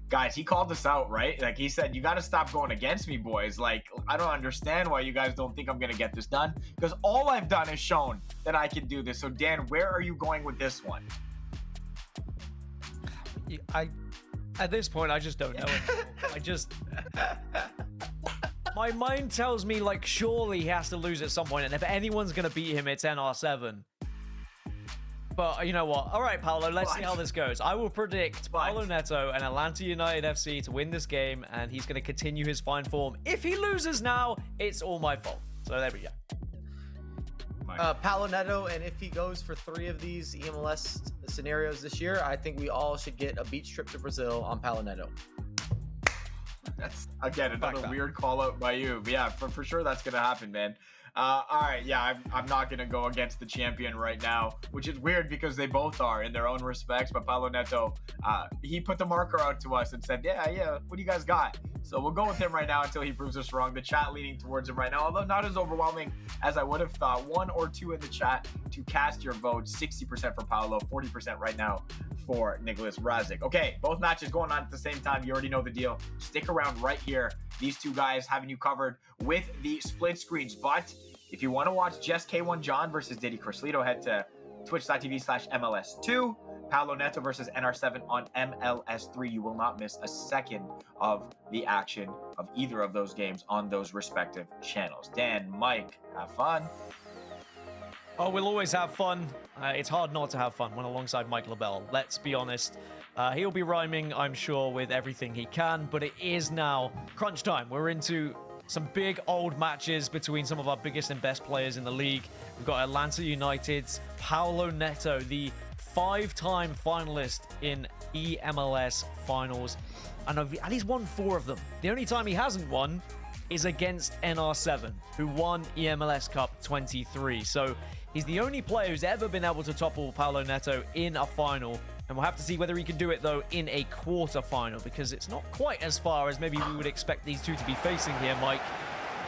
Guys, he called us out, right? Like he said, you got to stop going against me, boys. Like, I don't understand why you guys don't think I'm going to get this done, because all I've done is shown that I can do this. So, Dan, where are you going with this one? At this point, I just don't know my mind tells me, like, surely he has to lose at some point, and if anyone's going to beat him, it's NR7. But you know what? All right, Paolo, let's see how this goes. I will predict Paulo Neto and Atlanta United FC to win this game, and he's going to continue his fine form. If he loses now, it's all my fault. So there we go. Paulo Neto, and if he goes for 3 of these eMLS scenarios this year, I think we all should get a beach trip to Brazil on Paulo Neto. That's, again, another weird call out by you. But yeah, for sure that's going to happen, man. All right, yeah, I'm not going to go against the champion right now, which is weird because they both are in their own respects. But Paulo Neto, he put the marker out to us and said, yeah, what do you guys got? So we'll go with him right now until he proves us wrong. The chat leaning towards him right now, although not as overwhelming as I would have thought. 1 or 2 in the chat to cast your vote. 60% for Paulo, 40% right now for Nicholas Razik. Okay, both matches going on at the same time. You already know the deal. Stick around right here. These two guys having you covered with the split screens. But if you want to watch just K1 John versus Diddy Crislito, head to twitch.tv/MLS2. Paulo Neto versus NR7 on MLS3. You will not miss a second of the action of either of those games on those respective channels. Dan, Mike, have fun. Oh, we'll always have fun. It's hard not to have fun when alongside Mike LaBelle. Let's be honest. He'll be rhyming, I'm sure, with everything he can, but it is now crunch time. We're into some big old matches between some of our biggest and best players in the league. We've got Atlanta United's Paulo Neto, the 5-time finalist in eMLS finals, and he's won 4 of them. The only time he hasn't won is against NR7, who won eMLS Cup 23. So he's the only player who's ever been able to topple Paulo Neto in a final. And we'll have to see whether he can do it, though, in a quarterfinal, because it's not quite as far as maybe we would expect these two to be facing here, Mike.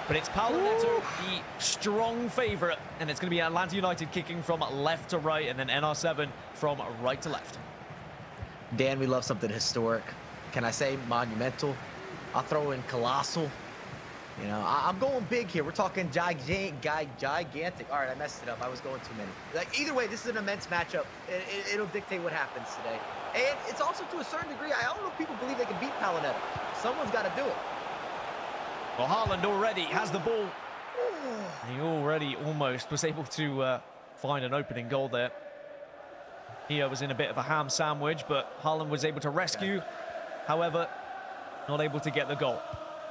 But it's Paulo Neto, the strong favorite, and it's going to be Atlanta United kicking from left to right, and then NR7 from right to left. Dan, we love something historic. Can I say monumental? I'll throw in colossal. You know, I'm going big here. We're talking gigantic. All right, I messed it up. I was going too many. Like, either way, this is an immense matchup. It'll dictate what happens today. And it's also, to a certain degree, I don't know if people believe they can beat Paulo Neto. Someone's got to do it. Well, Haaland already has the ball. He already almost was able to find an opening goal there. He was in a bit of a ham sandwich, but Haaland was able to rescue. However, not able to get the goal.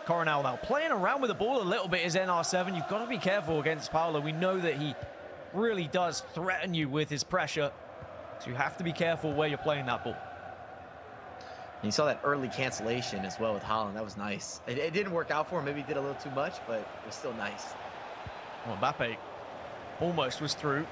Coronel now playing around with the ball a little bit is NR7. You've got to be careful against Paulo. We know that he really does threaten you with his pressure. So you have to be careful where you're playing that ball. And you saw that early cancellation as well with Haaland. That was nice. It didn't work out for him. Maybe he did a little too much, but it was still nice. Well, Mbappe almost was through.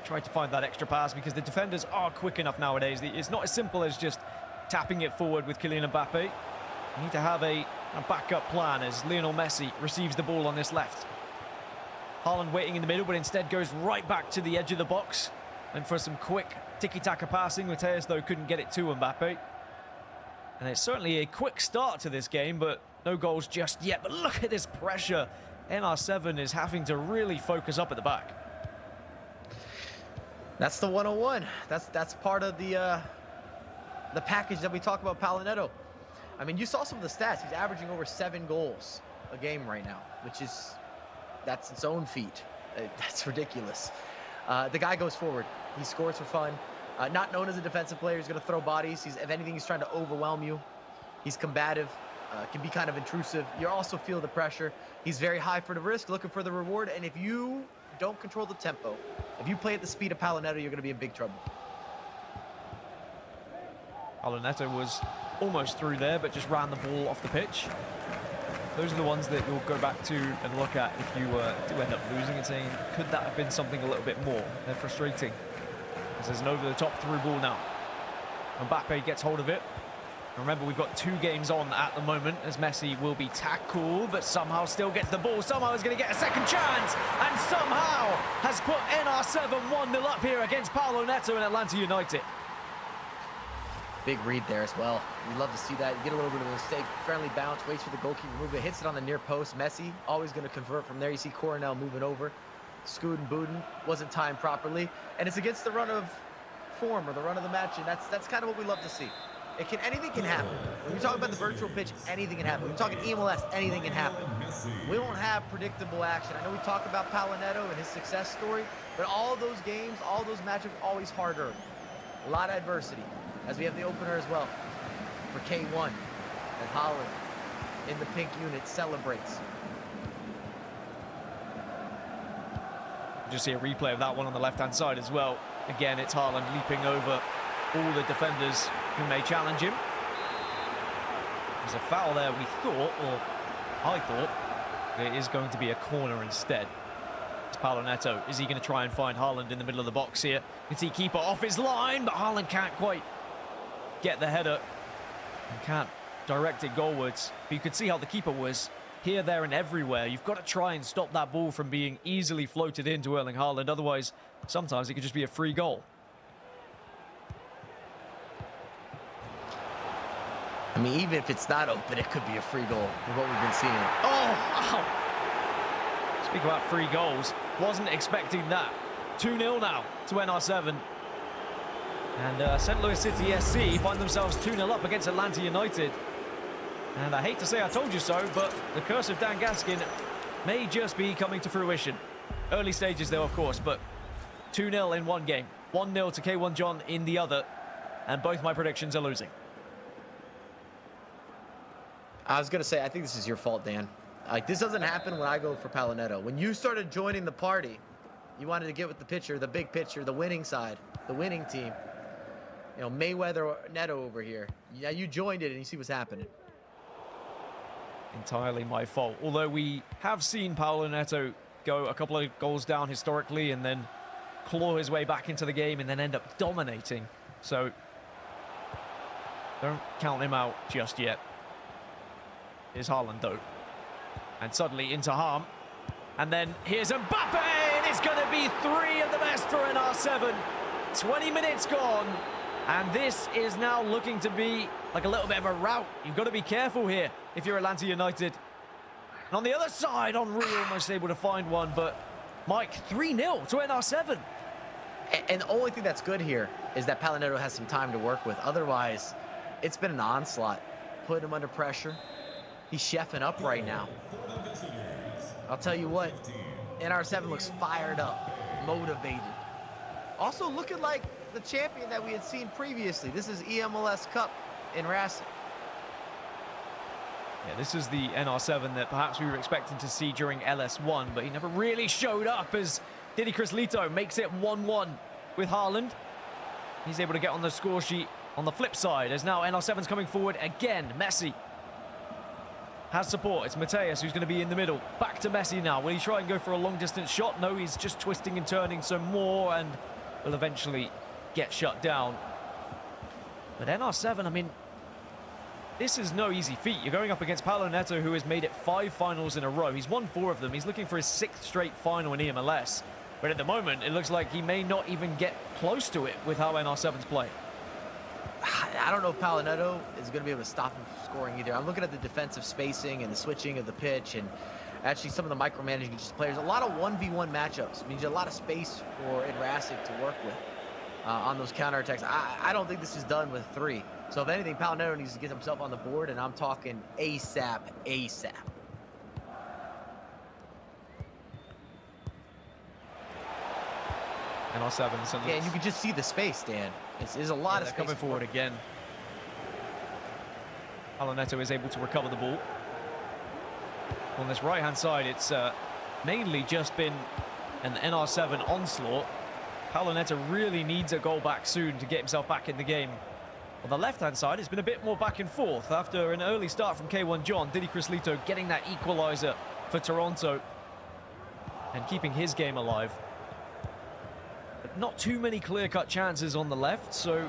Tried to find that extra pass because the defenders are quick enough nowadays. It's not as simple as just tapping it forward with Kylian Mbappe. You need to have a backup plan as Lionel Messi receives the ball on this left. Haaland waiting in the middle, but instead goes right back to the edge of the box. And for some quick tiki-taka passing, Mateus, though, couldn't get it to Mbappe. And it's certainly a quick start to this game, but no goals just yet. But look at this pressure. NR7 is having to really focus up at the back. That's the 101. That's part of the package that we talk about Paulo Neto. I mean, you saw some of the stats. He's averaging over 7 goals a game right now, that's its own feat. That's ridiculous. The guy goes forward. He scores for fun. Not known as a defensive player. He's going to throw bodies. If anything, he's trying to overwhelm you. He's combative, can be kind of intrusive. You also feel the pressure. He's very high for the risk, looking for the reward. And if you don't control the tempo, if you play at the speed of Palinetto, you're going to be in big trouble. Palinetto was almost through there, but just ran the ball off the pitch. Those are the ones that you'll go back to and look at if you do end up losing and saying, could that have been something a little bit more? They're frustrating. There's an over-the-top through ball now. Mbappe gets hold of it. Remember, we've got 2 games on at the moment as Messi will be tackled, but somehow still gets the ball. Somehow is going to get a second chance, and somehow has put NR7 1-0 up here against Paulo Neto and Atlanta United. Big read there as well. You love to see that. You get a little bit of a mistake. Friendly bounce, waits for the goalkeeper to move it, hits it on the near post. Messi always going to convert from there. You see Coronel moving over. Scootin' Bootin wasn't timed properly, and it's against the run of form or the run of the match, and that's kind of what we love to see. Anything can happen. When you talk about the virtual pitch, anything can happen. When you're talking eMLS, anything can happen. We don't have predictable action. I know we talk about Palinetto and his success story, but all those games, all those matchups, always hard-earned. A lot of adversity, as we have the opener as well for K1, and Holland in the pink unit celebrates. Just see a replay of that one on the left-hand side as well. Again, it's Haaland leaping over all the defenders who may challenge him. There's a foul there, we thought, or I thought, there is going to be a corner instead. It's Paulo Neto. Is he going to try and find Haaland in the middle of the box here? You can see keeper off his line, but Haaland can't quite get the header and can't direct it goalwards. But you could see how the keeper was here, there, and everywhere. You've got to try and stop that ball from being easily floated into Erling Haaland. Otherwise, sometimes it could just be a free goal. I mean, even if it's not open, it could be a free goal with what we've been seeing. Oh, wow. Speak about free goals. Wasn't expecting that. 2-0 now to NR7. And St. Louis City SC find themselves 2-0 up against Atlanta United. And I hate to say I told you so, but the curse of Dan Gaskin may just be coming to fruition. Early stages, though, of course, but 2-0 in one game. 1-0 to K1 John in the other. And both my predictions are losing. I was going to say, I think this is your fault, Dan. Like, this doesn't happen when I go for Palinetto. When you started joining the party, you wanted to get with the pitcher, the big picture, the winning side, the winning team. You know, Mayweather or Neto over here. Yeah, you joined it, and you see what's happening. Entirely my fault. Although we have seen Paulo Neto go a couple of goals down historically and then claw his way back into the game and then end up dominating. So don't count him out just yet. Here's Haaland, though. And suddenly into harm. And then here's Mbappe, and it's going to be 3 of the best for NR7. 20 minutes gone. And this is now looking to be like a little bit of a rout. You've got to be careful here if you're Atlanta United. And on the other side, Henry almost able to find one, but Mike, 3-0 to NR7. And the only thing that's good here is that Palinetto has some time to work with. Otherwise, it's been an onslaught. Putting him under pressure. He's chefing up right now. I'll tell you what, NR7 looks fired up, motivated. Also looking like the champion that we had seen previously. This is eMLS Cup in Racing. Yeah, this is the NR7 that perhaps we were expecting to see during LS1, but he never really showed up as Didi Crislito makes it 1-1 with Haaland. He's able to get on the score sheet on the flip side, as now NR7's coming forward again. Messi has support. It's Mateus who's going to be in the middle. Back to Messi now. Will he try and go for a long-distance shot? No, he's just twisting and turning some more and will eventually get shut down. But NR7, I mean, this is no easy feat. You're going up against Paulo Neto, who has made it 5 finals in a row. He's won 4 of them. He's looking for his 6th straight final in eMLS. But at the moment, it looks like he may not even get close to it with how NR7's playing. I don't know if Palinetto is going to be able to stop him from scoring either. I'm looking at the defensive spacing and the switching of the pitch and actually some of the micromanaging just players. A lot of 1v1 matchups. Means a lot of space for Idrasic to work with on those counterattacks. I don't think this is done with 3. So if anything, Palinetto needs to get himself on the board, and I'm talking ASAP. NR7. So yeah, and you can just see the space, Dan. There's a lot of space. Coming forward again. Paulo Neto is able to recover the ball. On this right-hand side, it's mainly just been and the NR7 onslaught. Paulo Neto really needs a goal back soon to get himself back in the game. On the left-hand side, it's been a bit more back and forth. After an early start from K1 John, Diddy Crislito getting that equalizer for Toronto and keeping his game alive. But not too many clear-cut chances on the left, so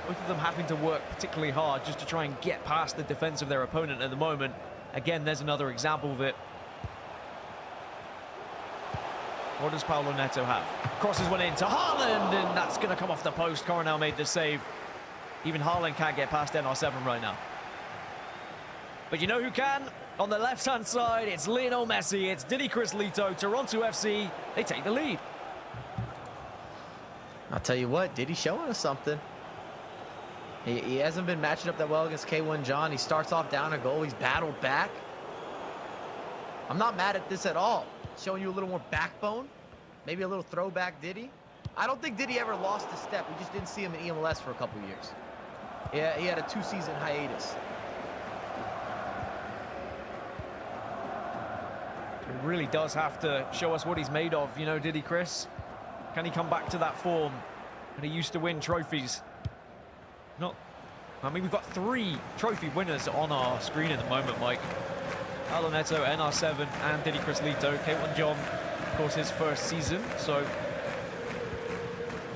both of them having to work particularly hard just to try and get past the defense of their opponent at the moment. Again, there's another example of it. What does Paulo Neto have? Crosses one into Haaland, and that's going to come off the post. Coronel made the save. Even Haaland can't get past NR7 right now. But you know who can? On the left-hand side, it's Lionel Messi, it's Diddy Crislito, Toronto FC. They take the lead. I'll tell you what, Diddy's showing us something. He hasn't been matching up that well against K1 John. He starts off down a goal. He's battled back. I'm not mad at this at all. Showing you a little more backbone. Maybe a little throwback Diddy. I don't think Diddy ever lost a step. We just didn't see him in eMLS for a couple years. Yeah, he had a 2-season hiatus. He really does have to show us what he's made of, you know, Diddy Chris. Can he come back to that form? And he used to win trophies. I mean, we've got 3 trophy winners on our screen at the moment, Mike. Paulo Neto, NR7, and Diddy Crislito. K1 John, of course, his first season, so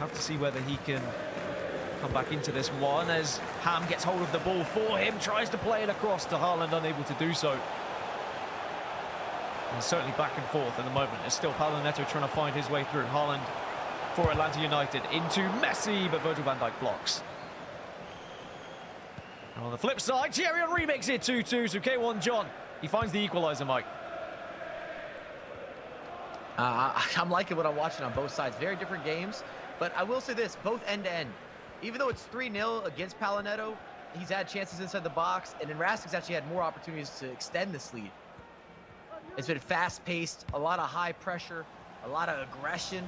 have to see whether he can come back into this one as Ham gets hold of the ball for him, tries to play it across to Haaland, unable to do so. And certainly back and forth at the moment. It's still Paulo Neto trying to find his way through. Haaland for Atlanta United into Messi, but Virgil van Dijk blocks. And on the flip side, Thierry Henry makes it 2-2, so K1 John, he finds the equaliser, Mike. I'm liking what I'm watching on both sides. Very different games, but I will say this, both end-to-end. Even though it's 3-0 against Paulo Neto, he's had chances inside the box, and then Rastic's actually had more opportunities to extend this lead. It's been fast-paced, a lot of high pressure, a lot of aggression.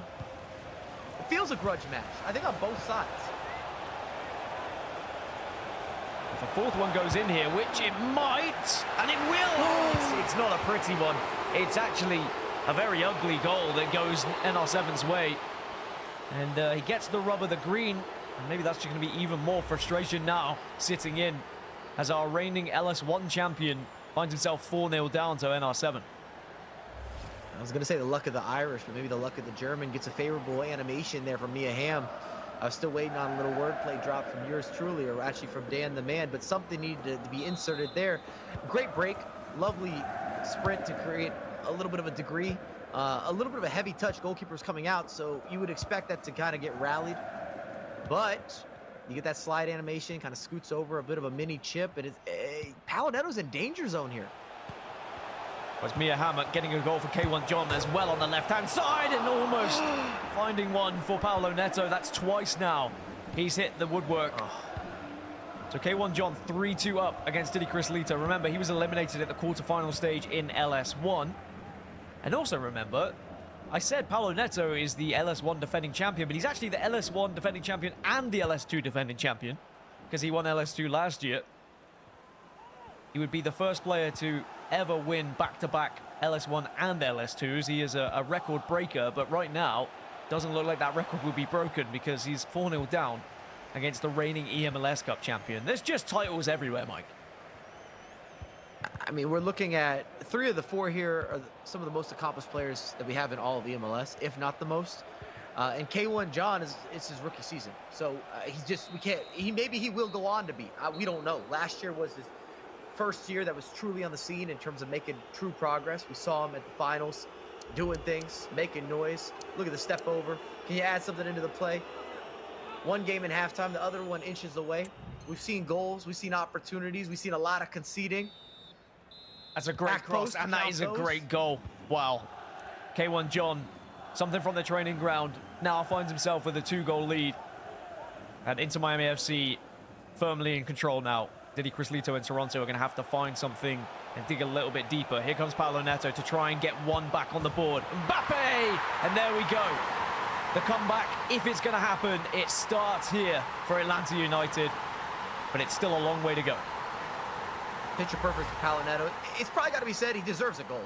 It feels a grudge match, I think, on both sides. If a fourth one goes in here, which it might, and it will. It's not a pretty one. It's actually a very ugly goal that goes NR7's way. And he gets the rub of the green. And maybe that's just going to be even more frustration now, sitting in as our reigning LS1 champion finds himself 4-0 down to NR7. I was going to say the luck of the Irish, but maybe the luck of the German. Gets a favorable animation there from Mia Hamm. I was still waiting on a little wordplay drop from yours truly, or actually from Dan the Man, but something needed to be inserted there. Great break, lovely sprint to create a little bit of a degree, a little bit of a heavy touch. Goalkeeper's coming out, so you would expect that to kind of get rallied. But you get that slide animation, kind of scoots over, a bit of a mini chip, and Paulo Neto's in danger zone here. Was Mia Hamm getting a goal for K1 John as well on the left-hand side, and almost finding one for Paulo Neto. That's twice now he's hit the woodwork. So K1 John 3-2 up against Diddy Crislito. Remember, he was eliminated at the quarterfinal stage in LS1. And also remember, I said Paulo Neto is the LS1 defending champion, but he's actually the LS1 defending champion and the LS2 defending champion, because he won LS2 last year. He would be the first player to ever win back-to-back LS1 and LS2s. He is a record breaker, but right now, doesn't look like that record will be broken because he's 4-0 down against the reigning eMLS Cup champion. There's just titles everywhere, Mike. I mean, we're looking at 3 of the 4 here are some of the most accomplished players that we have in all of eMLS, if not the most. And K1 John it's his rookie season, so maybe he will go on to be. We don't know. Last year was his first year that was truly on the scene in terms of making true progress. We saw him at the finals, doing things, making noise. Look at the step over. Can you add something into the play? One game in halftime, the other one inches away. We've seen goals, we've seen opportunities, we've seen a lot of conceding. That's a great cross, and that is a great goal. Wow. K1 John, something from the training ground, now finds himself with a 2-goal lead. And Inter Miami FC firmly in control now. Diddy Crislito and Toronto are going to have to find something and dig a little bit deeper. Here comes Paulo Neto to try and get one back on the board. Mbappe! And there we go. The comeback, if it's going to happen, it starts here for Atlanta United. But it's still a long way to go. Picture perfect for Paulo Neto. It's probably got to be said, he deserves a goal.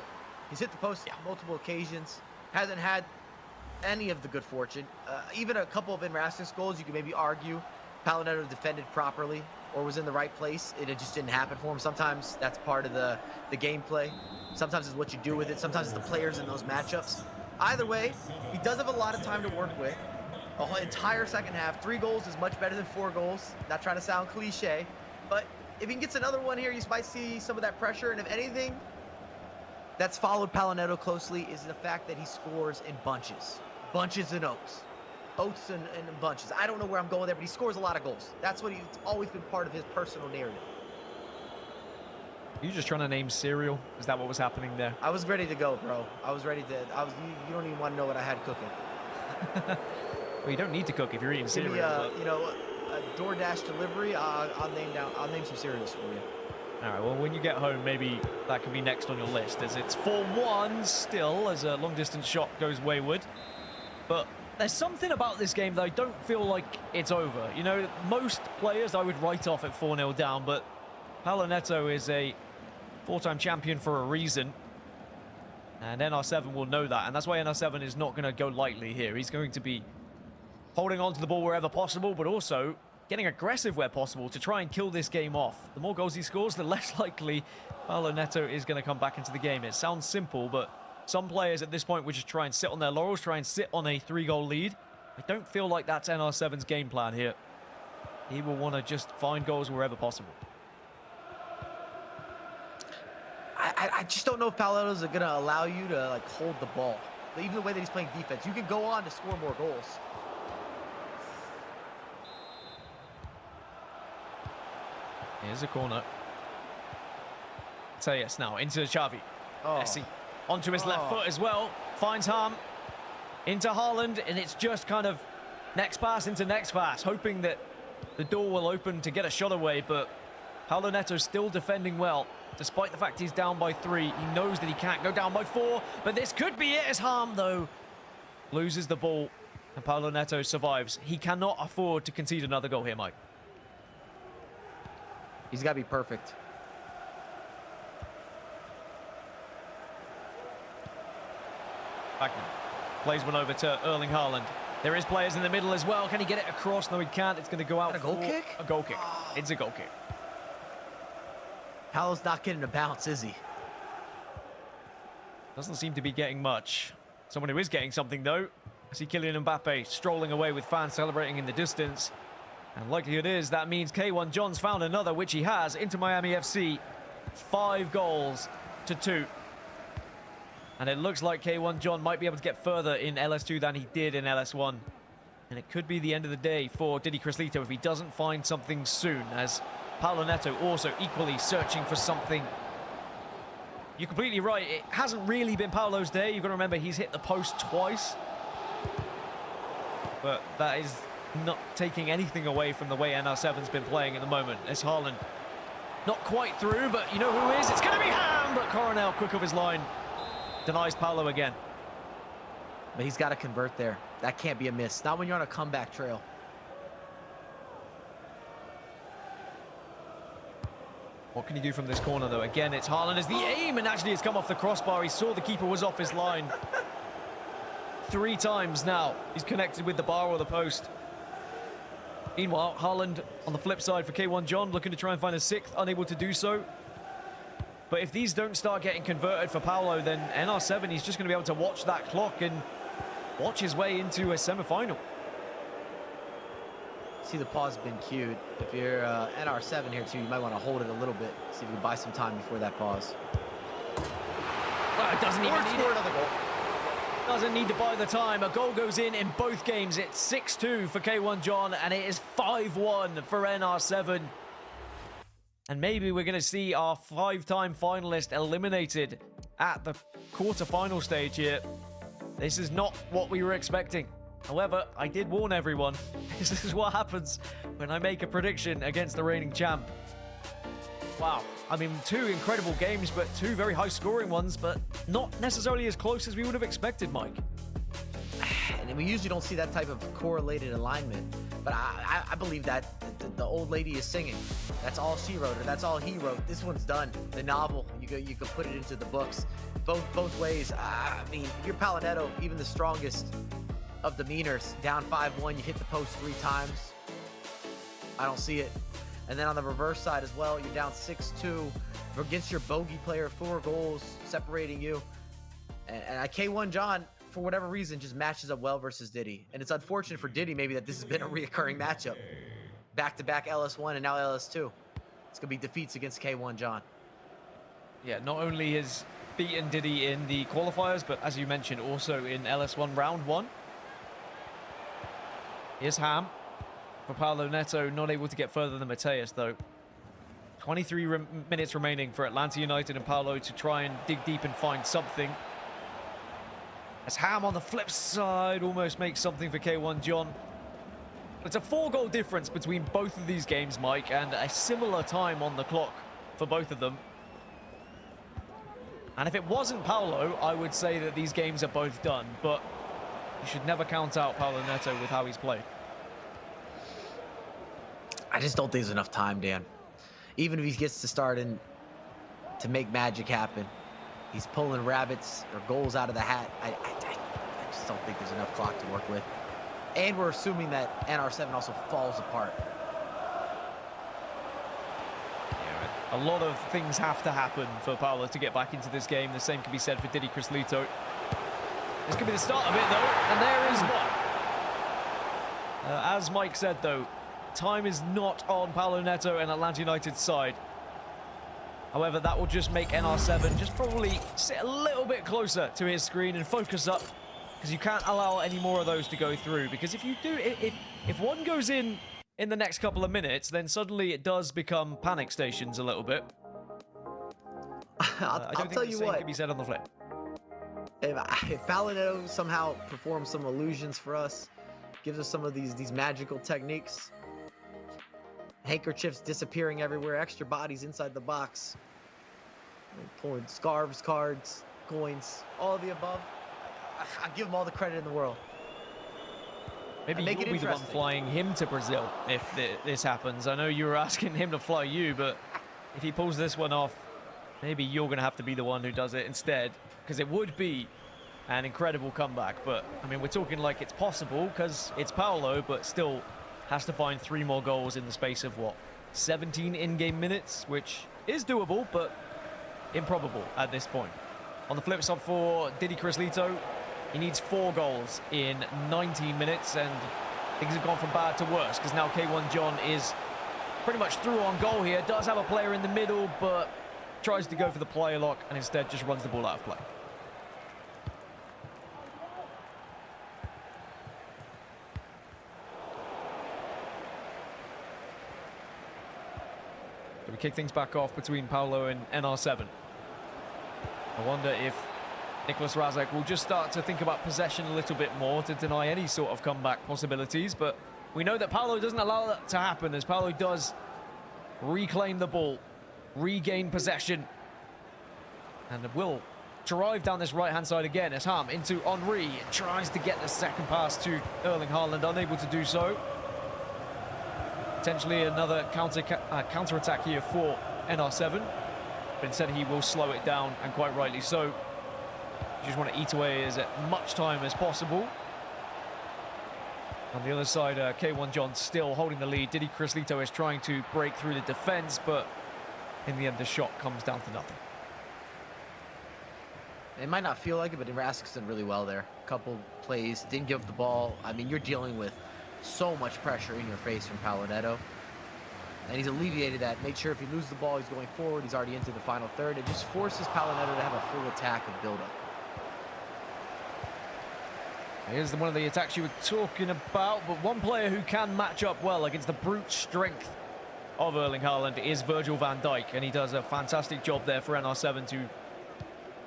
He's hit the post on multiple occasions. hasn't had any of the good fortune. Even a couple of Enrastis goals, you could maybe argue Palinetto defended properly or was in the right place. It just didn't happen for him. Sometimes that's part of the gameplay. Sometimes it's what you do with it. Sometimes it's the players in those matchups. Either way, he does have a lot of time to work with. A whole entire second half. 3 goals is much better than 4 goals. Not trying to sound cliche, but if he gets another one here, you might see some of that pressure. And if anything that's followed Palinetto closely is the fact that he scores in bunches. Bunches and oats. Oats and bunches. I don't know where I'm going there, but he scores a lot of goals. That's what it's always been part of his personal narrative. Are you just trying to name cereal? Is that what was happening there? I was ready to go, bro. I was ready to. You don't even want to know what I had cooking. Well, you don't need to cook if you're eating cereal. You know, a DoorDash delivery. I'll name some cereals for you. All right, well, when you get home, maybe that can be next on your list, as it's 4-1 still, as a long-distance shot goes wayward. But there's something about this game that I don't feel like it's over. You know, most players I would write off at 4-0 down, but Palinetto is a 4-time champion for a reason. And NR7 will know that, and that's why NR7 is not going to go lightly here. He's going to be holding on to the ball wherever possible, but also getting aggressive where possible to try and kill this game off. The more goals he scores, the less likely Palinetto is going to come back into the game. It sounds simple, but some players at this point would just try and sit on their laurels, try and sit on a 3-goal lead. I don't feel like that's NR7's game plan here. He will want to just find goals wherever possible. I just don't know if Palinetto's going to allow you to like hold the ball. Even the way that he's playing defense, you can go on to score more goals. Here's a corner. Sayas now into Xavi. Messi onto his left foot as well. Finds Harm into Haaland, and it's just kind of next pass into next pass, hoping that the door will open to get a shot away, but Palinetto's still defending well. Despite the fact he's down by 3, he knows that he can't go down by 4, but this could be it as Harm, though, loses the ball, and Palinetto survives. He cannot afford to concede another goal here, Mike. He's got to be perfect. Wagner plays one over to Erling Haaland. There is players in the middle as well. Can he get it across? No, he can't. It's going to go out. A goal kick? A goal kick. It's a goal kick. Paolo's not getting a bounce, is he? Doesn't seem to be getting much. Someone who is getting something, though. I see Kylian Mbappe strolling away with fans celebrating in the distance. And likelihood is that means K1 John's found another, which he has, into Miami FC. 5 goals to 2. And it looks like K1 John might be able to get further in LS2 than he did in LS1. And it could be the end of the day for Didi Crislito if he doesn't find something soon, as Palinetto also equally searching for something. You're completely right. It hasn't really been Paolo's day. You've got to remember he's hit the post twice. But that is not taking anything away from the way NR7's been playing at the moment. As Haaland not quite through, but you know who is? It's going to be Ham, but Coronel quick of his line. Denies Paolo again. But he's got to convert there. That can't be a miss. Not when you're on a comeback trail. What can he do from this corner, though? Again, it's Haaland as the aim, and actually it's come off the crossbar. He saw the keeper was off his line. 3 times now he's connected with the bar or the post. Meanwhile, Haaland on the flip side for K1 John, looking to try and find a 6th, unable to do so. But if these don't start getting converted for Paolo, then NR7, he's just going to be able to watch that clock and watch his way into a semi-final. See, the pause has been cued. If you're NR7 here too, you might want to hold it a little bit. See if you can buy some time before that pause. Well, it doesn't even need score another goal. Doesn't need to buy the time. A goal goes in both games. It's 6-2 for K1 John, and it is 5-1 for NR7. And maybe we're going to see our 5-time finalist eliminated at the quarterfinal stage here. This is not what we were expecting. However, I did warn everyone. This is what happens when I make a prediction against the reigning champ. Wow. I mean, 2 incredible games, but 2 very high-scoring ones, but not necessarily as close as we would have expected, Mike. And we usually don't see that type of correlated alignment. But I believe that the old lady is singing. That's all she wrote, or that's all he wrote. This one's done. The novel, you could put it into the books. both ways. I mean, if you're Palinetto, even the strongest of demeanors, down 5-1, you hit the post 3 times. I don't see it. And then on the reverse side as well, you're down 6-2 against your bogey player, 4 goals separating you. And K1 John, for whatever reason, just matches up well versus Diddy. And it's unfortunate for Diddy maybe that this has been a reoccurring matchup. Back-to-back LS1 and now LS2. It's going to be defeats against K1 John. Yeah, not only has beaten Diddy in the qualifiers, but as you mentioned, also in LS1 round 1. Here's Ham for Paolo Neto, not able to get further than Mateus, though. 23 minutes remaining for Atlanta United and Paolo to try and dig deep and find something. As Ham on the flip side almost makes something for K1 John. It's a 4-goal difference between both of these games, Mike, and a similar time on the clock for both of them. And if it wasn't Paolo, I would say that these games are both done, but you should never count out Paolo Neto with how he's played. I just don't think there's enough time, Dan. Even if he gets to start and to make magic happen, he's pulling rabbits or goals out of the hat. I just don't think there's enough clock to work with. And we're assuming that NR7 also falls apart. A lot of things have to happen for Paolo to get back into this game. The same can be said for Diddy Crislito. This could be the start of it, though, and there is one. As Mike said, though, time is not on Paolo Neto and Atlanta United's side. However, that will just make NR7 just probably sit a little bit closer to his screen and focus up, because you can't allow any more of those to go through. Because if you do, if one goes in the next couple of minutes, then suddenly it does become panic stations a little bit. I'll tell you what. Can be said on the flip. If Palinetto somehow performs some illusions for us, gives us some of these magical techniques, handkerchiefs disappearing everywhere, extra bodies inside the box, pulling scarves, cards, coins, all of the above, I'll give him all the credit in the world. Maybe you'll be the one flying him to Brazil if this happens. I know you were asking him to fly you, but if he pulls this one off, maybe you're going to have to be the one who does it instead, because it would be an incredible comeback. But, I mean, we're talking like it's possible because it's Paolo, but still has to find 3 more goals in the space of, what, 17 in-game minutes, which is doable, but improbable at this point. On the flip side for Diddy Crislito, he needs 4 goals in 19 minutes, and things have gone from bad to worse, because now K1 John is pretty much through on goal here. Does have a player in the middle, but tries to go for the player lock, and instead just runs the ball out of play. So we kick things back off between Paolo and NR7. I wonder if Nicholas Razak will just start to think about possession a little bit more to deny any sort of comeback possibilities, but we know that Paolo doesn't allow that to happen, as Paolo does reclaim the ball, regain possession, and will drive down this right-hand side again as Ham into Henry, tries to get the second pass to Erling Haaland, unable to do so. Potentially another counter-attack here for NR7, but instead he will slow it down, and quite rightly so. You just want to eat away as much time as possible. On the other side, K1 John still holding the lead. Diddy Crislito is trying to break through the defense, but in the end, the shot comes down to nothing. It might not feel like it, but Rask's did really well there. Couple plays, didn't give up the ball. I mean, you're dealing with so much pressure in your face from Palinetto, and he's alleviated that. Make sure if he loses the ball, he's going forward. He's already into the final third. It just forces Palinetto to have a full attack of build-up. Here's one of the attacks you were talking about, but one player who can match up well against the brute strength of Erling Haaland is Virgil van Dijk, and he does a fantastic job there for NR7 to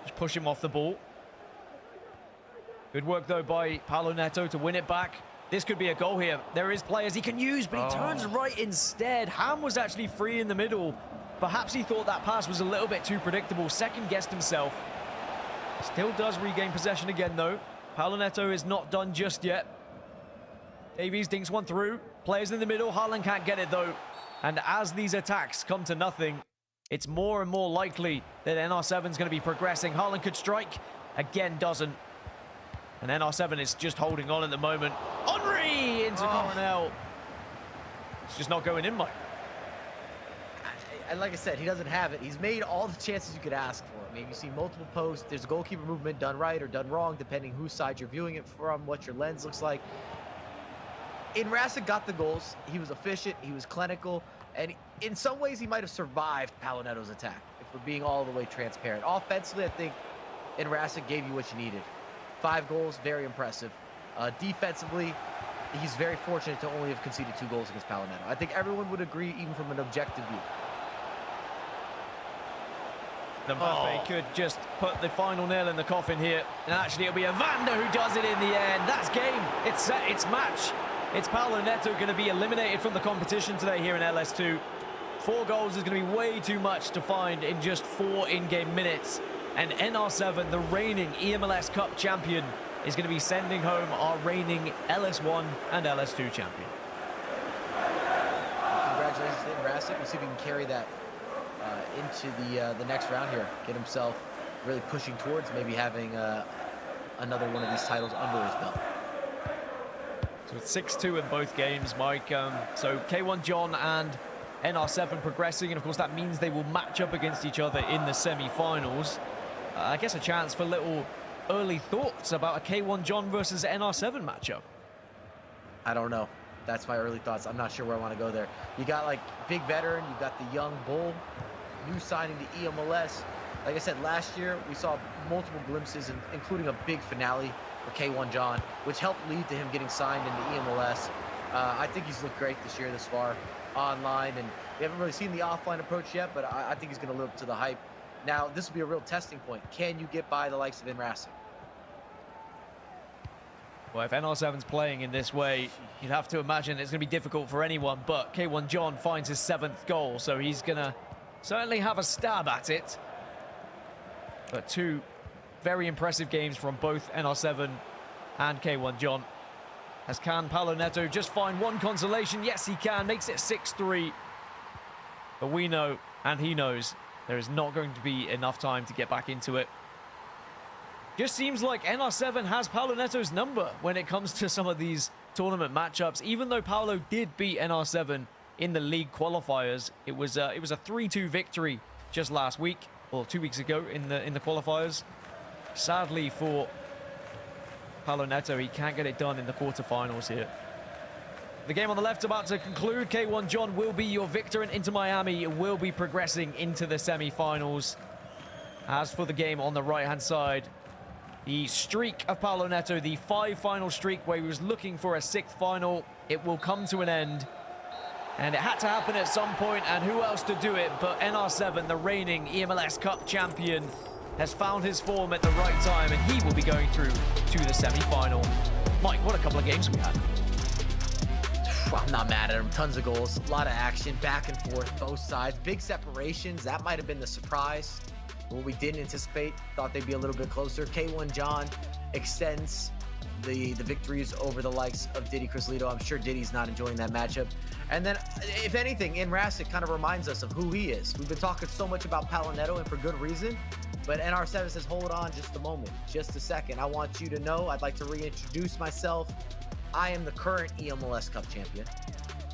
just push him off the ball. Good work, though, by Paolo Neto to win it back. This could be a goal here. There is players he can use, but he turns right instead. Ham was actually free in the middle. Perhaps he thought that pass was a little bit too predictable, second-guessed himself. Still does regain possession again, though. Paolo Neto is not done just yet. Davies dinks one through. Players in the middle. Haaland can't get it, though. And as these attacks come to nothing, it's more and more likely that NR7's going to be progressing. Haaland could strike. Again, doesn't. And NR7 is just holding on at the moment. Henry into Coronel. It's just not going in, Mike. And like I said, he doesn't have it. He's made all the chances you could ask for. I mean, you see multiple posts. There's a goalkeeper movement done right or done wrong, depending whose side you're viewing it from, what your lens looks like. Rasic got the goals. He was efficient. He was clinical. And in some ways, he might have survived Paulo Neto's attack, if we're being all the way transparent. Offensively, I think Rasic gave you what you needed. 5 goals, very impressive. Defensively, he's very fortunate to only have conceded 2 goals against Paulo Neto. I think everyone would agree, even from an objective view. Mbappe could just put the final nail in the coffin here. And actually, it'll be Evander who does it in the end. That's game. It's set. It's match. It's Paulo Neto going to be eliminated from the competition today here in LS2. 4 goals is going to be way too much to find in just 4 in-game minutes. And NR7, the reigning eMLS Cup champion, is going to be sending home our reigning LS1 and LS2 champion. Congratulations to Rasic. We'll see if he can carry that into the next round here. Get himself really pushing towards maybe having another one of these titles under his belt. So it's 6-2 in both games, Mike. So K1 John and NR7 progressing, and of course that means they will match up against each other in the semi-finals. I guess a chance for little early thoughts about a K1 John versus NR7 matchup. I don't know. That's my early thoughts. I'm not sure where I want to go there. You got like big veteran, you've got the young bull, new signing to eMLS. Like I said, last year we saw multiple glimpses, including a big finale for K1 John, which helped lead to him getting signed into eMLS. I think he's looked great this year, this far, online, and we haven't really seen the offline approach yet, but I think he's going to live up to the hype. Now, this will be a real testing point. Can you get by the likes of Rasic? Well, if NR7's playing in this way, you'd have to imagine it's going to be difficult for anyone, but K1 John finds his 7th goal, so he's going to certainly have a stab at it. But 2 very impressive games from both NR7 and K1 John. As can Paulo Neto just find 1 consolation? Yes, he can. Makes it 6-3. But we know, and he knows, there is not going to be enough time to get back into it. Just seems like NR7 has Paulo Neto's number when it comes to some of these tournament matchups. Even though Paulo did beat NR7 in the league qualifiers, it was a 3-2 victory just last week, or 2 weeks ago in the qualifiers. Sadly for Paulo Neto, he can't get it done in the quarterfinals here. The game on the left about to conclude. K1 John will be your victor, and Inter Miami will be progressing into the semi-finals. As for the game on the right-hand side, the streak of Paulo Neto, the 5 final streak where he was looking for a 6th final, it will come to an end. And it had to happen at some point, and who else to do it but NR7, the reigning eMLS Cup champion, has found his form at the right time, and he will be going through to the semi-final. Mike, what a couple of games we had. I'm not mad at him. Tons of goals, a lot of action, back and forth, both sides. Big separations. That might have been the surprise. What we didn't anticipate, thought they'd be a little bit closer. K1 John extends the victories over the likes of Diddy Crislito. I'm sure Diddy's not enjoying that matchup. And then, if anything, Rasic kind of reminds us of who he is. We've been talking so much about Paulo Neto, and for good reason. But NR7 says, hold on just a moment, just a second. I want you to know, I'd like to reintroduce myself. I am the current eMLS Cup champion,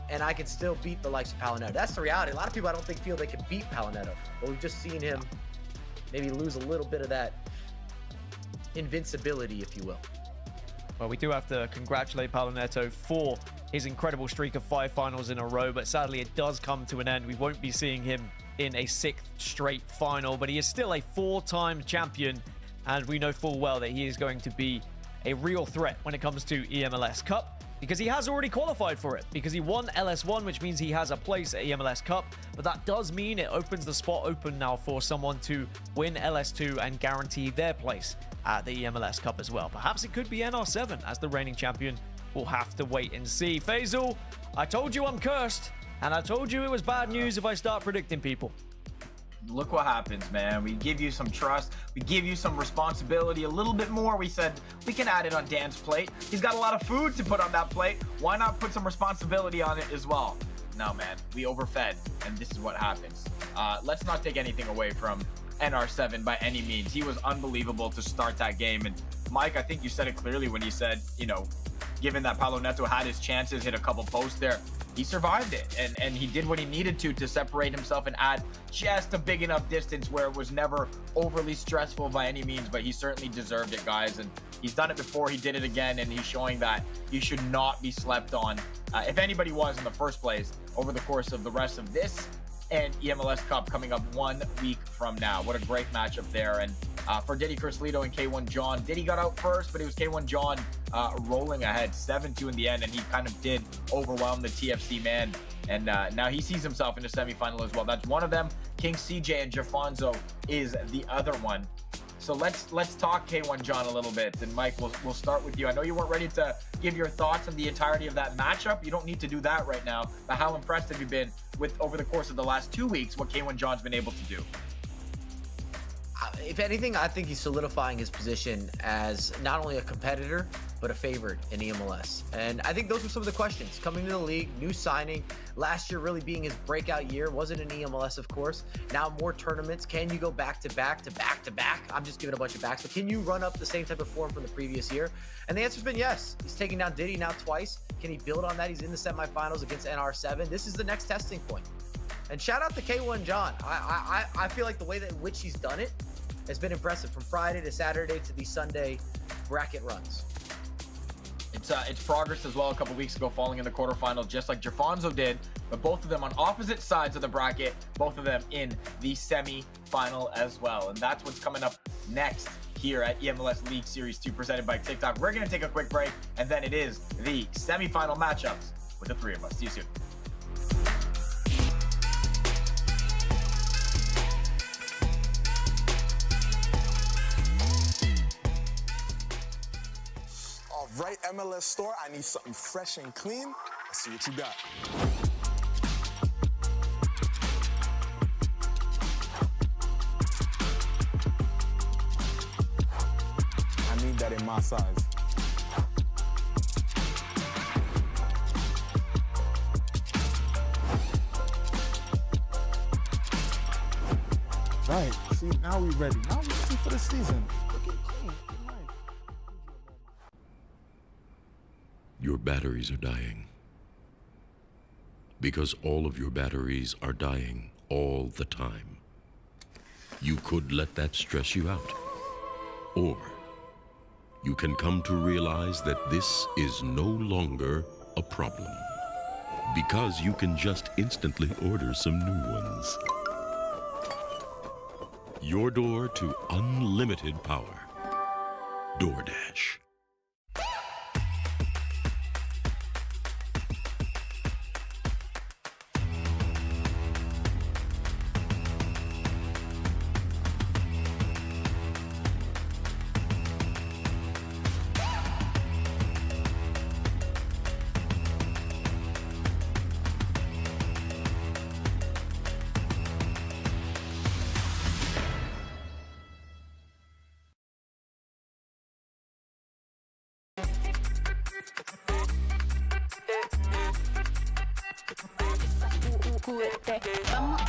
and I can still beat the likes of Paulo Neto. That's the reality. A lot of people I don't think feel they can beat Paulo Neto, but we've just seen him maybe lose a little bit of that invincibility, if you will. Well, we do have to congratulate Paulo Neto for his incredible streak of 5 finals in a row, but sadly it does come to an end. We won't be seeing him in a 6th straight final, but he is still a 4-time champion, and we know full well that he is going to be a real threat when it comes to eMLS Cup, because he has already qualified for it, because he won LS1, which means he has a place at eMLS Cup. But that does mean it opens the spot open now for someone to win LS2 and guarantee their place at the eMLS Cup as well. Perhaps it could be NR7 as the reigning champion. We'll have to wait and see. Faisal, I told you I'm cursed, and I told you it was bad news if I start predicting people. Look what happens, man. We give you some trust. We give you some responsibility, a little bit more. We said we can add it on Dan's plate. He's got a lot of food to put on that plate. Why not put some responsibility on it as well? no, man, we overfed, and this is what happens. Let's not take anything away from NR7 by any means. He was unbelievable to start that game. And Mike, I think you said it clearly when you said, given that Paulo Neto had his chances, hit a couple posts there, he survived it, and he did what he needed to separate himself and add just a big enough distance where it was never overly stressful by any means, but he certainly deserved it, guys. And he's done it before, he did it again, and he's showing that he should not be slept on, if anybody was in the first place, over the course of the rest of this and eMLS Cup coming up 1 week from now. What a great matchup there. And for Diddy Crislito and K1 John, Diddy got out first, but it was K1 John rolling ahead 7-2 in the end, and he kind of did overwhelm the TFC man. And now he sees himself in the semifinal as well. That's one of them. King CJ and Jafonzo is the other one. So let's talk K1 John a little bit. And Mike, we'll start with you. I know you weren't ready to give your thoughts on the entirety of that matchup. You don't need to do that right now. But how impressed have you been with, over the course of the last 2 weeks, what K1 John's been able to do? If anything, I think he's solidifying his position as not only a competitor, but a favorite in eMLS. And I think those were some of the questions coming to the league, new signing, last year really being his breakout year. Wasn't in eMLS, of course. Now more tournaments. Can you go back to back to back to back? I'm just giving a bunch of backs, but can you run up the same type of form from the previous year? And the answer's been yes. He's taking down Diddy now twice. Can he build on that? He's in the semifinals against NR7. This is the next testing point. And shout out to K1 John. I feel like the way that in which he's done it has been impressive, from Friday to Saturday to these Sunday bracket runs. It's progress as well. A couple weeks ago, falling in the quarterfinal, just like Jafonzo did, but both of them on opposite sides of the bracket, both of them in the semi-final as well. And that's what's coming up next here at eMLS League Series 2, presented by TikTok. We're going to take a quick break, and then it is the semi-final matchups with the three of us. See you soon. Right, MLS store, I need something fresh and clean. Let's see what you got. I need that in my size. Right. See, now we ready. Now we ready for the season. Looking clean. Your batteries are dying. Because all of your batteries are dying all the time. You could let that stress you out. Or you can come to realize that this is no longer a problem. Because you can just instantly order some new ones. Your door to unlimited power. DoorDash. Vamos,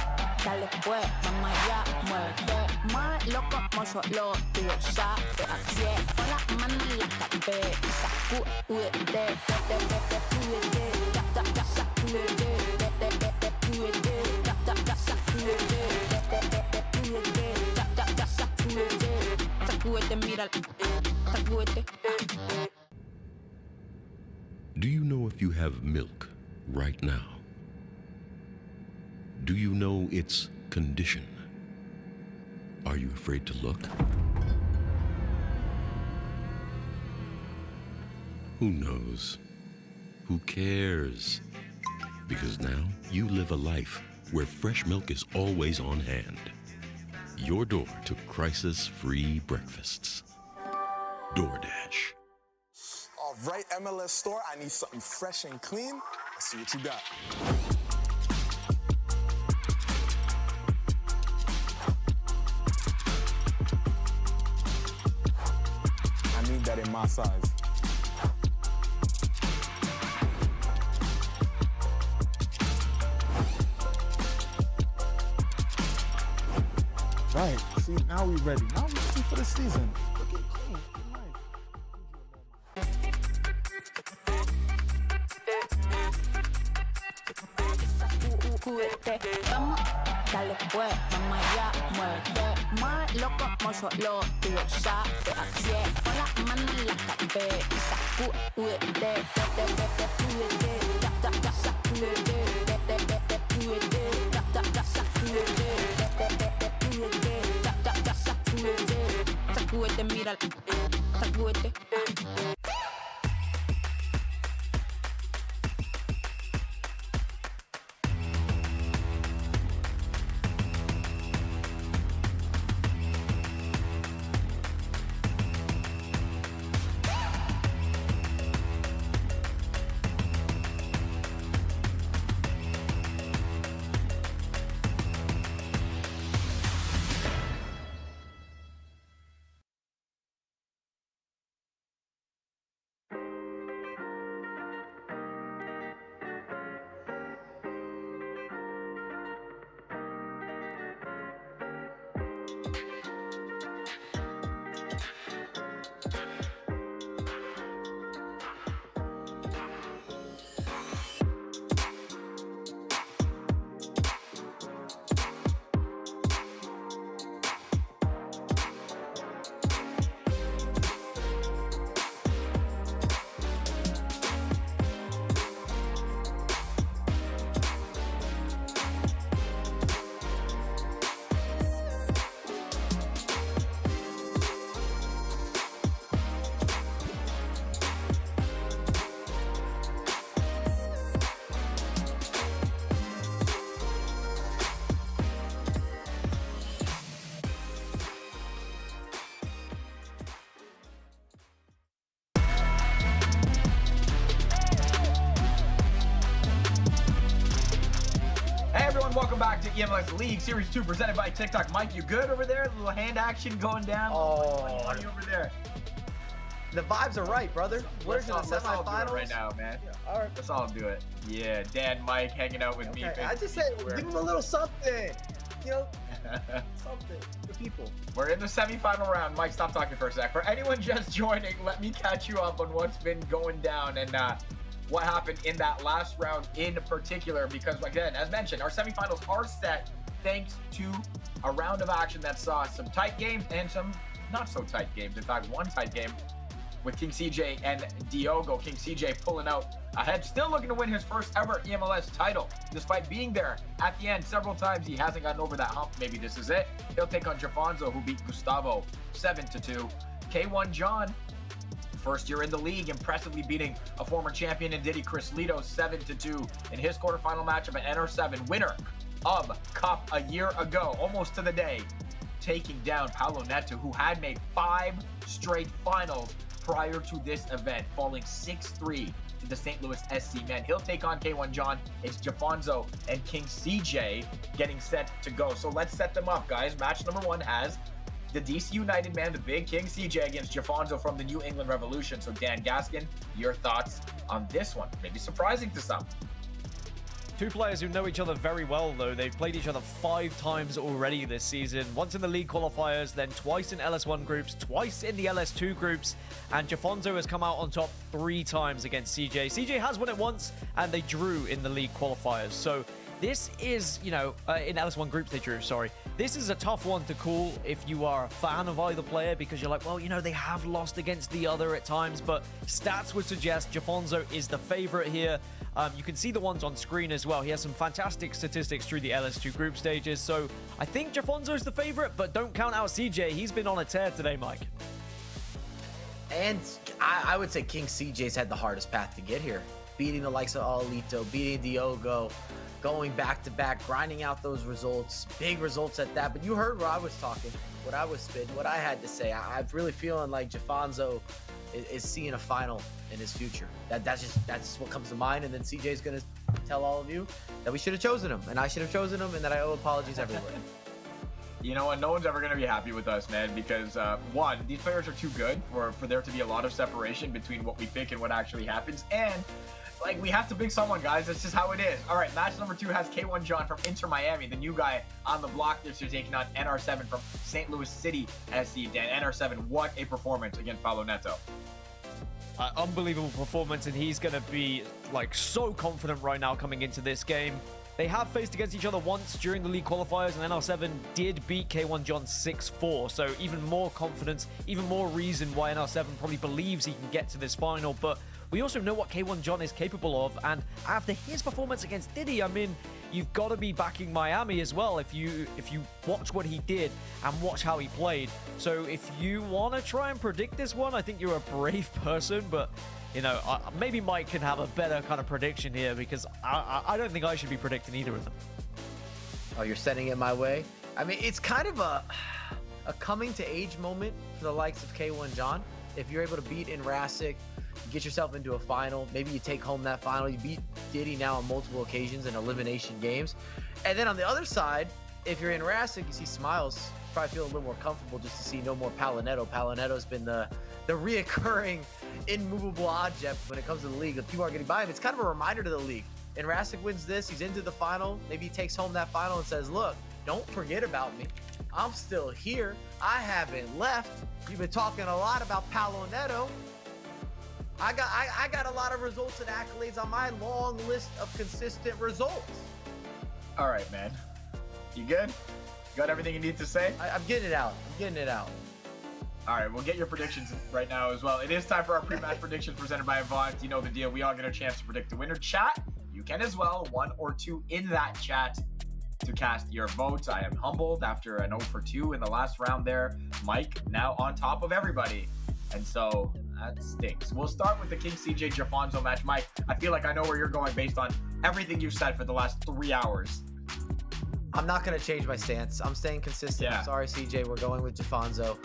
dale pues, mamá ya, muévete más loco como solo tú lo sabes. Así es, con las manos en la cabeza, sacúdete, sacúdete, mira, sacúdete. Do you know if you have milk right now? Do you know its condition? Are you afraid to look? Who knows? Who cares? Because now you live a life where fresh milk is always on hand. Your door to crisis-free breakfasts. DoorDash. All right, MLS store, I need something fresh and clean. Let's see what you got. I need that in my size. right. See, now we ready. Now we ready for the season. Looking clean. Vamos, dale pues, vamos allá, muévete más loco como solo tú lo sabes. Así es, con las manos en la cabeza, sacúdete, sacúdete, mira, sacúdete. Welcome back to eMLS League Series 2 presented by TikTok. Mike, you good over there? A little hand action going down. Oh, money over there. The vibes are right, brother. We're in the Let's all do it semifinals right now, man. Yeah, all right. Let's all do it. Yeah, Dan, Mike hanging out with me. Okay, I just said, give him a little something. You know, something for people. We're in the semifinal round. Mike, stop talking for a sec. For anyone just joining, let me catch you up on what's been going down and what happened in that last round in particular, because again, as mentioned, our semifinals are set thanks to a round of action that saw some tight games and some not so tight games. In fact, one tight game with King CJ and Diogo. King CJ pulling out ahead, still looking to win his first ever eMLS title. Despite being there at the end several times, he hasn't gotten over that hump. Maybe this is it. He'll take on Jafonzo, who beat Gustavo 7-2. K1 John, first year in the league, impressively beating a former champion in Diddy Chris Lito 7-2 in his quarterfinal matchup at NR7, winner of Cup a year ago, almost to the day, taking down Paolo Neto, who had made 5 straight finals prior to this event, falling 6-3 to the St. Louis SC men. He'll take on K1 John. It's Jafonzo and King CJ getting set to go. So let's set them up, guys. Match number 1 has the DC United man, the big King CJ against Jafonzo from the New England Revolution. So Dan Gaskin, your thoughts on this one? Maybe surprising to some. Two players who know each other very well, though. They've played each other 5 times already this season. Once in the league qualifiers, then twice in LS1 groups, twice in the LS2 groups. And Jafonzo has come out on top 3 times against CJ. CJ has won it once, and they drew in the league qualifiers. So this is, in LS1 groups they drew, sorry. This is a tough one to call if you are a fan of either player, because you're like, well, they have lost against the other at times, but stats would suggest Jafonzo is the favorite here. You can see the ones on screen as well. He has some fantastic statistics through the LS2 group stages, so I think Jafonzo is the favorite, but don't count out CJ. He's been on a tear today, Mike. And I would say King CJ's had the hardest path to get here. Beating the likes of Alito, beating Diogo, going back-to-back, grinding out those results, big results at that. But you heard what I was talking, what I was spitting, what I had to say. I'm really feeling like Jafonzo is seeing a final in his future. That's just what comes to mind. And then CJ's going to tell all of you that we should have chosen him, and I should have chosen him, and that I owe apologies everywhere. You know what? No one's ever going to be happy with us, man, because one, these players are too good for there to be a lot of separation between what we pick and what actually happens. And like, we have to pick someone, guys. That's just how it is. All right, match number 2 has K1 John from Inter Miami, the new guy on the block this year, taking on NR7 from St. Louis City SC. Dan, NR7, what a performance against Paulo Neto. Unbelievable performance, and he's going to be like so confident right now coming into this game. They have faced against each other once during the league qualifiers, and NR7 did beat K1 John 6-4, so even more confidence, even more reason why NR7 probably believes he can get to this final. But we also know what K1 John is capable of, and after his performance against Diddy, I mean, you've got to be backing Miami as well if you watch what he did and watch how he played. So if you want to try and predict this one, I think you're a brave person, but you know, maybe Mike can have a better kind of prediction here, because I don't think I should be predicting either of them. Oh, you're sending it my way? I mean, it's kind of a coming to age moment for the likes of K1 John. If you're able to beat Inrasic, you get yourself into a final, maybe you take home that final, you beat Diddy now on multiple occasions in elimination games. And then on the other side, if you're Inrasic, you see Smiles probably feel a little more comfortable just to see no more Paulo Neto. Paulo Neto's been the reoccurring immovable object when it comes to the league. If people are getting by him, it's kind of a reminder to the league. Inrasic wins this, he's into the final, maybe he takes home that final and says, look, don't forget about me. I'm still here. I haven't left. You've been talking a lot about Paulo Neto. I got a lot of results and accolades on my long list of consistent results. All right, man. You good? Got everything you need to say? I'm getting it out. All right, we'll get your predictions right now as well. It is time for our pre-match predictions presented by Avant. You know the deal. We all get a chance to predict the winner. Chat, you can as well. 1 or 2 in that chat to cast your votes. I am humbled after an 0 for 2 in the last round there. Mike now on top of everybody. And so that stinks. We'll start with the King CJ Jafonzo match. Mike, I feel like I know where you're going based on everything you've said for the last 3 hours. I'm not going to change my stance. I'm staying consistent. Yeah. Sorry, CJ. We're going with Jafonzo.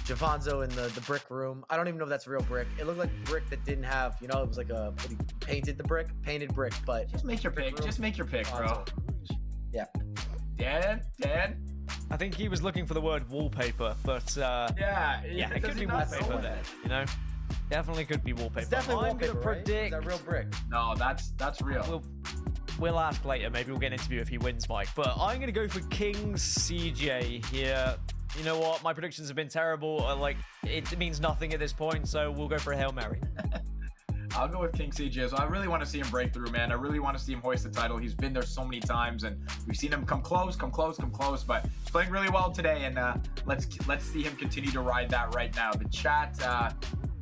Jafonzo in the brick room. I don't even know if that's real brick. It looked like brick that didn't have, you know, it was like a, what he painted the brick? Painted brick, but. Just make your pick. Just make your pick, bro. Yeah. Dan? I think he was looking for the word wallpaper, but yeah, it could be wallpaper there, you know? Definitely could be wallpaper. It's definitely I'm wallpaper, gonna right? predict. Is that real brick? No, that's real. We'll ask later. Maybe we'll get an interview if he wins, Mike. But I'm going to go for King CJ here. You know what? My predictions have been terrible. Like, it means nothing at this point, so we'll go for a Hail Mary. I'll go with King CJ. So I really want to see him break through, man. I really want to see him hoist the title. He's been there so many times, and we've seen him come close, but he's playing really well today, and let's see him continue to ride that right now. The chat,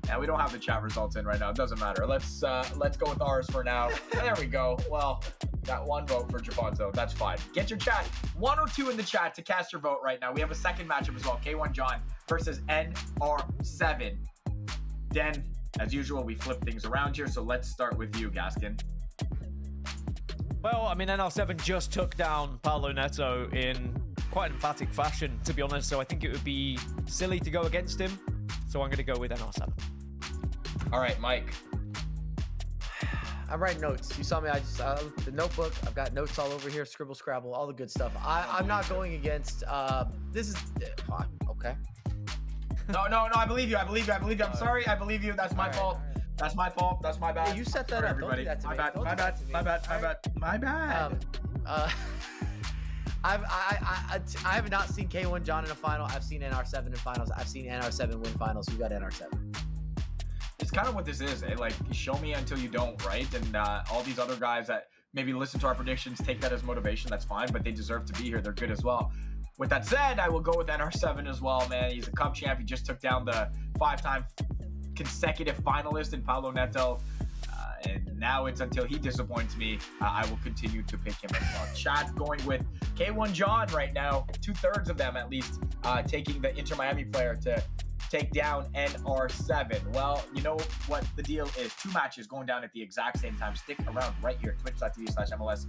yeah, we don't have the chat results in right now. It doesn't matter. Let's go with ours for now. There we go. Well, got 1 vote for Jafonzo. That's fine. Get your chat. 1 or 2 in the chat to cast your vote right now. We have a second matchup as well. K1 John versus NR7. Dan, as usual, we flip things around here, so let's start with you, Gaskin. Well, I mean, NR7 just took down Paulo Neto in quite an emphatic fashion, to be honest, so I think it would be silly to go against him, so I'm going to go with NR7. All right, Mike. I'm writing notes. You saw me. I just the notebook. I've got notes all over here. Scribble, scrabble, all the good stuff. I'm not going against. This is okay. No. I believe you. I'm sorry. I believe you. That's my fault. That's my fault. That's my bad. Yeah, you set that up. Everybody. Don't do that to me. My bad. I have not seen K1 John in a final. I've seen NR7 in finals. I've seen NR7 win finals. You got NR7. It's kind of what this is, eh? Like, show me until you don't, right? And all these other guys that maybe listen to our predictions, take that as motivation. That's fine, but they deserve to be here. They're good as well. With that said, I will go with NR7 as well, man. He's a cup champ. He just took down the 5-time consecutive finalist in Paulo Neto. And now it's until he disappoints me, I will continue to pick him as well. Chat going with K1 John right now. 2/3 of them, at least, taking the Inter Miami player to take down NR7. Well, you know what the deal is. 2 matches going down at the exact same time. Stick around right here, twitch.tv/MLS.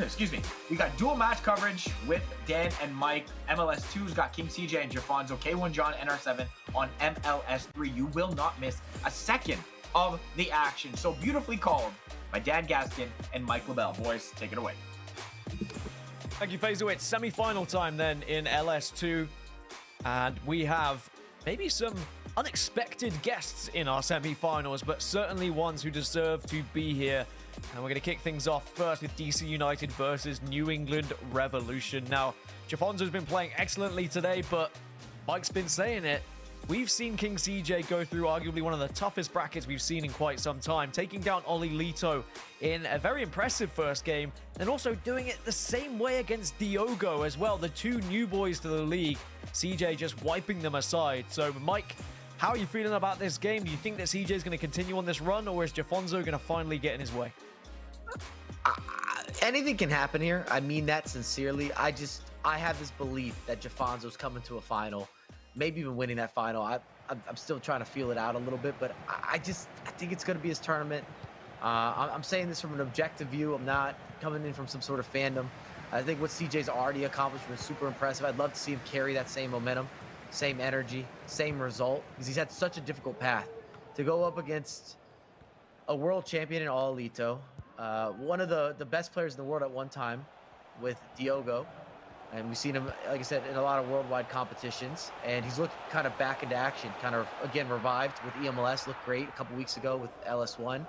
Excuse me. We got dual match coverage with Dan and Mike. MLS 2's got King CJ and Jafonzo. K1 John, NR7 on MLS 3. You will not miss a second of the action. So beautifully called by Dan Gaskin and Mike LaBelle. Boys, take it away. Thank you, Faisal. It's semi-final time then in LS2. And we have maybe some unexpected guests in our semi-finals, but certainly ones who deserve to be here. And we're going to kick things off first with DC United versus New England Revolution. Now, Jafonzo's been playing excellently today, but Mike's been saying it. We've seen King CJ go through arguably one of the toughest brackets we've seen in quite some time, taking down Oli Lito in a very impressive first game, and also doing it the same way against Diogo as well, the two new boys to the league. CJ just wiping them aside. So, Mike, how are you feeling about this game? Do you think that CJ is going to continue on this run, or is Jafonzo going to finally get in his way? Anything can happen here. I mean that sincerely. I have this belief that Jafonzo's coming to a final, maybe even winning that final. I'm still trying to feel it out a little bit, but I think it's going to be his tournament. I'm saying this from an objective view. I'm not coming in from some sort of fandom. I think what CJ's already accomplished was super impressive. I'd love to see him carry that same momentum, same energy, same result, because he's had such a difficult path to go up against a world champion in All Elito, one of the best players in the world at one time with Diogo. And we've seen him, like I said, in a lot of worldwide competitions. And he's looked kind of back into action, kind of, again, revived with eMLS. Looked great a couple weeks ago with LS1.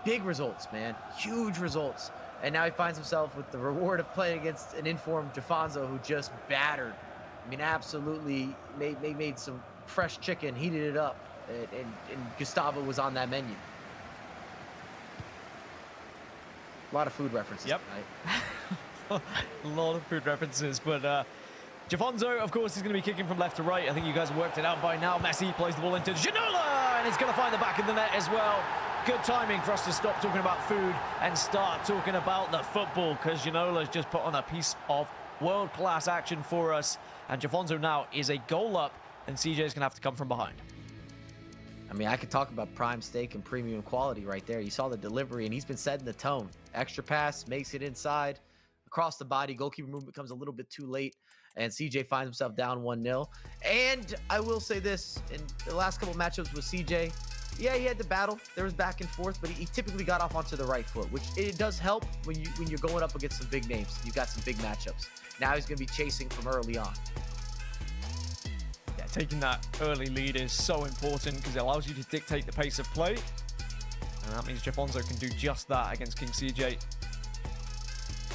Big results, man. Huge results. And now he finds himself with the reward of playing against an informed Jafonzo who just battered. I mean, absolutely made some fresh chicken, heated it up. And Gustavo was on that menu. A lot of food references tonight. A lot of food references, but Jafonzo, of course, is going to be kicking from left to right. I think you guys have worked it out by now. Messi plays the ball into Ginola, and he's going to find the back of the net as well. Good timing for us to stop talking about food and start talking about the football, because Ginola's just put on a piece of world-class action for us. And Jafonzo now is a goal up, and CJ is going to have to come from behind. I mean, I could talk about prime steak and premium quality right there. You saw the delivery, and he's been setting the tone. Extra pass, makes it inside. Across the body, goalkeeper movement comes a little bit too late, and CJ finds himself down 1-0. And I will say this, in the last couple matchups with CJ, yeah, he had the battle. There was back and forth, but he typically got off onto the right foot, which it does help when you're going up against some big names. You've got some big matchups. Now he's going to be chasing from early on. Yeah, taking that early lead is so important because it allows you to dictate the pace of play. And that means Jafonzo can do just that against King CJ.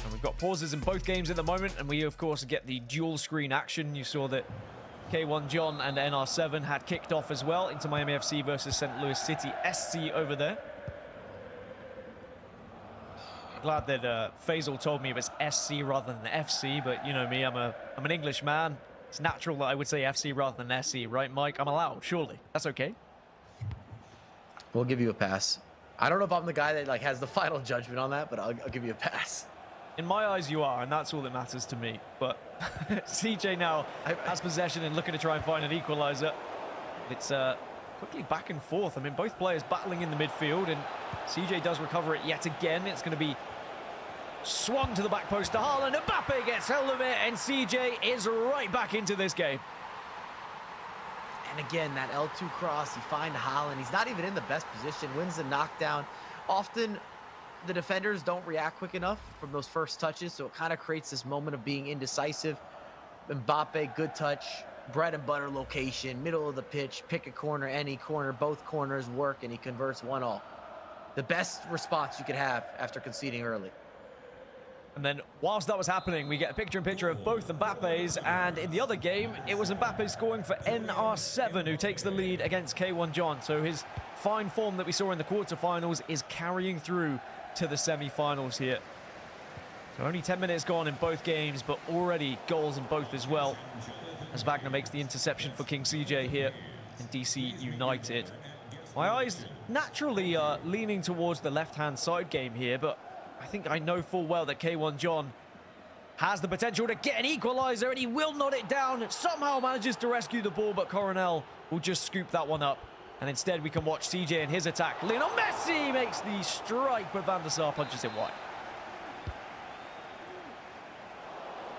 And we've got pauses in both games at the moment, and we, of course, get the dual screen action. You saw that K1 John and NR7 had kicked off as well into Miami FC versus St. Louis City SC over there. Glad that Faisal told me it was SC rather than FC, but you know me, I'm an English man. It's natural that I would say FC rather than SC, right, Mike? I'm allowed, surely. That's okay. We'll give you a pass. I don't know if I'm the guy that has the final judgment on that, but I'll give you a pass. In my eyes, you are, and that's all that matters to me. But CJ now has possession and looking to try and find an equalizer. It's quickly back and forth. I mean, both players battling in the midfield, and CJ does recover it yet again. It's going to be swung to the back post to Haaland. Mbappe gets held of it, and CJ is right back into this game. And again, that L2 cross, you find Haaland. He's not even in the best position, wins the knockdown. Often, the defenders don't react quick enough from those first touches, so it kind of creates this moment of being indecisive. Mbappe, good touch, bread and butter location, middle of the pitch, pick a corner, any corner, both corners work, and he converts 1-1. The best response you could have after conceding early. And then whilst that was happening, we get a picture-in-picture of both Mbappe's, and in the other game, it was Mbappe scoring for NR7, who takes the lead against K1 John. So his fine form that we saw in the quarterfinals is carrying through to the semi-finals here. So only 10 minutes gone in both games, but already goals in both as well, as Wagner makes the interception for King CJ here in DC United. My eyes naturally are leaning towards the left-hand side game here, but I think I know full well that K1 John has the potential to get an equalizer, and he will knot it down. Somehow manages to rescue the ball, but Coronel will just scoop that one up. And instead, we can watch CJ and his attack. Lionel Messi makes the strike, but Van der Sar punches it wide.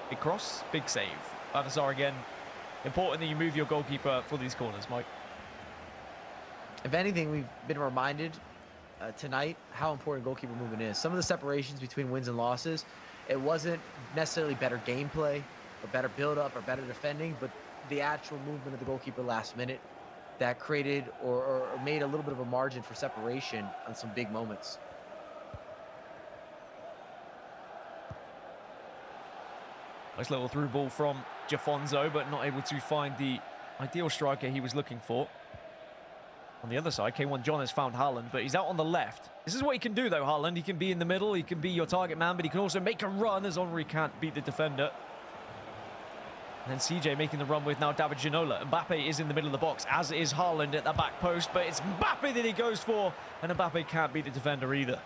Big cross, big save. Van der Sar again. Important that you move your goalkeeper for these corners, Mike. If anything, we've been reminded tonight how important goalkeeper movement is. Some of the separations between wins and losses, It wasn't necessarily better gameplay or better build-up or better defending, but the actual movement of the goalkeeper last minute that created or made a little bit of a margin for separation on some big moments. Nice little through ball from Jafonzo, but not able to find the ideal striker he was looking for. On the other side, K1 John has found Haaland, but he's out on the left. This is what he can do, though, Haaland. He can be in the middle, he can be your target man, but he can also make a run as Henry can't beat the defender. And then CJ making the run with now David Ginola. Mbappe is in the middle of the box, as is Haaland at the back post, but it's Mbappe that he goes for, and Mbappe can't beat the defender either.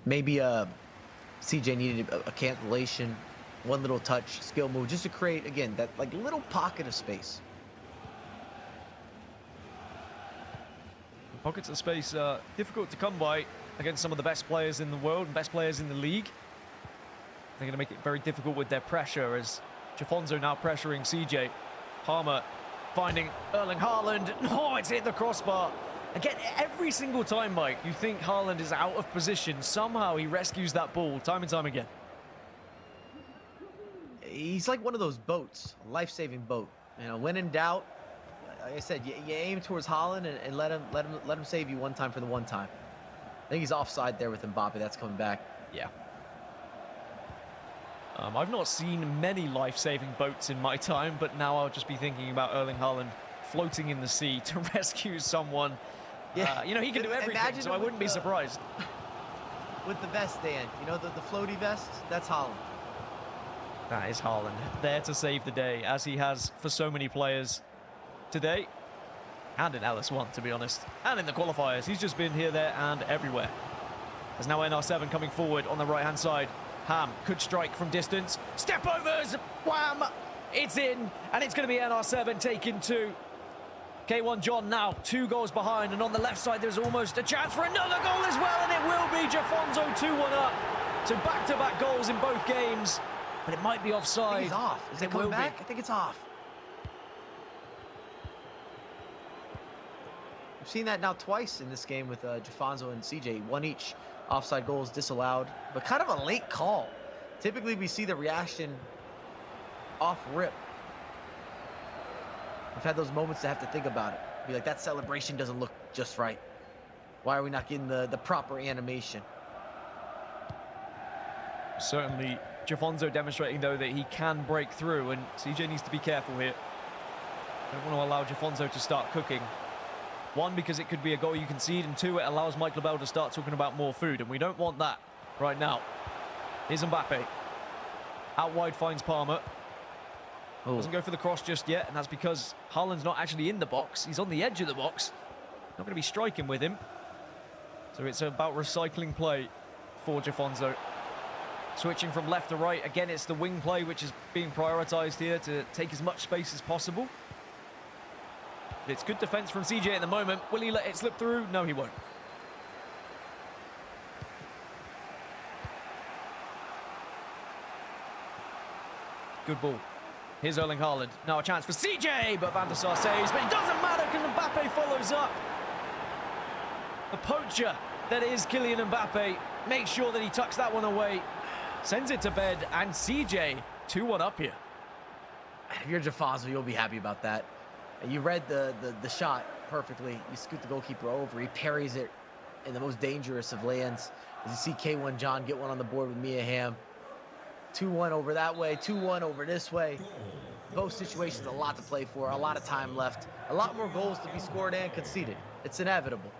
Maybe CJ needed a cancellation, one little touch, skill move, just to create, again, that like little pocket of space. Pockets of space difficult to come by against some of the best players in the world and best players in the league. They're going to make it very difficult with their pressure as Jafonzo now pressuring CJ. Palmer finding Erling Haaland. Oh, it's hit the crossbar. Again, every single time, Mike, you think Haaland is out of position. Somehow he rescues that ball time and time again. He's like one of those boats, a life-saving boat. You know, when in doubt, like I said, you aim towards Haaland and let him save you one time for the one time. I think he's offside there with Mbappe. That's coming back. Yeah. I've not seen many life-saving boats in my time, but now I'll just be thinking about Erling Haaland floating in the sea to rescue someone. Yeah. You know, he can do everything, so I wouldn't be surprised. With the vest, Dan, you know, the floaty vest, that's Haaland. That is Haaland, there to save the day, as he has for so many players today. And in LS1, to be honest. And in the qualifiers. He's just been here, there, and everywhere. There's now NR7 coming forward on the right-hand side. Ham could strike from distance. Step overs! Wham! It's in, and it's going to be NR7 taking two. K1 John now 2 goals behind, and on the left side there's almost a chance for another goal as well, and it will be Jafonzo 2-1 up. So back-to-back goals in both games, but it might be offside. I think he's off. Is it coming back? I think it's off. We've seen that now twice in this game with Jafonzo and CJ. One each. Offside goals disallowed, but kind of a late call. Typically we see the reaction off rip. We've had those moments to have to think about it. Be like, that celebration doesn't look just right. Why are we not getting the proper animation? Certainly, Jafonzo demonstrating, though, that he can break through, and CJ needs to be careful here. Don't want to allow Jafonzo to start cooking. 1, because it could be a goal you concede, and 2, it allows Mike Labelle to start talking about more food, and we don't want that right now. Here's Mbappe. Out wide finds Palmer. Doesn't go for the cross just yet, and that's because Haaland's not actually in the box. He's on the edge of the box. Not going to be striking with him. So it's about recycling play for Jafonzo. Switching from left to right. Again, it's the wing play which is being prioritised here to take as much space as possible. It's good defence from CJ at the moment. Will he let it slip through? No, he won't. Good ball. Here's Erling Haaland. Now a chance for CJ, but Van der Sar saves. But it doesn't matter because Mbappe follows up. The poacher that is Kylian Mbappe makes sure that he tucks that one away. Sends it to bed, and CJ 2-1 up here. If you're Jafonzo, you'll be happy about that. You read the shot perfectly. You scoot the goalkeeper over. He parries it in the most dangerous of lands. As you see K1 John get one on the board with Mia Hamm. 2-1 over that way, 2-1 over this way. Both situations, a lot to play for, a lot of time left, a lot more goals to be scored and conceded. It's inevitable.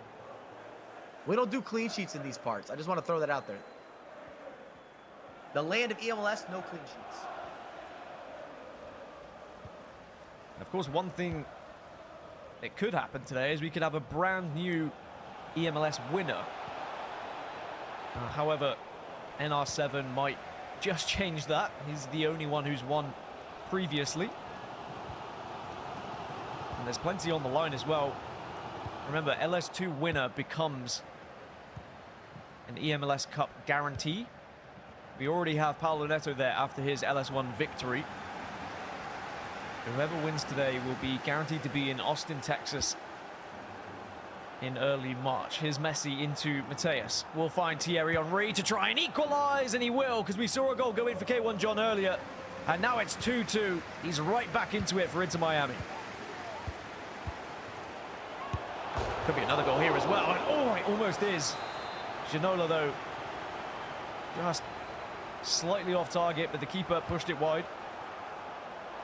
We don't do clean sheets in these parts. I just want to throw that out there. The land of eMLS, no clean sheets. Of course, one thing that could happen today is we could have a brand new eMLS winner. However, NR7 might just change that. He's the only one who's won previously. And there's plenty on the line as well. Remember, LS2 winner becomes an eMLS Cup guarantee. We already have Paulo Neto there after his LS1 victory. Whoever wins today will be guaranteed to be in Austin, Texas in early March. Here's Messi into Mateus. We'll find Thierry Henry to try and equalize, and he will, because we saw a goal go in for K1 John earlier. And now it's 2-2. He's right back into it for Inter Miami. Could be another goal here as well. And oh, it almost is. Ginola, though, just slightly off target, but the keeper pushed it wide.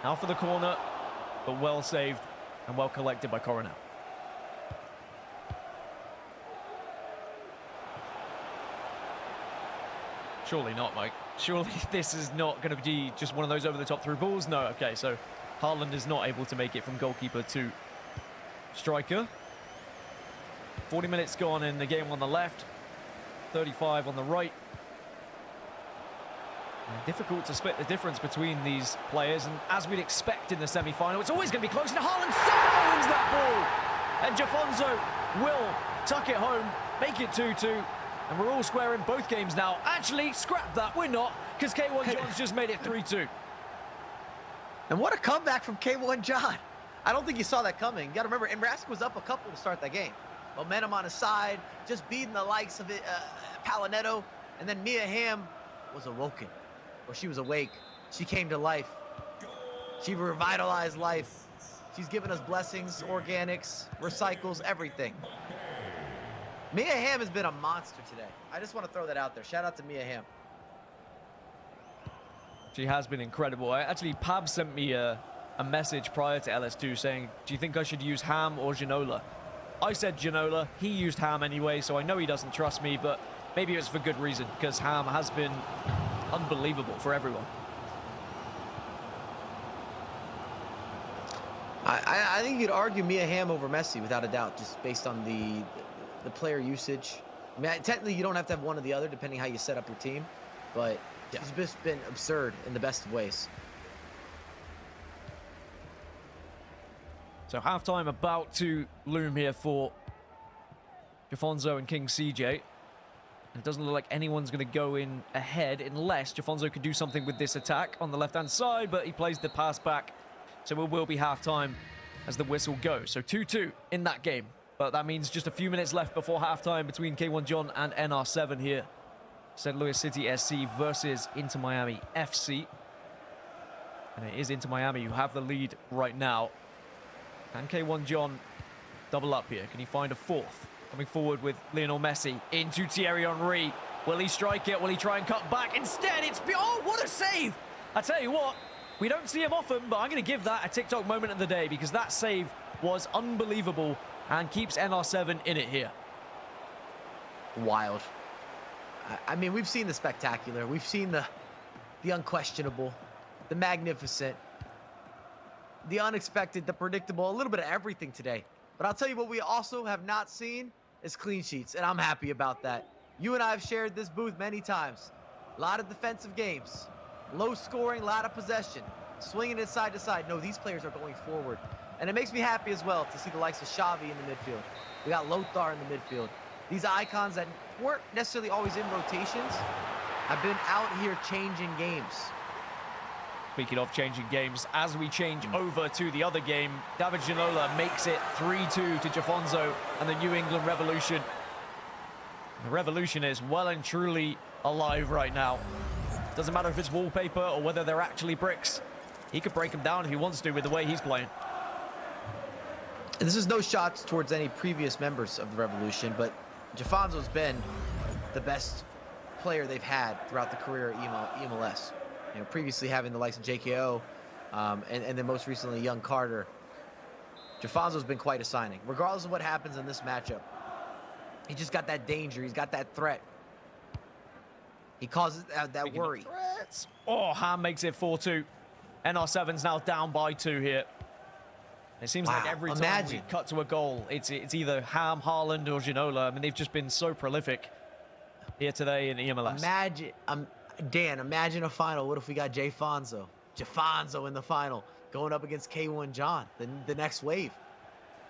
Now for the corner, but well saved and well collected by Coronel. Surely not, Mike. Surely this is not going to be just one of those over-the-top through balls. No, okay, so Haaland is not able to make it from goalkeeper to striker. 40 minutes gone in the game on the left, 35 on the right. And difficult to split the difference between these players, and as we'd expect in the semi-final, it's always going to be close, and Haaland somehow wins that ball! And Jafonso will tuck it home, make it 2-2. And we're all square in both games now. Actually, scrap that. We're not, because K1 John's just made it 3-2. And what a comeback from K1 John. I don't think you saw that coming. You got to remember, Emrasic was up a couple to start that game. Momentum on his side, just beating the likes of Palinetto. And then Mia Hamm was awoken, or she was awake. She came to life. She revitalized life. She's given us blessings, organics, recycles, everything. Mia Hamm has been a monster today. I just want to throw that out there. Shout out to Mia Hamm. She has been incredible. Actually, Pab sent me a message prior to LS2 saying, do you think I should use Hamm or Ginola? I said Ginola. He used Hamm anyway, so I know he doesn't trust me, but maybe it's for good reason, because Hamm has been unbelievable for everyone. I think you'd argue Mia Hamm over Messi without a doubt, just based on the player usage. I mean, technically you don't have to have one or the other depending how you set up your team, but yeah, it's just been absurd in the best of ways. So halftime about to loom here for Jafonso and King CJ. It doesn't look like anyone's going to go in ahead unless Jafonso could do something with this attack on the left-hand side, but he plays the pass back. So it will be halftime as the whistle goes. So 2-2 in that game. But that means just a few minutes left before halftime between K1 John and NR7 here. St. Louis City SC versus Inter Miami FC. And it is Inter Miami who have the lead right now. And K1 John double up here. Can he find a fourth? Coming forward with Lionel Messi into Thierry Henry. Will he strike it? Will he try and cut back? Instead, it's... Oh, what a save! I tell you what, we don't see him often, but I'm going to give that a TikTok moment of the day because that save was unbelievable and keeps NR7 in it here. Wild. I mean, we've seen the spectacular. We've seen the unquestionable, the magnificent, the unexpected, the predictable, a little bit of everything today. But I'll tell you what we also have not seen is clean sheets, and I'm happy about that. You and I have shared this booth many times. A lot of defensive games, low scoring, a lot of possession, swinging it side to side. No, these players are going forward. And it makes me happy as well to see the likes of Xavi in the midfield. We got Lothar in the midfield. These icons that weren't necessarily always in rotations have been out here changing games. Speaking of changing games, as we change over to the other game, David Ginola makes it 3-2 to Jafonso and the New England Revolution. The Revolution is well and truly alive right now. Doesn't matter if it's wallpaper or whether they're actually bricks. He could break them down if he wants to with the way he's playing. And this is no shots towards any previous members of the Revolution, but Jafonso's been the best player they've had throughout the career at eMLS. You know, previously having the likes of JKO, and then most recently Young Carter. Jafonso's been quite a signing. Regardless of what happens in this matchup, he just got that danger. He's got that threat. He causes that worry. Oh, Hamm makes it 4-2. NR7's now down by 2 here. It seems like every time we cut to a goal, it's either Hamm, Haaland, or Ginola. I mean, they've just been so prolific here today in eMLS. Imagine, Dan, imagine a final. What if we got Jafonso in the final, going up against K1 John, the next wave,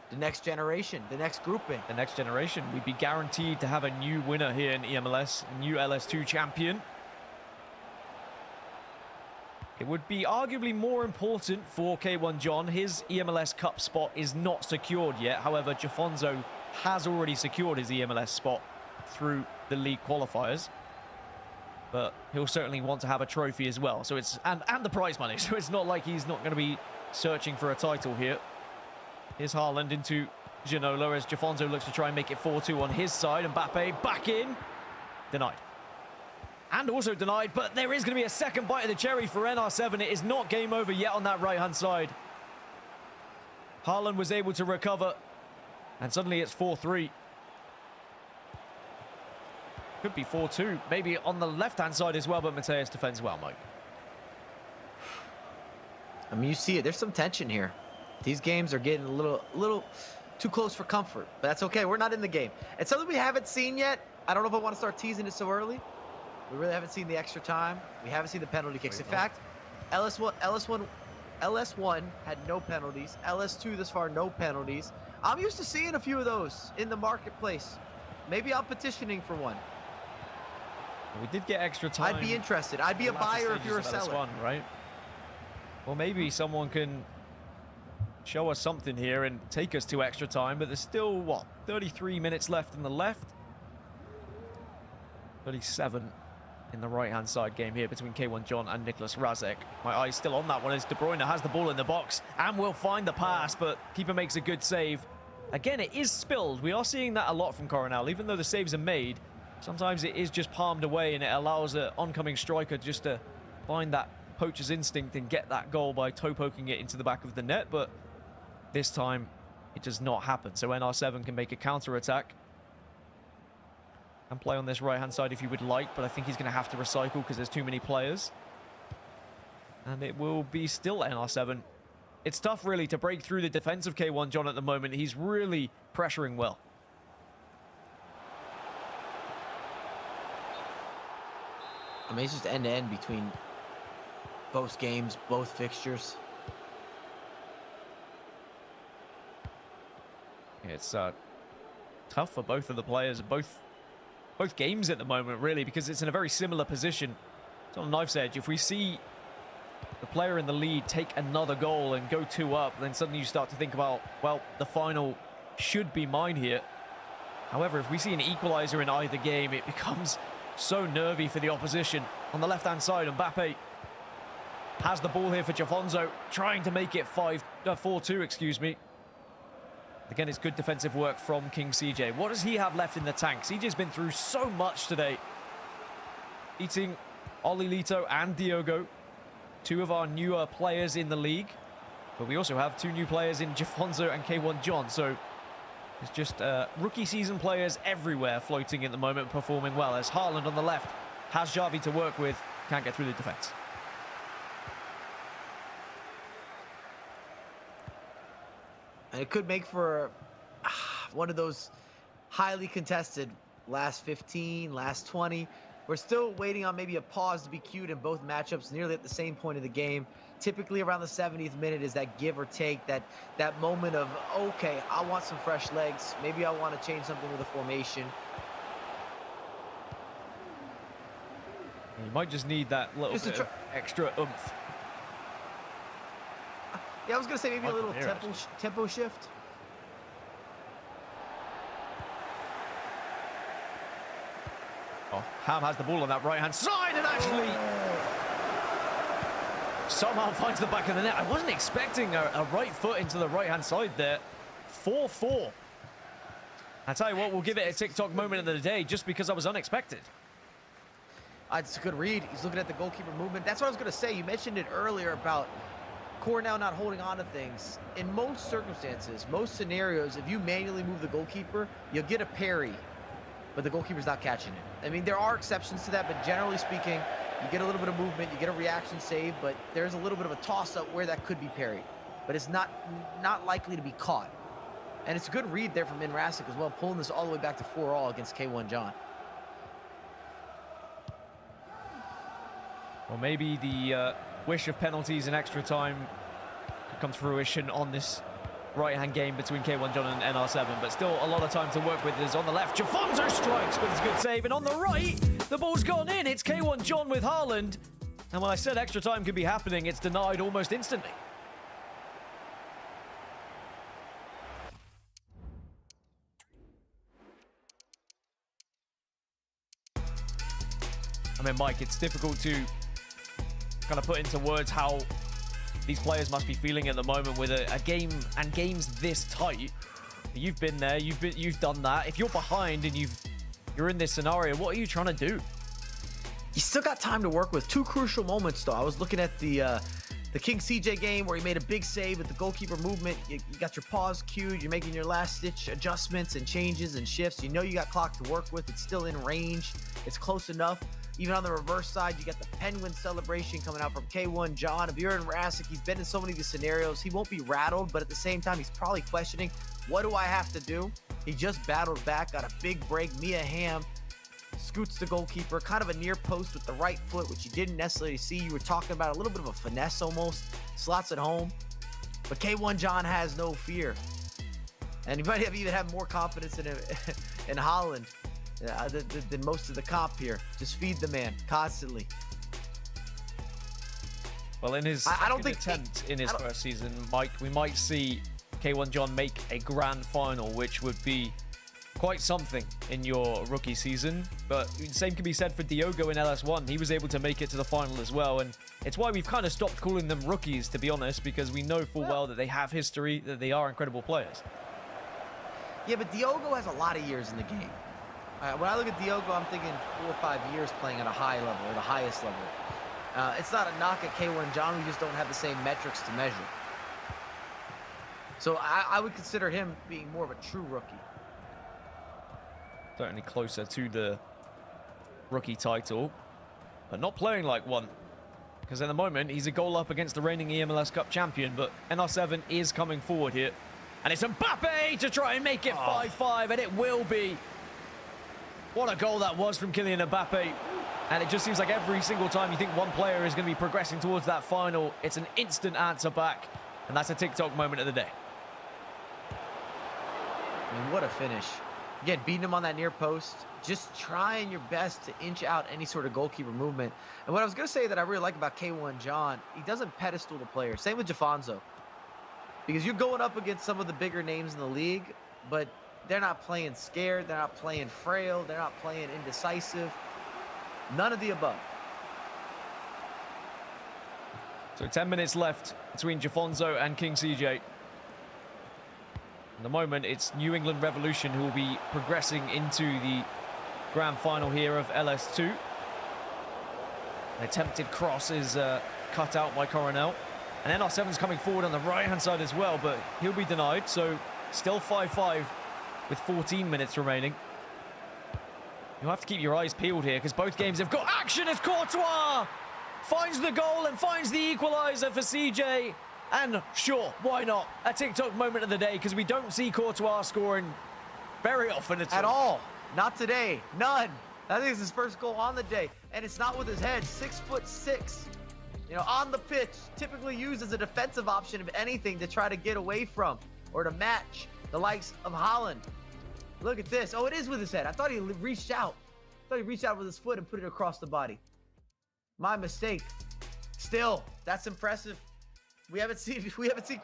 the next generation, the next grouping. The next generation. We'd be guaranteed to have a new winner here in eMLS, a new LS2 champion. It would be arguably more important for K1 John. His eMLS Cup spot is not secured yet. However, Jafonzo has already secured his eMLS spot through the league qualifiers. But he'll certainly want to have a trophy as well. So it's and the prize money. So it's not like he's not going to be searching for a title here. Here's Haaland into Ginola as Jafonzo looks to try and make it 4-2 on his side. Mbappe back in. Denied. And also denied, but there is going to be a second bite of the cherry for NR7. It is not game over yet on that right-hand side. Haaland was able to recover, and suddenly it's 4-3. Could be 4-2, maybe on the left-hand side as well, but Mateus defends well, Mike. I mean, you see it. There's some tension here. These games are getting a little too close for comfort, but that's okay. We're not in the game. It's something we haven't seen yet. I don't know if I want to start teasing it so early. We really haven't seen the extra time. We haven't seen the penalty kicks. In fact, LS1 had no penalties. LS2 thus far, no penalties. I'm used to seeing a few of those in the marketplace. Maybe I'm petitioning for one. We did get extra time. I'd be interested. I'd be a buyer if you're a seller. One, right? Well, maybe someone can show us something here and take us to extra time, but there's still, what, 33 minutes left in the left? 37 in the right-hand side game here between K1 John and Nicholas Razek. My eye's still on that one as De Bruyne has the ball in the box and will find the pass, but keeper makes a good save. Again, it is spilled. We are seeing that a lot from Coronel. Even though the saves are made, sometimes it is just palmed away and it allows an oncoming striker just to find that poacher's instinct and get that goal by toe poking it into the back of the net, but this time it does not happen. So NR7 can make a counter-attack and play on this right-hand side if you would like, but I think he's going to have to recycle because there's too many players. And it will be still NR7. It's tough, really, to break through the defense of K1 John at the moment. He's really pressuring well. I mean, it's just end-to-end between both games, both fixtures. It's tough for both of the players, both games at the moment, really, because it's in a very similar position. It's on a knife's edge. If we see the player in the lead take another goal and go 2 up, then suddenly you start to think about, well, the final should be mine here. However, if we see an equalizer in either game, it becomes so nervy for the opposition. On the left-hand side, Mbappe has the ball here for Jafonzo, trying to make it 4-2, excuse me. Again, it's good defensive work from King CJ. What does he have left in the tank? CJ's been through so much today. Beating Oli Lito and Diogo, 2 of our newer players in the league. But we also have 2 new players in Jafonzo and K1 John. So it's just rookie season players everywhere floating at the moment, performing well. As Haaland on the left has Xavi to work with, can't get through the defense. And it could make for one of those highly contested last 15, last 20. We're still waiting on maybe a pause to be cued in both matchups nearly at the same point of the game. Typically around the 70th minute is that give or take, that moment of, okay, I want some fresh legs. Maybe I want to change something with the formation. You might just need that little bit of extra oomph. Yeah, I was going to say maybe a little tempo shift. Oh, Ham has the ball on that right-hand side and actually somehow finds the back of the net. I wasn't expecting a right foot into the right-hand side there. 4-4. I tell you what, we'll give it a TikTok moment of the day just because I was unexpected. It's a good read. He's looking at the goalkeeper movement. That's what I was going to say. You mentioned it earlier about Cornell not holding on to things. In most circumstances, most scenarios, if you manually move the goalkeeper, you'll get a parry, but the goalkeeper's not catching it. I mean, there are exceptions to that, but generally speaking, you get a little bit of movement, you get a reaction save, but there's a little bit of a toss-up where that could be parried. But it's not likely to be caught. And it's a good read there from Rasek as well, pulling this all the way back to 4-all against K1 John. Well, maybe the wish of penalties and extra time could come to fruition on this right-hand game between K1 John and NR7, but still a lot of time to work with is on the left. Jafonzo strikes, but it's a good save, and on the right, the ball's gone in. It's K1 John with Haaland. And when I said extra time could be happening, it's denied almost instantly. I mean, Mike, it's difficult to kind of put into words how these players must be feeling at the moment with a game and games this tight. You've been there, you've done that. If you're behind and you're in this scenario, what are you trying to do? You still got time to work with. Two crucial moments, though. I was looking at the King CJ game where he made a big save with the goalkeeper movement. You got your pause cued. You're making your last-ditch adjustments and changes and shifts. You know you got clock to work with. It's still in range. It's close enough. Even on the reverse side, you got the Penguin celebration coming out from K1 John. If you're in Rasic, he's been in so many of these scenarios. He won't be rattled, but at the same time, he's probably questioning, what do I have to do? He just battled back, got a big break. Mia Hamm scoots the goalkeeper, kind of a near post with the right foot, which you didn't necessarily see. You were talking about a little bit of a finesse almost. Slots it home. But K1 John has no fear. And he might have even have more confidence in Holland than most of the comp here. Just feed the man constantly. Well, in his attempt in his first season, Mike, we might see K1 John make a grand final, which would be quite something in your rookie season. But the same can be said for Diogo in LS1. He was able to make it to the final as well, and it's why we've kind of stopped calling them rookies, to be honest, because we know full well that they have history, that they are incredible players. Yeah, but Diogo has a lot of years in the game. When I look at Diogo, I'm thinking 4 or 5 years playing at a high level, or the highest level. It's not a knock at K1 John. We just don't have the same metrics to measure. So I would consider him being more of a true rookie. Certainly closer to the rookie title, but not playing like one. Because at the moment, he's a goal up against the reigning eMLS Cup champion, but NR7 is coming forward here. And it's Mbappe to try and make it 5-5, and it will be. What a goal that was from Kylian Mbappe. And it just seems like every single time you think one player is going to be progressing towards that final, it's an instant answer back. And that's a TikTok moment of the day. I mean, what a finish. Again, beating him on that near post, just trying your best to inch out any sort of goalkeeper movement. And what I was going to say that I really like about K1 John, he doesn't pedestal the player. Same with Jafonzo. Because you're going up against some of the bigger names in the league, but they're not playing scared. They're not playing frail. They're not playing indecisive. None of the above. So 10 minutes left between Jafonzo and King CJ. At the moment, it's New England Revolution who will be progressing into the grand final here of LS2. An attempted cross is cut out by Coronel. And NR7's coming forward on the right-hand side as well, but he'll be denied. So still 5-5 with 14 minutes remaining. You'll have to keep your eyes peeled here because both games have got action as Courtois finds the goal and finds the equalizer for CJ. And sure, why not? A TikTok moment of the day because we don't see Courtois scoring very often at all. Not today. None. I think it's his first goal on the day. And it's not with his head. 6'6". You know, on the pitch, typically used as a defensive option, if anything, to try to get away from or to match the likes of Holland. Look at this. Oh, it is with his head. I thought he reached out. I thought he reached out with his foot and put it across the body. My mistake. Still, that's impressive. We haven't seen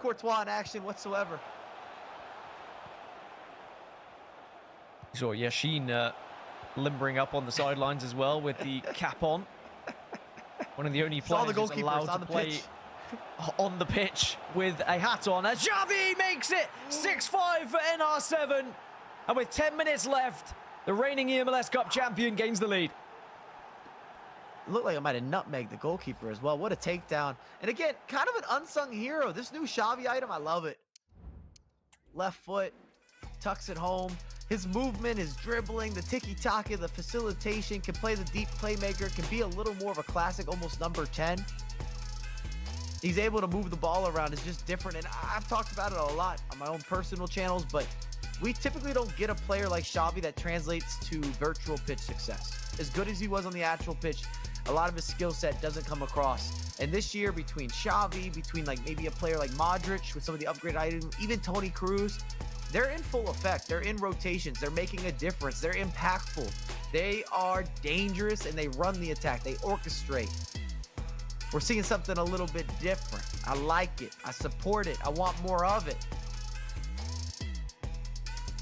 Courtois in action whatsoever. So Yashin limbering up on the sidelines as well with the cap on. One of the only players who's allowed to play on the pitch with a hat on. As Xavi makes it 6-5 for NR7. And with 10 minutes left, the reigning eMLS Cup champion gains the lead. It looked like I might have nutmegged the goalkeeper as well. What a takedown. And again, kind of an unsung hero. This new Xavi item, I love it. Left foot, tucks it home. His movement, his dribbling, the tiki-taka, the facilitation, can play the deep playmaker, can be a little more of a classic, almost number 10. He's able to move the ball around. It's just different. And I've talked about it a lot on my own personal channels, but we typically don't get a player like Xavi that translates to virtual pitch success. As good as he was on the actual pitch, a lot of his skill set doesn't come across. And this year, between Xavi, between like maybe a player like Modric with some of the upgrade items, even Toni Kroos, they're in full effect. They're in rotations. They're making a difference. They're impactful. They are dangerous and they run the attack. They orchestrate. We're seeing something a little bit different. I like it. I support it. I want more of it.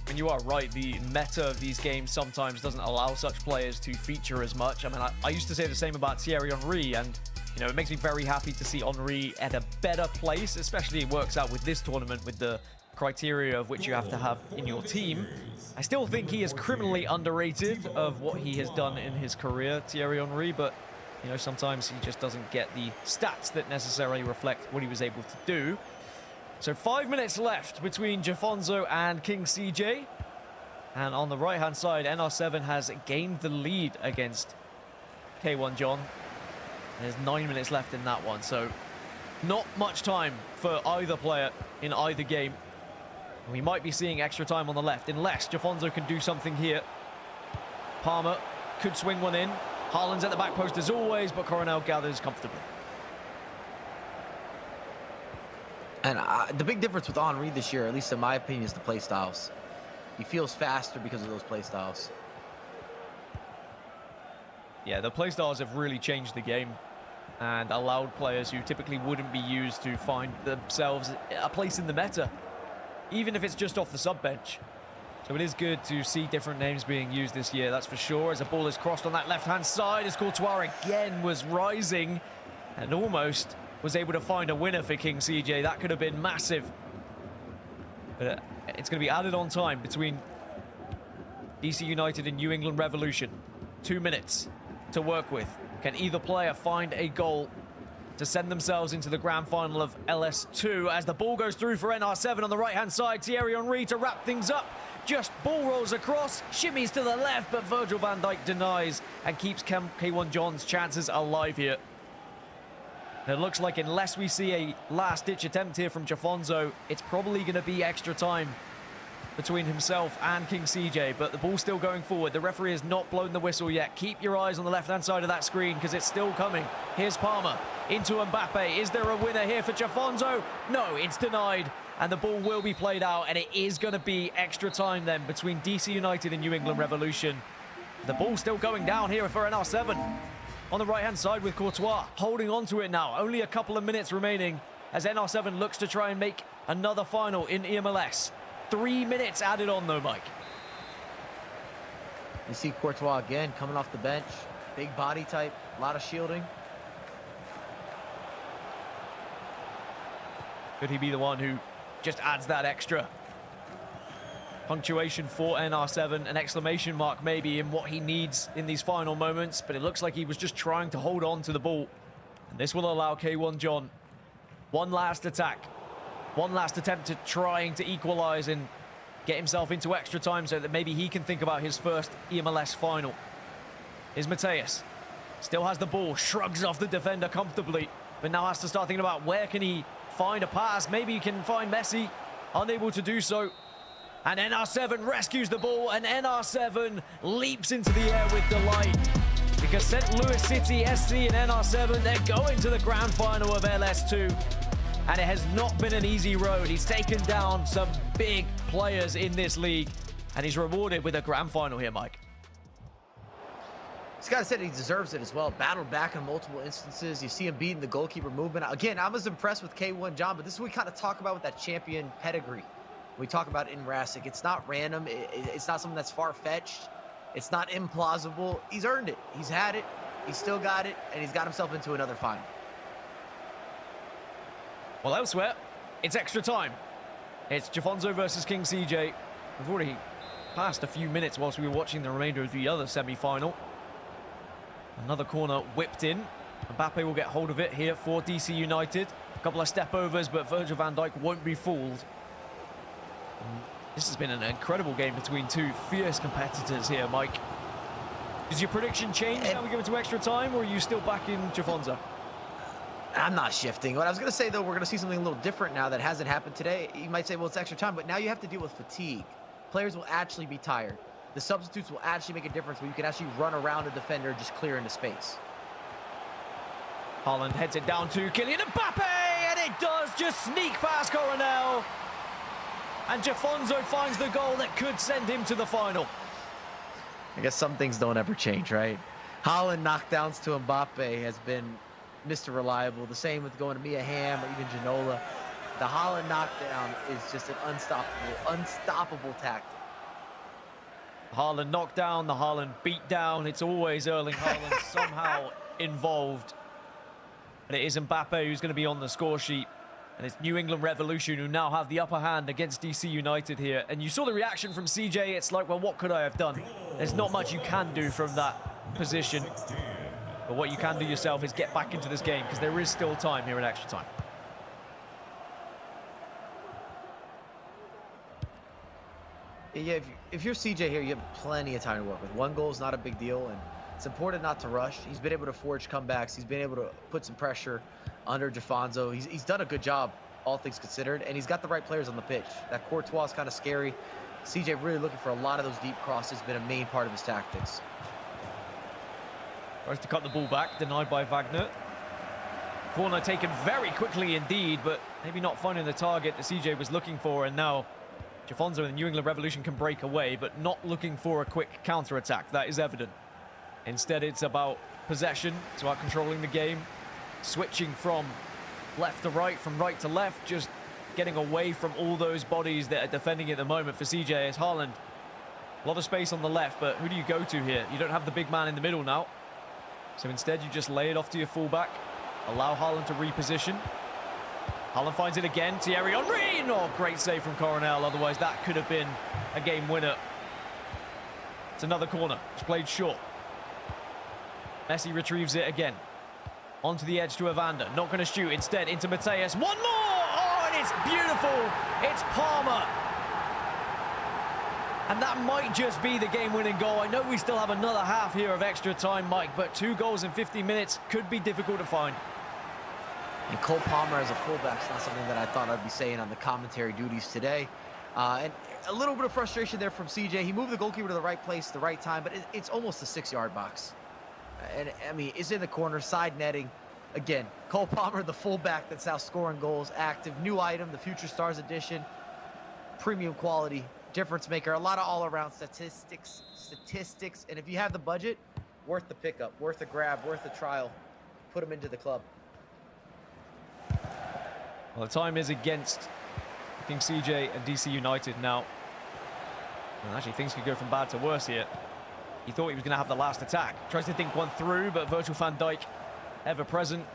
And you are right, the meta of these games sometimes doesn't allow such players to feature as much. I mean, I used to say the same about Thierry Henry, and it makes me very happy to see Henry at a better place, especially it works out with this tournament with the criteria of which you have to have in your team. I still think he is criminally underrated of what he has done in his career, Thierry Henry, but sometimes he just doesn't get the stats that necessarily reflect what he was able to do. So 5 minutes left between Jafonzo and King CJ. And on the right-hand side, NR7 has gained the lead against K1 John. There's 9 minutes left in that one, so not much time for either player in either game. We might be seeing extra time on the left, unless Jafonzo can do something here. Palmer could swing one in. Haaland's at the back post as always, but Coronel gathers comfortably. And the big difference with Henry this year, at least in my opinion, is the play styles. He feels faster because of those play styles. Yeah, the play styles have really changed the game and allowed players who typically wouldn't be used to find themselves a place in the meta, even if it's just off the sub bench. So it is good to see different names being used this year, that's for sure, as the ball is crossed on that left-hand side, as Courtois again was rising and almost was able to find a winner for King CJ. That could have been massive. But it's going to be added on time between DC United and New England Revolution. 2 minutes to work with. Can either player find a goal to send themselves into the grand final of LS2 as the ball goes through for NR7 on the right-hand side. Thierry Henry to wrap things up. Just ball rolls across, shimmies to the left, but Virgil van Dijk denies and keeps K1 John's chances alive here. It looks like unless we see a last-ditch attempt here from Jafonzo, it's probably going to be extra time between himself and King CJ, but the ball's still going forward. The referee has not blown the whistle yet. Keep your eyes on the left-hand side of that screen because it's still coming. Here's Palmer into Mbappe. Is there a winner here for Jafonzo? No, it's denied, and the ball will be played out, and it is going to be extra time then between DC United and New England Revolution. The ball's still going down here for NR7. On the right-hand side with Courtois, holding on to it now. Only a couple of minutes remaining as NR7 looks to try and make another final in eMLS. 3 minutes added on though, Mike. You see Courtois again coming off the bench. Big body type, a lot of shielding. Could he be the one who just adds that extra punctuation for NR7, an exclamation mark maybe in what he needs in these final moments, but it looks like he was just trying to hold on to the ball. And this will allow K1 John one last attack, one last attempt at trying to equalize and get himself into extra time so that maybe he can think about his first eMLS final. Here's Mateus, still has the ball, shrugs off the defender comfortably, but now has to start thinking about where can he find a pass. Maybe he can find Messi, unable to do so. And NR7 rescues the ball, and NR7 leaps into the air with delight. Because St. Louis City SC and NR7, they're going to the grand final of LS2. And it has not been an easy road. He's taken down some big players in this league, and he's rewarded with a grand final here, Mike. This guy said he deserves it as well. Battled back in multiple instances. You see him beating the goalkeeper movement. Again, I was impressed with K1 John, but this is what we kind of talk about with that champion pedigree. We talk about it in Rasic. It's not random. It's not something that's far-fetched. It's not implausible. He's earned it. He's had it. He's still got it, and he's got himself into another final. Well, elsewhere, it's extra time. It's Jafonzo versus King CJ. We've already passed a few minutes whilst we were watching the remainder of the other semi-final. Another corner whipped in. Mbappe will get hold of it here for DC United. A couple of step-overs, but Virgil van Dijk won't be fooled. This has been an incredible game between two fierce competitors here, Mike. Does your prediction change now we go into extra time, or are you still back in Jafonzo? I'm not shifting. What I was going to say, though, we're going to see something a little different now that hasn't happened today. You might say, well, it's extra time, but now you have to deal with fatigue. Players will actually be tired. The substitutes will actually make a difference where you can actually run around a defender just clear into space. Haaland heads it down to Kylian Mbappe, and it does just sneak past Coronel. And Jafonzo finds the goal that could send him to the final. I guess some things don't ever change, right? Haaland knockdowns to Mbappe has been Mr. Reliable. The same with going to Mia Hamm or even Janola. The Haaland knockdown is just an unstoppable tactic. Haaland knocked down, the Haaland beat down. It's always Erling Haaland somehow involved. But it is Mbappe who's going to be on the score sheet. And it's New England Revolution who now have the upper hand against DC United here. And you saw the reaction from CJ. It's like, well, what could I have done? There's not much you can do from that position. But what you can do yourself is get back into this game because there is still time here in extra time. Yeah, if you're CJ here, you have plenty of time to work with. One goal is not a big deal, and it's important not to rush. He's been able to forge comebacks. He's been able to put some pressure under Jafonzo. He's done a good job, all things considered, and he's got the right players on the pitch. That Courtois is kind of scary. CJ really looking for a lot of those deep crosses, been a main part of his tactics. Tries to cut the ball back, denied by Wagner. Corner taken very quickly indeed, but maybe not finding the target that CJ was looking for, and now Jafonzo and the New England Revolution can break away, but not looking for a quick counter-attack. That is evident. Instead, it's about possession. It's about controlling the game, switching from left to right, from right to left, just getting away from all those bodies that are defending at the moment for CJ as Haaland. A lot of space on the left, but who do you go to here? You don't have the big man in the middle now. So instead, you just lay it off to your fullback, allow Haaland to reposition. Haaland finds it again. Thierry Henry. Oh, great save from Coronel. Otherwise, that could have been a game winner. It's another corner. It's played short. Messi retrieves it again. Onto the edge to Evander. Not going to shoot. Instead, into Mateus. One more. Oh, and it's beautiful. It's Palmer. And that might just be the game-winning goal. I know we still have another half here of extra time, Mike, but 2 goals in 50 minutes could be difficult to find. And Cole Palmer as a fullback is not something that I thought I'd be saying on the commentary duties today. And a little bit of frustration there from CJ. He moved the goalkeeper to the right place, the right time, but it's almost a 6-yard box. And I mean, it's in the corner, side netting. Again, Cole Palmer, the fullback that's now scoring goals, active. New item, the Future Stars edition. Premium quality, difference maker. A lot of all-around statistics. And if you have the budget, worth the pickup, worth a grab, worth a trial. Put him into the club. Well, the time is against King CJ and DC United now. And actually, things could go from bad to worse here. He thought he was going to have the last attack. Tries to think one through, but Virgil van Dijk, ever present,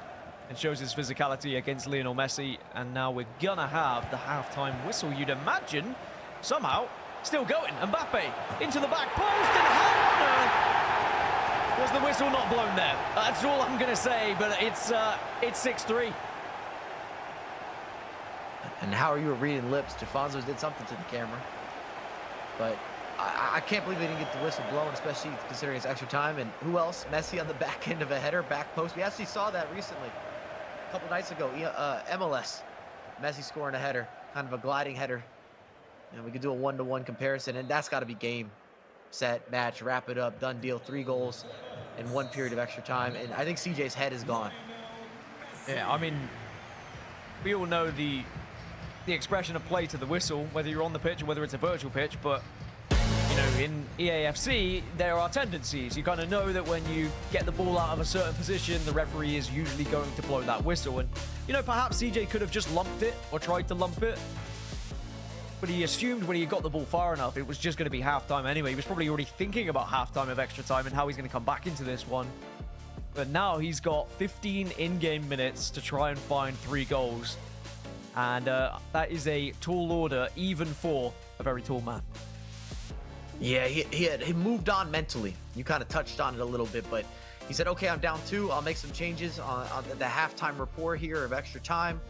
and shows his physicality against Lionel Messi. And now we're going to have the halftime whistle, you'd imagine. Somehow, still going. Mbappe into the back post, and how on earth was the whistle not blown there? That's all I'm going to say, but it's 6-3. And how are you reading lips? Jafonzo did something to the camera. But I can't believe they didn't get the whistle blown, especially considering it's extra time. And who else? Messi on the back end of a header, back post. We actually saw that recently, a couple nights ago. MLS, Messi scoring a header, kind of a gliding header. And we could do a 1-to-1 comparison, and that's got to be game, set, match, wrap it up, done deal. 3 goals in 1 period of extra time. And I think CJ's head is gone. Yeah, I mean, we all know the expression of play to the whistle, whether you're on the pitch or whether it's a virtual pitch, but you know, in EAFC there are tendencies. You kind of know that when you get the ball out of a certain position, the referee is usually going to blow that whistle. And you know, perhaps CJ could have just lumped it or tried to lump it, but he assumed when he got the ball far enough it was just going to be halftime anyway. He was probably already thinking about halftime of extra time and how he's going to come back into this one. But now he's got 15 in-game minutes to try and find 3 goals. And that is a tall order, even for a very tall man. Yeah, he moved on mentally. You kind of touched on it a little bit, but he said, okay, I'm down 2. I'll make some changes on the halftime report here of extra time.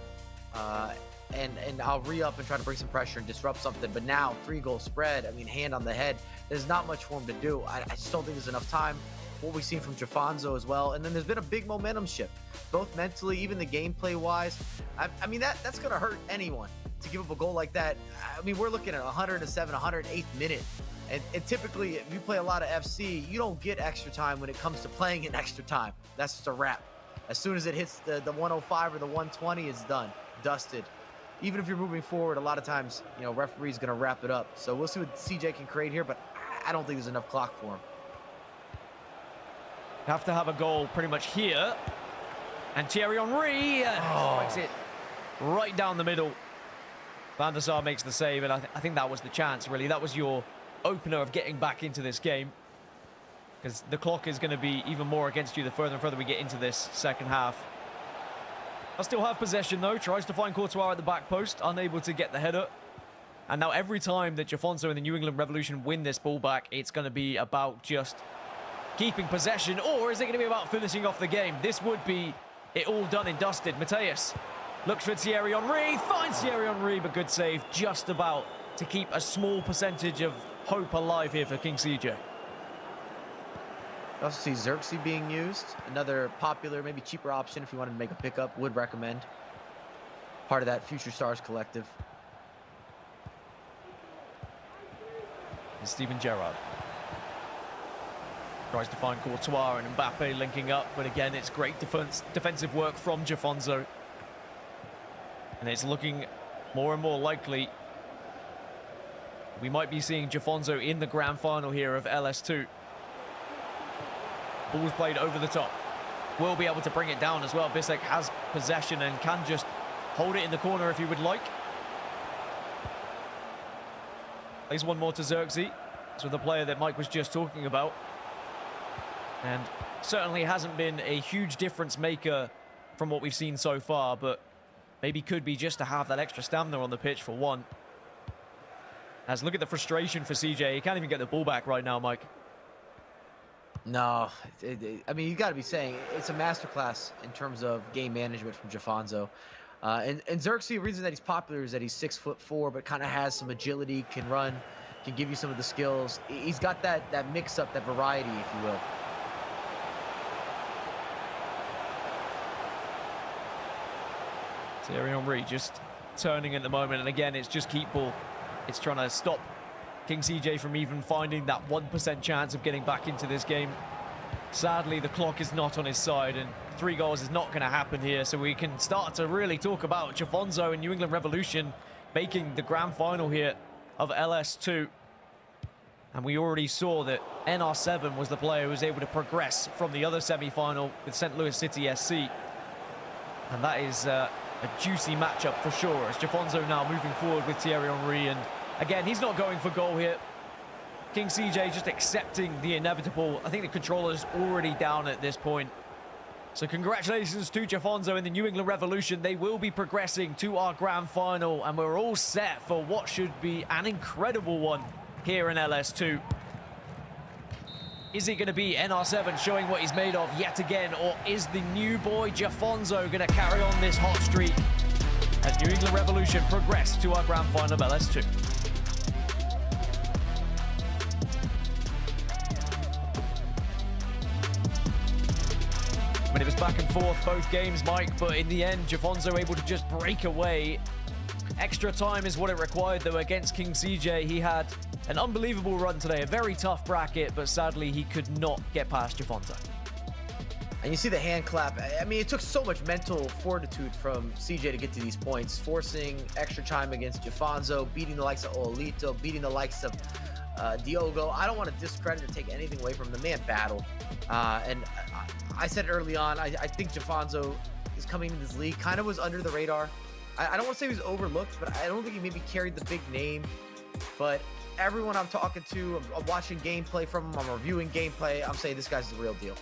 And I'll re-up and try to bring some pressure and disrupt something. But now, 3-goal spread, I mean, hand on the head. There's not much for him to do. I just don't think there's enough time. What we've seen from Jafonzo as well. And then there's been a big momentum shift, both mentally, even the gameplay-wise. I mean, that's going to hurt anyone to give up a goal like that. I mean, we're looking at 107, 108th minute. And typically, if you play a lot of FC, you don't get extra time when it comes to playing in extra time. That's just a wrap. As soon as it hits the 105 or the 120, it's done, dusted. Even if you're moving forward, a lot of times, you know, referee's going to wrap it up. So we'll see what CJ can create here, but I don't think there's enough clock for him. Have to have a goal pretty much here. And Thierry Henry strikes it right down the middle. Van der Sar makes the save, and I think that was the chance, really. That was your opener of getting back into this game, because the clock is going to be even more against you the further and further we get into this second half. I still have possession, though. Tries to find Courtois at the back post, unable to get the header. And now every time that Jafonso and the New England Revolution win this ball back, it's going to be about just keeping possession, or is it going to be about finishing off the game? This would be it all done and dusted. Mateus looks for Thierry Henry, finds Thierry Henry, but good save, just about to keep a small percentage of hope alive here for King CJ. You also see Xerxes being used, another popular, maybe cheaper option if you wanted to make a pickup. Would recommend. Part of that Future Stars collective. And Steven Gerrard tries to find Courtois and Mbappe linking up, but again, it's great defensive work from Jafonso. And it's looking more and more likely we might be seeing Jafonso in the grand final here of LS2. Ball's played over the top. Will be able to bring it down as well. Bissek has possession and can just hold it in the corner if he would like. Plays one more to Xerxes. That's with the player that Mike was just talking about. And certainly hasn't been a huge difference maker from what we've seen so far, but maybe could be just to have that extra stamina on the pitch for one. As look at the frustration for CJ. He can't even get the ball back right now, Mike. No, I mean, you got to be saying it's a masterclass in terms of game management from Jafonso. And Xerxes, the reason that he's popular is that he's 6'4", but kind of has some agility, can run, can give you some of the skills. He's got that mix-up, that variety, if you will. Thierry Henry just turning at the moment, and again, it's just keep ball. It's trying to stop King CJ from even finding that 1% chance of getting back into this game. Sadly, the clock is not on his side, and 3 goals is not going to happen here, so we can start to really talk about Jafonso and New England Revolution making the grand final here of LS2. And we already saw that NR7 was the player who was able to progress from the other semi-final with St. Louis City SC. And that is a juicy matchup for sure, as Jafonso now moving forward with Thierry Henry, and again, he's not going for goal here. King CJ just accepting the inevitable. I think the controller's already down at this point. So congratulations to Jafonso and the New England Revolution. They will be progressing to our grand final, and we're all set for what should be an incredible one here in LS2. Is it going to be NR7 showing what he's made of yet again, or is the new boy Jafonso going to carry on this hot streak as New England Revolution progress to our grand final of LS2? I mean, it was back and forth both games, Mike, but in the end, Jafonso able to just break away. Extra time is what it required, though, against King CJ. He had an unbelievable run today, a very tough bracket, but sadly, he could not get past Jafonso. And you see the hand clap. I mean, it took so much mental fortitude from CJ to get to these points, forcing extra time against Jafonso, beating the likes of Olito, beating the likes of Diogo. I don't want to discredit or take anything away from the man battle. And I said early on, I think Jafonso is coming into this league, kind of was under the radar. I don't want to say he was overlooked, but I don't think he maybe carried the big name. But everyone I'm talking to, I'm watching gameplay from him, I'm reviewing gameplay, I'm saying this guy's the real deal.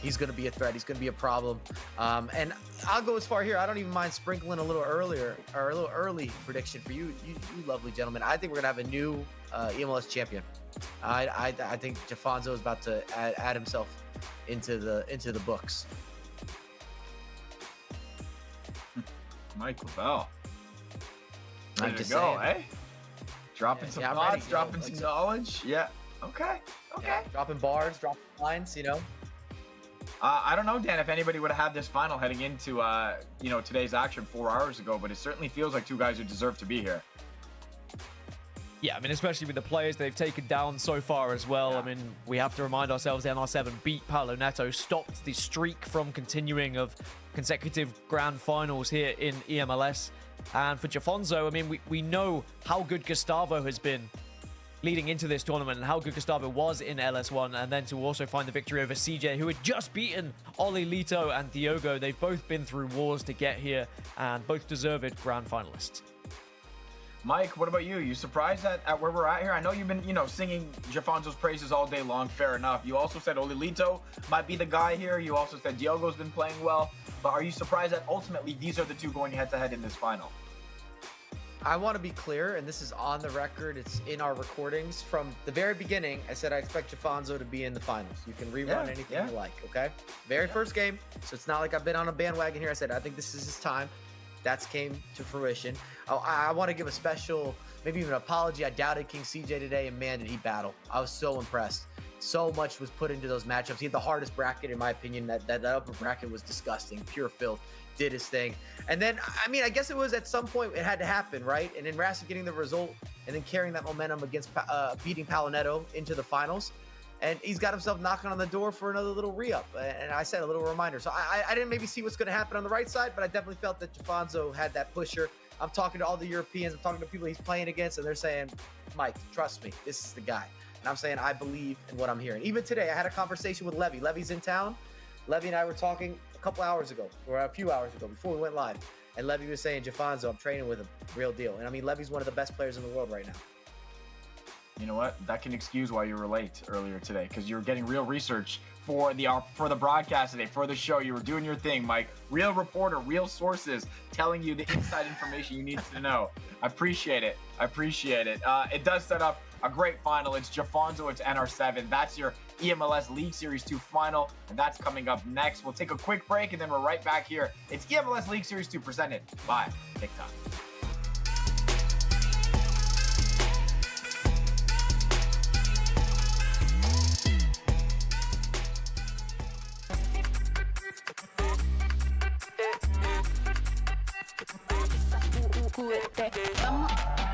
He's going to be a threat. He's going to be a problem. And I'll go as far here. I don't even mind sprinkling a little earlier, or a little early prediction for you lovely gentlemen. I think we're going to have a new eMLS champion. I think Jafonso is about to add himself into the books. Mike Lavelle. I'm Ready to just go, saying. eh? Dropping some I'm thoughts, ready. dropping some knowledge. Yeah. Okay. Yeah, dropping bars, dropping lines, you know. I don't know, Dan, if anybody would have had this final heading into today's action 4 hours ago, but it certainly feels like two guys who deserve to be here. Yeah, I mean, especially with the players they've taken down so far as well. Yeah. I mean, we have to remind ourselves NR7 beat Paolo Neto, stopped the streak from continuing of consecutive grand finals here in eMLS. And for Jafonso, I mean, we know how good Gustavo has been leading into this tournament and how good Gustavo was in LS1, and then to also find the victory over CJ, who had just beaten Oli Lito and Diogo. They've both been through wars to get here, and both deserved grand finalists. Mike, what about you? You surprised at where we're at here? I know you've been, singing Jafonzo's praises all day long. Fair enough. You also said Oli Lito might be the guy here. You also said Diogo's been playing well. But are you surprised that ultimately these are the two going head-to-head in this final? I want to be clear, and this is on the record. It's in our recordings. From the very beginning, I said I expect Jafonzo to be in the finals. You can rerun anything you like, okay? Very first game, so it's not like I've been on a bandwagon here. I said I think this is his time. That's came to fruition. I want to give a special, maybe even an apology. I doubted King CJ today, and man, did he battle. I was so impressed. So much was put into those matchups. He had the hardest bracket, in my opinion. That upper bracket was disgusting, pure filth. Did his thing. And then, I guess it was at some point it had to happen, right? And then Rasa getting the result and then carrying that momentum against beating Palinetto into the finals. And he's got himself knocking on the door for another little re-up. And I said a little reminder. So I didn't maybe see what's going to happen on the right side, but I definitely felt that Jafonzo had that pusher. I'm talking to all the Europeans. I'm talking to people he's playing against, and they're saying, Mike, trust me, this is the guy. And I'm saying, I believe in what I'm hearing. Even today, I had a conversation with Levy. Levy's in town. Levy and I were talking a couple hours ago, or a few hours ago, before we went live. And Levy was saying, Jafonzo, I'm training with him. Real deal. And I mean, Levy's one of the best players in the world right now. You know what? That can excuse why you were late earlier today, because you were getting real research for the broadcast today, for the show. You were doing your thing, Mike. Real reporter, real sources telling you the inside information you need to know. I appreciate it. It does set up a great final. It's Jafonzo, it's NR7. That's your eMLS League Series 2 final, and that's coming up next. We'll take a quick break, and then we're right back here. It's eMLS League Series 2 presented by TikTok. Vamos,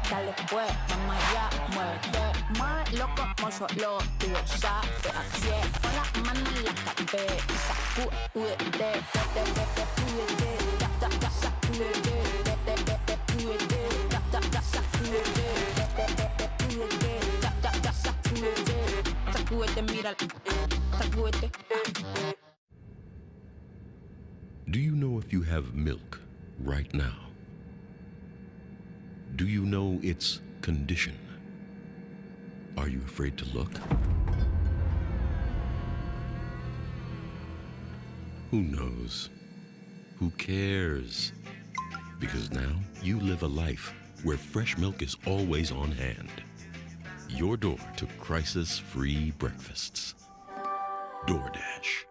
dale pues, mamá ya, muévete más loco, como solo tú lo sabes. Así es, con las manos en la cabeza, sacúdete, sacúdete, mira, sacúdete. Do you know if you have milk right now? Do you know its condition? Are you afraid to look? Who knows? Who cares? Because now you live a life where fresh milk is always on hand. Your door to crisis-free breakfasts. DoorDash.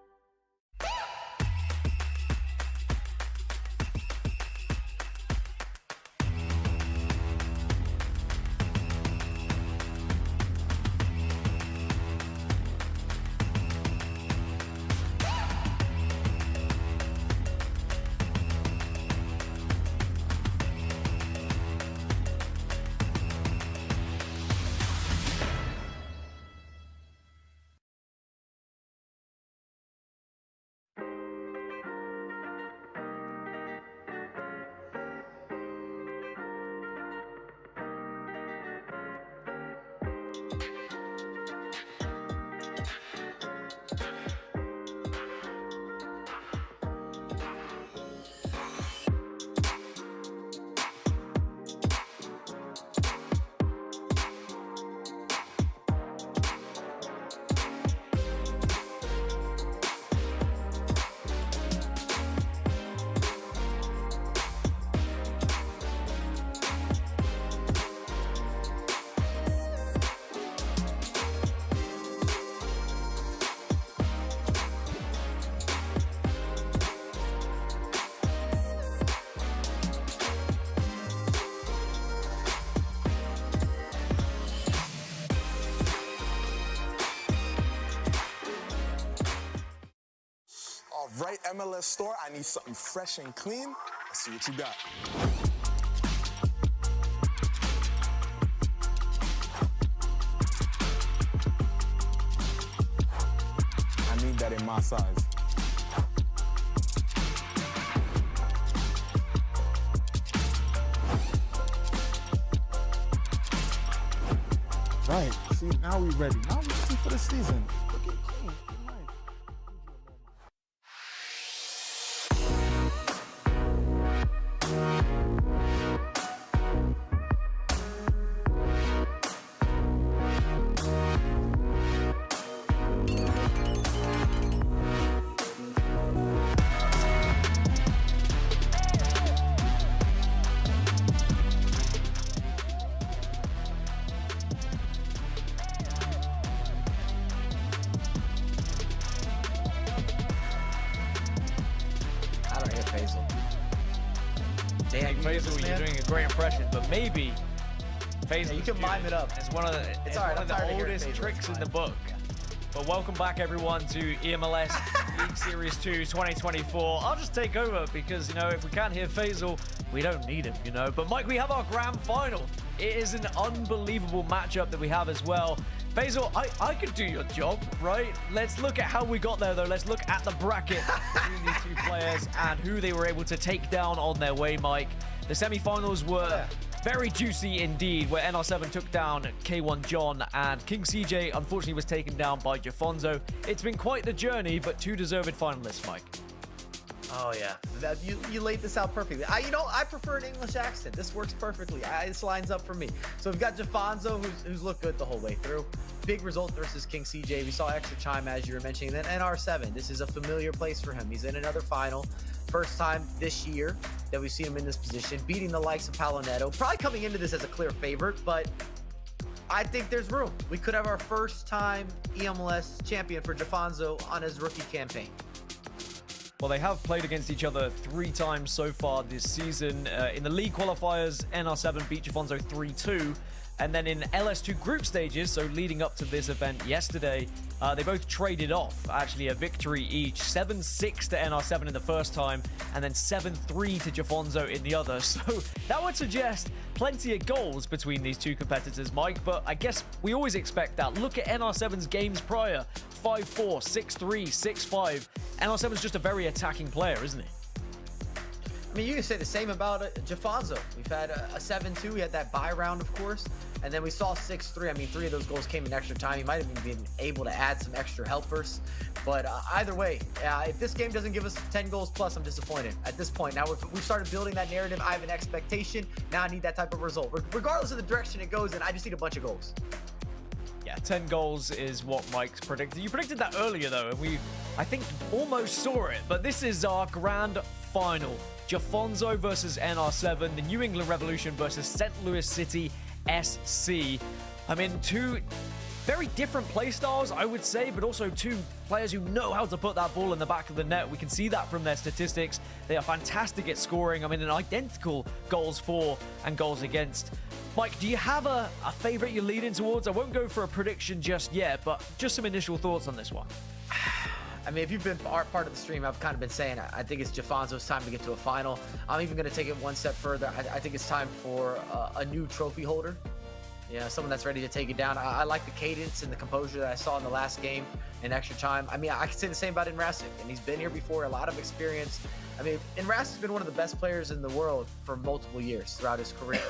All right, MLS store, I need something fresh and clean. Let's see what you got. I need that in my size. Right. See, now we ready. Now we ready for the season. Looking clean. Right. I don't hear Faisal. Damn, you hear this, Faisal, you're man? doing a great impression, but maybe Faisal. Yeah, you can mime it up. It's one of the, It's it's all right, one of I'm tired the of hearing oldest Faisal, tricks it's in the fine. book. But welcome back, everyone, to eMLS League Series 2 2024. I'll just take over because, you know, if we can't hear Faisal, we don't need him, you know. But, Mike, we have our grand final. It is an unbelievable matchup that we have as well. Faisal, I could do your job, right? Let's look at how we got there, though. Let's look at the bracket between these two players and who they were able to take down on their way, Mike. The semifinals were very juicy indeed, where NR7 took down K1 John, and King CJ unfortunately was taken down by Jafonzo. It's been quite the journey, but two deserved finalists, Mike. Oh yeah, you laid this out perfectly. I prefer an English accent. This works perfectly. This lines up for me. So we've got Jafonzo, who's looked good the whole way through. Big result versus King CJ. We saw extra chime as you were mentioning. Then NR7. This is a familiar place for him. He's in another final. First time this year that we've seen him in this position, beating the likes of Palonetto. Probably coming into this as a clear favorite, but I think there's room. We could have our first time eMLS champion for Jafonzo on his rookie campaign. Well, they have played against each other 3 times so far this season. In the league qualifiers, NR7 beat Jafonzo 3-2. And then in LS2 group stages, so leading up to this event yesterday, they both traded off, actually a victory each. 7-6 to NR7 in the first time, and then 7-3 to Jafonzo in the other. So that would suggest plenty of goals between these two competitors, Mike, but I guess we always expect that. Look at NR7's games prior, 5-4, 6-3, 6-5. NR7's just a very attacking player, isn't he? I mean, you can say the same about Jafonzo. We've had a 7-2. We had that bye round, of course. And then we saw 6-3. I mean, 3 of those goals came in extra time. He might have even been able to add some extra helpers. But either way, if this game doesn't give us 10 goals plus, I'm disappointed at this point. Now, we've started building that narrative. I have an expectation. Now I need that type of result. Regardless of the direction it goes in, I just need a bunch of goals. Yeah, 10 goals is what Mike's predicted. You predicted that earlier, though, and I think, almost saw it. But this is our grand final. Jafonzo versus NR7, the New England Revolution versus St. Louis City SC. I mean, 2 very different play styles, I would say, but also 2 players who know how to put that ball in the back of the net. We can see that from their statistics. They are fantastic at scoring. I mean, an identical goals for and goals against. Mike, do you have a favorite you're leaning towards? I won't go for a prediction just yet, but just some initial thoughts on this one. I mean, if you've been part of the stream, I've kind of been saying I think it's Jafonzo's time to get to a final. I'm even going to take it one step further. I think it's time for a new trophy holder. Yeah, someone that's ready to take it down. I like the cadence and the composure that I saw in the last game in extra time. I mean, I could say the same about Enrasic, and he's been here before, a lot of experience. I mean, Enrasic's been one of the best players in the world for multiple years throughout his career.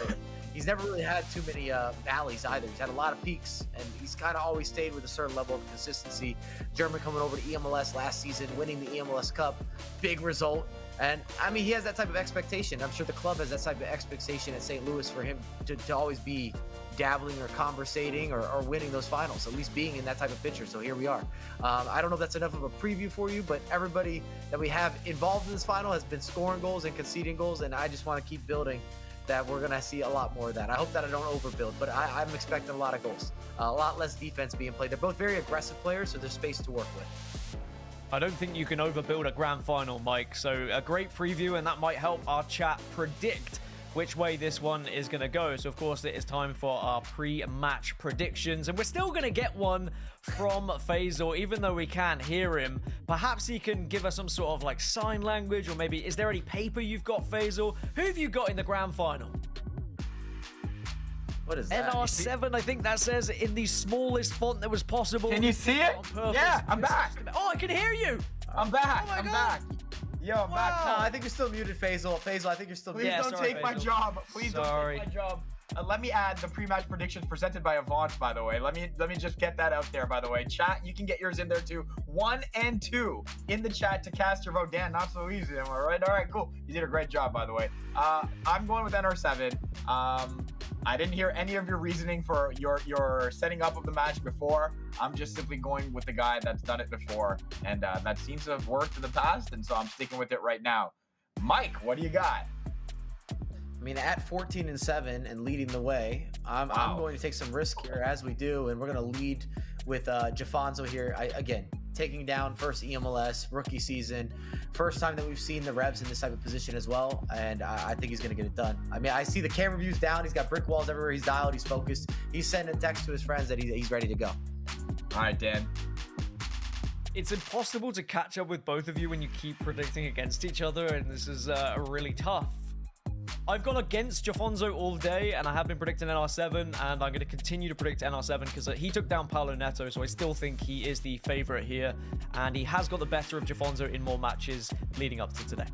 He's never really had too many valleys either. He's had a lot of peaks, and he's kind of always stayed with a certain level of consistency. German coming over to eMLS last season, winning the eMLS Cup, big result. And, I mean, he has that type of expectation. I'm sure the club has that type of expectation at St. Louis for him to always be dabbling or conversating or winning those finals, at least being in that type of picture. So here we are. I don't know if that's enough of a preview for you, but everybody that we have involved in this final has been scoring goals and conceding goals, and I just want to keep building that we're going to see a lot more of that. I hope that I don't overbuild, but I'm expecting a lot of goals, a lot less defense being played. They're both very aggressive players, so there's space to work with. I don't think you can overbuild a grand final, Mike. So a great preview, and that might help our chat predict which way this one is going to go. So, of course, it is time for our pre-match predictions. And we're still going to get one from Faisal, even though we can't hear him. Perhaps he can give us some sort of like sign language, or maybe, is there any paper you've got, Faisal? Who have you got in the grand final? What is that? NR7, I think that says in the smallest font that was possible. Can you see it? Yeah, I'm back. Oh, I can hear you. I'm back. Oh my I'm God. back. Yo, I'm back. I think you're still muted, Faisal. I think you're still Please muted. don't sorry, take my Faisal. job. Please Sorry. don't take my job. let me add the pre-match predictions presented by Avant, by the way. Let me just get that out there, by the way. Chat, you can get yours in there too. 1 and 2 in the chat to cast your vote. Dan, not so easy, am I right? All right, cool. You did a great job, by the way. I'm going with NR7. I didn't hear any of your reasoning for your setting up of the match before. I'm just simply going with the guy that's done it before, and that seems to have worked in the past, and so I'm sticking with it right now. Mike, what do you got? I mean, at 14-7 and leading the way, I'm going to take some risk here as we do, and we're going to lead with Jafonzo here. Again, taking down first eMLS, rookie season, first time that we've seen the Revs in this type of position as well, and I think he's going to get it done. I mean, I see the camera views down. He's got brick walls everywhere. He's dialed. He's focused. He's sending a text to his friends that he's ready to go. All right, Dan. It's impossible to catch up with both of you when you keep predicting against each other, and this is really tough. I've gone against Jafonzo all day, and I have been predicting NR7, and I'm going to continue to predict NR7 because he took down Paolo Neto, so I still think he is the favorite here, and he has got the better of Jafonzo in more matches leading up to today.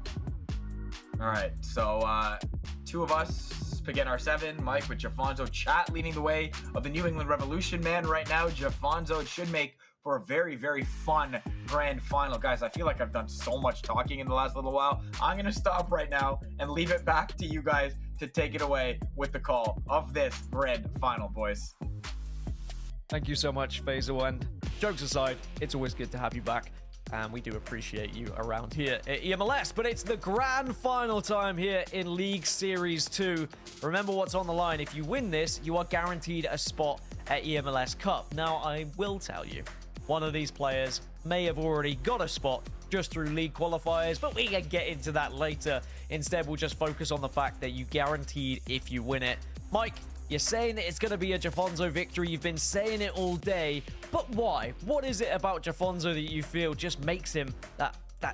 All right, so two of us pick NR7, Mike with Jafonzo. Chat leading the way of the New England Revolution man right now. Jafonzo, it should make for a very, very fun grand final. Guys, I feel like I've done so much talking in the last little while. I'm going to stop right now and leave it back to you guys to take it away with the call of this grand final, boys. Thank you so much, Faisal, and jokes aside, it's always good to have you back, and we do appreciate you around here at eMLS, but it's the grand final time here in League Series 2. Remember what's on the line. If you win this, you are guaranteed a spot at eMLS Cup. Now, I will tell you, one of these players may have already got a spot just through league qualifiers, but we can get into that later. Instead, we'll just focus on the fact that you guaranteed if you win it. Mike, you're saying that it's going to be a Jafonzo victory. You've been saying it all day, but why? What is it about Jafonzo that you feel just makes him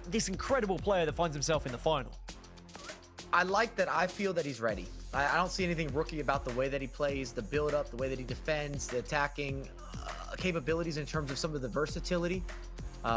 this incredible player that finds himself in the final? I like that. I feel that he's ready. I don't see anything rookie about the way that he plays, the build-up, the way that he defends, the attacking capabilities in terms of some of the versatility,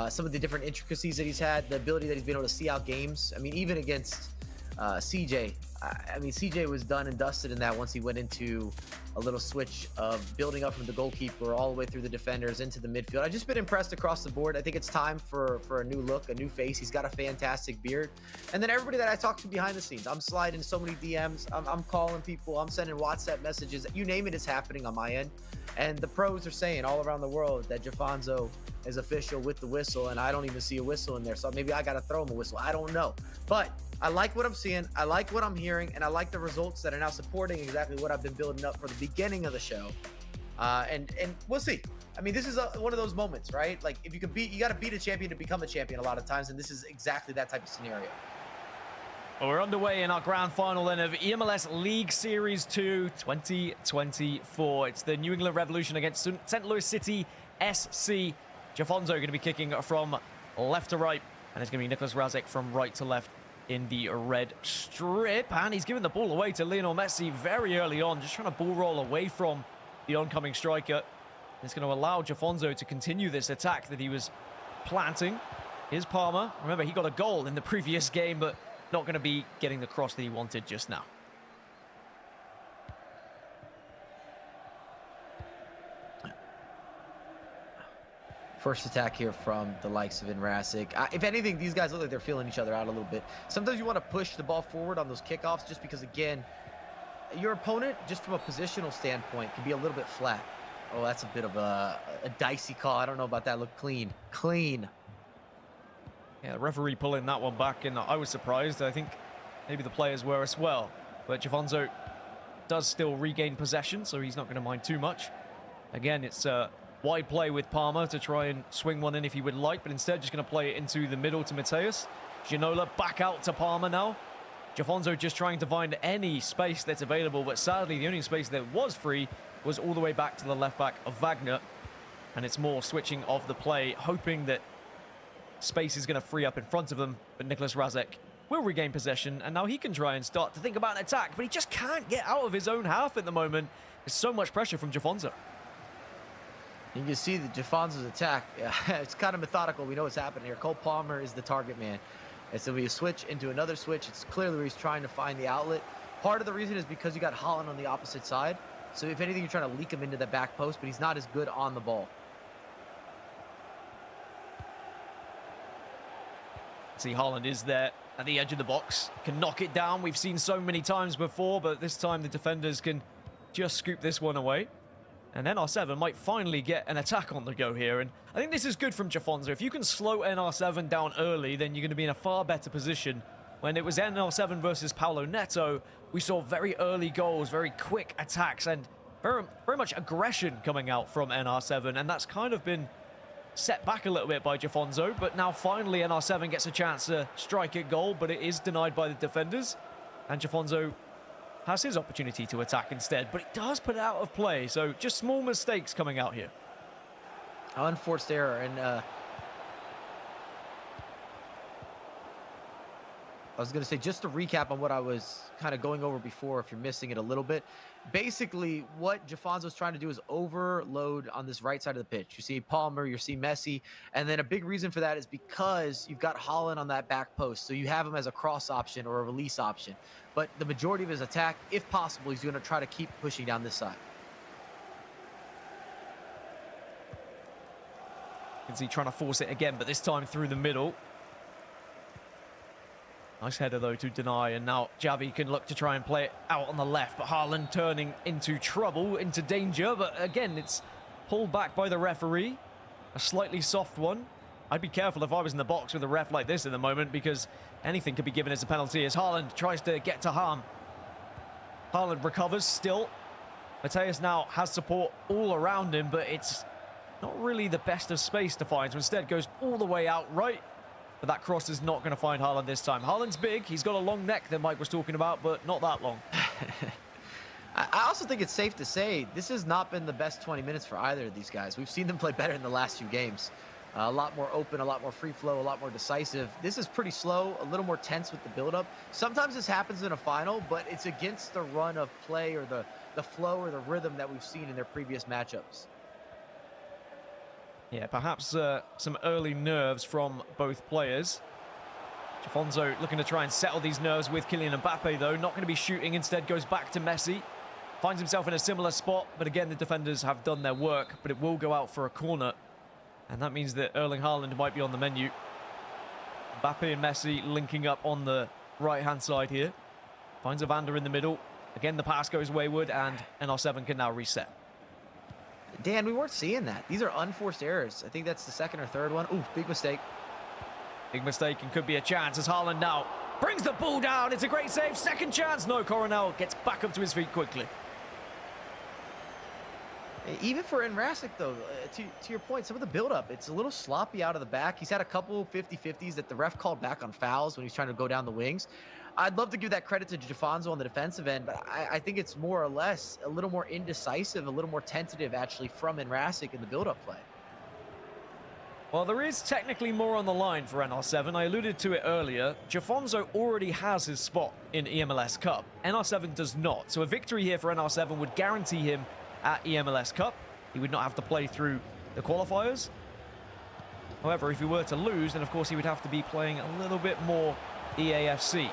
some of the different intricacies that he's had, the ability that he's been able to see out games. I mean, even against CJ, I mean, CJ was done and dusted in that once he went into a little switch of building up from the goalkeeper all the way through the defenders into the midfield. I've just been impressed across the board. I think it's time for a new look, a new face. He's got a fantastic beard. And then everybody that I talk to behind the scenes, I'm sliding so many DMs. I'm calling people. I'm sending WhatsApp messages. You name it, it's happening on my end. And the pros are saying all around the world that Jafonzo is official with the whistle, and I don't even see a whistle in there. So maybe I got to throw him a whistle. I don't know. But I like what I'm seeing. I like what I'm hearing, and I like the results that are now supporting exactly what I've been building up for the beginning of the show. And we'll see. I mean, this is one of those moments, right? Like, if you can you got to beat a champion to become a champion a lot of times, and this is exactly that type of scenario. Well, we're underway in our grand final then of eMLS League Series 2 2024. It's the New England Revolution against St. Louis City SC. Jafonzo going to be kicking from left to right, and it's going to be Nicholas Razek from right to left in the red strip, and he's giving the ball away to Lionel Messi very early on, just trying to ball roll away from the oncoming striker. It's going to allow Jafonzo to continue this attack that he was planting. Here's Palmer. Remember, he got a goal in the previous game, but not going to be getting the cross that he wanted just now. First attack here from the likes of Rasik. If anything, these guys look like they're feeling each other out a little bit. Sometimes you want to push the ball forward on those kickoffs just because, again, your opponent, just from a positional standpoint, can be a little bit flat. Oh, that's a bit of a dicey call. I don't know about that. Look clean. Clean. Yeah, the referee pulling that one back, and I was surprised. I think maybe the players were as well. But Jafonzo does still regain possession, so he's not going to mind too much. Again, it's wide play with Palmer to try and swing one in if he would like, but instead just going to play it into the middle to Mateus. Ginola back out to Palmer now. Jafonzo just trying to find any space that's available, but sadly the only space that was free was all the way back to the left back of Wagner. And it's more switching of the play, hoping that space is going to free up in front of them, but Nicholas Razek will regain possession, and now he can try and start to think about an attack, but he just can't get out of his own half at the moment. There's so much pressure from Jafonzo. You can see the Jafonzo's attack. It's kind of methodical. We know what's happening here. Cole Palmer is the target man. It's going to be a switch into another switch. It's clearly where he's trying to find the outlet Part of the reason is because you got Holland on the opposite side. So if anything, you're trying to leak him into the back post, but he's not as good on the ball. See, Haaland is there at the edge of the box. Can knock it down. We've seen so many times before, but this time the defenders can just scoop this one away. And NR7 might finally get an attack on the go here. And I think this is good from Jafonzo. If you can slow NR7 down early, then you're going to be in a far better position. When it was NR7 versus Paulo Neto, we saw very early goals, very quick attacks, and very much aggression coming out from NR7. And that's kind of been set back a little bit by Jafonzo, but now finally NR7 gets a chance to strike at goal, but it is denied by the defenders, and Jafonzo has his opportunity to attack instead, but it does put it out of play, so just small mistakes coming out here. Unforced error, and I was going to say, just to recap on what I was kind of going over before, if you're missing it a little bit, basically what Jafonzo's trying to do is overload on this right side of the pitch. You see Palmer, you see Messi, and then a big reason for that is because you've got Holland on that back post, so you have him as a cross option or a release option. But the majority of his attack, if possible, he's going to try to keep pushing down this side. You can see trying to force it again, but this time through the middle. Nice header, though, to deny, and now Javi can look to try and play it out on the left, but Haaland turning into trouble, into danger, but again, it's pulled back by the referee. A slightly soft one. I'd be careful if I was in the box with a ref like this in the moment, because anything could be given as a penalty as Haaland tries to get to harm. Haaland recovers still. Mateus now has support all around him, but it's not really the best of space to find, so instead goes all the way out right. But that cross is not going to find Haaland this time. Haaland's big. He's got a long neck that Mike was talking about, but not that long. I also think it's safe to say this has not been the best 20 minutes for either of these guys. We've seen them play better in the last few games. A lot more open, a lot more free flow, a lot more decisive. This is pretty slow, a little more tense with the build-up. Sometimes this happens in a final, but it's against the run of play or the flow or the rhythm that we've seen in their previous matchups. Yeah, perhaps some early nerves from both players. Jafonzo looking to try and settle these nerves with Kylian Mbappe, though. Not going to be shooting, instead goes back to Messi. Finds himself in a similar spot, but again, the defenders have done their work, but it will go out for a corner. And that means that Erling Haaland might be on the menu. Mbappe and Messi linking up on the right-hand side here. Finds Evander in the middle. Again, the pass goes wayward, and NR7 can now reset. Dan, we weren't seeing that. These are unforced errors. I think that's the second or third one. Ooh, big mistake. Big mistake and could be a chance as Haaland now brings the ball down. It's a great save. Second chance. No, Coronel gets back up to his feet quickly. Even for Enrasic, though, to your point, some of the build-up, it's a little sloppy out of the back. He's had a couple 50-50s that the ref called back on fouls when he's trying to go down the wings. I'd love to give that credit to Jafonzo on the defensive end, but I think it's more or less a little more indecisive, a little more tentative, actually, from Enrasic in the build-up play. Well, there is technically more on the line for NR7. I alluded to it earlier. Jafonzo already has his spot in eMLS Cup. NR7 does not. So a victory here for NR7 would guarantee him at eMLS Cup. He would not have to play through the qualifiers. However, if he were to lose, then of course he would have to be playing a little bit more EAFC.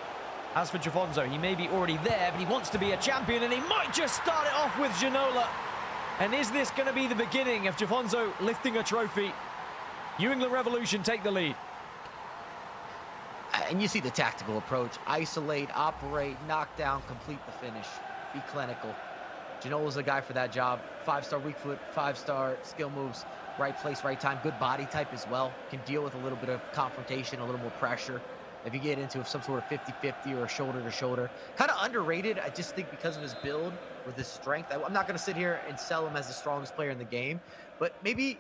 As for Jafonzo, he may be already there, but he wants to be a champion, and he might just start it off with Ginola. And is this going to be the beginning of Jafonzo lifting a trophy? New England Revolution take the lead. And you see the tactical approach. Isolate, operate, knock down, complete the finish. Be clinical. Ginola's the guy for that job. 5-star weak foot, 5-star skill moves, right place, right time. Good body type as well. Can deal with a little bit of confrontation, a little more pressure. If you get into some sort of 50-50 or a shoulder-to-shoulder. Kind of underrated, I just think, because of his build with his strength. I'm not going to sit here and sell him as the strongest player in the game, but maybe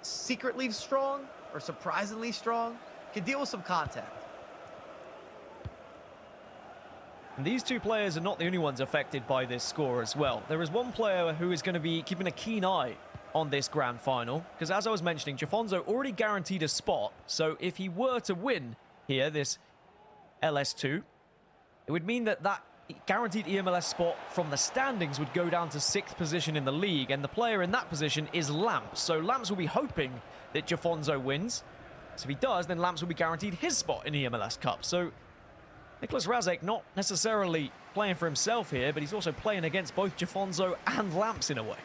secretly strong or surprisingly strong. Can deal with some contact. And these two players are not the only ones affected by this score as well. There is one player who is going to be keeping a keen eye on this grand final, because as I was mentioning, Jafonzo already guaranteed a spot, so if he were to win here, this LS2, it would mean that that guaranteed eMLS spot from the standings would go down to 6th position in the league, and the player in that position is Lamps. So Lamps will be hoping that Jafonzo wins. So if he does, then Lamps will be guaranteed his spot in the eMLS Cup. So Nicholas Razek not necessarily playing for himself here, but he's also playing against both Jafonzo and Lamps in a way.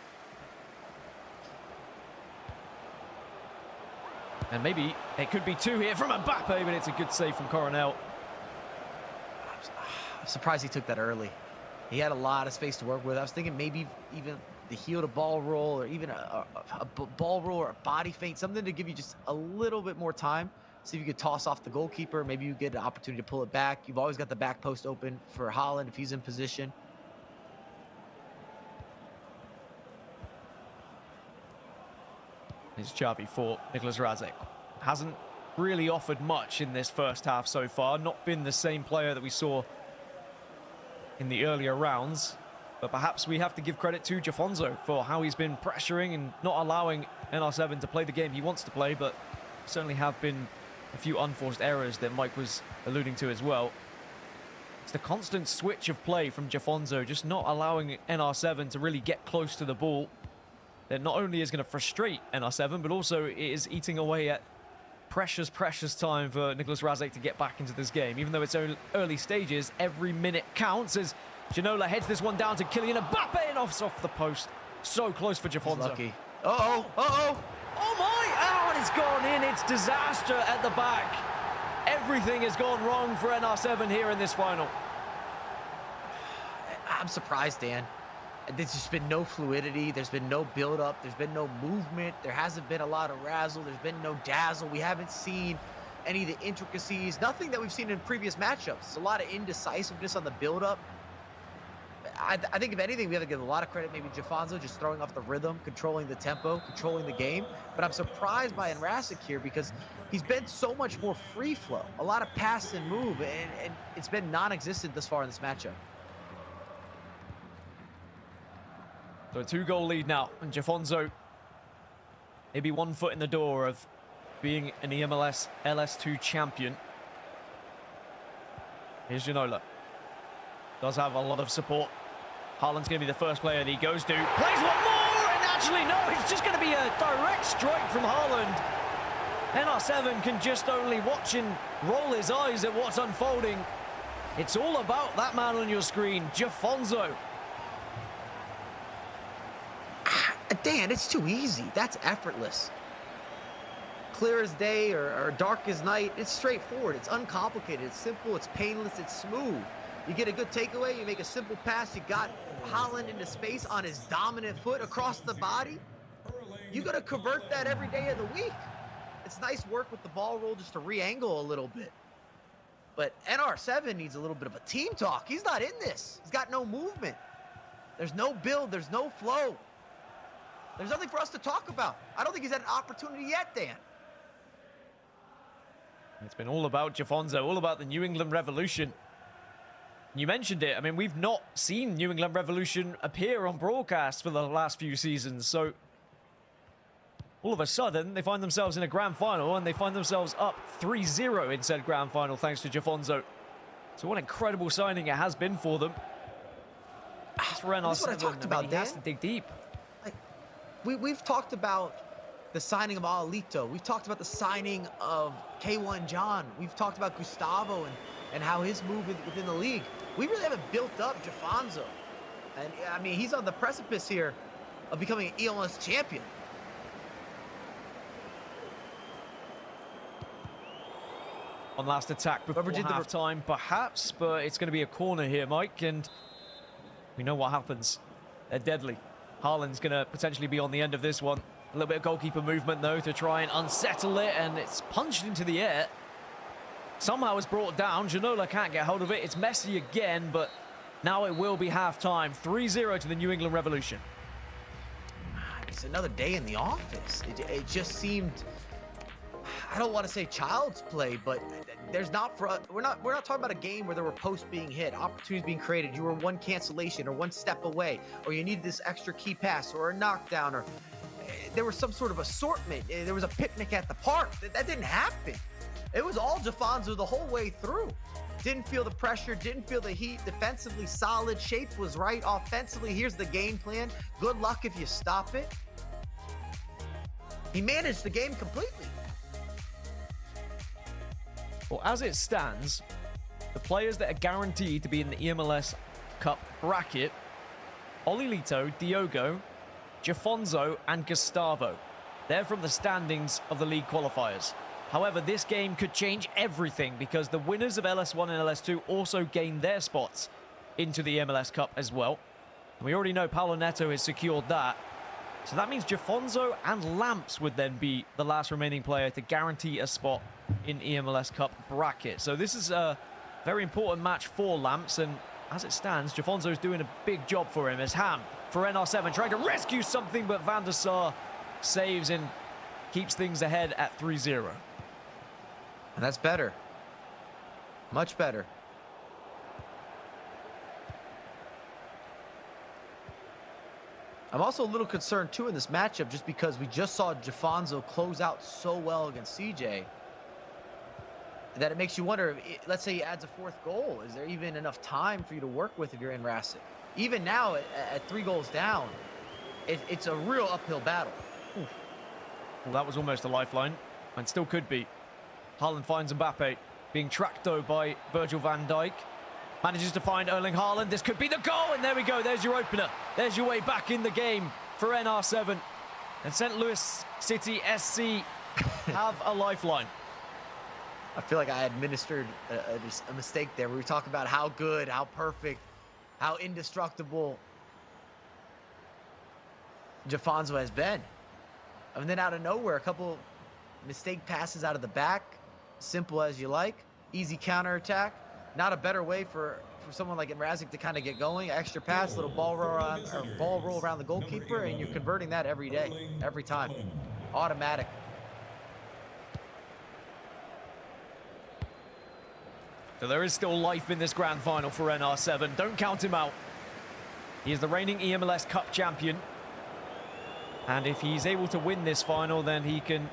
And maybe it could be 2 here from Mbappe, but it's a good save from Coronel. I'm surprised he took that early. He had a lot of space to work with. I was thinking maybe even the heel to ball roll, or even a ball roll or a body feint, something to give you just a little bit more time. See if you could toss off the goalkeeper. Maybe you get an opportunity to pull it back. You've always got the back post open for Haaland if he's in position. It's Xavi for Nicolas Razek. Hasn't really offered much in this first half so far. Not been the same player that we saw in the earlier rounds. But perhaps we have to give credit to Jafonzo for how he's been pressuring and not allowing NR7 to play the game he wants to play. But certainly have been a few unforced errors that Mike was alluding to as well. It's the constant switch of play from Jafonzo, just not allowing NR7 to really get close to the ball. That not only is going to frustrate NR7, but also it is eating away at precious time for Nicolas Razek to get back into this game. Even though it's early stages, every minute counts as Ginola heads this one down to Kylian Mbappe and off the post. So close for Jafonzo. Lucky. Uh-oh. Oh my! Oh, and it's gone in. It's disaster at the back. Everything has gone wrong for NR7 here in this final. I'm surprised, Dan. There's just been no fluidity. There's been no build-up. There's been no movement. There hasn't been a lot of razzle. There's been no dazzle. We haven't seen any of the intricacies. Nothing that we've seen in previous matchups. It's a lot of indecisiveness on the build-up. I think, if anything, we have to give a lot of credit maybe Jafonzo just throwing off the rhythm, controlling the tempo, controlling the game. But I'm surprised by Enrasic here because he's been so much more free flow. A lot of pass and move, and it's been non-existent thus far in this matchup. So a 2-goal lead now, and Jafonzo maybe 1 foot in the door of being an eMLS LS2 champion. Here's Ginola. Does have a lot of support. Haaland's going to be the first player that he goes to. Plays one more, and actually, no, it's just going to be a direct strike from Haaland. NR7 can just only watch and roll his eyes at what's unfolding. It's all about that man on your screen, Jafonzo. Dan, it's too easy. That's effortless. Clear as day or dark as night. It's straightforward. It's uncomplicated. It's simple. It's painless. It's smooth. You get a good takeaway. You make a simple pass. You got Haaland into space on his dominant foot across the body. You got to convert that every day of the week. It's nice work with the ball roll just to re-angle a little bit. But NR7 needs a little bit of a team talk. He's not in this. He's got no movement. There's no build. There's no flow. There's nothing for us to talk about. I don't think he's had an opportunity yet, Dan. It's been all about Jafonzo, all about the New England Revolution. You mentioned it. I mean, we've not seen New England Revolution appear on broadcast for the last few seasons. So all of a sudden, they find themselves in a grand final, and they find themselves up 3-0 in said grand final thanks to Jafonzo. So what an incredible signing it has been for them. As for NR7, That's what I talked about, he has Dan. to dig deep. We've talked about the signing of Alito. We've talked about the signing of K1 John. We've talked about Gustavo and how his move within the league. We really haven't built up Jafonzo. And, I mean, he's on the precipice here of becoming an eMLS champion. One last attack before half-time, perhaps, but it's going to be a corner here, Mike, and we know what happens. They're deadly. Haaland's going to potentially be on the end of this one. A little bit of goalkeeper movement, though, to try and unsettle it, and it's punched into the air. Somehow it's brought down. Ginola can't get hold of it. It's messy again, but now it will be half-time. 3-0 to the New England Revolution. It's another day in the office. It just seemed, I don't want to say child's play, but there's not for we're not talking about a game where there were posts being hit, opportunities being created. You were one cancellation or one step away, or you needed this extra key pass or a knockdown, or there was some sort of assortment. There was a picnic at the park. That didn't happen. It was all Jafonzo the whole way through. Didn't feel the pressure, didn't feel the heat. Defensively solid, shape was right. Offensively, here's the game plan. Good luck if you stop it. He managed the game completely. Well, as it stands, the players that are guaranteed to be in the eMLS Cup bracket, Olilito, Diogo, Jafonzo, and Gustavo. They're from the standings of the league qualifiers. However, this game could change everything because the winners of LS1 and LS2 also gain their spots into the eMLS Cup as well. We already know Paulo Neto has secured that. So that means Jafonzo and Lamps would then be the last remaining player to guarantee a spot in eMLS Cup bracket. So this is a very important match for Lamps, and as it stands, Jafonzo's doing a big job for him as Ham for NR7 trying to rescue something, but Van der Sar saves and keeps things ahead at 3-0. And that's better. Much better. I'm also a little concerned, too, in this matchup just because we just saw Jafonzo close out so well against CJ that it makes you wonder, let's say he adds a fourth goal. Is there even enough time for you to work with if you're in Rasic? Even now, at 3 goals down, it's a real uphill battle. Oof. Well, that was almost a lifeline, and still could be. Haaland finds Mbappe, being tracked, though, by Virgil van Dijk. Manages to find Erling Haaland. This could be the goal, and there we go. There's your opener. There's your way back in the game for NR7. And St. Louis City SC have a lifeline. I feel like I administered a mistake there. We were talking about how good, how perfect, how indestructible Jafonzo has been. And then out of nowhere, a couple mistake passes out of the back. Simple as you like. Easy counterattack. Not a better way for someone like Mrazek to kind of get going. Extra pass, little ball roll around the goalkeeper, and you're converting that every day, every time. Automatic. So there is still life in this grand final for NR7. Don't count him out. He is the reigning eMLS Cup champion. And if he's able to win this final, then he can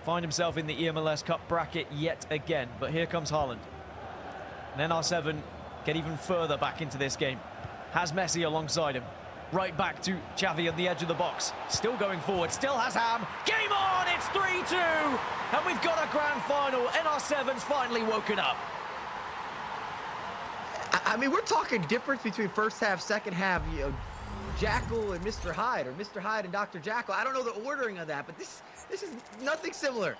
find himself in the eMLS Cup bracket yet again. But here comes Haaland. And NR7 get even further back into this game. Has Messi alongside him. Right back to Xavi on the edge of the box. Still going forward. Still has Ham. Game on! It's 3-2! And we've got a grand final. NR7's finally woken up. I mean, we're talking difference between first half, second half. You know, Jackal and Mr. Hyde, or Mr. Hyde and Dr. Jackal. I don't know the ordering of that, but this is nothing similar.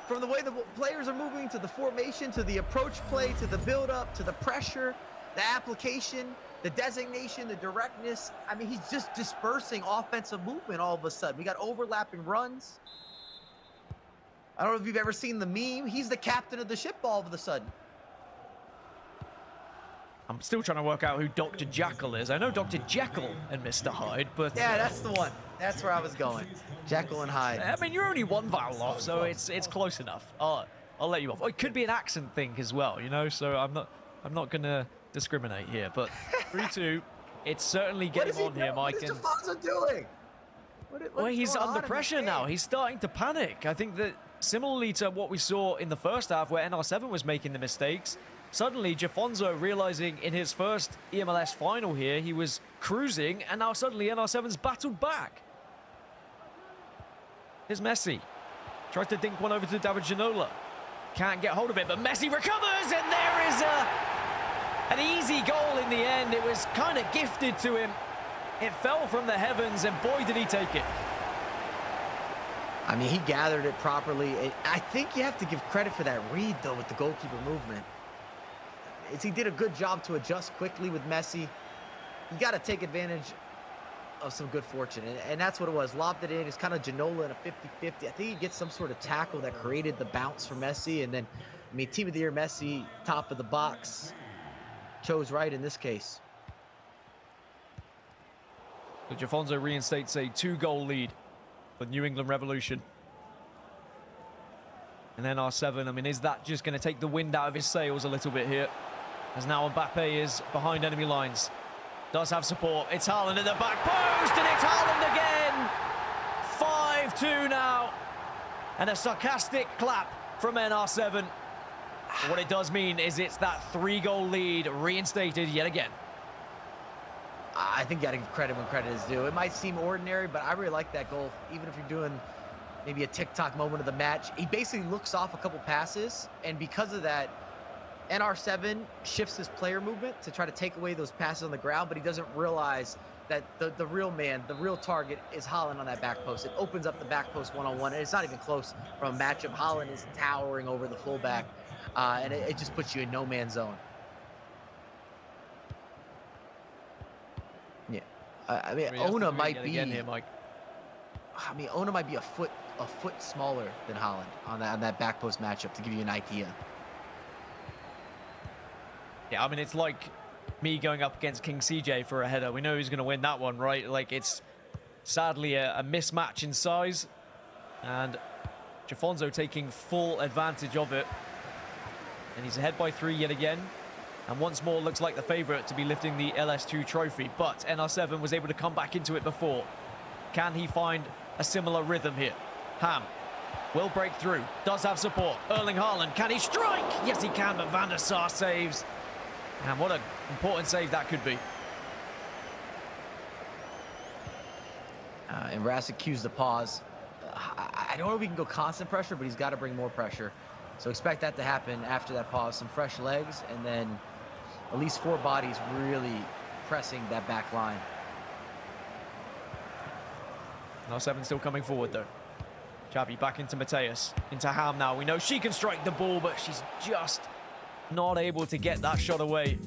From the way the players are moving, to the formation, to the approach play, to the build-up, to the pressure, the application, the designation, the directness. I mean, he's just dispersing offensive movement all of a sudden. We got overlapping runs. I don't know if you've ever seen the meme. He's the captain of the ship all of a sudden. I'm still trying to work out who Dr. Jackal is. I know Dr. Jekyll and Mr. Hyde, but... Yeah, that's the one. That's where I was going. Jekyll and Hyde. I mean, you're only one vowel off, so it's close enough. I'll let you off. Oh, it could be an accent thing as well, you know, so I'm not going to discriminate here, but 3-2, it's certainly getting on here, Mike. What is Jafonzo doing? Well, he's under pressure now. He's starting to panic. I think that similarly to what we saw in the first half where NR7 was making the mistakes, suddenly Jafonzo realizing in his first eMLS final here, he was cruising, and now suddenly NR7's battled back. Here's Messi. Tries to dink one over to David Ginola. Can't get hold of it, but Messi recovers, and there is an easy goal in the end. It was kind of gifted to him. It fell from the heavens, and boy, did he take it. I mean, he gathered it properly. I think you have to give credit for that read, though, with the goalkeeper movement. He did a good job to adjust quickly with Messi. You got to take advantage of some good fortune, and that's what it was. Lobbed it in. It's kind of Ginola in a 50-50. I think he gets some sort of tackle that created the bounce for Messi, and then, I mean, Team of the Year Messi, top of the box, chose right in this case. So Jafonzo reinstates a 2-goal lead for New England Revolution. And then R7, I mean, is that just going to take the wind out of his sails a little bit here? As now Mbappe is behind enemy lines. Does have support. It's Haaland at the back post, and it's Haaland again. 5-2 now. And a sarcastic clap from NR7. What it does mean is it's that 3-goal lead reinstated yet again. I think you got to give credit when credit is due. It might seem ordinary, but I really like that goal. Even if you're doing maybe a TikTok moment of the match, he basically looks off a couple passes, and because of that, NR7 shifts his player movement to try to take away those passes on the ground, but he doesn't realize that the real man, the real target is Haaland on that back post. It opens up the back post one-on-one, and it's not even close from a matchup. Haaland is towering over the fullback, and it just puts you in no man's zone. Yeah, I mean, Ona might be. Here, Mike. I mean, Ona might be a foot smaller than Haaland on that back post matchup, to give you an idea. Yeah, I mean, it's like me going up against King CJ for a header. We know who's going to win that one, right? Like, it's sadly a mismatch in size, and Jafonzo taking full advantage of it. And he's ahead by 3 yet again. And once more looks like the favourite to be lifting the LS2 trophy. But NR7 was able to come back into it before. Can he find a similar rhythm here? Ham will break through. Does have support. Erling Haaland, can he strike? Yes, he can, but Van der Sar saves. And what an important save that could be. And Rasic cues the pause. I don't know if he can go constant pressure, but he's got to bring more pressure. So expect that to happen after that pause. Some fresh legs, and then at least 4 bodies really pressing that back line. NR7 still coming forward, though. Xavi back into Mateus. Into Ham now. We know she can strike the ball, but she's just not able to get that shot away.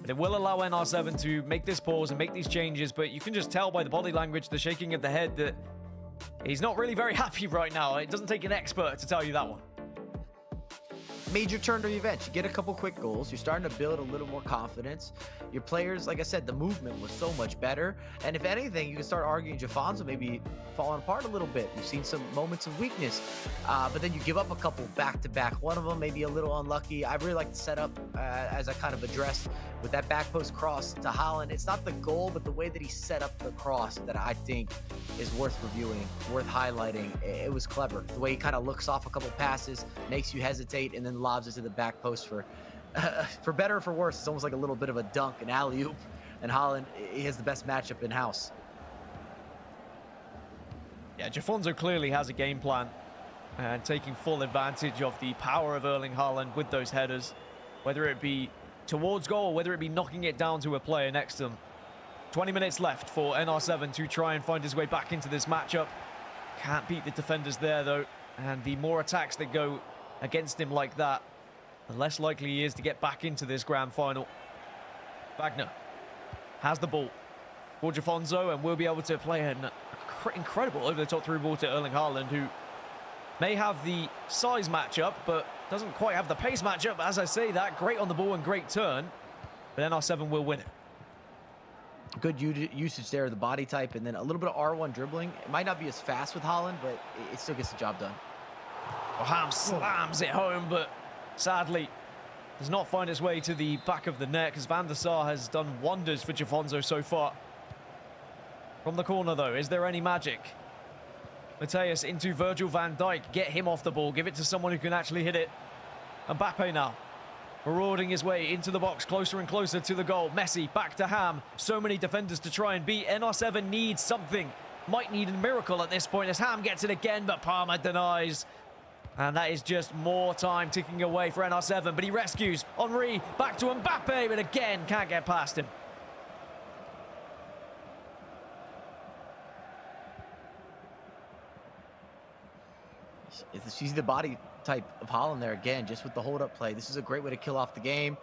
But it will allow NR7 to make this pause and make these changes, but you can just tell by the body language, the shaking of the head, that he's not really very happy right now. It doesn't take an expert to tell you that one. Major turn to event. You get a couple quick goals. You're starting to build a little more confidence. Your players, like I said, the movement was so much better. And if anything, you can start arguing Jafonso maybe falling apart a little bit. You've seen some moments of weakness, but then you give up a couple back-to-back. One of them maybe a little unlucky. I really like the setup, as I kind of addressed, with that back post cross to Haaland. It's not the goal, but the way that he set up the cross that I think is worth reviewing, worth highlighting. It was clever. The way he kind of looks off a couple passes, makes you hesitate, and then lobs it to the back post for better or for worse. It's almost like a little bit of a dunk, an alley-oop, and Haaland, he has the best matchup in-house. Yeah, Jafonso clearly has a game plan and taking full advantage of the power of Erling Haaland with those headers, whether it be towards goal or whether it be knocking it down to a player next to him. 20 minutes left for NR7 to try and find his way back into this matchup. Can't beat the defenders there, though, and the more attacks that go against him like that, the less likely he is to get back into this grand final. Wagner has the ball for Jafonso and will be able to play an incredible over-the-top through ball to Erling Haaland, who may have the size matchup, but doesn't quite have the pace matchup. As I say that, great on the ball and great turn, but NR7 will win it. Good usage there of the body type, and then a little bit of R1 dribbling. It might not be as fast with Haaland, but it still gets the job done. Well, Ham slams it home, but sadly does not find its way to the back of the net, because Van der Sar has done wonders for Jafonso so far. From the corner, though, is there any magic? Mateus into Virgil van Dijk. Get him off the ball. Give it to someone who can actually hit it. Mbappe now, marauding his way into the box, closer and closer to the goal. Messi back to Ham. So many defenders to try and beat. NR7 needs something. Might need a miracle at this point as Ham gets it again, but Palmer denies. And that is just more time ticking away for NR7, but he rescues Henry back to Mbappe, but again can't get past him. She's the body type of Haaland there again, just with the hold-up play. This is a great way to kill off the game.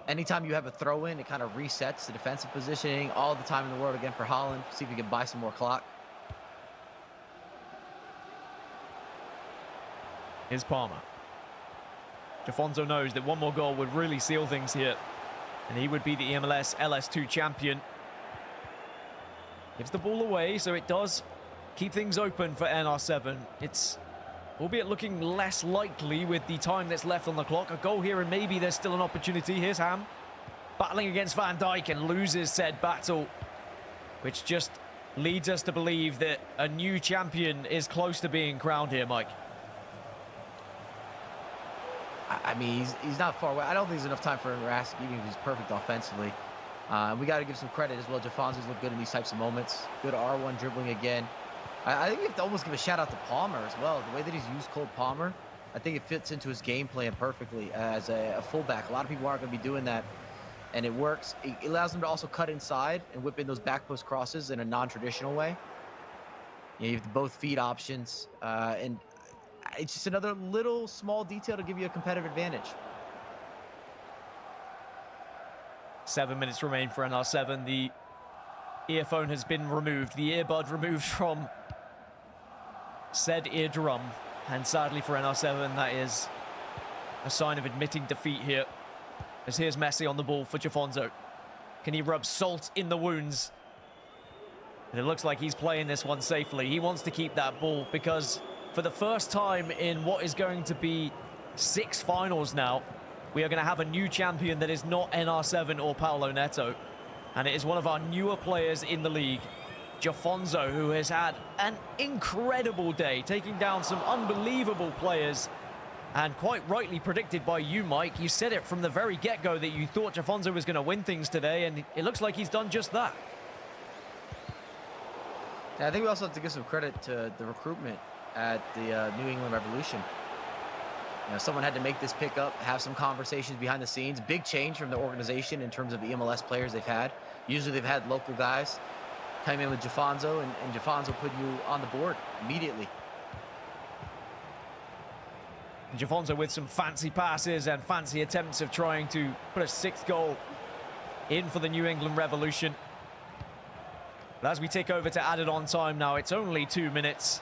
Anytime you have a throw-in, it kind of resets the defensive positioning. All the time in the world again for Haaland. See if we can buy some more clock. Here's Palmer. Jafonso knows that one more goal would really seal things here, and he would be the eMLS LS2 champion. Gives the ball away, so it does keep things open for NR7. It's albeit looking less likely with the time that's left on the clock. A goal here and maybe there's still an opportunity. Here's Ham battling against Van Dijk and loses said battle, which just leads us to believe that a new champion is close to being crowned here, Mike. I mean, he's not far away. I don't think there's enough time for Rasic, even if he's perfect offensively. We got to give some credit as well. Jafonso's looked good in these types of moments. Good R1 dribbling again. I think we have to almost give a shout out to Palmer as well. The way that he's used Cole Palmer I think it fits into his game plan perfectly as a fullback. A lot of people aren't going to be doing that, and it works. It allows him to also cut inside and whip in those back post crosses in a non-traditional way. You have both feet options, and it's just another little small detail to give you a competitive advantage. 7 minutes remain for NR7. The earphone has been removed, the earbud removed from said eardrum. And sadly for NR7, that is a sign of admitting defeat here. As here's Messi on the ball for Jafonzo. Can he rub salt in the wounds? And it looks like he's playing this one safely. He wants to keep that ball because for the first time in what is going to be 6 finals now, we are going to have a new champion that is not NR7 or Paulo Neto. And it is one of our newer players in the league, Jafonzo, who has had an incredible day, taking down some unbelievable players. And quite rightly predicted by you, Mike. You said it from the very get-go that you thought Jafonzo was going to win things today, and it looks like he's done just that. I think we also have to give some credit to the recruitment at the New England Revolution. You know, someone had to make this pickup, have some conversations behind the scenes. Big change from the organization in terms of the eMLS players they've had. Usually they've had local guys come in with Jafonzo, and Jafonzo put you on the board immediately. Jafonzo with some fancy passes and fancy attempts of trying to put a 6th goal in for the New England Revolution. But as we take over to added on time now, it's only 2 minutes.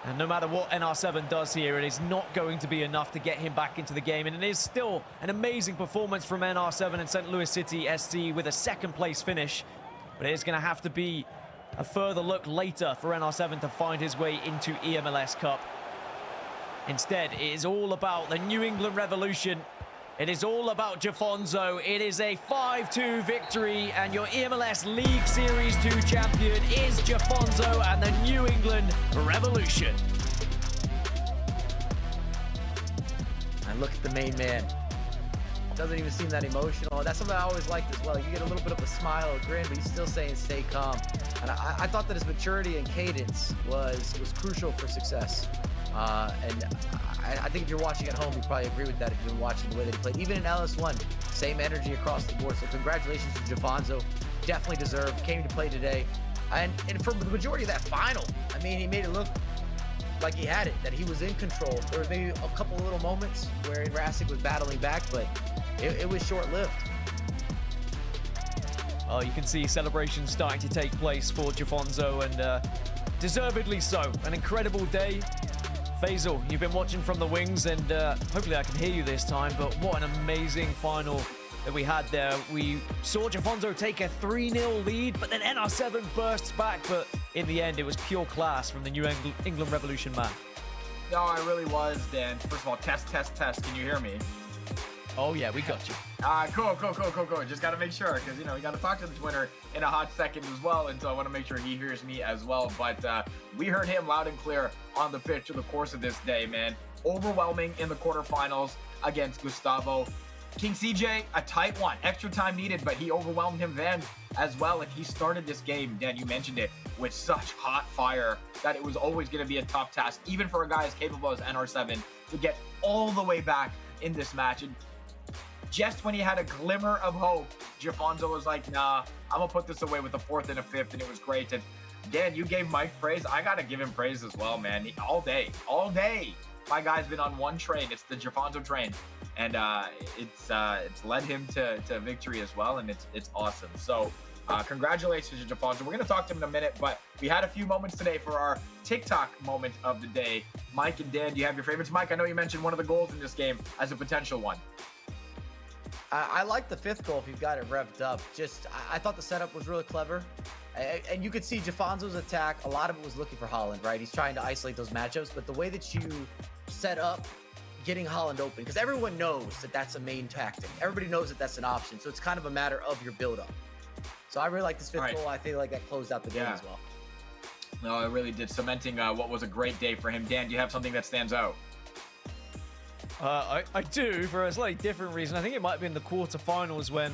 And no matter what NR7 does here, it is not going to be enough to get him back into the game. And it is still an amazing performance from NR7 and St. Louis City SC with a 2nd place finish. But it is going to have to be a further look later for NR7 to find his way into eMLS Cup. Instead, it is all about the New England Revolution. It is all about Jafonzo. It is a 5-2 victory, and your eMLS League Series 2 champion is Jafonzo and the New England Revolution. And look at the main man. Doesn't even seem that emotional. That's something I always liked as well. You get a little bit of a smile, a grin, but he's still saying stay calm. And I thought that his maturity and cadence was crucial for success. And I think if you're watching at home, you probably agree with that if you've been watching the way they played. Even in LS1, same energy across the board. So congratulations to Jafonzo. Definitely deserved. Came to play today. And for the majority of that final, I mean, he made it look like he had it, that he was in control. There was maybe a couple of little moments where Rasic was battling back, but it was short-lived. Oh, you can see celebrations starting to take place for Jafonzo, and deservedly so. An incredible day. Faisal, you've been watching from the wings, and hopefully I can hear you this time, but what an amazing final that we had there. We saw Jafonzo take a 3-0 lead, but then NR7 bursts back, but in the end, it was pure class from the New England Revolution man. No, I really was, Dan. First of all, test. Can you hear me? Oh, yeah, we got you. Cool. Just got to make sure, because, you know, we got to talk to the Twitter in a hot second as well, and so I want to make sure he hears me as well. But we heard him loud and clear on the pitch through the course of this day, man. Overwhelming in the quarterfinals against Gustavo. King CJ, a tight one. Extra time needed, but he overwhelmed him then as well, and he started this game, Dan, you mentioned it, with such hot fire that it was always going to be a tough task, even for a guy as capable as NR7, to get all the way back in this match. And just when he had a glimmer of hope, Jafonzo was like, nah, I'm going to put this away with a 4th and a 5th, and it was great. And Dan, you gave Mike praise. I got to give him praise as well, man. All day. My guy's been on one train. It's the Jafonzo train. And it's led him to victory as well, and it's awesome. So congratulations to Jafonzo. We're going to talk to him in a minute, but we had a few moments today for our TikTok moment of the day. Mike and Dan, do you have your favorites? Mike, I know you mentioned one of the goals in this game as a potential one. I like the 5th goal if you've got it revved up. I thought the setup was really clever. And you could see Jafonzo's attack. A lot of it was looking for Holland, right? He's trying to isolate those matchups. But the way that you set up getting Holland open, because everyone knows that that's a main tactic. Everybody knows that that's an option. So it's kind of a matter of your build-up. So I really like this 5th goal. I feel like that closed out the game as well. No, it really did, cementing what was a great day for him. Dan, do you have something that stands out? I do, for a slightly different reason. I think it might have been the quarterfinals when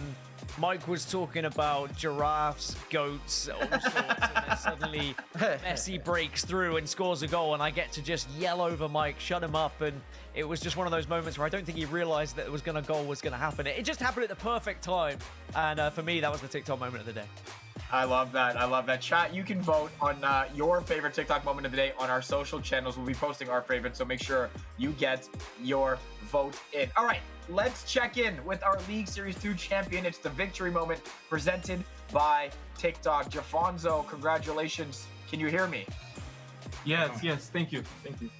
Mike was talking about giraffes, goats, all sorts, and then suddenly Messi breaks through and scores a goal, and I get to just yell over Mike, shut him up, and it was just one of those moments where I don't think he realized that a goal was going to happen. It just happened at the perfect time, and for me, that was the TikTok moment of the day. I love that. I love that. Chat, you can vote on your favorite TikTok moment of the day on our social channels. We'll be posting our favorites, so make sure you get your vote in. All right, let's check in with our League Series 2 champion. It's the victory moment presented by TikTok. Jafonzo, congratulations. Can you hear me? Yes, thank you.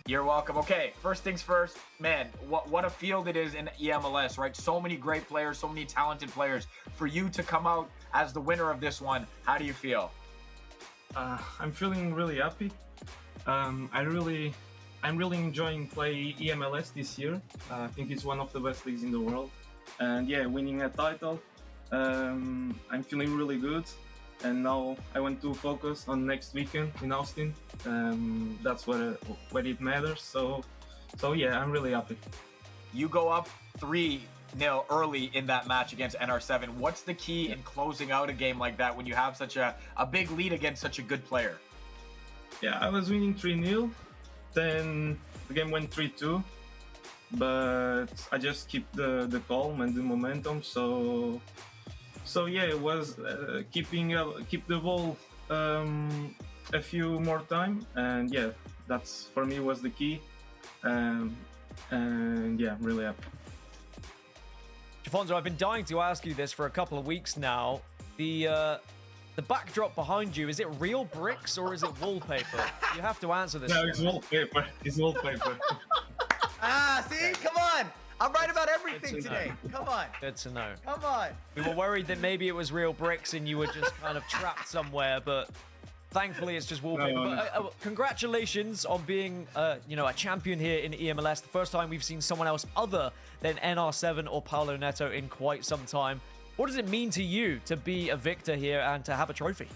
You're welcome. Okay, first things first, man, what a field it is in eMLS, right? So many great players, so many talented players. For you to come out as the winner of this one, how do you feel? I'm feeling really happy. I'm really enjoying play eMLS this year. I think it's one of the best leagues in the world. And yeah, winning a title, I'm feeling really good. And now I want to focus on next weekend in Austin. That's where it matters. So yeah, I'm really happy. You go up 3-0 early in that match against NR7. What's the key in closing out a game like that when you have such a big lead against such a good player? Yeah, I was winning 3-0. Then the game went 3-2. But I just keep the calm and the momentum. So yeah, it was keep the ball a few more time, and yeah, that's for me was the key, and yeah, I'm really happy. Jafonzo, I've been dying to ask you this for a couple of weeks now. The backdrop behind you, is it real bricks or is it wallpaper? You have to answer this. No, it's wallpaper. It's wallpaper. See, come on. I'm right about everything today. Come on. Good to know. Come on. We were worried that maybe it was real bricks and you were just kind of trapped somewhere, but thankfully it's just wallpaper. No. But, congratulations on being, a champion here in eMLS. The first time we've seen someone else other than NR7 or Paulo Neto in quite some time. What does it mean to you to be a victor here and to have a trophy?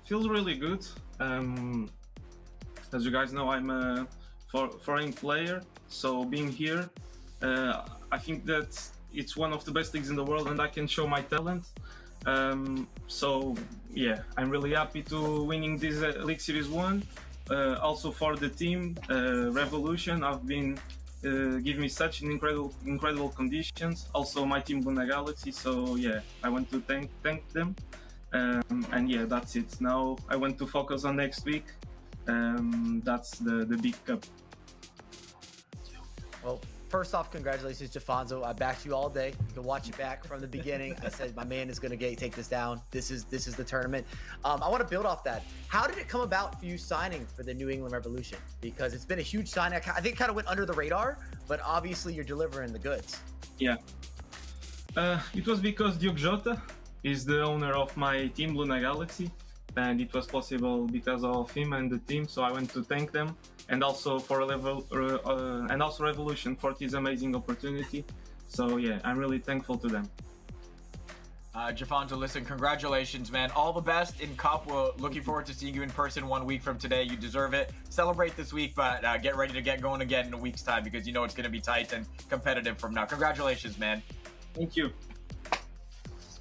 Feels really good. As you guys know, I'm a foreign player, so being here, I think that it's one of the best leagues in the world and I can show my talent. So yeah, I'm really happy to winning this League Series 1. Also for the team, Revolution, I've been giving me such an incredible conditions. Also my team Luna Galaxy, so yeah, I want to thank them. And yeah, that's it. Now I want to focus on next week. That's the big cup. Well, first off, congratulations, Jafonzo. I backed you all day. You can watch it back from the beginning. I said my man is going to take this down. This is the tournament. I want to build off that. How did it come about for you signing for the New England Revolution? Because it's been a huge sign. I think it kind of went under the radar, but obviously you're delivering the goods. Yeah. It was because Diogo Jota is the owner of my team, Luna Galaxy, and it was possible because of him and the team. So I want to thank them, and also for Revolution for this amazing opportunity. So yeah, I'm really thankful to them. Jafonzo, listen, congratulations, man. All the best in Cup. We're looking forward to seeing you in person 1 week from today. You deserve it. Celebrate this week, but get ready to get going again in a week's time because you know it's going to be tight and competitive from now. Congratulations, man. Thank you.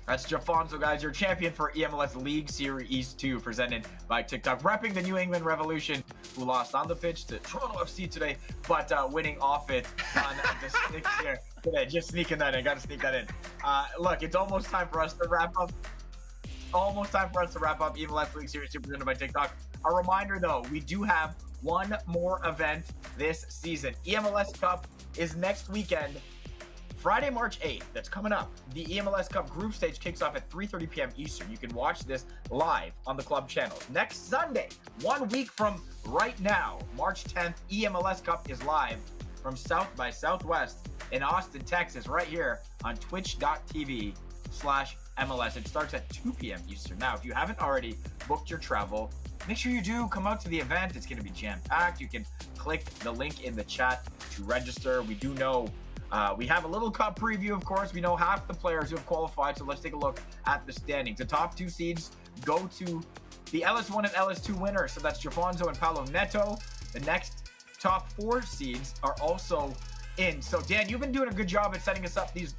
That's Jafonzo, guys, your champion for eMLS League Series 2, presented by TikTok, repping the New England Revolution, who lost on the pitch to Toronto FC today, but winning off it on the sticks here today. Just sneaking that in. Got to sneak that in. Look, it's almost time for us to wrap up. eMLS League Series 2, presented by TikTok. A reminder, though, we do have one more event this season. eMLS Cup is next weekend. Friday, March 8th, that's coming up. The eMLS Cup group stage kicks off at 3:30 p.m. Eastern. You can watch this live on the club channels. Next Sunday, 1 week from right now, March 10th, eMLS Cup is live from South by Southwest in Austin, Texas, right here on twitch.tv/MLS. It starts at 2 p.m. Eastern. Now, if you haven't already booked your travel, make sure you do come out to the event. It's going to be jam-packed. You can click the link in the chat to register. We do know we have a little cup preview, of course. We know half the players who have qualified, so let's take a look at the standings. The top 2 seeds go to the LS1 and LS2 winners, so that's Jafonzo and Paulo Neto. The next top 4 seeds are also in. So Dan, you've been doing a good job at setting us up these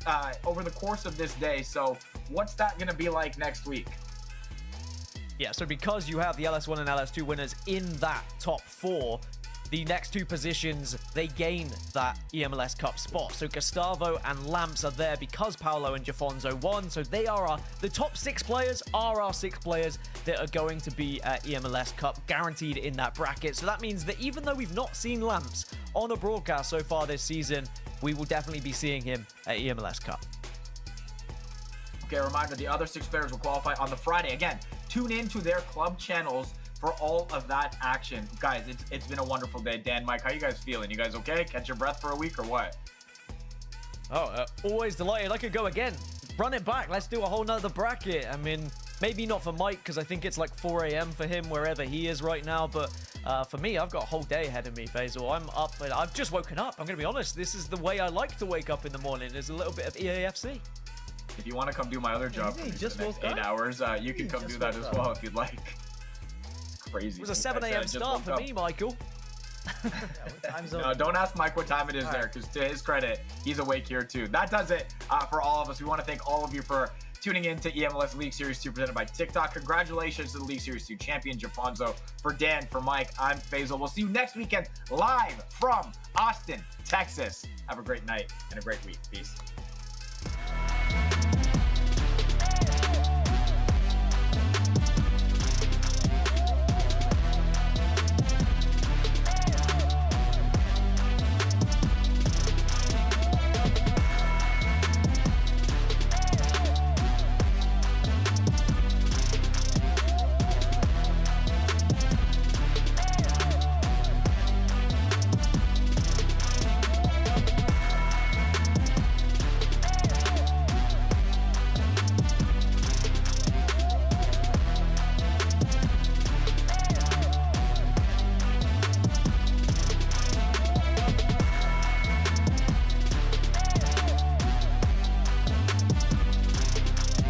over the course of this day. So what's that going to be like next week? Yeah, so because you have the LS1 and LS2 winners in that top 4, the next 2 positions, they gain that eMLS Cup spot. So Gustavo and Lamps are there because Paolo and Jafonso won. So they are the top 6 players are our 6 players that are going to be at eMLS Cup, guaranteed in that bracket. So that means that even though we've not seen Lamps on a broadcast so far this season, we will definitely be seeing him at eMLS Cup. Okay, a reminder, the other 6 players will qualify on the Friday. Again, tune in to their club channels for all of that action. Guys, it's been a wonderful day. Dan, Mike, how you guys feeling? You guys okay? Catch your breath for a week or what? Oh, always delighted. I could go again. Run it back. Let's do a whole nother bracket. I mean, maybe not for Mike, because I think it's like 4 a.m. for him, wherever he is right now. But for me, I've got a whole day ahead of me, Faisal. I'm up, and I've just woken up. I'm going to be honest. This is the way I like to wake up in the morning. There's a little bit of EAFC. If you want to come do my other job for just the next woke 8 up? hours, you can come do that as well if you'd like. Crazy. It was a 7 a.m. start for me, Michael. Yeah, what time zone? No, don't ask Mike what time it is there, because to his credit, he's awake here too. That does it for all of us. We want to thank all of you for tuning in to eMLS League Series 2 presented by TikTok. Congratulations to the League Series 2 champion, Jafonso. For Dan, for Mike, I'm Faisal. We'll see you next weekend live from Austin, Texas. Have a great night and a great week. Peace.